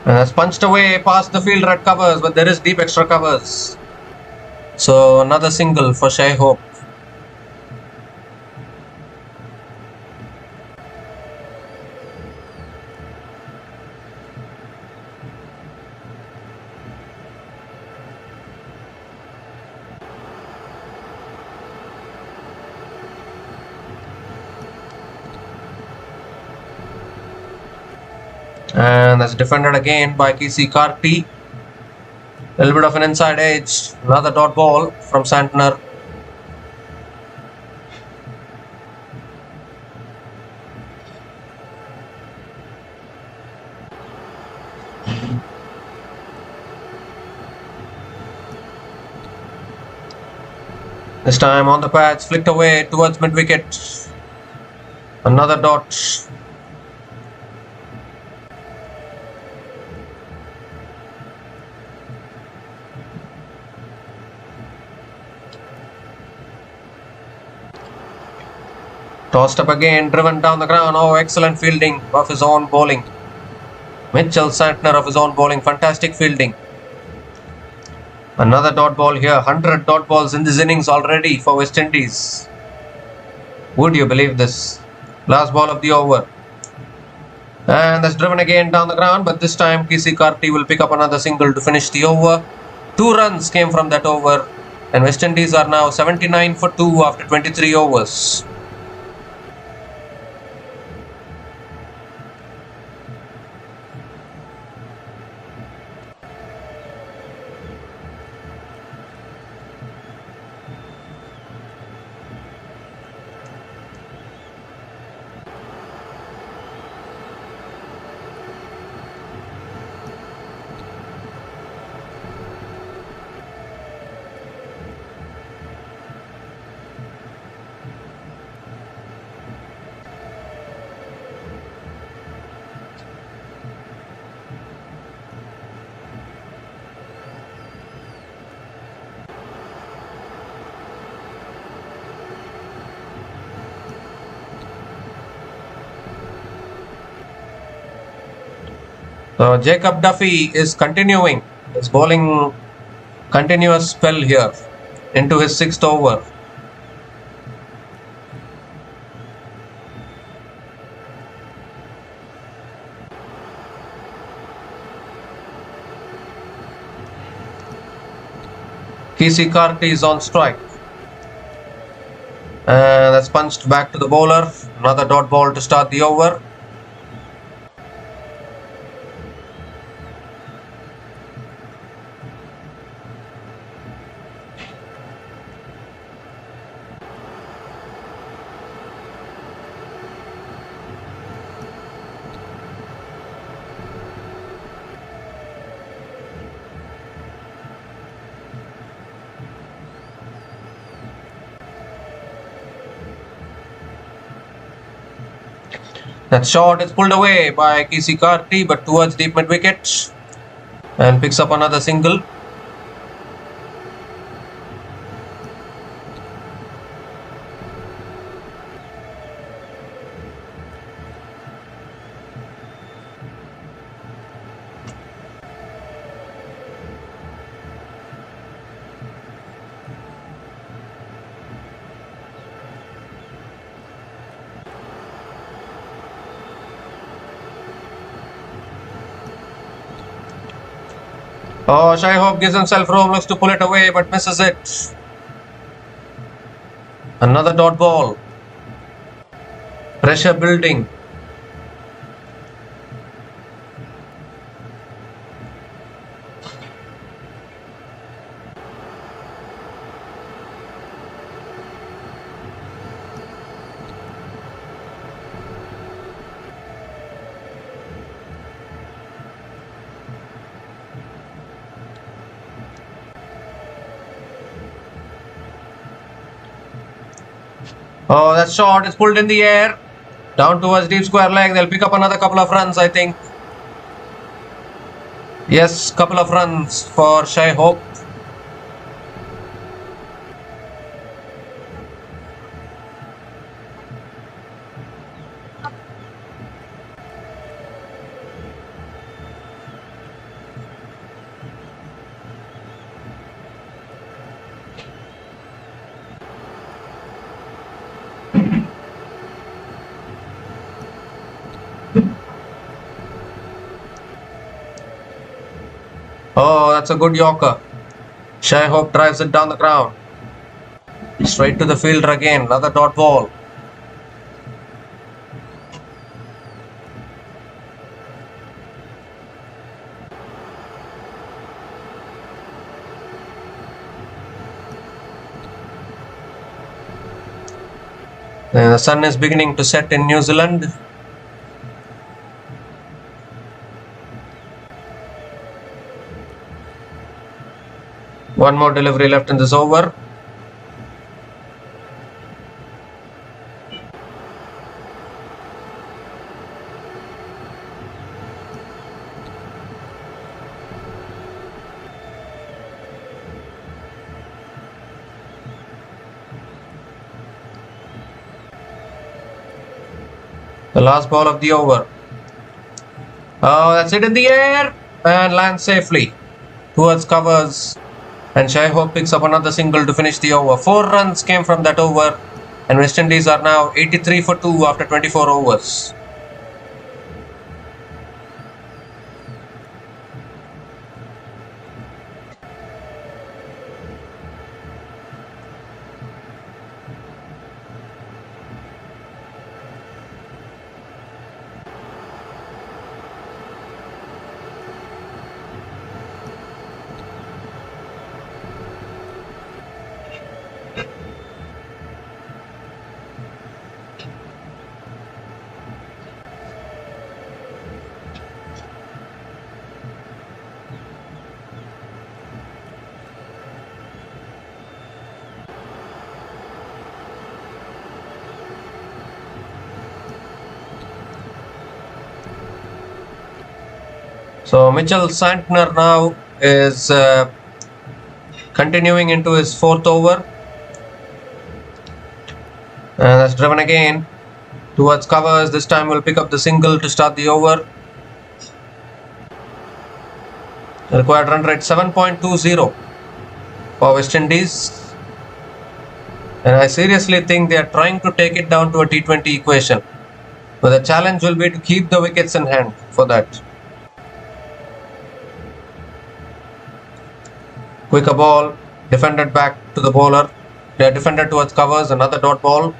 And that's punched away past the field red covers, but there is deep extra covers. So another single for Shai Hope. And that's defended again by KC Karti. A little bit of an inside edge. Another dot ball from Santner. This time on the pads, flicked away towards mid-wicket. Another dot. Tossed up again, driven down the ground. Oh, excellent fielding of his own bowling. Mitchell Santner of his own bowling. Fantastic fielding. Another dot ball here. 100 dot balls in this innings already for West Indies. Would you believe this? Last ball of the over. And that's driven again down the ground. But this time KC Karti will pick up another single to finish the over. 2 runs came from that over. And West Indies are now 79 for 2 after 23 overs. So Jacob Duffy is continuing his bowling continuous spell here into his 6th over. KC Karti is on strike. And that's punched back to the bowler. Another dot ball to start the over. That shot is pulled away by KC Karti, but towards deep mid wicket, and picks up another single. Oh, Shai Hope gives himself room, looks to pull it away, but misses it. Another dot ball. Pressure building. Oh, that shot is pulled in the air. Down towards deep square leg. They'll pick up another couple of runs, I think. Yes, couple of runs for Shai Hope. that's a good Yorker. Shai Hope drives it down the ground. Straight to the fielder again. Another dot ball. The sun is beginning to set in New Zealand. One more delivery left in this over. The last ball of the over. Oh, that's it in the air and lands safely towards covers. And Shai Hope picks up another single to finish the over. 4 runs came from that over, and West Indies are now 83 for 2 after 24 overs. So Mitchell Santner now is continuing into his 4th over. And that's driven again towards covers. This time we'll pick up the single to start the over. The required run rate 7.20 for West Indies. And I seriously think they are trying to take it down to a T20 equation. But the challenge will be to keep the wickets in hand for that. Quicker ball, defended back to the bowler. They are defended towards covers, another dot ball.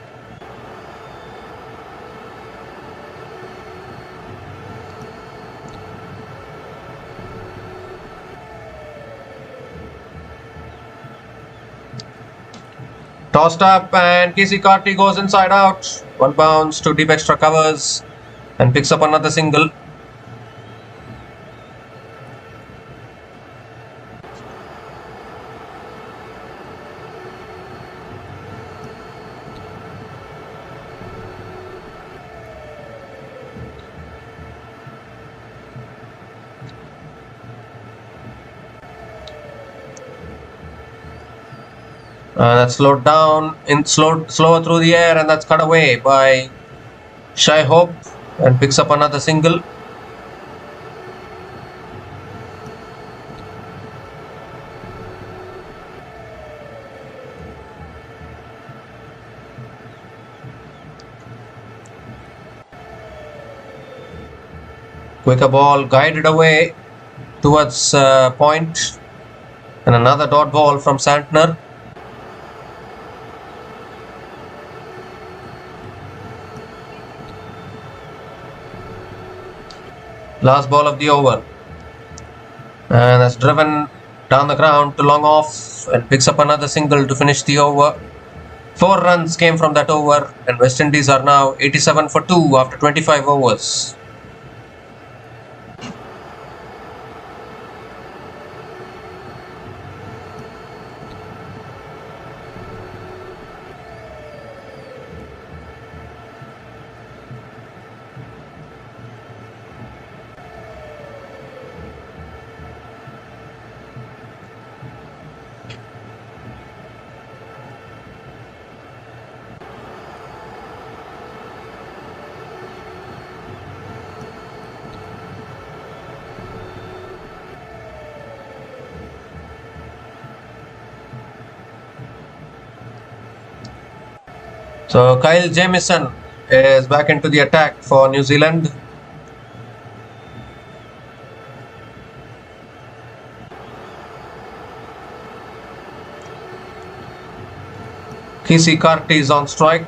Tossed up and Casey Carty goes inside out. One bounce to deep extra covers and picks up another single. That's slowed down, slower through the air, and that's cut away by Shai Hope and picks up another single. Quicker ball guided away towards point, and another dot ball from Santner. Last ball of the over, and that's driven down the ground to long off and picks up another single to finish the over. 4 runs came from that over, and West Indies are now 87 for 2 after 25 overs. So Kyle Jamieson is back into the attack for New Kisi Karti is on strike.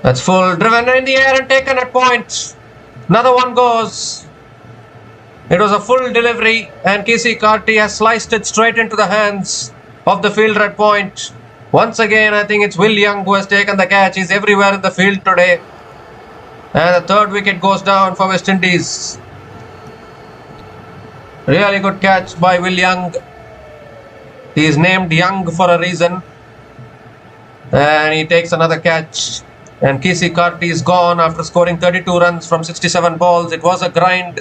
That's full, driven in the air and taken at point. Another one goes. It was a full delivery and Kisi Karti has sliced it straight into the hands of the fielder at point. Once again, I think it's Will Young who has taken the catch. He's everywhere in the field today. And the third wicket goes down for West Indies. Really good catch by Will Young. He is named Young for a reason. And he takes another catch. And Kisi Karti is gone after scoring 32 runs from 67 balls. It was a grind,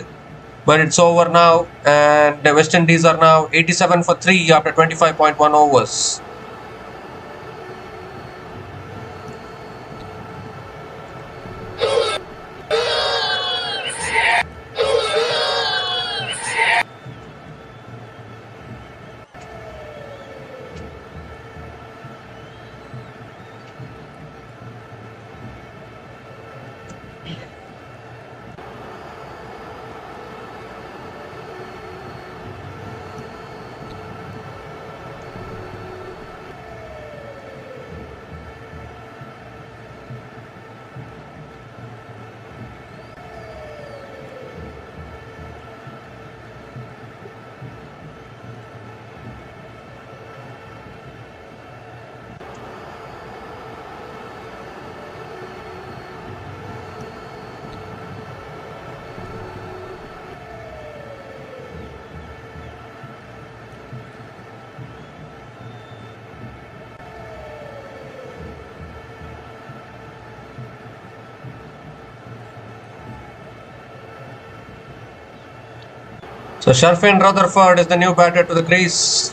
but it's over now. And the West Indies are now 87 for 3 after 25.1 overs. So Sharfin Rutherford is the new batter to the crease.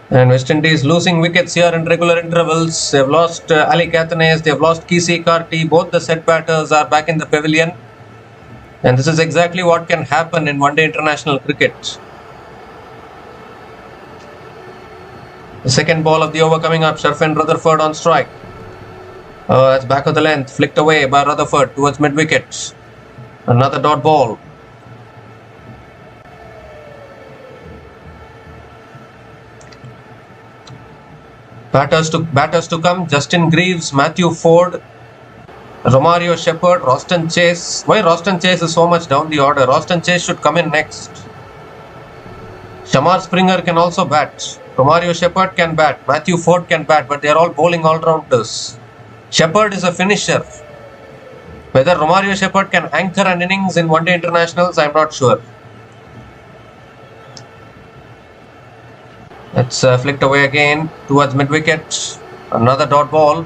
And West Indies losing wickets here in regular intervals. They've lost Ali Cathanes, they've lost Kisi Karti. Both the set batters are back in the pavilion. And this is exactly what can happen in one-day international cricket. The second ball of the over coming up. Sharfin Rutherford on strike. That's back of the length. Flicked away by Rutherford towards mid-wicket. Another dot ball. Batters to come. Justin Greaves, Matthew Ford, Romario Shepherd, Roston Chase. Why Roston Chase is so much down the order? Roston Chase should come in next. Shamar Springer can also bat. Romario Shepherd can bat. Matthew Ford can bat, but they are all bowling all-rounders. Shepherd is a finisher. Whether Romario Shepherd can anchor an innings in one-day internationals, I am not sure. That's flicked away again towards mid-wicket. Another dot ball.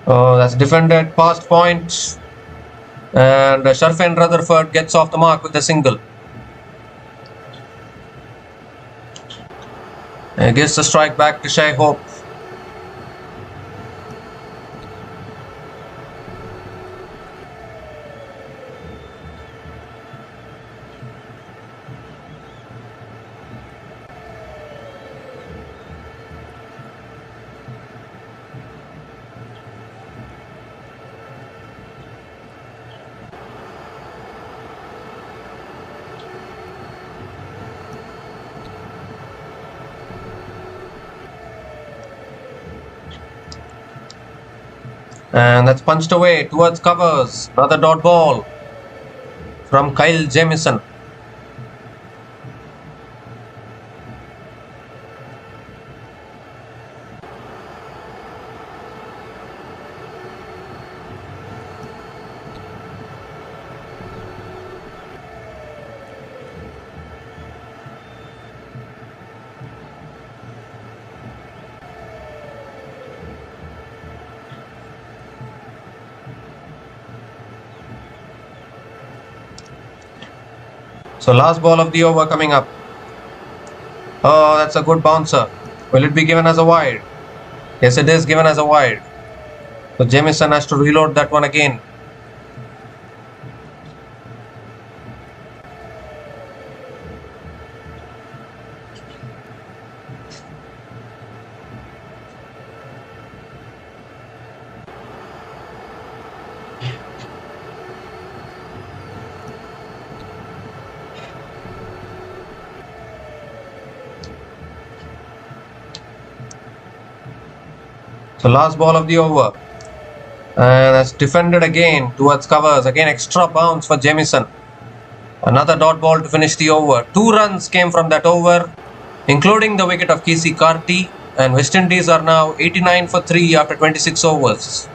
That's defended past point. And Sharfin Rutherford gets off the mark with a single. And gives the strike back to Shai Hope. And that's punched away towards covers. Another dot ball from Kyle Jamieson. So last ball of the over coming up. Oh, that's a good bouncer. Will it be given as a wide? Yes, it is given as a wide. So Jamieson has to reload that one again. So last ball of the over. And that's defended again towards covers. Again, extra bounce for Jamieson. Another dot ball to finish the over. 2 runs came from that over, including the wicket of Casey Carty. And West Indies are now 89 for 3 after 26 overs.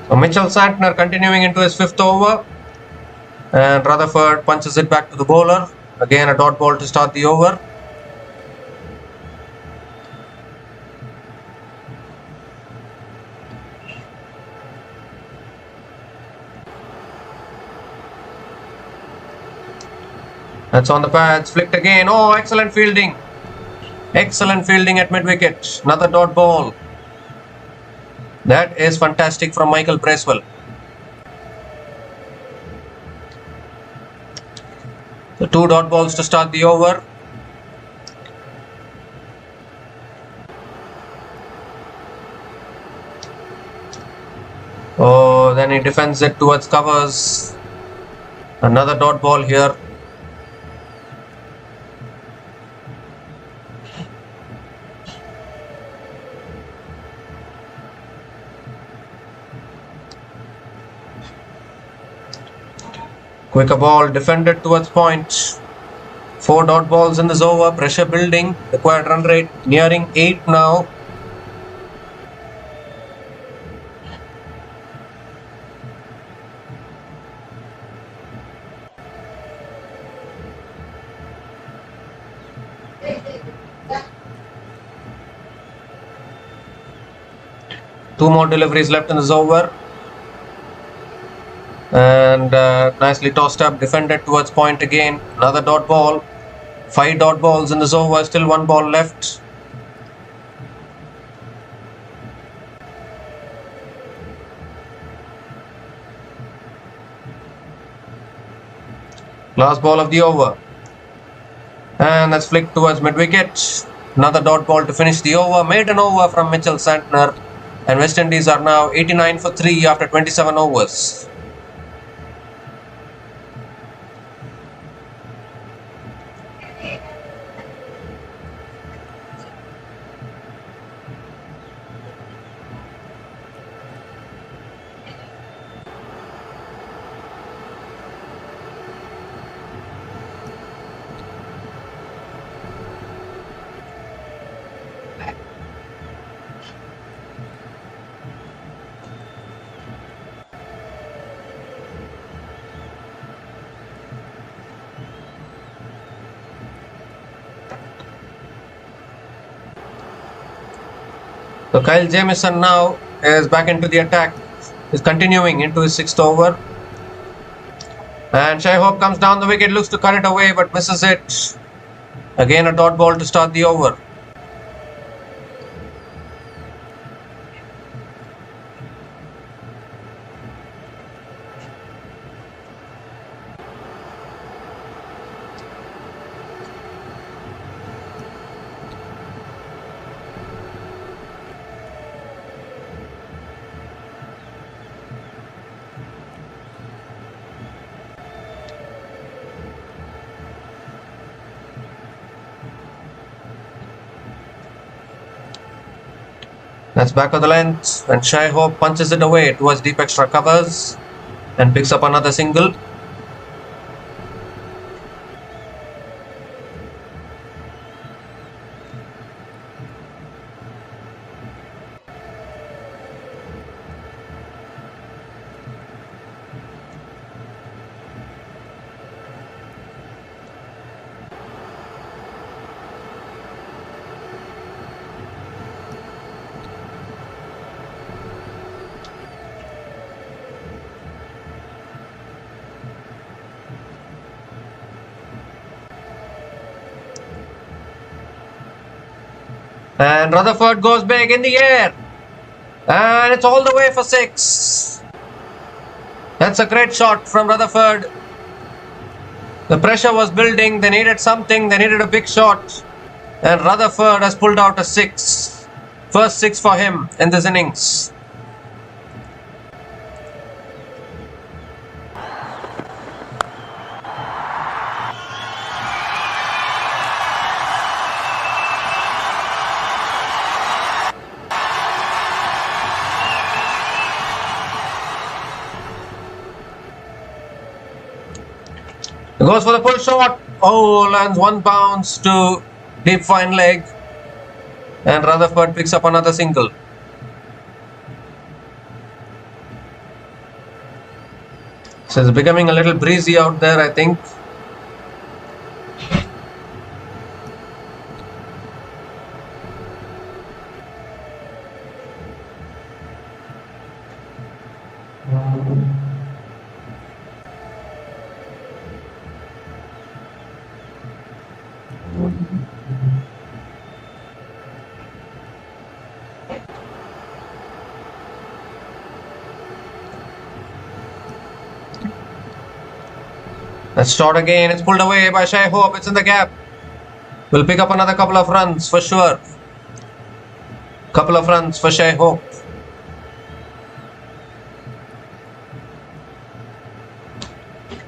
So Mitchell Santner continuing into his 5th over. And Rutherford punches it back to the bowler. Again, a dot ball to start the over. That's on the pads. Flicked again. Oh, excellent fielding. Excellent fielding at mid-wicket. Another dot ball. That is fantastic from Michael Bracewell. So 2 dot balls to start the over. Oh, then he defends it towards covers. Another dot ball here. Quicker ball defended towards point. 4 dot balls in this over. Pressure building. Required run rate nearing 8 now. Two more deliveries left in this over. And nicely tossed up, defended towards point again. Another dot ball. 5 dot balls in this over. Still 1 ball left. Last ball of the over. And that's flicked towards mid-wicket. Another dot ball to finish the over. Maiden over from Mitchell Santner. And West Indies are now 89 for 3 after 27 overs. So Kyle Jamieson now is back into the attack. He's continuing into his 6th over. And Shai Hope comes down the wicket, looks to cut it away but misses it. Again a dot ball to start the over. That's back of the length, and Shai Hope punches it away towards deep extra covers and picks up another single. And Rutherford goes big in the air. And it's all the way for 6. That's a great shot from Rutherford. The pressure was building. They needed something. They needed a big shot. And Rutherford has pulled out a 6. First 6 for him in this innings. He goes for the pull shot. Oh, lands one bounce to deep fine leg. And Rutherford picks up another single. So it's becoming a little breezy out there, I think. Let's start again. It's pulled away by Shai Hope. It's in the gap. We'll pick up another couple of runs for sure. Couple of runs for Shai Hope.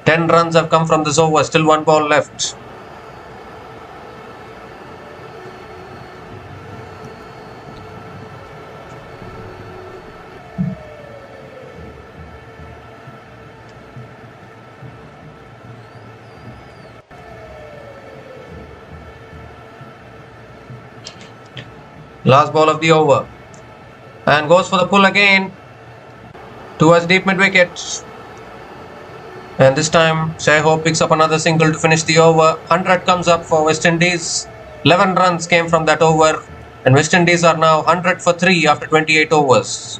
Ten runs have come from this over. Still one ball left. Last ball of the over. And goes for the pull again towards deep mid wicket. And this time Shai Hope picks up another single to finish the over. 100 comes up for West Indies. 11 runs came from that over. And West Indies are now 100 for 3 after 28 overs.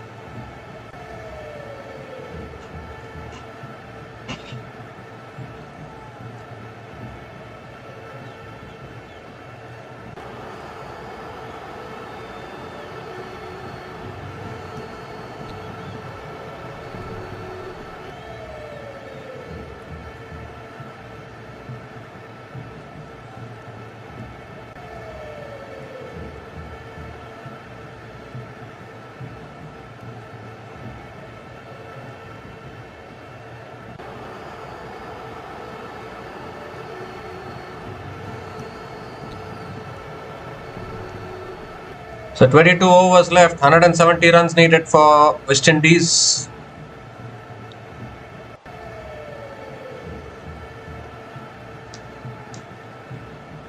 So 22 overs left, 170 runs needed for West Indies.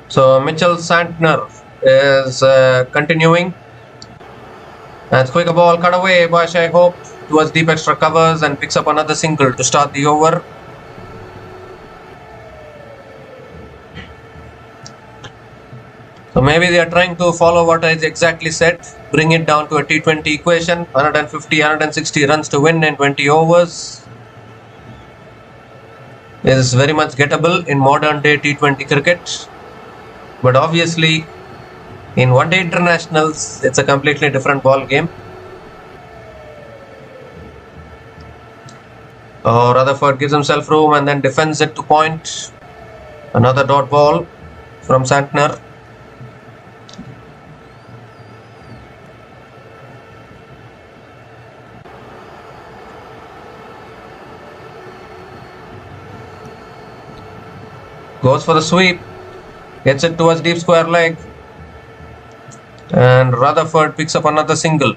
So Mitchell Santner is continuing. That's quicker ball cut away by Shai Hope towards deep extra covers and picks up another single to start the over. So maybe they are trying to follow what I exactly said, bring it down to a T20 equation, 150, 160 runs to win in 20 overs. This is very much gettable in modern day T20 cricket. But obviously, in one-day internationals, it's a completely different ball game. Rutherford gives himself room and then defends it to point. Another dot ball from Santner. Goes for the sweep. Gets it towards deep square leg. And Rutherford picks up another single.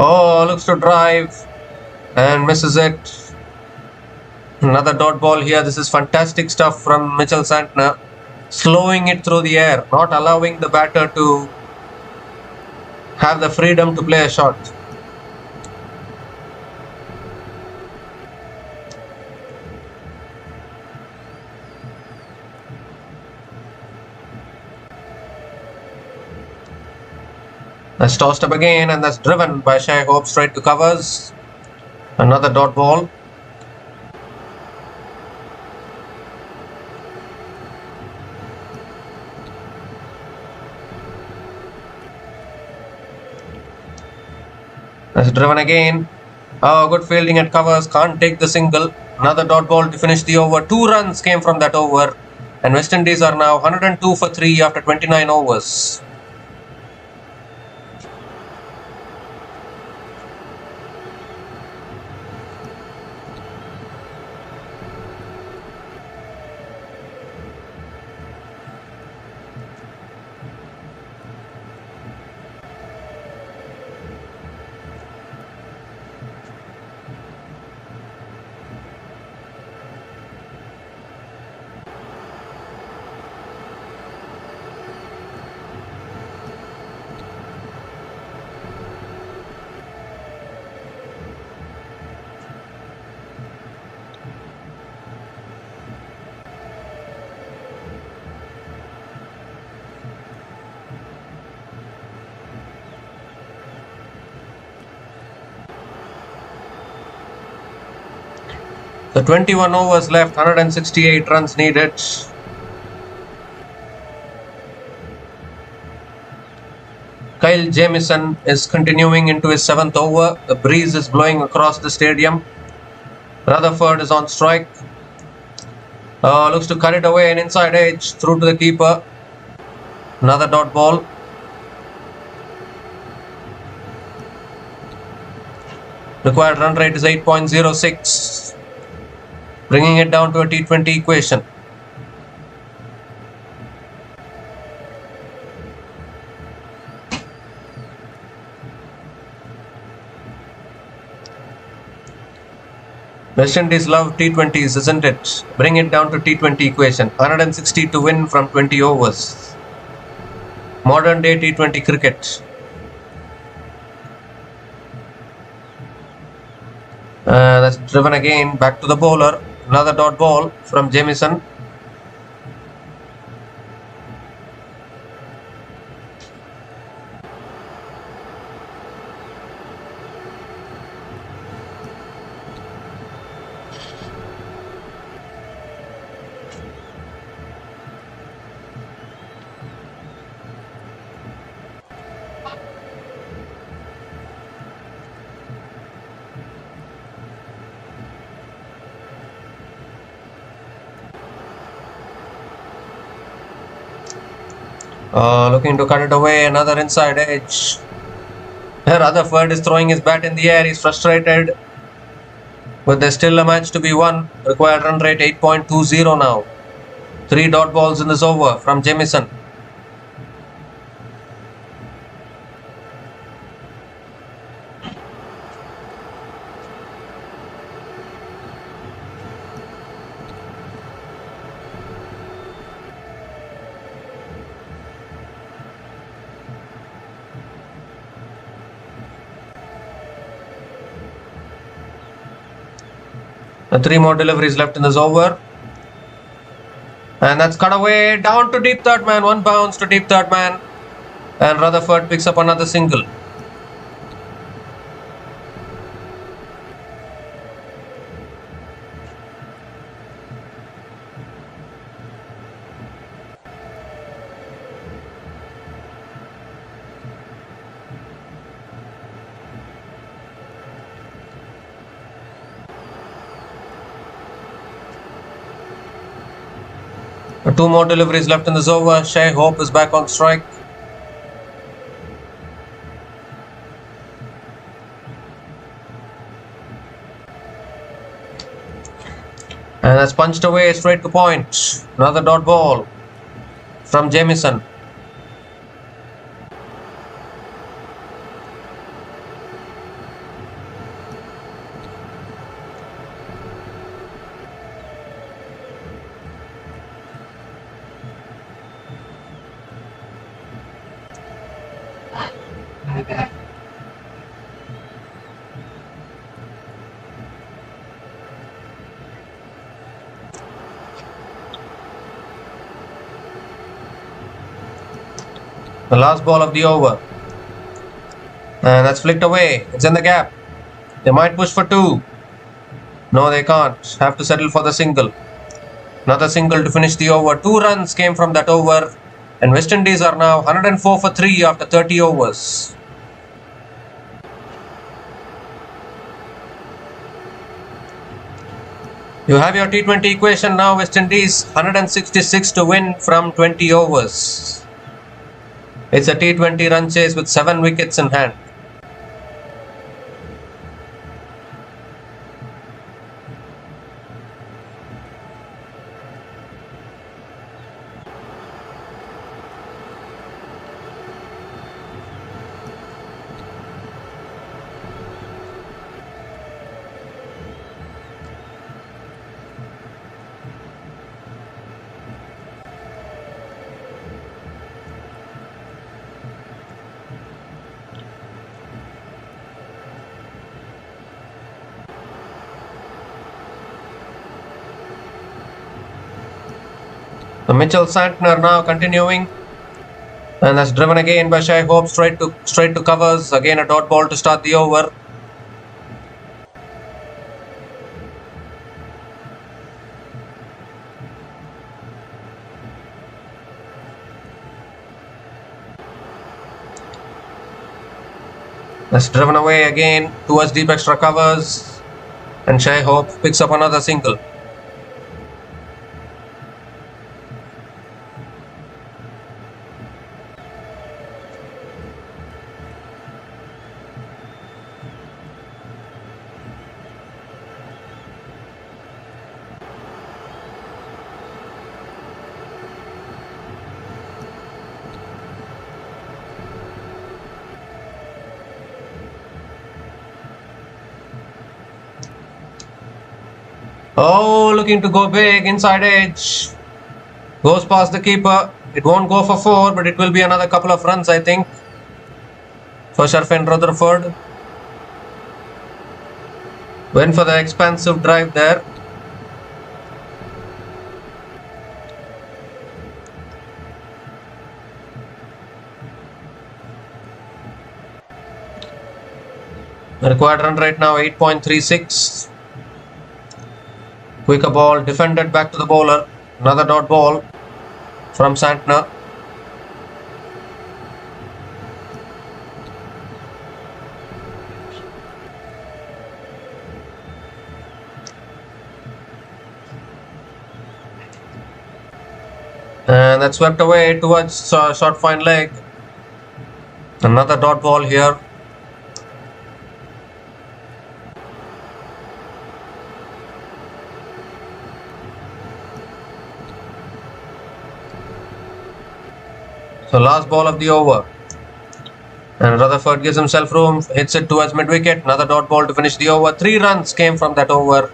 Oh, looks to drive and misses it. Another dot ball here. This is fantastic stuff from Mitchell Santner. Slowing it through the air, not allowing the batter to have the freedom to play a shot. That's tossed up again and that's driven by Shai Hope straight to covers. Another dot ball. That's driven again. Oh, good fielding at covers. Can't take the single. Another dot ball to finish the over. 2 runs came from that over. And West Indies are now 102 for 3 after 29 overs. The 21 overs left, 168 runs needed. Kyle Jamieson is continuing into his 7th over. The breeze is blowing across the stadium. Rutherford is on strike. Looks to cut it away, an inside edge through to the keeper. Another dot ball. Required run rate is 8.06. Bringing it down to a T20 equation. West Indies love T20s, isn't it? Bring it down to T20 equation. 160 to win from 20 overs. Modern day T20 cricket. That's driven again back to the bowler. Another dot ball from Jamieson. Looking to cut it away, another inside edge. Rutherford is throwing his bat in the air, he's frustrated. But there's still a match to be won. Required run rate 8.20 now. 3 dot balls in this over from Jamieson. And 3 more deliveries left in this over. And that's cut away down to deep third man. 1 bounce to deep third man. And Rutherford picks up another single. Two more deliveries left in this over. Shai Hope is back on strike. And that's punched away straight to point. Another dot ball from Jamieson. The last ball of the over. And that's flicked away. It's in the gap. They might push for two. No, they can't. Have to settle for the single. Another single to finish the over. 2 runs came from that over. And West Indies are now 104 for 3 after 30 overs. You have your T20 equation now. West Indies 166 to win from 20 overs. It's a T20 run chase with 7 wickets in hand. The Mitchell Santner now continuing, and that's driven again by Shai Hope straight to covers. Again a dot ball to start the over. That's driven away again towards deep extra covers, and Shai Hope picks up another single. Oh, looking to go big, inside edge. Goes past the keeper. It won't go for 4, but it will be another couple of runs, I think, for Sharfin Rutherford. Went for the expansive drive there. The required run rate now 8.36. Quicker ball defended back to the bowler. Another dot ball from Santner. And that's swept away towards short fine leg. Another dot ball here. So last ball of the over, and Rutherford gives himself room, hits it towards mid-wicket. Another dot ball to finish the over. 3 runs came from that over,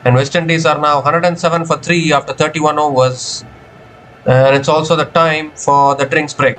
and West Indies are now 107 for 3 after 31 overs. And it's also the time for the drinks break.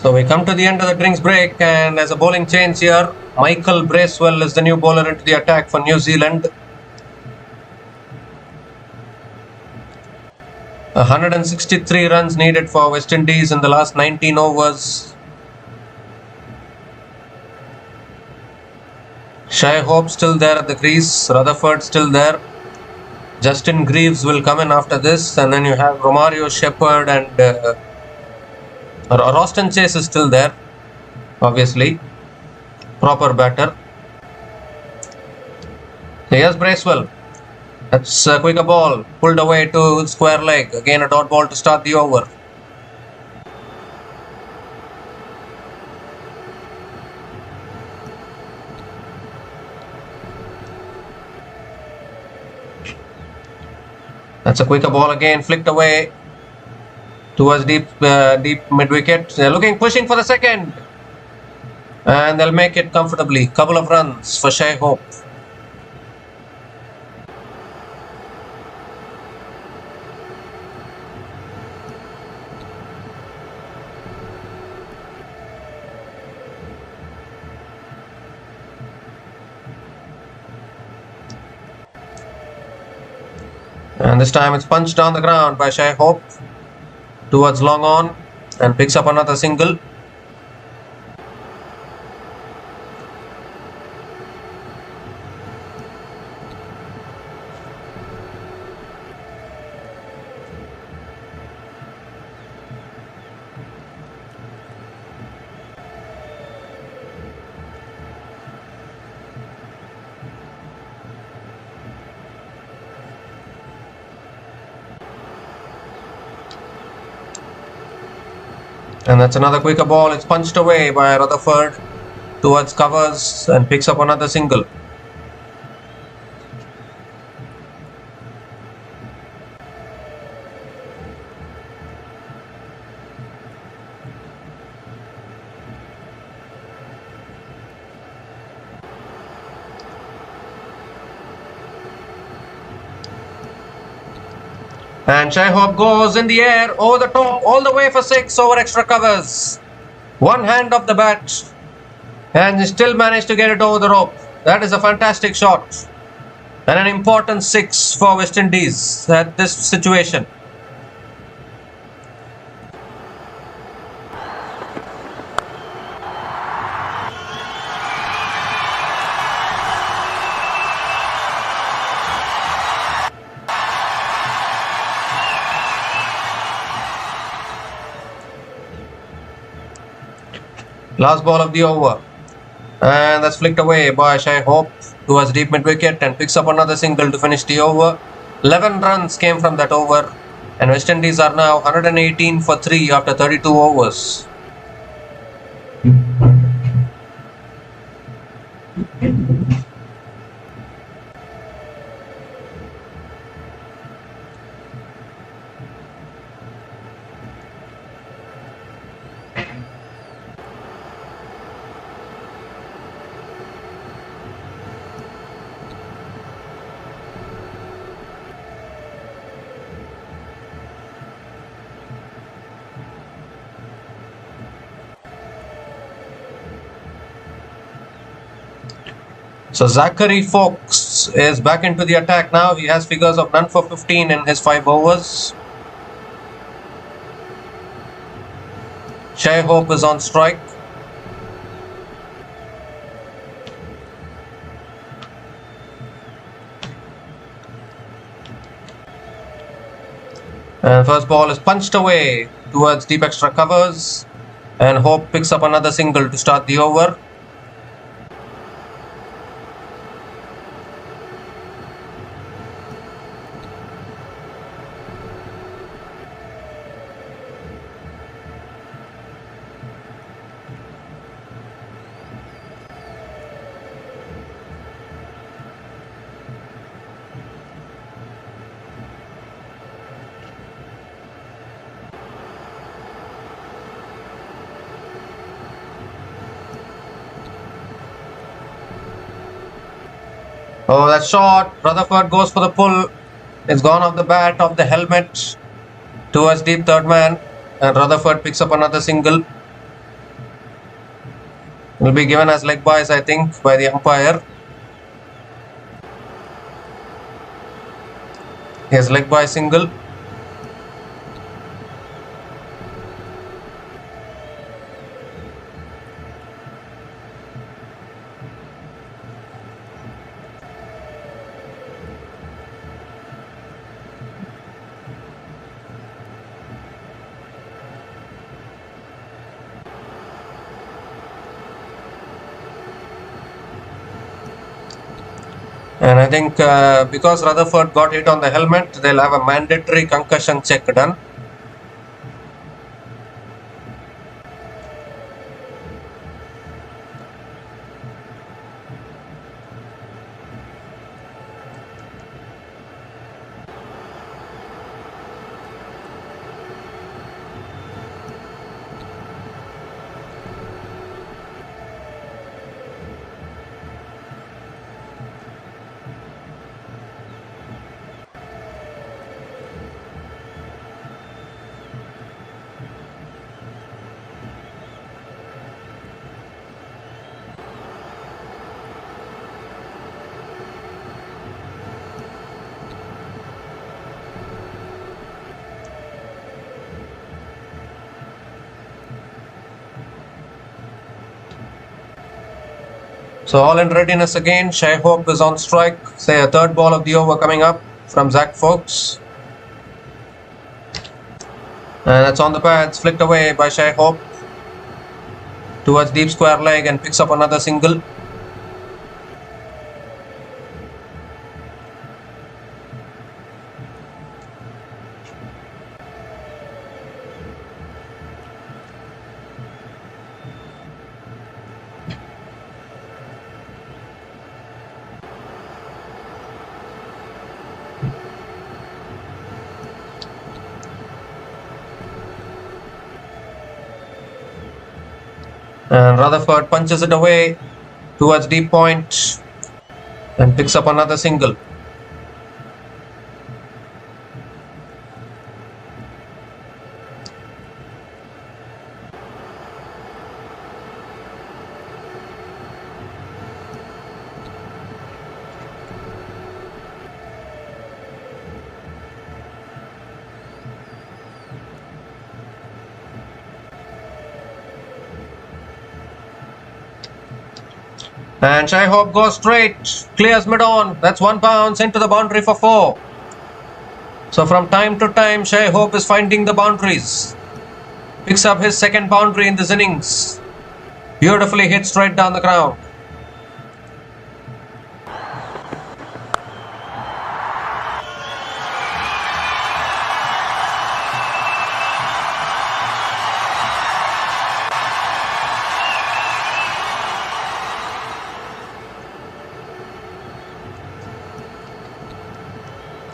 So we come to the end of the drinks break, and there's a bowling change here. Michael Bracewell is the new bowler into the attack for New Zealand. 163 runs needed for West Indies in the last 19 overs. Shai Hope still there at the crease. Rutherford still there. Justin Greaves will come in after this, and then you have Romario Shepherd and Roston Chase is still there, obviously. Proper batter. Here's Bracewell. That's a quicker ball. Pulled away to square leg. Again a dot ball to start the over. That's a quicker ball again. Flicked away towards deep mid-wicket. They're pushing for the second. And they'll make it comfortably. Couple of runs for Shai Hope. And this time it's punched on the ground by Shai Hope towards long on and picks up another single. And that's another quicker ball. It's punched away by Rutherford towards covers and picks up another single. And Shai Hope goes in the air, over the top, all the way for 6 over extra covers. One hand of the bat. And he still managed to get it over the rope. That is a fantastic shot. And an important 6 for West Indies at this situation. Last ball of the over. And that's flicked away by Shai Hope towards deep mid-wicket and picks up another single to finish the over. 11 runs came from that over. And West Indies are now 118 for 3 after 32 overs. So Zachary Fox is back into the attack now. He has figures of none for 15 in his 5 overs. Shai Hope is on strike. And first ball is punched away towards deep extra covers. And Hope picks up another single to start the over. Oh, that's short. Rutherford goes for the pull. It's gone off the bat, off the helmet towards deep third man. And Rutherford picks up another single. Will be given as leg byes, I think, by the umpire. His leg by single. And I think because Rutherford got hit on the helmet, they'll have a mandatory concussion check done. So all in readiness again. Shai Hope is on strike. Say a third ball of the over coming up from Zach Fox. And that's on the pads, flicked away by Shai Hope towards deep square leg and picks up another single. And Rutherford punches it away towards deep point and picks up another single. And Shai Hope goes straight, clears mid-on. That's 1 bounce into the boundary for 4. So from time to time, Shai Hope is finding the boundaries. Picks up his second boundary in this innings. Beautifully hit straight down the ground.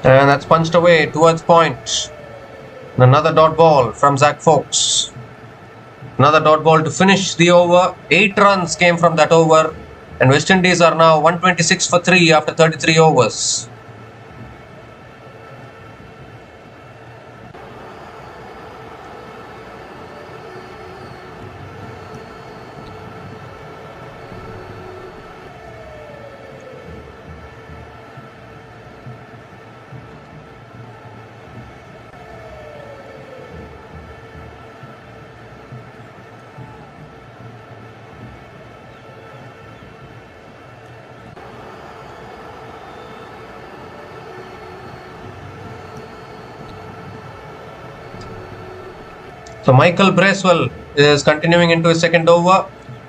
And that's punched away towards point. And another dot ball from Zach Fox. Another dot ball to finish the over. 8 runs came from that over. And West Indies are now 126 for 3 after 33 overs. So Michael Bracewell is continuing into his second over.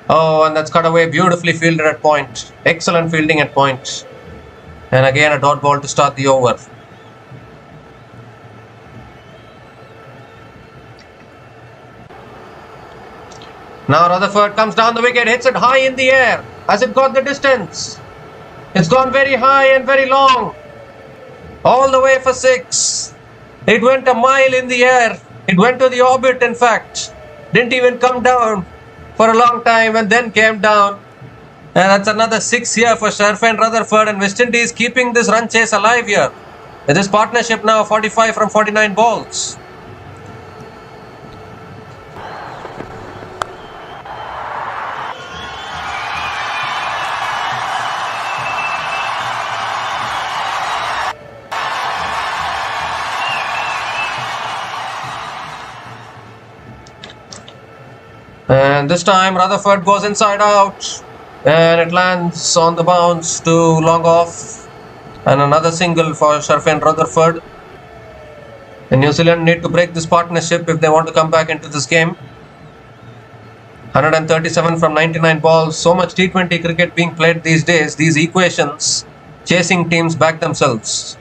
Oh, and that's cut away, beautifully fielded at point. Excellent fielding at point. And again a dot ball to start the over. Now Rutherford comes down the wicket, hits it high in the air. Has it got the distance? It's gone very high and very long. All the way for 6. It went a mile in the air. It went to the orbit, in fact. Didn't even come down for a long time and then came down. And that's another 6 here for Sharfine Rutherford, and West Indies keeping this run chase alive here. With this partnership now 45 from 49 balls. And this time Rutherford goes inside out. And it lands on the bounce to long off. And another single for Sharfin Rutherford. And New Zealand need to break this partnership if they want to come back into this game. 137 from 99 balls. So much T20 cricket being played these days. These equations chasing teams back themselves.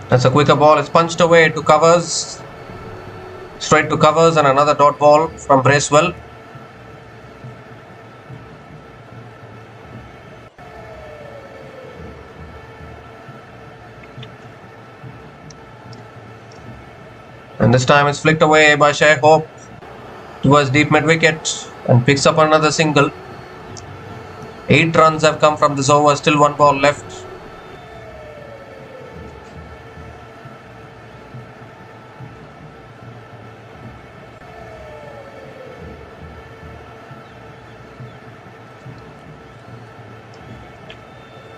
That's a quicker ball. It's punched away to covers. Straight to covers, and another dot ball from Bracewell. And this time it's flicked away by Shai Hope towards deep mid wicket and picks up another single. 8 runs have come from this over, still 1 ball left.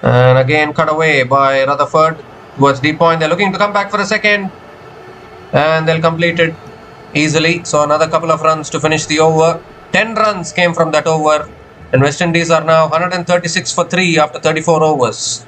And again cut away by Rutherford towards deep point. They're looking to come back for a second. And they'll complete it easily. So another couple of runs to finish the over. 10 runs came from that over. And West Indies are now 136 for 3 after 34 overs.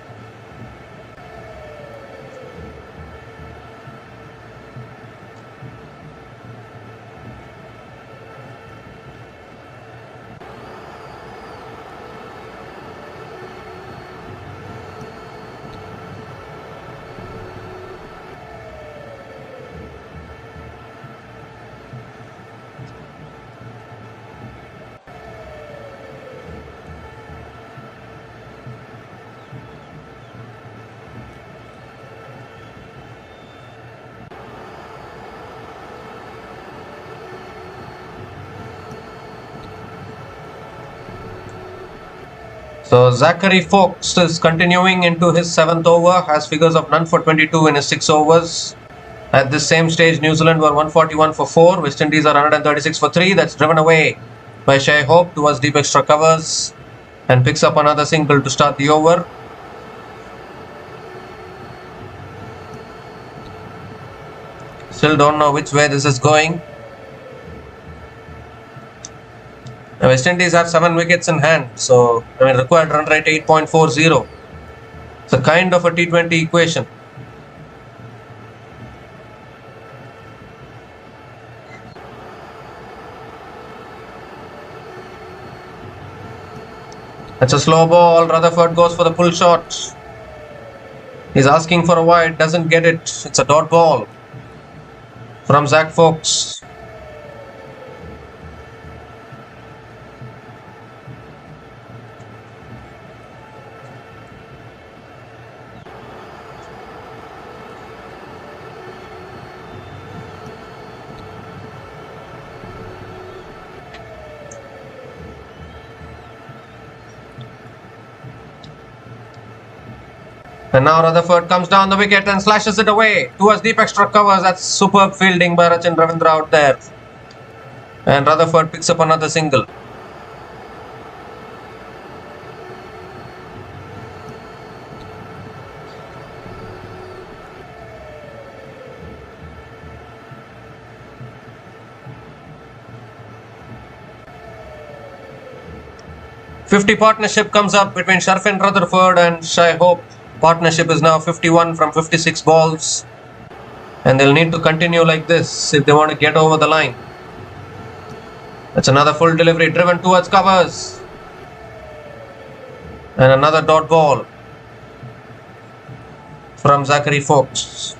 So Zachary Fox is continuing into his 7th over, has figures of none for 22 in his 6 overs. At this same stage, New Zealand were 141 for 4, West Indies are 136 for 3. That's driven away by Shai Hope towards deep extra covers and picks up another single to start the over. Still don't know which way this is going. Now West Indies have 7 wickets in hand, so required run rate 8.40. It's a kind of a T20 equation. That's a slow ball. Rutherford goes for the pull shot. He's asking for a wide, doesn't get it. It's a dot ball from Zach Fox. And now Rutherford comes down the wicket and slashes it away towards deep extra covers. That's superb fielding by Rachin Ravindra out there. And Rutherford picks up another single. .50 partnership comes up between Sharfin Rutherford and Shai Hope. Partnership is now 51 from 56 balls, and they'll need to continue like this if they want to get over the line. That's another full delivery driven towards covers, and another dot ball from Zachary Fox.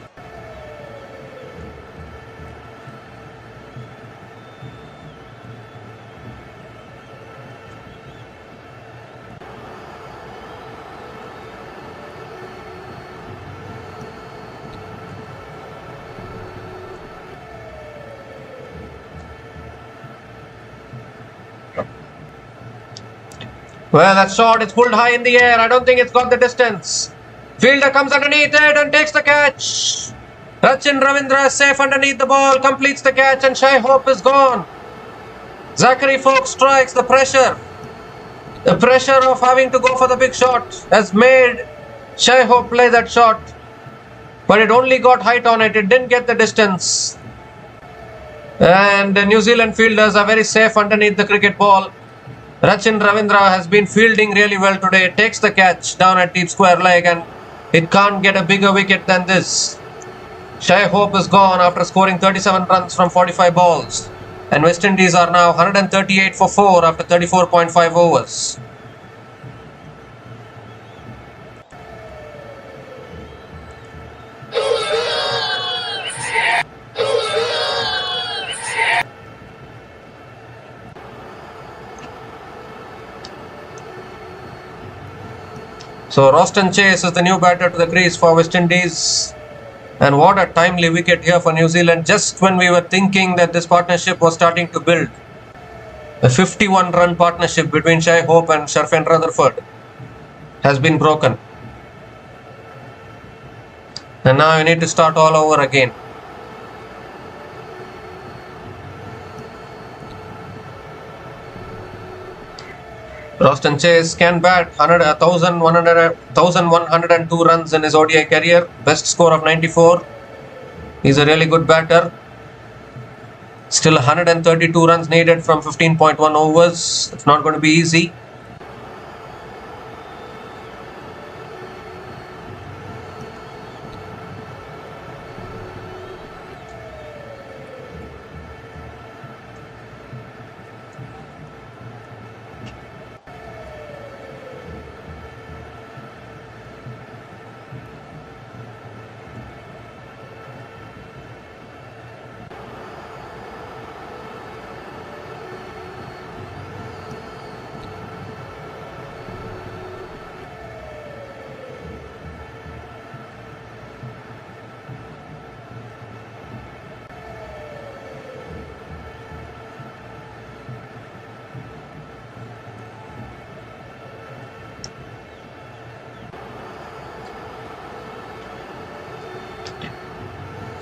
Well, that shot, it's pulled high in the air. I don't think it's got the distance. Fielder comes underneath it and takes the catch. Rachin Ravindra is safe underneath the ball, completes the catch, and Shai Hope is gone. Zachary Fox strikes. The pressure of having to go for the big shot has made Shai Hope play that shot. but it only got height on it. It didn't get the distance. And the New Zealand fielders are very safe underneath the cricket ball. Rachin Ravindra has been fielding really well today. Takes the catch down at deep square leg, and it can't get a bigger wicket than this. Shai Hope is gone after scoring 37 runs from 45 balls. And West Indies are now 138 for 4 after 34.5 overs. So Roston Chase is the new batter to the crease for West Indies. And what a timely wicket here for New Zealand, just when we were thinking that this partnership was starting to build. A 51-run partnership between Shai Hope and Sharfan Rutherford has been broken. And now you need to start all over again. Roston Chase can bat 1,102 runs in his ODI career. Best score of 94. He's a really good batter. Still 132 runs needed from 15.1 overs. It's not going to be easy.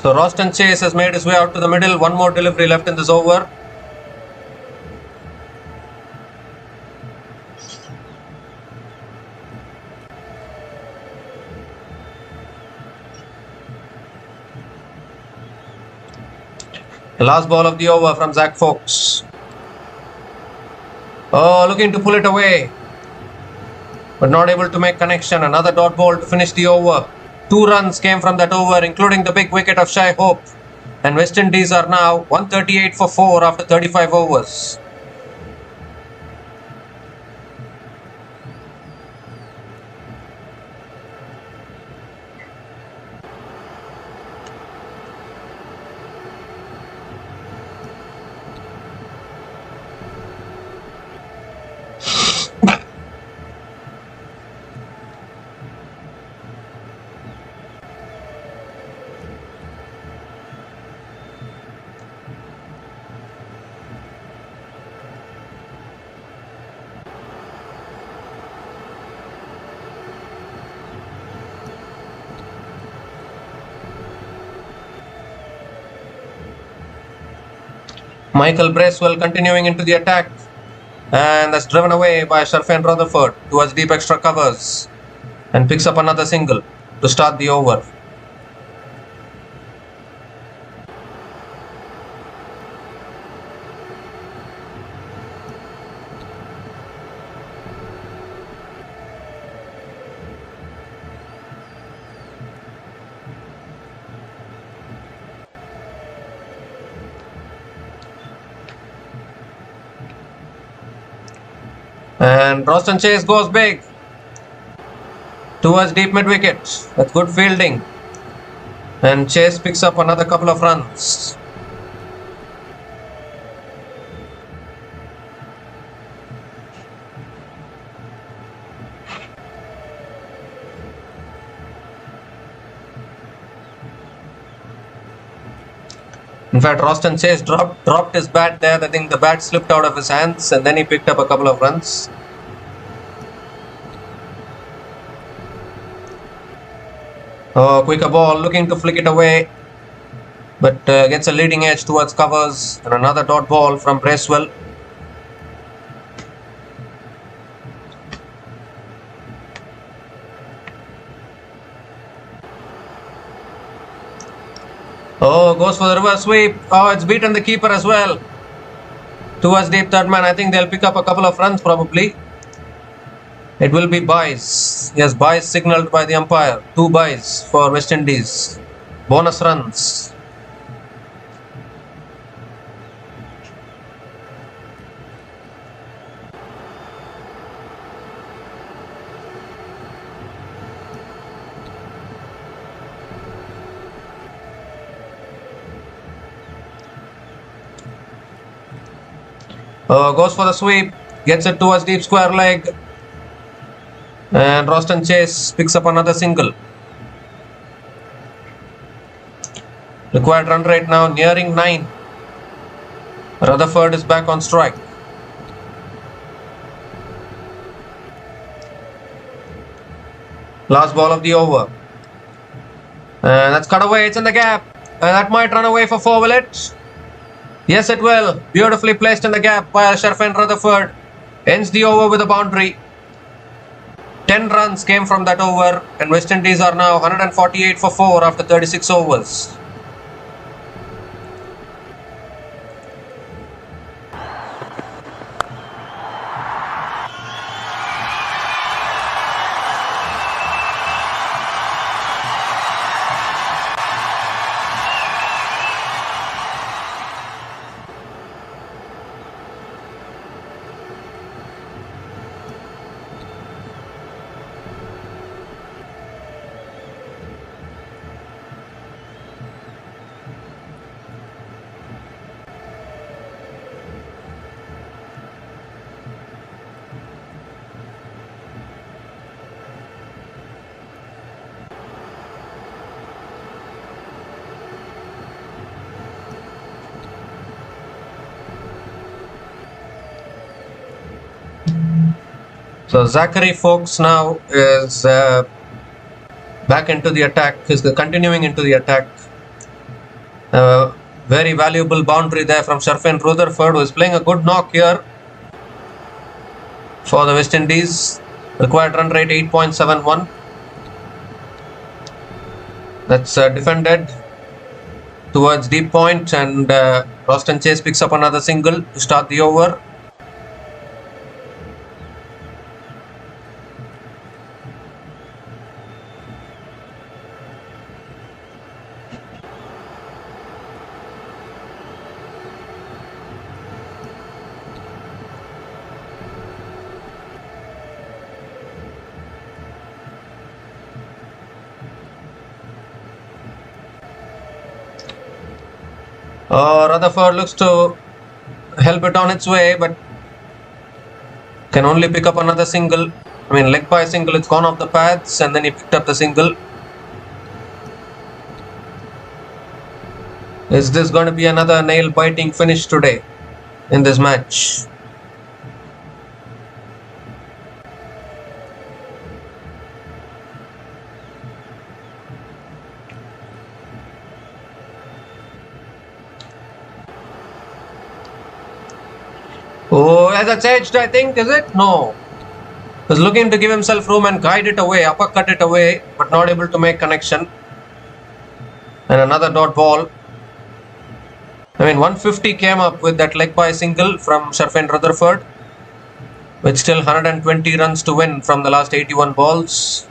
So Roston Chase has made his way out to the middle. One more delivery left in this over. The last ball of the over from Zach Fox. Oh, looking to pull it away, but not able to make connection. Another dot ball to finish the over. 2 runs came from that over, including the big wicket of Shai Hope. And West Indies are now 138 for 4 after 35 overs. Michael Bracewell continuing into the attack, and that's driven away by Sharfan Rutherford towards deep extra covers, and picks up another single to start the over. And Roston Chase goes big towards deep mid wicket. That's good fielding. And Chase picks up another couple of runs. In fact, Roston Chase dropped his bat there. I think the bat slipped out of his hands, and then he picked up a couple of runs. Oh, quicker ball, looking to flick it away, but gets a leading edge towards covers, and another dot ball from Bracewell. Oh, goes for the reverse sweep. Oh, it's beaten the keeper as well. Towards deep third man. I think they'll pick up a couple of runs probably. It will be byes. Yes, byes signalled by the umpire. 2 byes for West Indies. Bonus runs. Goes for the sweep. Gets it towards deep square leg. And Roston Chase picks up another single. Required run rate now nearing 9. Rutherford is back on strike. Last ball of the over. And that's cut away. It's in the gap. And that might run away for 4, will it? Yes, it will. Beautifully placed in the gap by Sharfin Rutherford. Ends the over with a boundary. 10 runs came from that over, and West Indies are now 148 for 4 after 36 overs. So Zachary Fox now is back into the attack. Is continuing into the attack. Very valuable boundary there from Sharfin Rutherford, who is playing a good knock here for the West Indies. Required run rate 8.71. That's defended towards deep point, and Roston Chase picks up another single to start the over. Rutherford looks to help it on its way, but can only pick up another single. I mean, leg by single, it's gone off the pads, and then he picked up the single. Is this going to be another nail-biting finish today in this match? Oh, that's edged, I think, is it? No. He's looking to give himself room and guide it away, uppercut it away, but not able to make connection. And another dot ball. I mean, 150 came up with that leg by single from Sharfin Rutherford, with still 120 runs to win from the last 81 balls.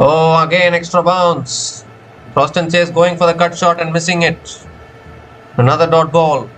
Oh, again extra bounce. Roston Chase going for the cut shot and missing it. Another dot ball.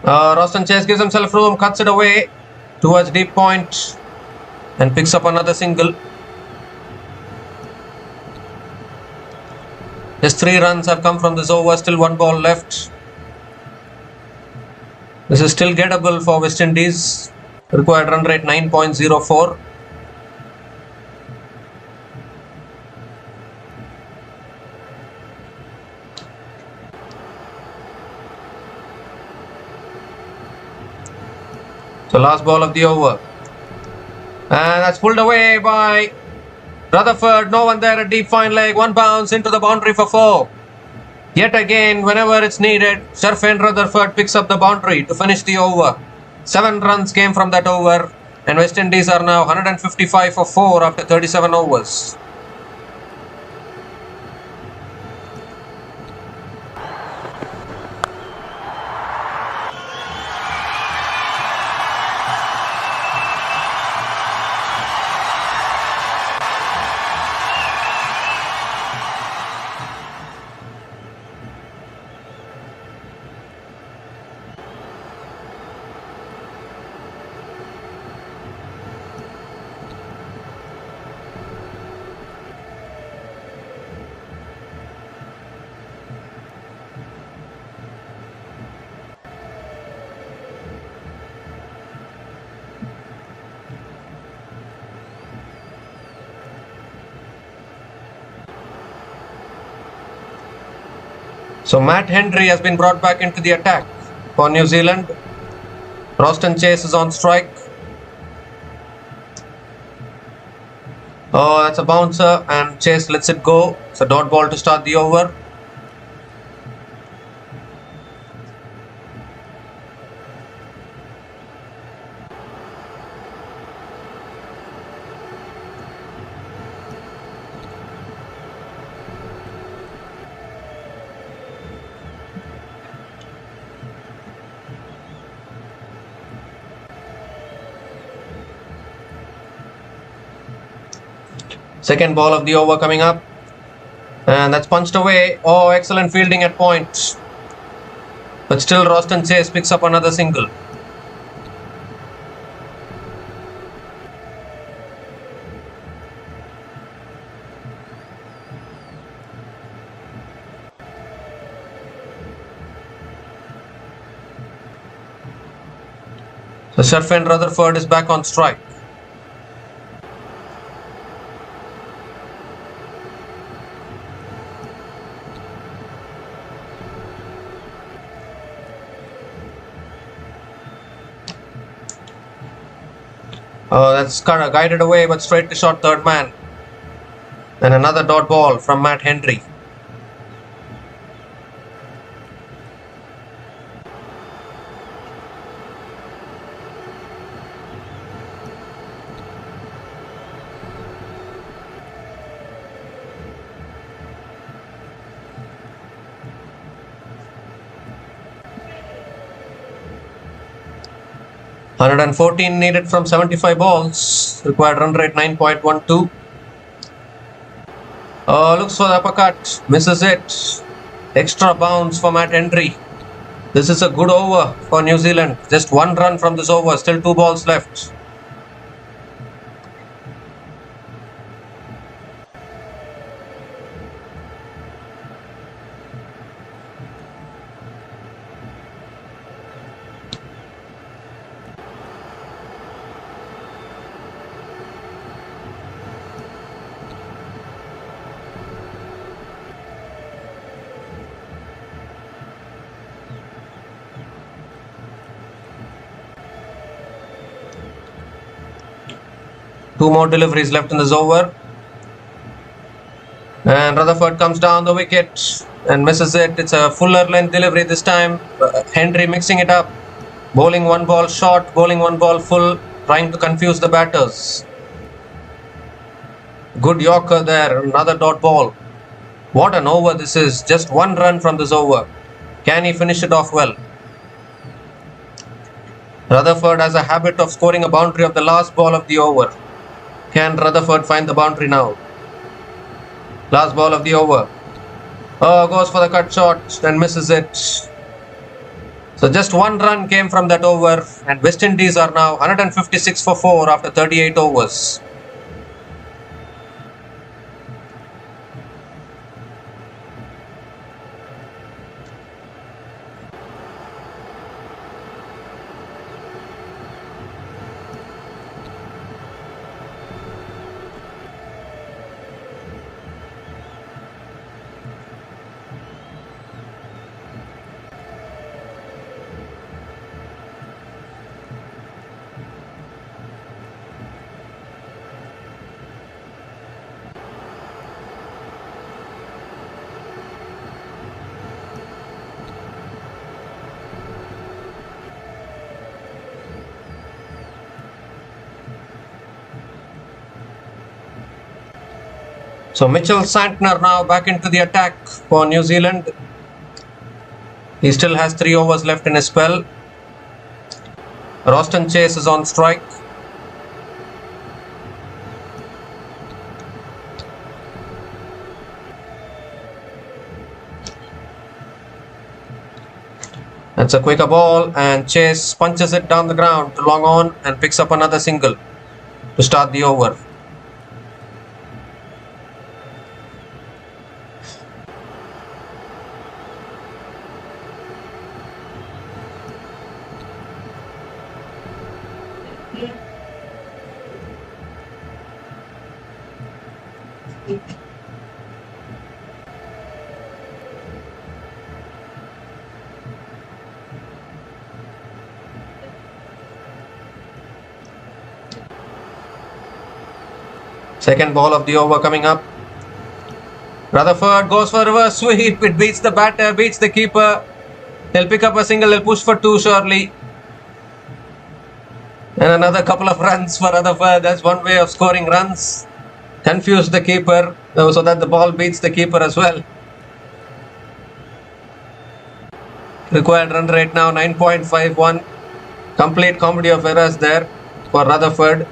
Roston Chase gives himself room, cuts it away towards deep point and picks up another single. Just 3 runs have come from this over, still 1 ball left. This is still gettable for West Indies. Required run rate 9.04. So last ball of the over. And that's pulled away by Rutherford. No one there at deep fine leg. One bounce into the boundary for 4. Yet again, whenever it's needed, Sharfin Rutherford picks up the boundary to finish the over. 7 runs came from that over, and West Indies are now 155 for 4 after 37 overs. So Matt Henry has been brought back into the attack for New Zealand. Roston Chase is on strike. Oh, that's a bouncer, and Chase lets it go. It's a dot ball to start the over. Second ball of the over coming up. And that's punched away. Oh, excellent fielding at point. But still Roston Chase picks up another single. So Sharfin Rutherford is back on strike. That's kind of guided away, but straight to short third man. And another dot ball from Matt Henry. (114) needed from 75 balls. Required run rate 9.12. Looks for the uppercut. Misses it. Extra bounce for Matt Henry. This is a good over for New Zealand. Just 1 run from this over. Still 2 balls left. Two more deliveries left in this over. And Rutherford comes down the wicket and misses it. It's a fuller length delivery this time. Henry mixing it up. Bowling 1 ball short, bowling 1 ball full, trying to confuse the batters. Good Yorker there, another dot ball. What an over this is. Just 1 run from this over. Can he finish it off well? Rutherford has a habit of scoring a boundary of the last ball of the over. Can Rutherford find the boundary now? Last ball of the over. Goes for the cut shot and misses it. So just 1 run came from that over, and West Indies are now 156 for 4 after 38 overs. So Mitchell Santner now back into the attack for New Zealand. He still has 3 overs left in his spell. Roston Chase is on strike. That's a quicker ball, and Chase punches it down the ground to long on and picks up another single to start the over. Second ball of the over coming up. Rutherford goes for a reverse sweep. It beats the batter, beats the keeper. He'll pick up a single. He'll push for 2 surely. And another couple of runs for Rutherford. That's one way of scoring runs. Confuse the keeper so that the ball beats the keeper as well. Required run rate now 9.51. Complete comedy of errors there for Rutherford.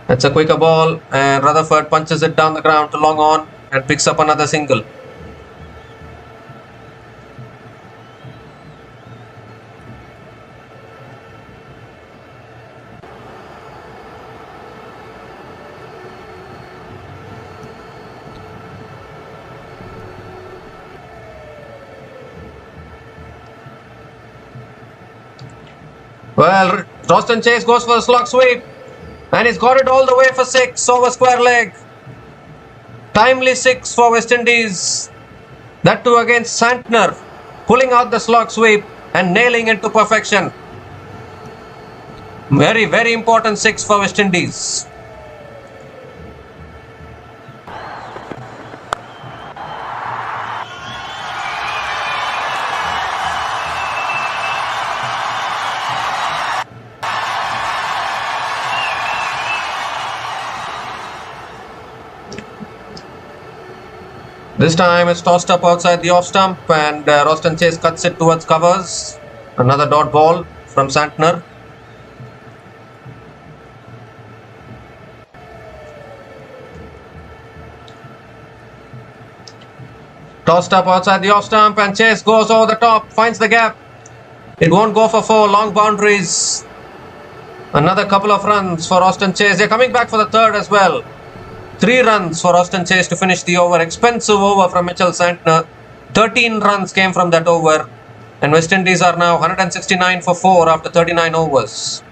That's a quicker ball, and Rutherford punches it down the ground to long on and picks up another single. Well, Roston Chase goes for a slog sweep. And he's got it all the way for 6 over square leg. Timely 6 for West Indies. That too against Santner, pulling out the slog sweep and nailing it to perfection. Very, very important 6 for West Indies. This time it's tossed up outside the off stump, and Roston Chase cuts it towards covers. Another dot ball from Santner. Tossed up outside the off stump, and Chase goes over the top, finds the gap. It won't go for 4, long boundaries. Another couple of runs for Roston Chase. They're coming back for the third as well. 3 runs for Roston Chase to finish the over. Expensive over from Mitchell Santner. 13 runs came from that over. And West Indies are now 169 for 4 after 39 overs.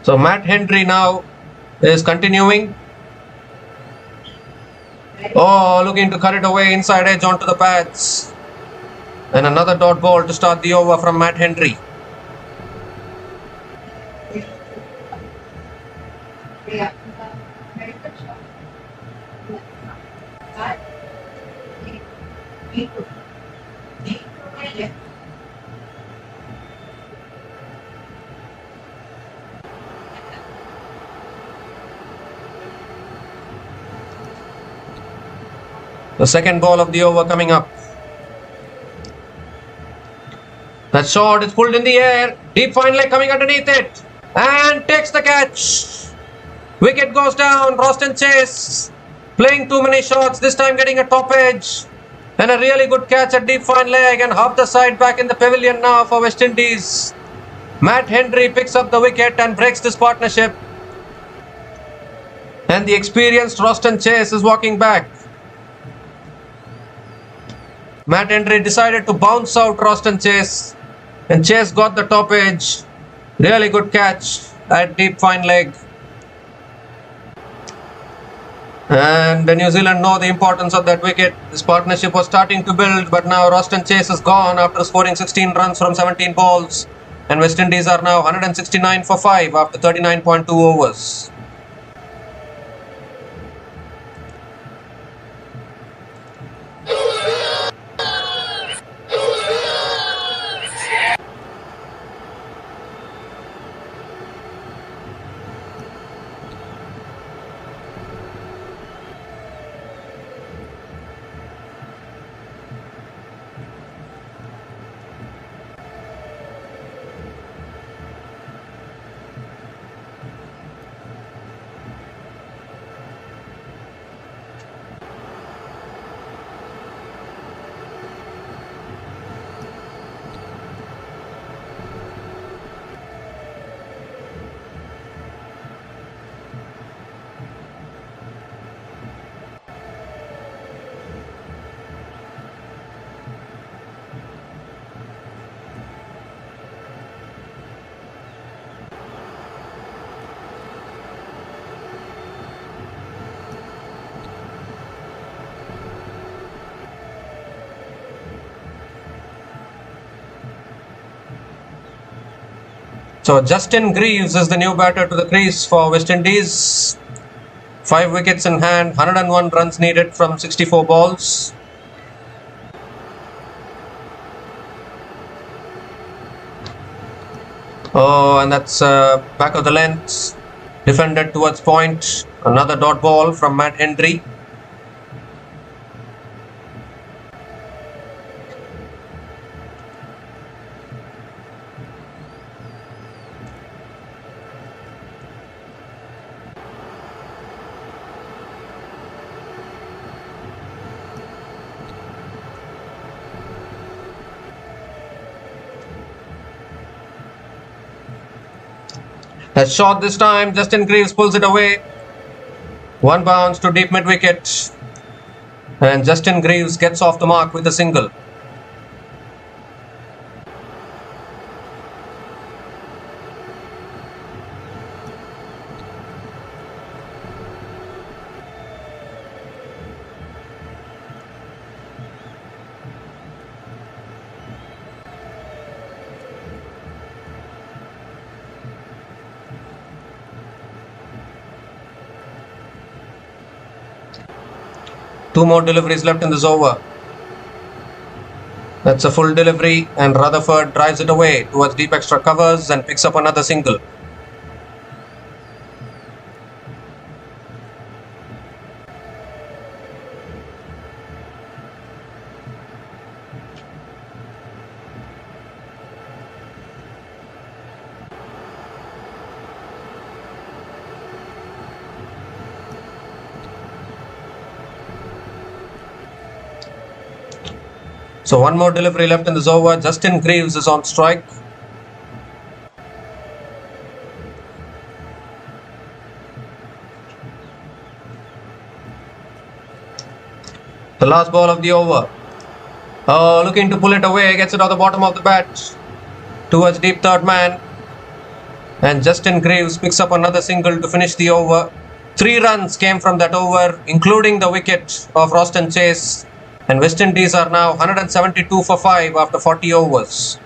So Matt Henry now is continuing. Oh, looking to cut it away inside edge onto the pads. And another dot ball to start the over from Matt Henry. The second ball of the over coming up. That shot is pulled in the air. Deep fine leg coming underneath it. And takes the catch. Wicket goes down. Roston Chase playing too many shots. This time getting a top edge. And a really good catch at deep fine leg. And half the side back in the pavilion now for West Indies. Matt Henry picks up the wicket and breaks this partnership. And the experienced Roston Chase is walking back. Matt Henry decided to bounce out Roston Chase. And Chase got the top edge. Really good catch at deep fine leg. And New Zealand know the importance of that wicket. This partnership was starting to build, but now Roston Chase is gone after scoring 16 runs from 17 balls. And West Indies are now 169 for 5 after 39.2 overs. So Justin Greaves is the new batter to the crease for West Indies. 5 wickets in hand, 101 runs needed from 64 balls. Oh, and that's back of the length, defended towards point. Another dot ball from Matt Henry. That's short this time. Justin Greaves pulls it away. 1 bounce to deep mid wicket. And Justin Greaves gets off the mark with a single. Two more deliveries left in this over. That's a full delivery, and Rutherford drives it away towards deep extra covers and picks up another single. So 1 more delivery left in this over. Justin Greaves is on strike. The last ball of the over. Looking to pull it away. Gets it off the bottom of the bat towards deep third man. And Justin Greaves picks up another single to finish the over. 3 runs came from that over, including the wicket of Roston Chase. And West Indies are now 172 for 5 after 40 overs.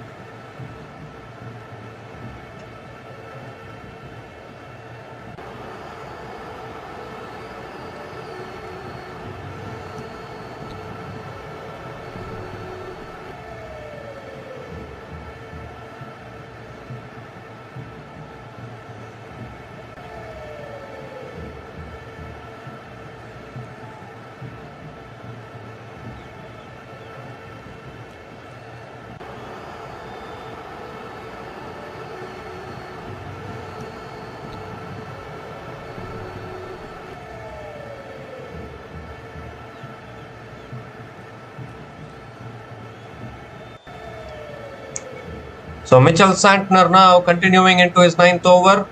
So Mitchell Santner now continuing into his 9th over.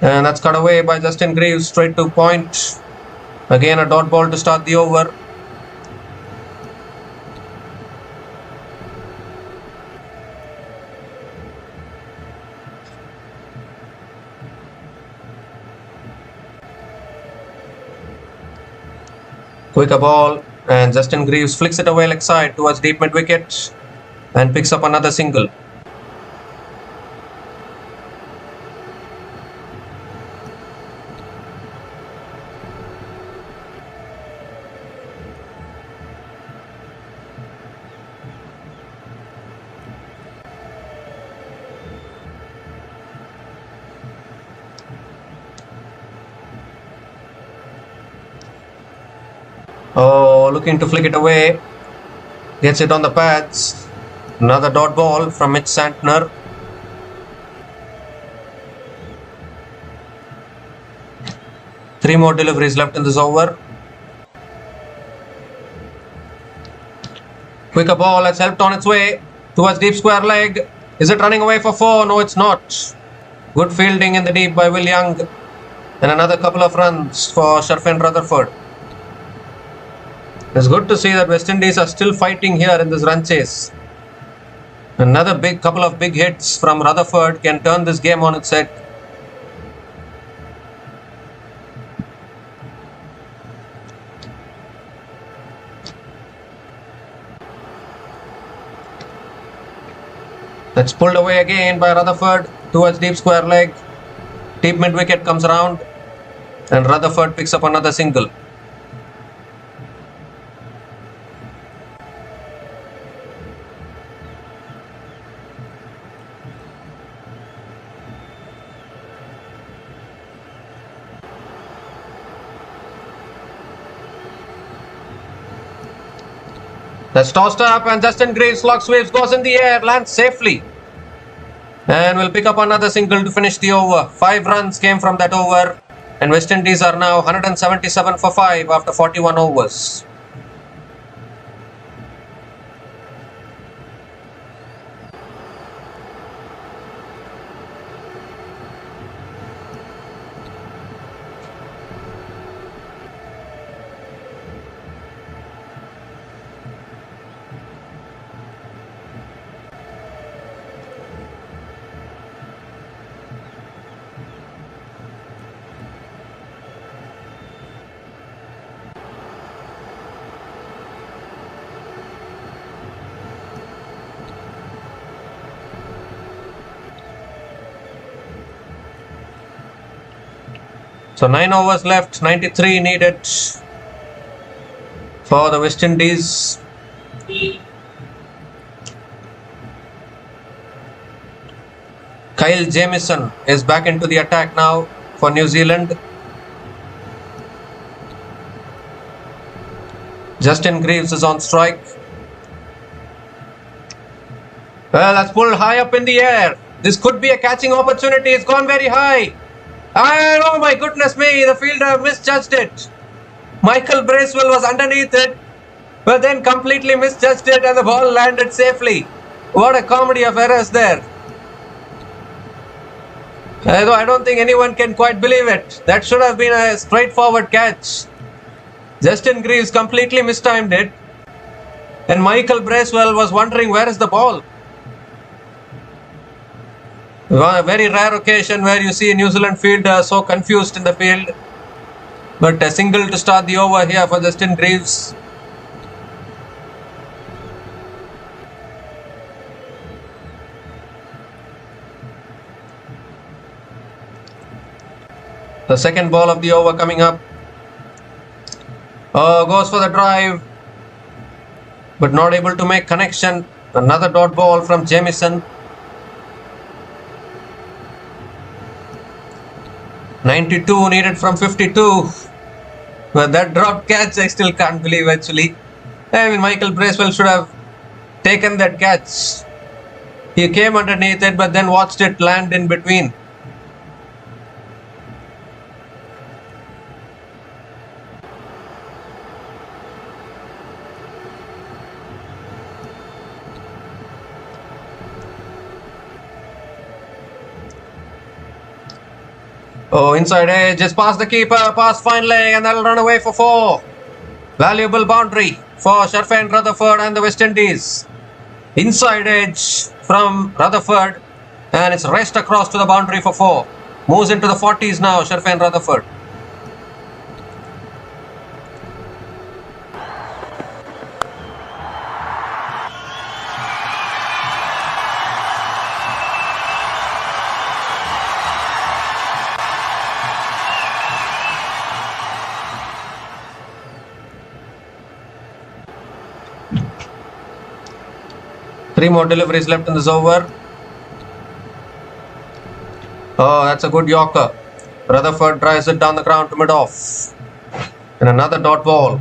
And that's cut away by Justin Greaves straight to point. Again a dot ball to start the over. Quicker ball, and Justin Greaves flicks it away leg side towards deep mid wicket and picks up another single. Oh, looking to flick it away. Gets it on the pads. Another dot ball from Mitch Santner. Three more deliveries left in this over. Quicker ball has helped on its way towards deep square leg. Is it running away for 4? No, it's not. Good fielding in the deep by Will Young. And another couple of runs for Sharfin Rutherford. It's good to see that West Indies are still fighting here in this run chase. Another couple of big hits from Rutherford can turn this game on its head. That's pulled away again by Rutherford towards deep square leg. Deep mid wicket comes around and Rutherford picks up another single. That's tossed up and Justin Greaves slog sweeps, goes in the air, lands safely. And will pick up another single to finish the over. 5 runs came from that over. And West Indies are now 177 for 5 after 41 overs. So 9 overs left, 93 needed for the West Indies. Kyle Jamieson is back into the attack now for New Zealand. Justin Greaves is on strike. Well, that's pulled high up in the air. This could be a catching opportunity. It's gone very high. And oh my goodness me, the fielder misjudged it. Michael Bracewell was underneath it, but then completely misjudged it and the ball landed safely. What a comedy of errors there. Although I don't think anyone can quite believe it. That should have been a straightforward catch. Justin Greaves completely mistimed it. And Michael Bracewell was wondering where is the ball. A very rare occasion where you see a New Zealand fielder so confused in the field. But a single to start the over here for Justin Greaves. The second ball of the over coming up. Oh, goes for the drive. But not able to make connection. Another dot ball from Jamieson. 92 needed from 52. But that dropped catch I still can't believe actually. I mean, Michael Bracewell should have taken that catch. He came underneath it but then watched it land in between. Oh, inside edge, just past the keeper, past fine leg, and that'll run away for 4. Valuable boundary for Sharfain Rutherford and the West Indies. Inside edge from Rutherford, and it's raced across to the boundary for 4. Moves into the 40s now, Sharfain Rutherford. Three more deliveries left in this over. Oh, that's a good Yorker. Rutherford drives it down the ground to mid-off. And another dot ball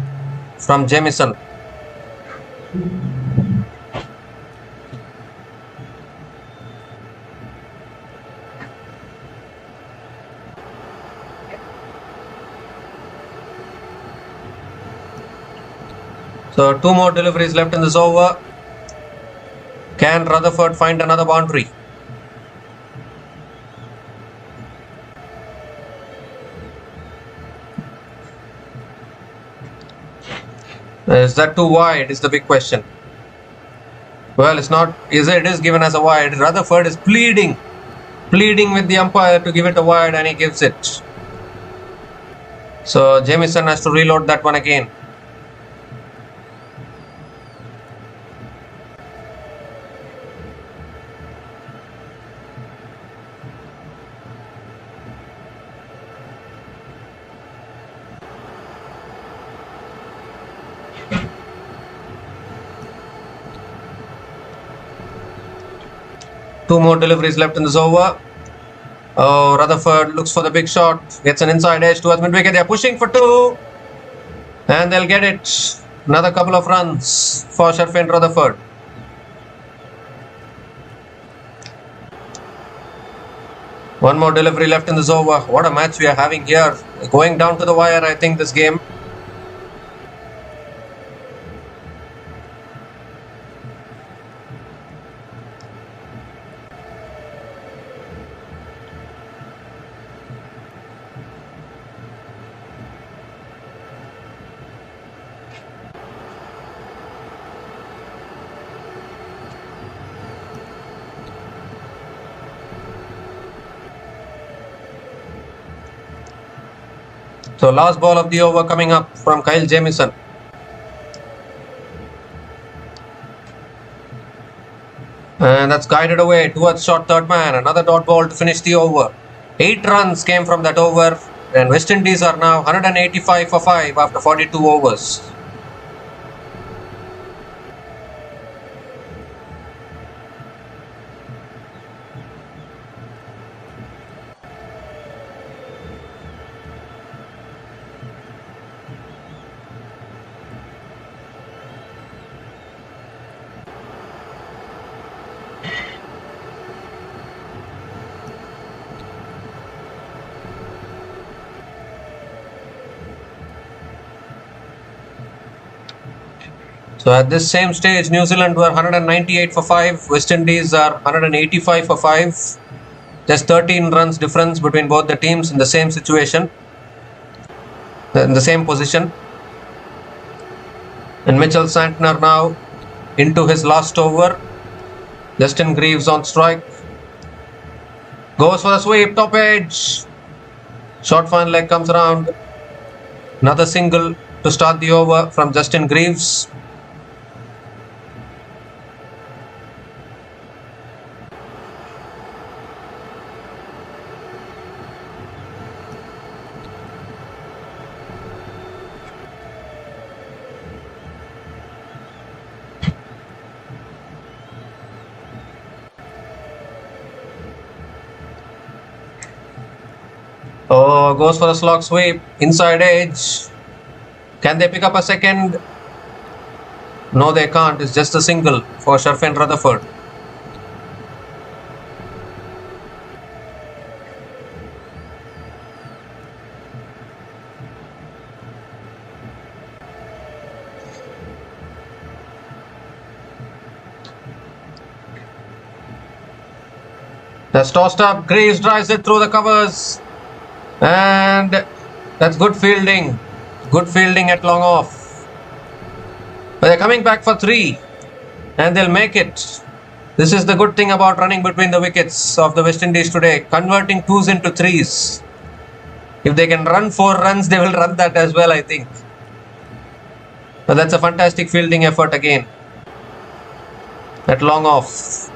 from Jamieson. So 2 more deliveries left in this over. Can Rutherford find another boundary? Is that too wide is the big question. Well, it's not. It is given as a wide. Rutherford is pleading with the umpire to give it a wide, and he gives it. So Jamieson has to reload that one again. Two more deliveries left in this over. Oh, Rutherford looks for the big shot. Gets an inside edge towards mid-wicket. They're pushing for 2. And they'll get it. Another couple of runs for Sharfain Rutherford. One more delivery left in this over. What a match we are having here. Going down to the wire, I think, this game. So last ball of the over coming up from Kyle Jamieson. And that's guided away towards short third man. Another dot ball to finish the over. 8 runs came from that over. And West Indies are now 185 for 5 after 42 overs. So at this same stage, New Zealand were 198 for 5. West Indies are 185 for 5. Just 13 runs difference between both the teams in the same situation, in the same position. And Mitchell Santner now into his last over. Justin Greaves on strike. Goes for a sweep, top edge. Short fine leg comes around. Another single to start the over from Justin Greaves. Oh, goes for a slog sweep. Inside edge. Can they pick up a second? No, they can't. It's just a single for Sharfain Rutherford. That's tossed up. Greaves drives it through the covers. And that's good fielding. Good fielding at long off. But they're coming back for 3. And they'll make it. This is the good thing about running between the wickets of the West Indies today. Converting 2s into 3s. If they can run 4 runs, they will run that as well, I think. But that's a fantastic fielding effort again. At long off.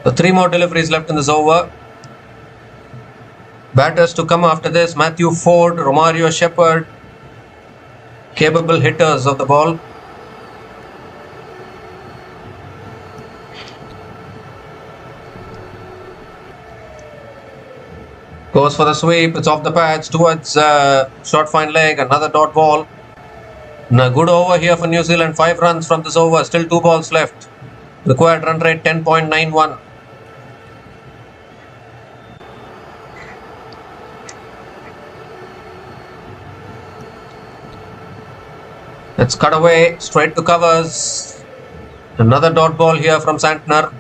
So 3 more deliveries left in this over. Batters to come after this: Matthew Ford, Romario Shepherd. Capable hitters of the ball. Goes for the sweep. It's off the pads towards short fine leg. Another dot ball. And a good over here for New Zealand. 5 runs from this over. Still 2 balls left. Required run rate 10.91. Let's cut away, straight to covers. Another dot ball here from Santner.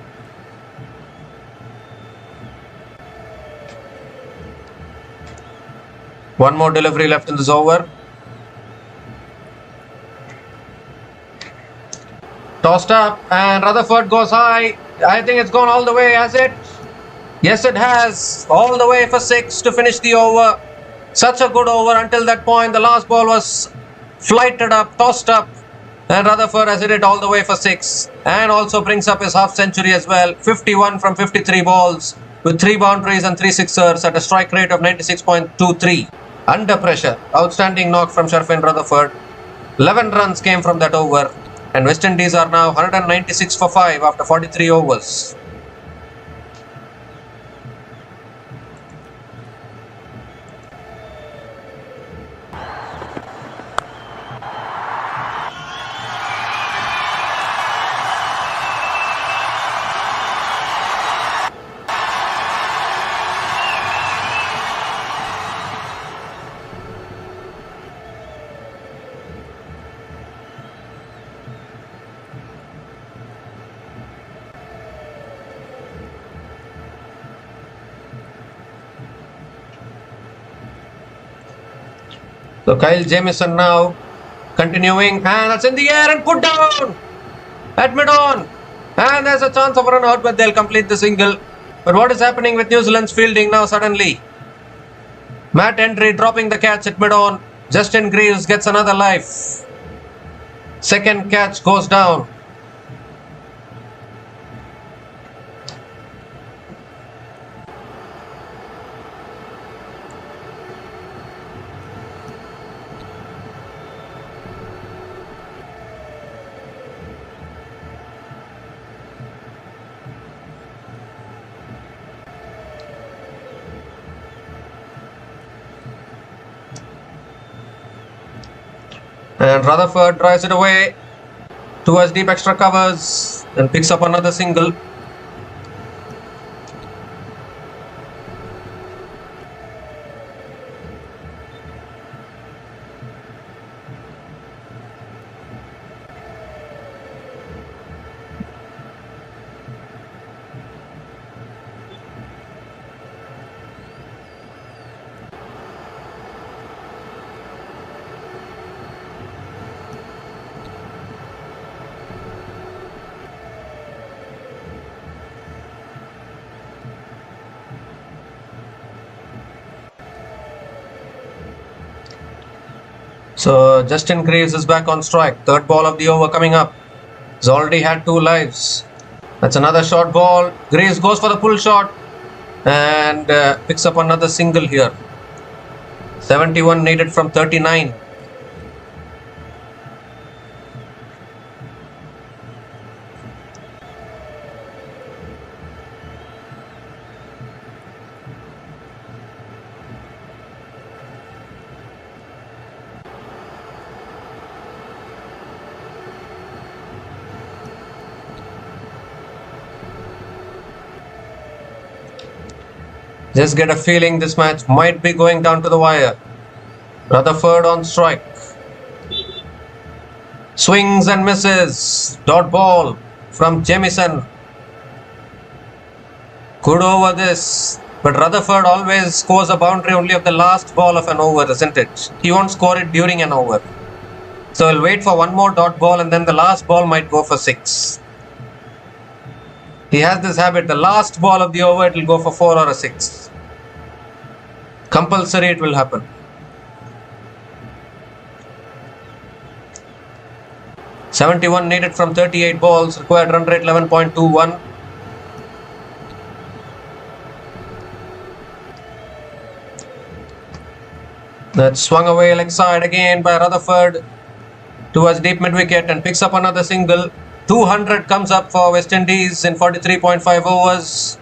One more delivery left in this over. Tossed up and Rutherford goes high. I think it's gone all the way, has it? Yes, it has. All the way for 6 to finish the over. Such a good over until that point. The last ball was flighted up, tossed up, and Rutherford has hit it all the way for 6 and also brings up his half century as well. 51 from 53 balls with 3 boundaries and 3 sixers at a strike rate of 96.23. Under pressure. Outstanding knock from Sharfin Rutherford. 11 runs came from that over, and West Indies are now 196 for 5 after 43 overs. So Kyle Jamieson now continuing, and that's in the air and put down at mid-on. And there's a chance of a run out, but they'll complete the single. But what is happening with New Zealand's fielding now suddenly? Matt Hendry dropping the catch at mid-on. Justin Greaves gets another life. Second catch goes down. And Rutherford drives it away towards deep extra covers and picks up another single. So Justin Greaves is back on strike. Third ball of the over coming up. He's already had 2 lives. That's another short ball. Greaves goes for the pull shot and picks up another single here. 71 needed from 39. Just get a feeling this match might be going down to the wire. Rutherford on strike. Swings and misses. Dot ball from Jamieson. Good over this. But Rutherford always scores a boundary only of the last ball of an over, isn't it? He won't score it during an over. So he'll wait for one more dot ball and then the last ball might go for 6. He has this habit. The last ball of the over, it will go for 4 or a 6. Compulsory it will happen. .71 needed from 38 balls. Required run rate 11.21. That's swung away leg side again by Rutherford towards deep mid wicket and picks up another single. 200 comes up for West Indies in 43.5 overs.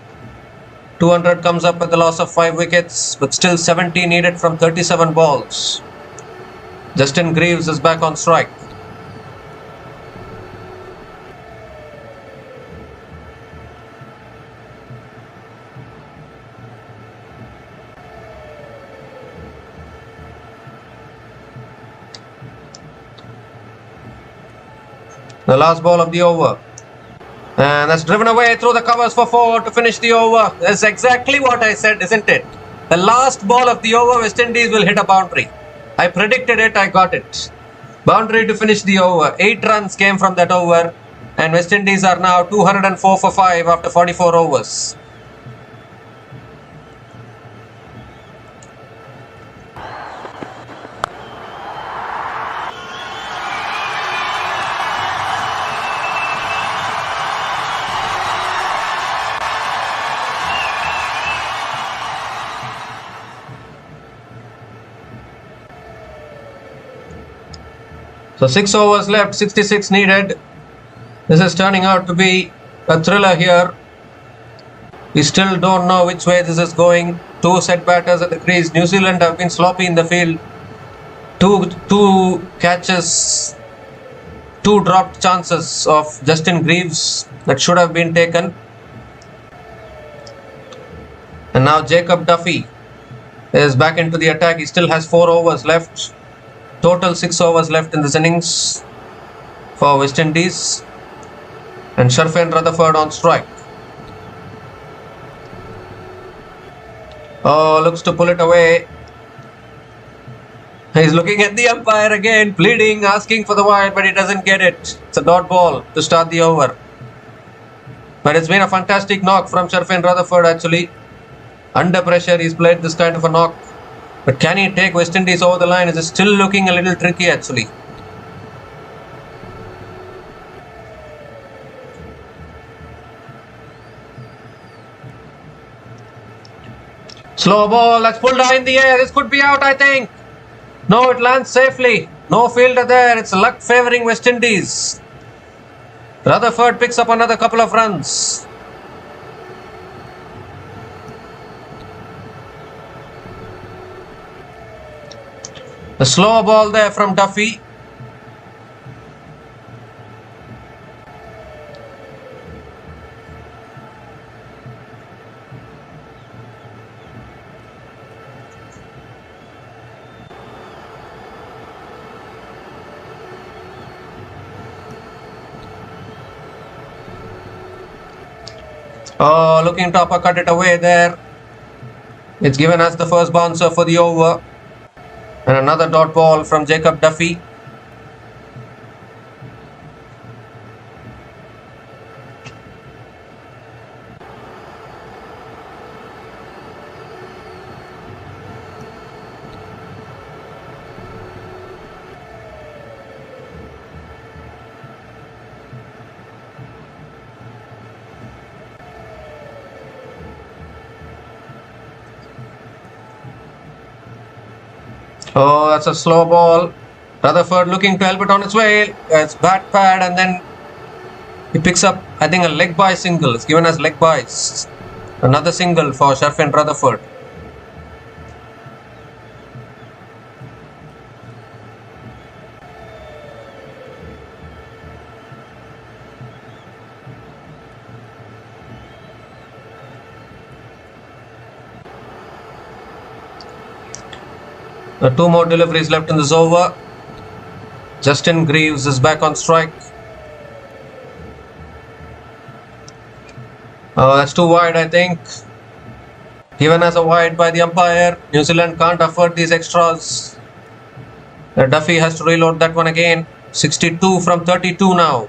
200 comes up with the loss of 5 wickets, but still 70 needed from 37 balls. Justin Greaves is back on strike. The last ball of the over. And that's driven away through the covers for 4 to finish the over. That's exactly what I said, isn't it? The last ball of the over, West Indies will hit a boundary. I predicted it, I got it. Boundary to finish the over. 8 runs came from that over. And West Indies are now 204 for 5 after 44 overs. So 6 overs left, 66 needed. This is turning out to be a thriller here. We still don't know which way this is going. 2 set batters at the crease. New Zealand have been sloppy in the field. Two catches, 2 dropped chances of Justin Greaves that should have been taken. And now Jacob Duffy is back into the attack. He still has 4 overs left. Total 6 overs left in this innings for West Indies. And Sharfin Rutherford on strike. Oh, looks to pull it away. He's looking at the umpire again, pleading, asking for the wide, but he doesn't get it. It's a dot ball to start the over. But it's been a fantastic knock from Sharfin Rutherford actually. Under pressure, he's played this kind of a knock. But can he take West Indies over the line? It's still looking a little tricky actually. Slow ball, that's pulled high in the air. This could be out, I think. No, it lands safely. No fielder there. It's luck favouring West Indies. Rutherford picks up another couple of runs. A slow ball there from Duffy. Oh, looking to uppercut it away there. It's given us the first bouncer for the over. And another dot ball from Jacob Duffy. Oh, that's a slow ball. Rutherford looking to help it on its way. It's bat pad and then he picks up, I think, a leg by single. It's given as leg bys. Another single for Sharfin Rutherford. Two more deliveries left in this over. Justin Greaves is back on strike. Oh, that's too wide, I think. Given as a wide by the umpire. New Zealand can't afford these extras. Duffy has to reload that one again. 62 from 32 now.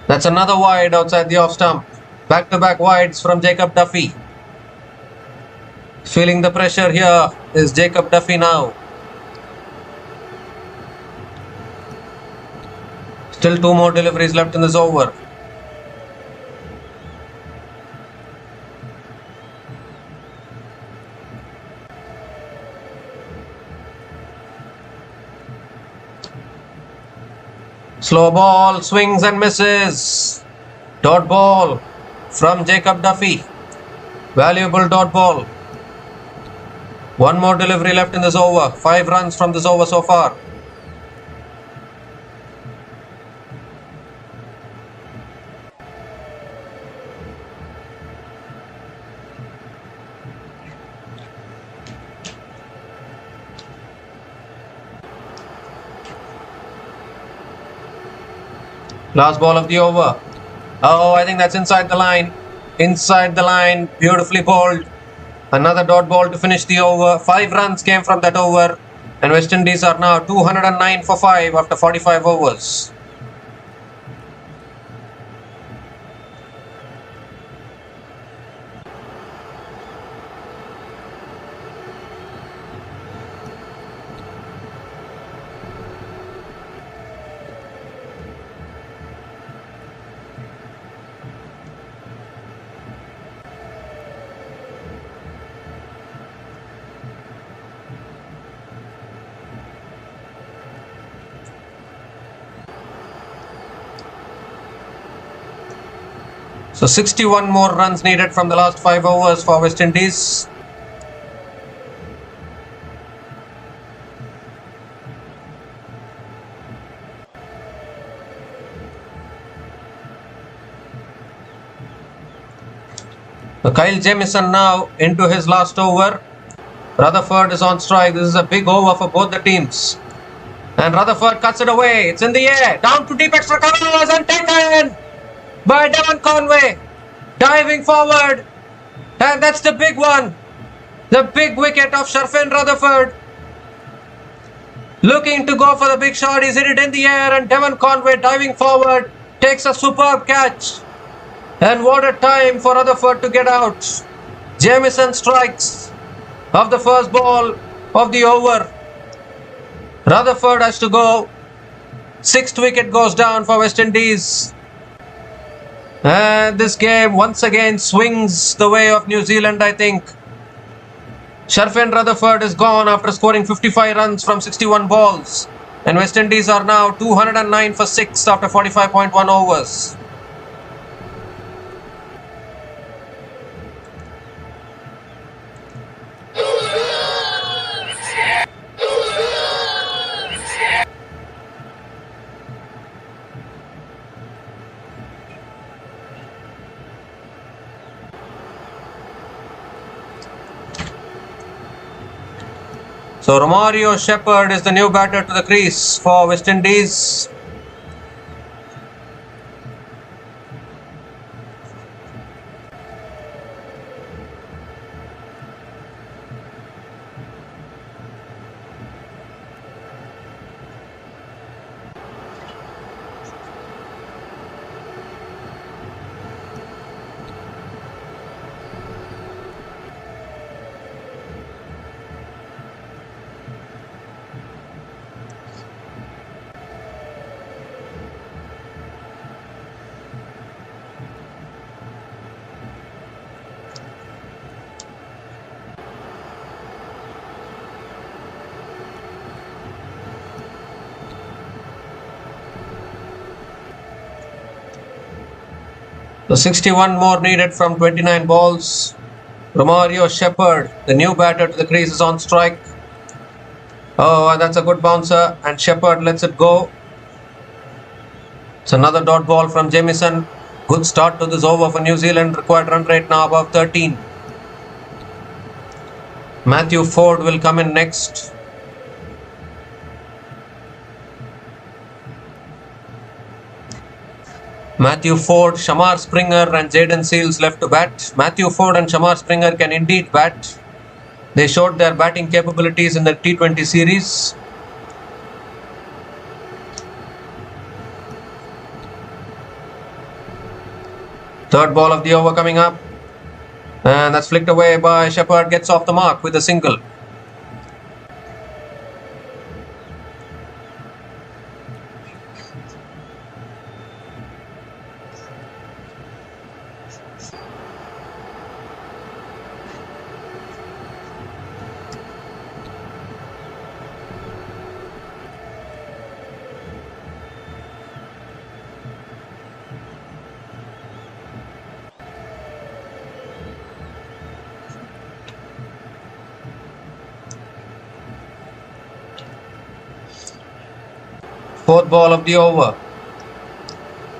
That's another wide outside the off stump. Back-to-back wides from Jacob Duffy. Feeling the pressure here is Jacob Duffy now. Still 2 more deliveries left in this over. Slow ball, swings and misses. Dot ball from Jacob Duffy. Valuable dot ball. 1 more delivery left in this over. 5 runs from this over so far. Last ball of the over. Oh, I think that's inside the line. Inside the line. Beautifully bowled. Another dot ball to finish the over. 5 runs came from that over. And West Indies are now 209 for 5 after 45 overs. So 61 more runs needed from the last 5 overs for West Indies. Kyle Jamieson now into his last over. Rutherford is on strike. This is a big over for both the teams. And Rutherford cuts it away. It's in the air. Down to deep extra covers and taken by Devon Conway. Diving forward. And that's the big one. The big wicket of Sharfin Rutherford. Looking to go for the big shot. He's hit it in the air and Devon Conway diving forward. Takes a superb catch. And what a time for Rutherford to get out. Jamieson strikes of the first ball of the over. Rutherford has to go. 6th wicket goes down for West Indies. And this game once again swings the way of New Zealand, I think. Sharfin Rutherford is gone after scoring 55 runs from 61 balls. And West Indies are now 209 for 6 after 45.1 overs. So Romario Shepherd is the new batter to the crease for West Indies. So 61 more needed from 29 balls. Romario Shepherd, the new batter to the crease, is on strike. Oh, that's a good bouncer, and Shepherd lets it go. It's another dot ball from Jamieson. Good start to this over for New Zealand. Required run rate now above 13. Matthew Ford will come in next. Matthew Ford, Shamar Springer and Jayden Seales left to bat. Matthew Ford and Shamar Springer can indeed bat. They showed their batting capabilities in the T20 series. Third ball of the over coming up. And that's flicked away by Shepherd, gets off the mark with a single. Fourth ball of the over.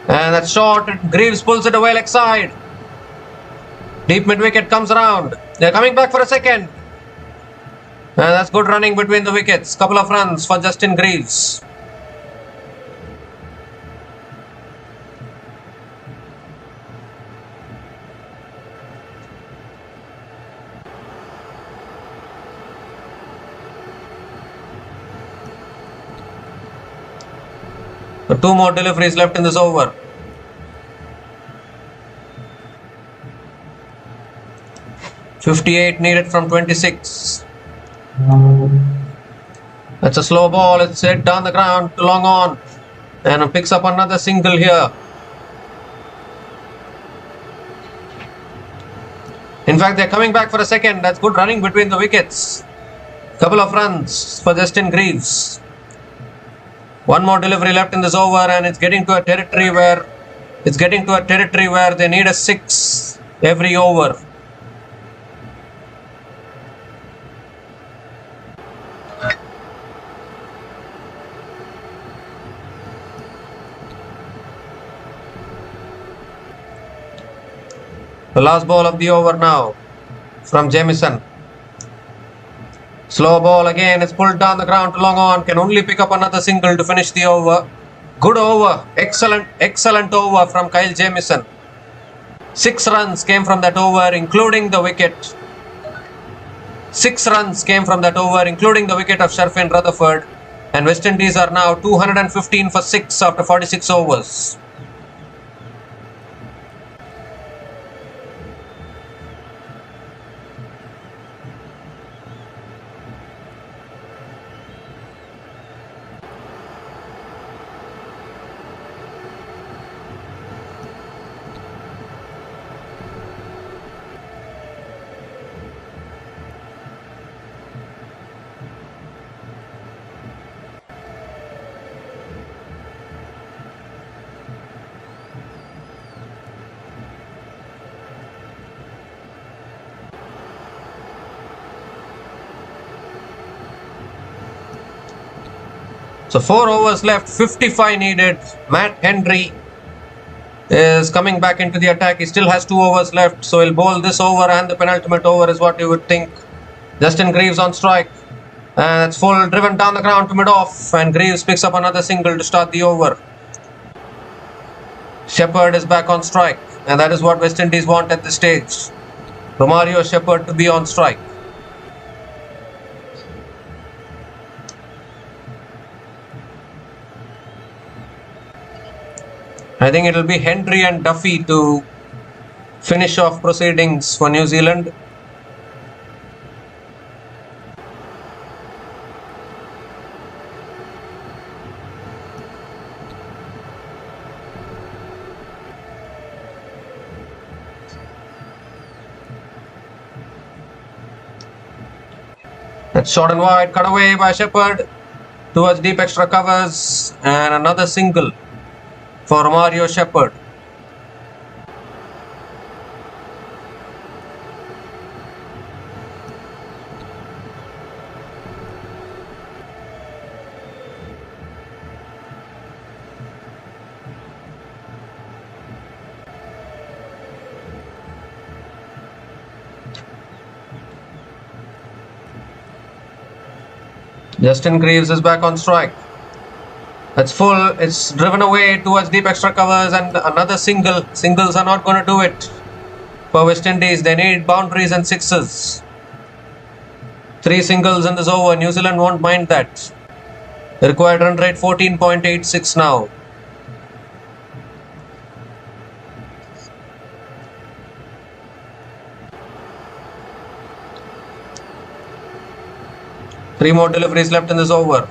And that's short. Greaves pulls it away leg side. Deep mid wicket comes around. They're coming back for a second. And that's good running between the wickets. Couple of runs for Justin Greaves. So 2 more deliveries left in this over. .58 needed from 26. That's a slow ball. It's hit down the ground to long on. And picks up another single here. In fact, they're coming back for a second. That's good running between the wickets. Couple of runs for Justin Greaves. One more delivery left in this over, and it's getting to a territory where they need a 6 every over. The last ball of the over now from Jamieson. Slow ball again, it's pulled down the ground to long on, can only pick up another single to finish the over. Good over, excellent over from Kyle Jamieson. 6 runs came from that over, including the wicket. 6 runs came from that over, including the wicket of Sharfin Rutherford. And West Indies are now 215 for 6 after 46 overs. So 4 overs left, 55 needed. Matt Henry is coming back into the attack. He still has 2 overs left, so he'll bowl this over and the penultimate over is what you would think. Justin Greaves on strike. And it's full, driven down the ground to mid-off, and Greaves picks up another single to start the over. Shepherd is back on strike, and that is what West Indies want at this stage. Romario Shepherd to be on strike. I think it will be Henry and Duffy to finish off proceedings for New Zealand. That's short and wide, cut away by Shepherd towards deep extra covers, and another single for Romario Shepherd. Justin Greaves is back on strike. That's full. It's driven away towards deep extra covers and another single. Singles are not going to do it for West Indies. They need boundaries and sixes. 3 singles in this over. New Zealand won't mind that. The required run rate 14.86 now. Three more deliveries left in this over.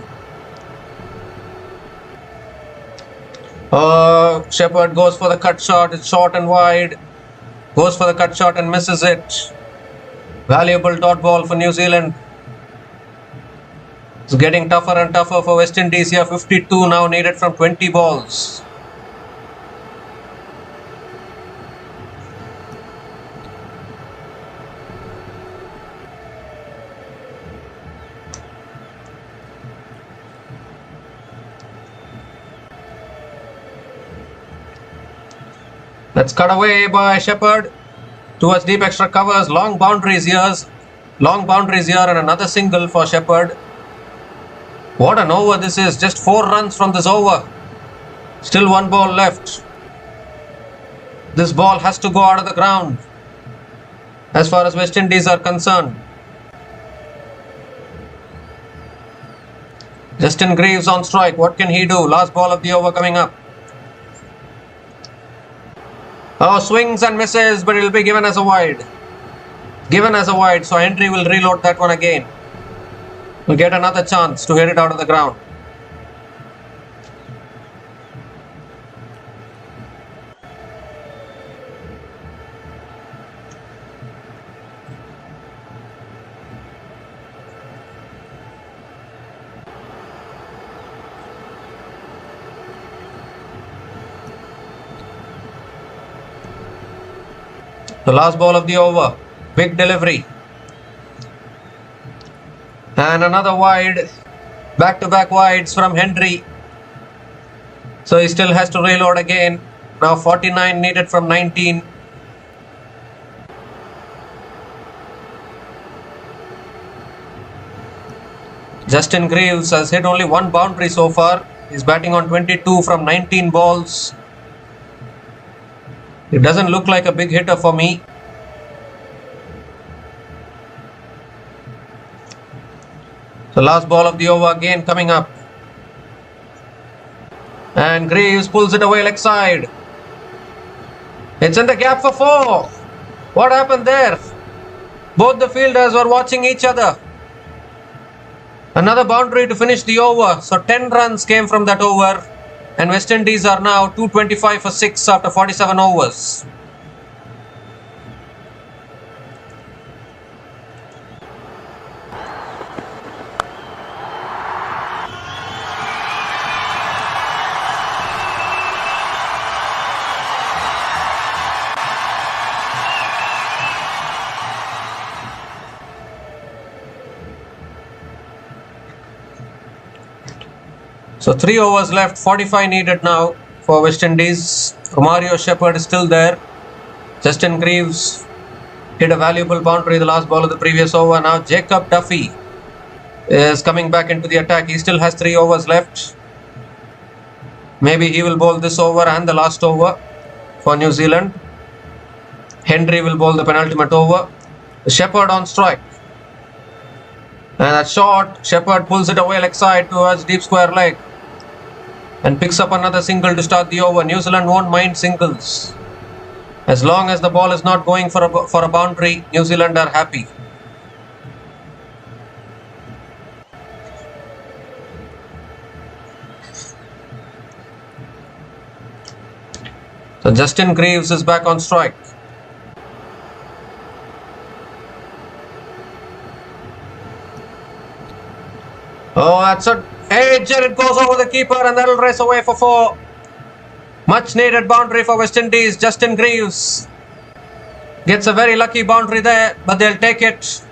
Shepherd goes for the cut shot. It's short and wide. Goes for the cut shot and misses it. Valuable dot ball for New Zealand. It's getting tougher and tougher for West Indies here. 52 now needed from 20 balls. That's cut away by Shepherd towards deep extra covers. Long boundaries here and another single for Shepherd. What an over this is. Just 4 runs from this over. Still 1 ball left. This ball has to go out of the ground as far as West Indies are concerned. Justin Greaves on strike. What can he do? Last ball of the over coming up. Oh, swings and misses, but it will be given as a wide. Given as a wide, so Henry will reload that one again. Will get another chance to hit it out of the ground. The last ball of the over. Big delivery. And another wide. Back-to-back wides from Henry. So he still has to reload again. Now 49 needed from 19. Justin Greaves has hit only 1 boundary so far. He's batting on 22 from 19 balls. It doesn't look like a big hitter for me. The last ball of the over again coming up. And Greaves pulls it away leg side. It's in the gap for 4. What happened there? Both the fielders were watching each other. Another boundary to finish the over. So 10 runs came from that over. And West Indies are now 225 for 6 after 47 overs. So 3 overs left, 45 needed now for West Indies. Romario Shepherd is still there. Justin Greaves hit a valuable boundary the last ball of the previous over. Now Jacob Duffy is coming back into the attack. He still has 3 overs left. Maybe he will bowl this over and the last over for New Zealand. Henry will bowl the penultimate over. Shepherd on strike. And that shot, Shepherd pulls it away leg side towards deep square leg. And picks up another single to start the over. New Zealand won't mind singles. As long as the ball is not going for a boundary, New Zealand are happy. So Justin Greaves is back on strike. Oh, that's a edge and it goes over the keeper and that'll race away for 4. Much needed boundary for West Indies. Justin Greaves gets a very lucky boundary there, but they'll take it.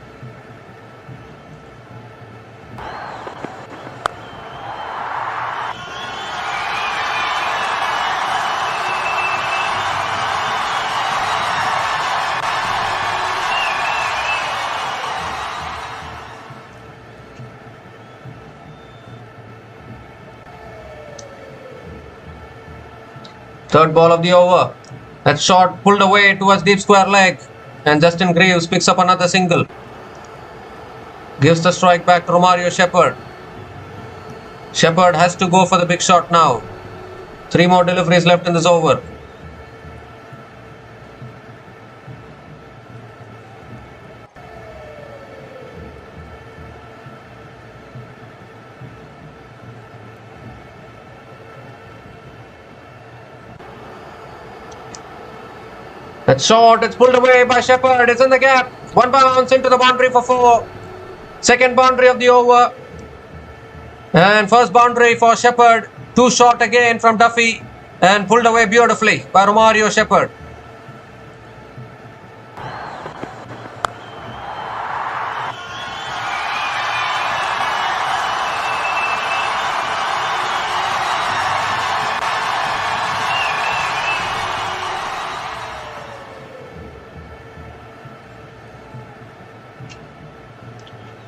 Third ball of the over. That shot pulled away towards deep square leg. And Justin Greaves picks up another single. Gives the strike back to Romario Shepherd. Shepherd has to go for the big shot now. 3 more deliveries left in this over. That shot, it's pulled away by Shepherd. It's in the gap. 1 bounce into the boundary for 4. Second boundary of the over. And first boundary for Shepherd. 2 short again from Duffy. And pulled away beautifully by Romario Shepherd.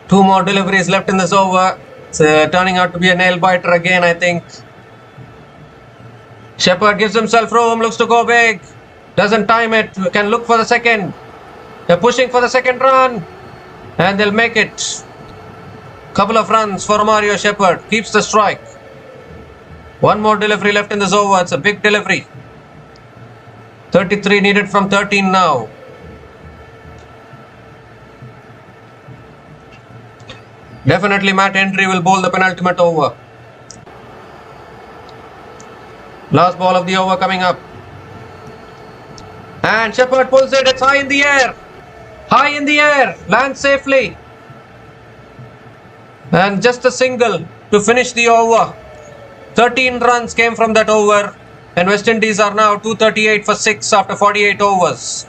Two more deliveries left in this over. It's turning out to be a nail biter again, I think. Shepherd gives himself room, looks to go big. Doesn't time it, can look for the second. They're pushing for the second run. And they'll make it. Couple of runs for Romario Shepherd. Keeps the strike. 1 more delivery left in this over. It's a big delivery. 33 needed from 13 now. Definitely Matt Henry will bowl the penultimate over. Last ball of the over coming up. And Shepherd pulls it. It's high in the air. High in the air. Lands safely. And just a single to finish the over. 13 runs came from that over. And West Indies are now 238 for 6 after 48 overs.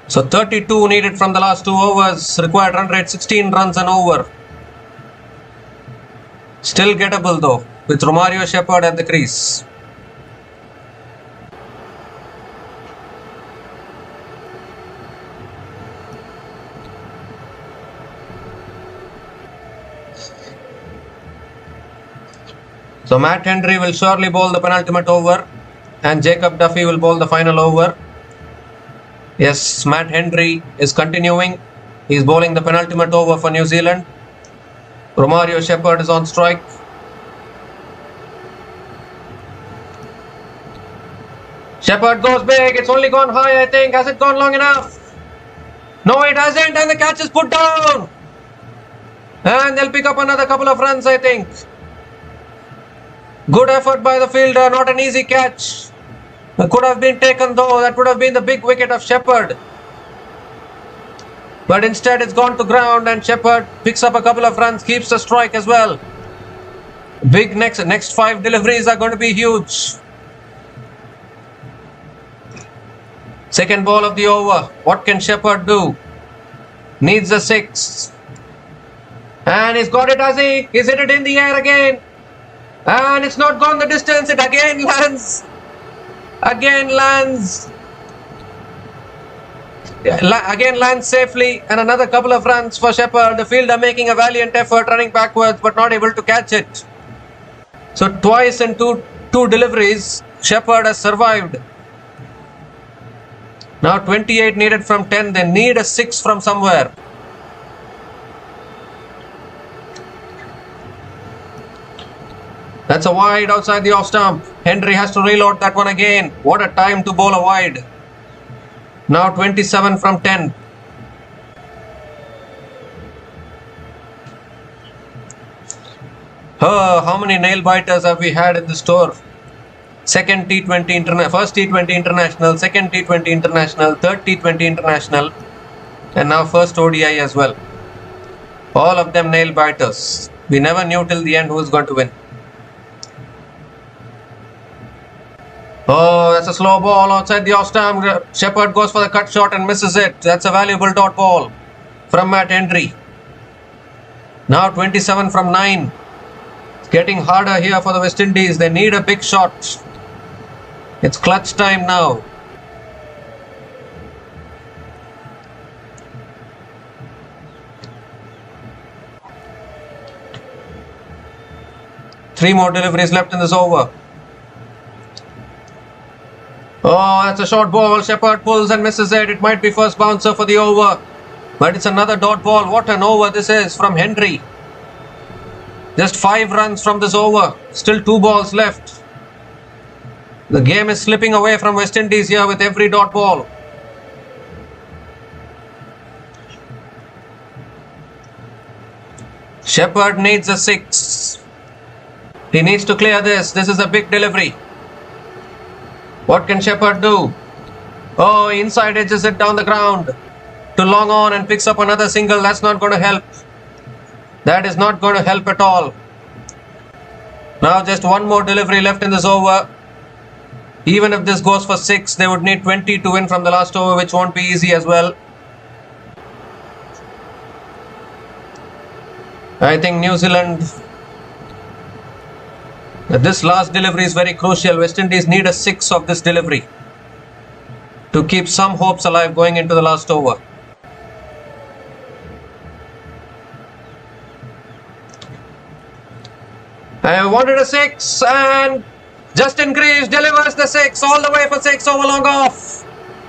So 32 needed from the last 2 overs. Required run rate 16 runs an over. Still gettable though, with Romario Shepherd at the crease. So Matt Henry will surely bowl the penultimate over. And Jacob Duffy will bowl the final over. Yes, Matt Henry is continuing. He's bowling the penultimate over for New Zealand. Romario Shepherd is on strike. Shepherd goes big. It's only gone high, I think. Has it gone long enough? No, it hasn't. And the catch is put down. And they'll pick up another couple of runs, I think. Good effort by the fielder. Not an easy catch. Could have been taken though. That would have been the big wicket of Shepherd. But instead it's gone to ground and Shepherd picks up a couple of runs, keeps the strike as well. Big next 5 deliveries are going to be huge. Second ball of the over. What can Shepherd do? Needs a 6. And he's got it, has he? He's hit it in the air again. And it's not gone the distance. It again lands. Again lands safely, and another couple of runs for Shepherd. The fielder making a valiant effort, running backwards but not able to catch it. So twice in two deliveries, Shepherd has survived. Now 28 needed from 10. They need a 6 from somewhere. That's a wide outside the off stump. Henry has to reload that one again. What a time to bowl a wide. Now 27 from 10. How many nail biters have we had in the store? Second T20 international, first T20 international, second T20 international, third T20 international, and now first ODI as well. All of them nail biters. We never knew till the end who is going to win. Oh, that's a slow ball outside the off stump. Shepherd goes for the cut shot and misses it. That's a valuable dot ball from Matt Henry. Now 27 from 9. It's getting harder here for the West Indies. They need a big shot. It's clutch time now. 3 more deliveries left in this over. Oh, that's a short ball. Shepherd pulls and misses it. It might be first bouncer for the over. But it's another dot ball. What an over this is from Henry. Just 5 runs from this over. Still 2 balls left. The game is slipping away from West Indies here with every dot ball. Shepherd needs a 6. He needs to clear this. This is a big delivery. What can Shepherd do? Oh, inside edges it down the ground to long on and picks up another single. That's not going to help. That is not going to help at all. Now just 1 more delivery left in this over. Even if this goes for 6, they would need 20 to win from the last over, which won't be easy as well. I think New Zealand, this last delivery is very crucial. West Indies need a 6 of this delivery to keep some hopes alive going into the last over. I wanted a 6 and Justin Greaves delivers the 6 all the way for 6 over long off.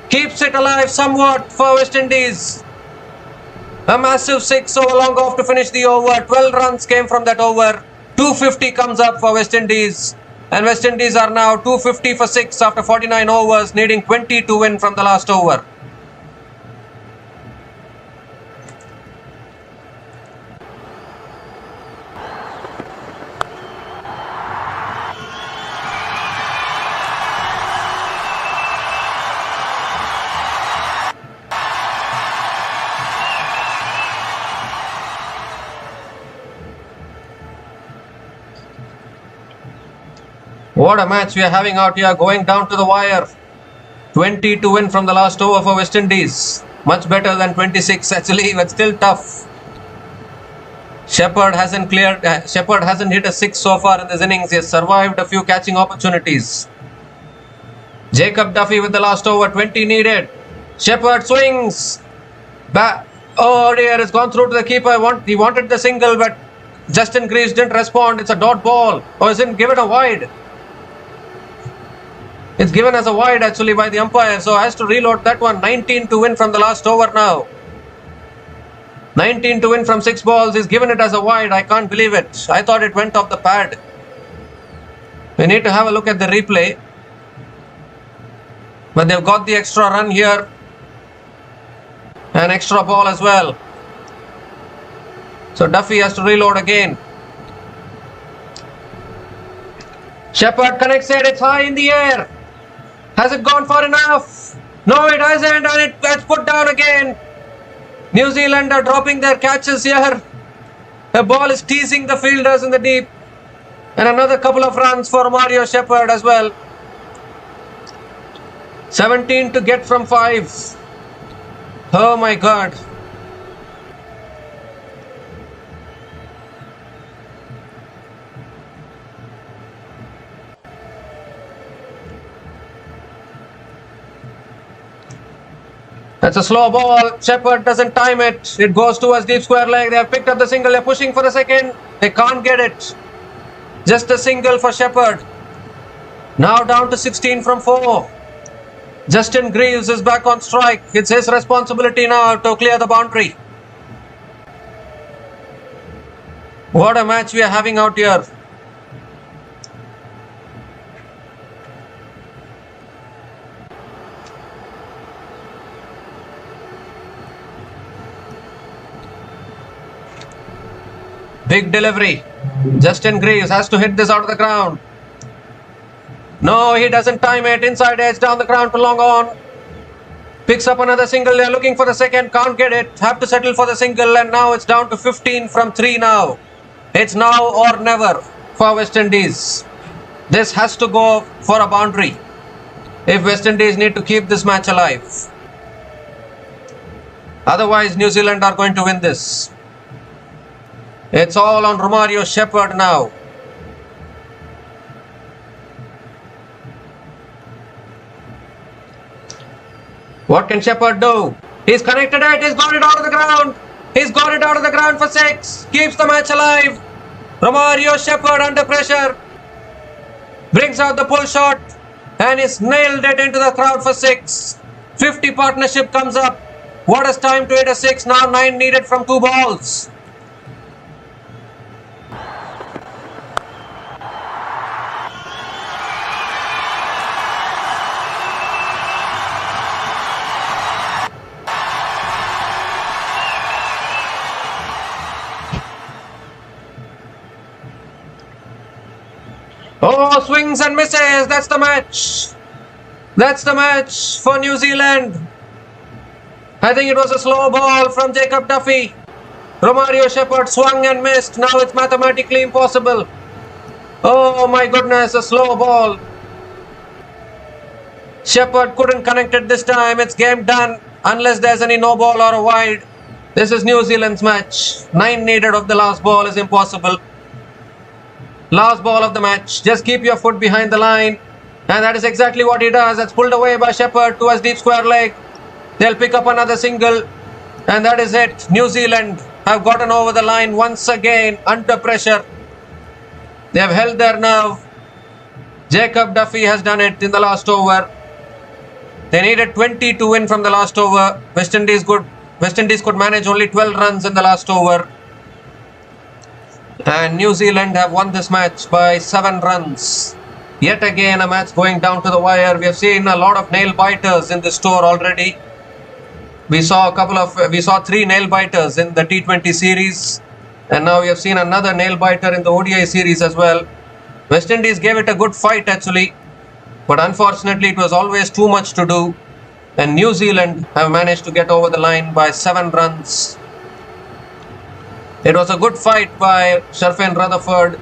Keeps it alive somewhat for West Indies. A massive 6 over long off to finish the over. 12 runs came from that over. 250 comes up for West Indies. And West Indies are now 250 for 6 after 49 overs, needing 20 to win from the last over. What a match we are having out here, going down to the wire. 20 to win from the last over for West Indies. Much better than 26 actually, but still tough. Shepherd hasn't hit a 6 so far in this innings. He has survived a few catching opportunities. Jacob Duffy with the last over, 20 needed. Shepherd swings. Oh dear, it's gone through to the keeper. He wanted the single, but Justin Greaves didn't respond. It's a dot ball. Or isn't given a wide. It's given as a wide actually by the umpire, so has to reload that one. 19 to win from the last over now. 19 to win from 6 balls. He's given it as a wide. I can't believe it. I thought it went off the pad. We need to have a look at the replay. But they've got the extra run here. An extra ball as well. So Duffy has to reload again. Shepherd connects it. It's high in the air. Has it gone far enough? No, it hasn't, and it gets put down again. New Zealand are dropping their catches here. The ball is teasing the fielders in the deep. And another couple of runs for Mario Shepherd as well. 17 to get from 5. Oh my God. That's a slow ball. Shepherd doesn't time it. It goes towards deep square leg. They have picked up the single. They're pushing for the second. They can't get it. Just a single for Shepherd. Now down to 16 from 4. Justin Greaves is back on strike. It's his responsibility now to clear the boundary. What a match we are having out here. Big delivery. Justin Greaves has to hit this out of the ground. No, he doesn't time it. Inside edge down the ground to long on. Picks up another single. They're looking for the second. Can't get it. Have to settle for the single. And now it's down to 15 from 3 now. It's now or never for West Indies. This has to go for a boundary if West Indies need to keep this match alive. Otherwise, New Zealand are going to win this. It's all on Romario Shepherd now. What can Shepherd do? He's connected it. He's got it out of the ground. He's got it out of the ground for 6. Keeps the match alive. Romario Shepherd under pressure. Brings out the pull shot and is nailed it into the crowd for 6. 50 partnership comes up. What is time to hit a 6? Now 9 needed from 2 balls. Oh, swings and misses. That's the match. That's the match for New Zealand. I think it was a slow ball from Jacob Duffy. Romario Shepherd swung and missed. Now it's mathematically impossible. Oh my goodness, a slow ball. Shepherd couldn't connect it this time. It's game done unless there's any no ball or a wide. This is New Zealand's match. 9 needed of the last ball is impossible. Last ball of the match. Just keep your foot behind the line. And that is exactly what he does. That's pulled away by Shepherd towards deep square leg. They'll pick up another single. And that is it. New Zealand have gotten over the line once again under pressure. They have held their nerve. Jacob Duffy has done it in the last over. They needed 20 to win from the last over. West Indies could manage only 12 runs in the last over. And New Zealand have won this match by 7 runs. Yet again a match going down to the wire. We have seen a lot of nail biters in this tour already. We saw 3 nail biters in the T20 series. And now we have seen another nail biter in the ODI series as well. West Indies gave it a good fight actually. But unfortunately it was always too much to do. And New Zealand have managed to get over the line by 7 runs. It was a good fight by Sharfin Rutherford,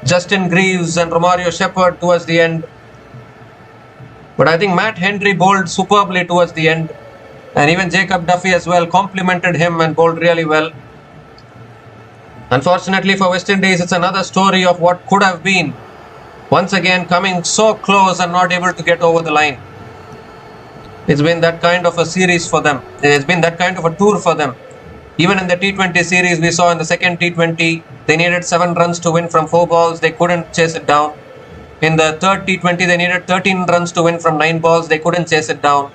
Justin Greaves and Romario Shepherd towards the end. But I think Matt Henry bowled superbly towards the end. And even Jacob Duffy as well complimented him and bowled really well. Unfortunately for West Indies, it's another story of what could have been. Once again coming so close and not able to get over the line. It's been that kind of a series for them. It's been that kind of a tour for them. Even in the T20 series we saw in the second T20, they needed 7 runs to win from 4 balls. They couldn't chase it down. In the third T20, they needed 13 runs to win from 9 balls. They couldn't chase it down.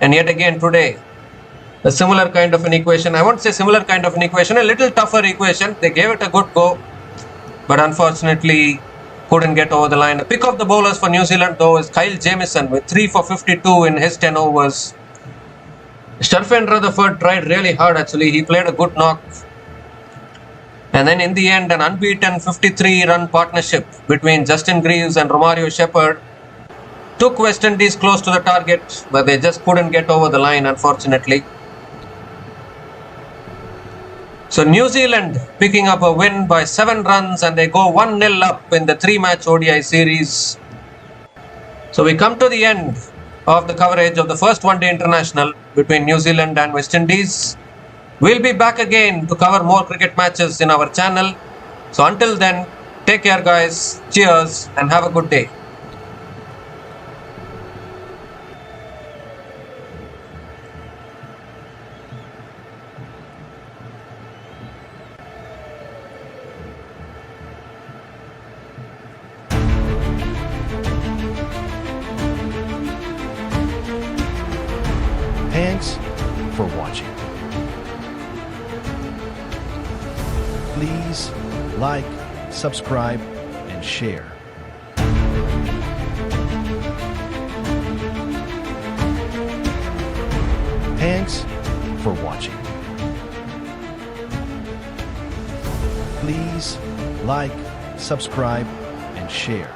And yet again today, a similar kind of an equation. I won't say similar kind of an equation, a little tougher equation. They gave it a good go, but unfortunately couldn't get over the line. The pick of the bowlers for New Zealand though is Kyle Jamieson with 3 for 52 in his 10 overs. Sharfin Rutherford tried really hard actually. He played a good knock. And then in the end, an unbeaten 53-run partnership between Justin Greaves and Romario Shepherd took West Indies close to the target, but they just couldn't get over the line unfortunately. So New Zealand picking up a win by 7 runs and they go 1-0 up in the 3-match ODI series. So we come to the end of the coverage of the first one-day international between New Zealand and West Indies. We'll be back again to cover more cricket matches in our channel. So until then, take care guys, cheers and have a good day. Thanks for watching. Please like, subscribe, and share. Thanks for watching. Please like, subscribe, and share.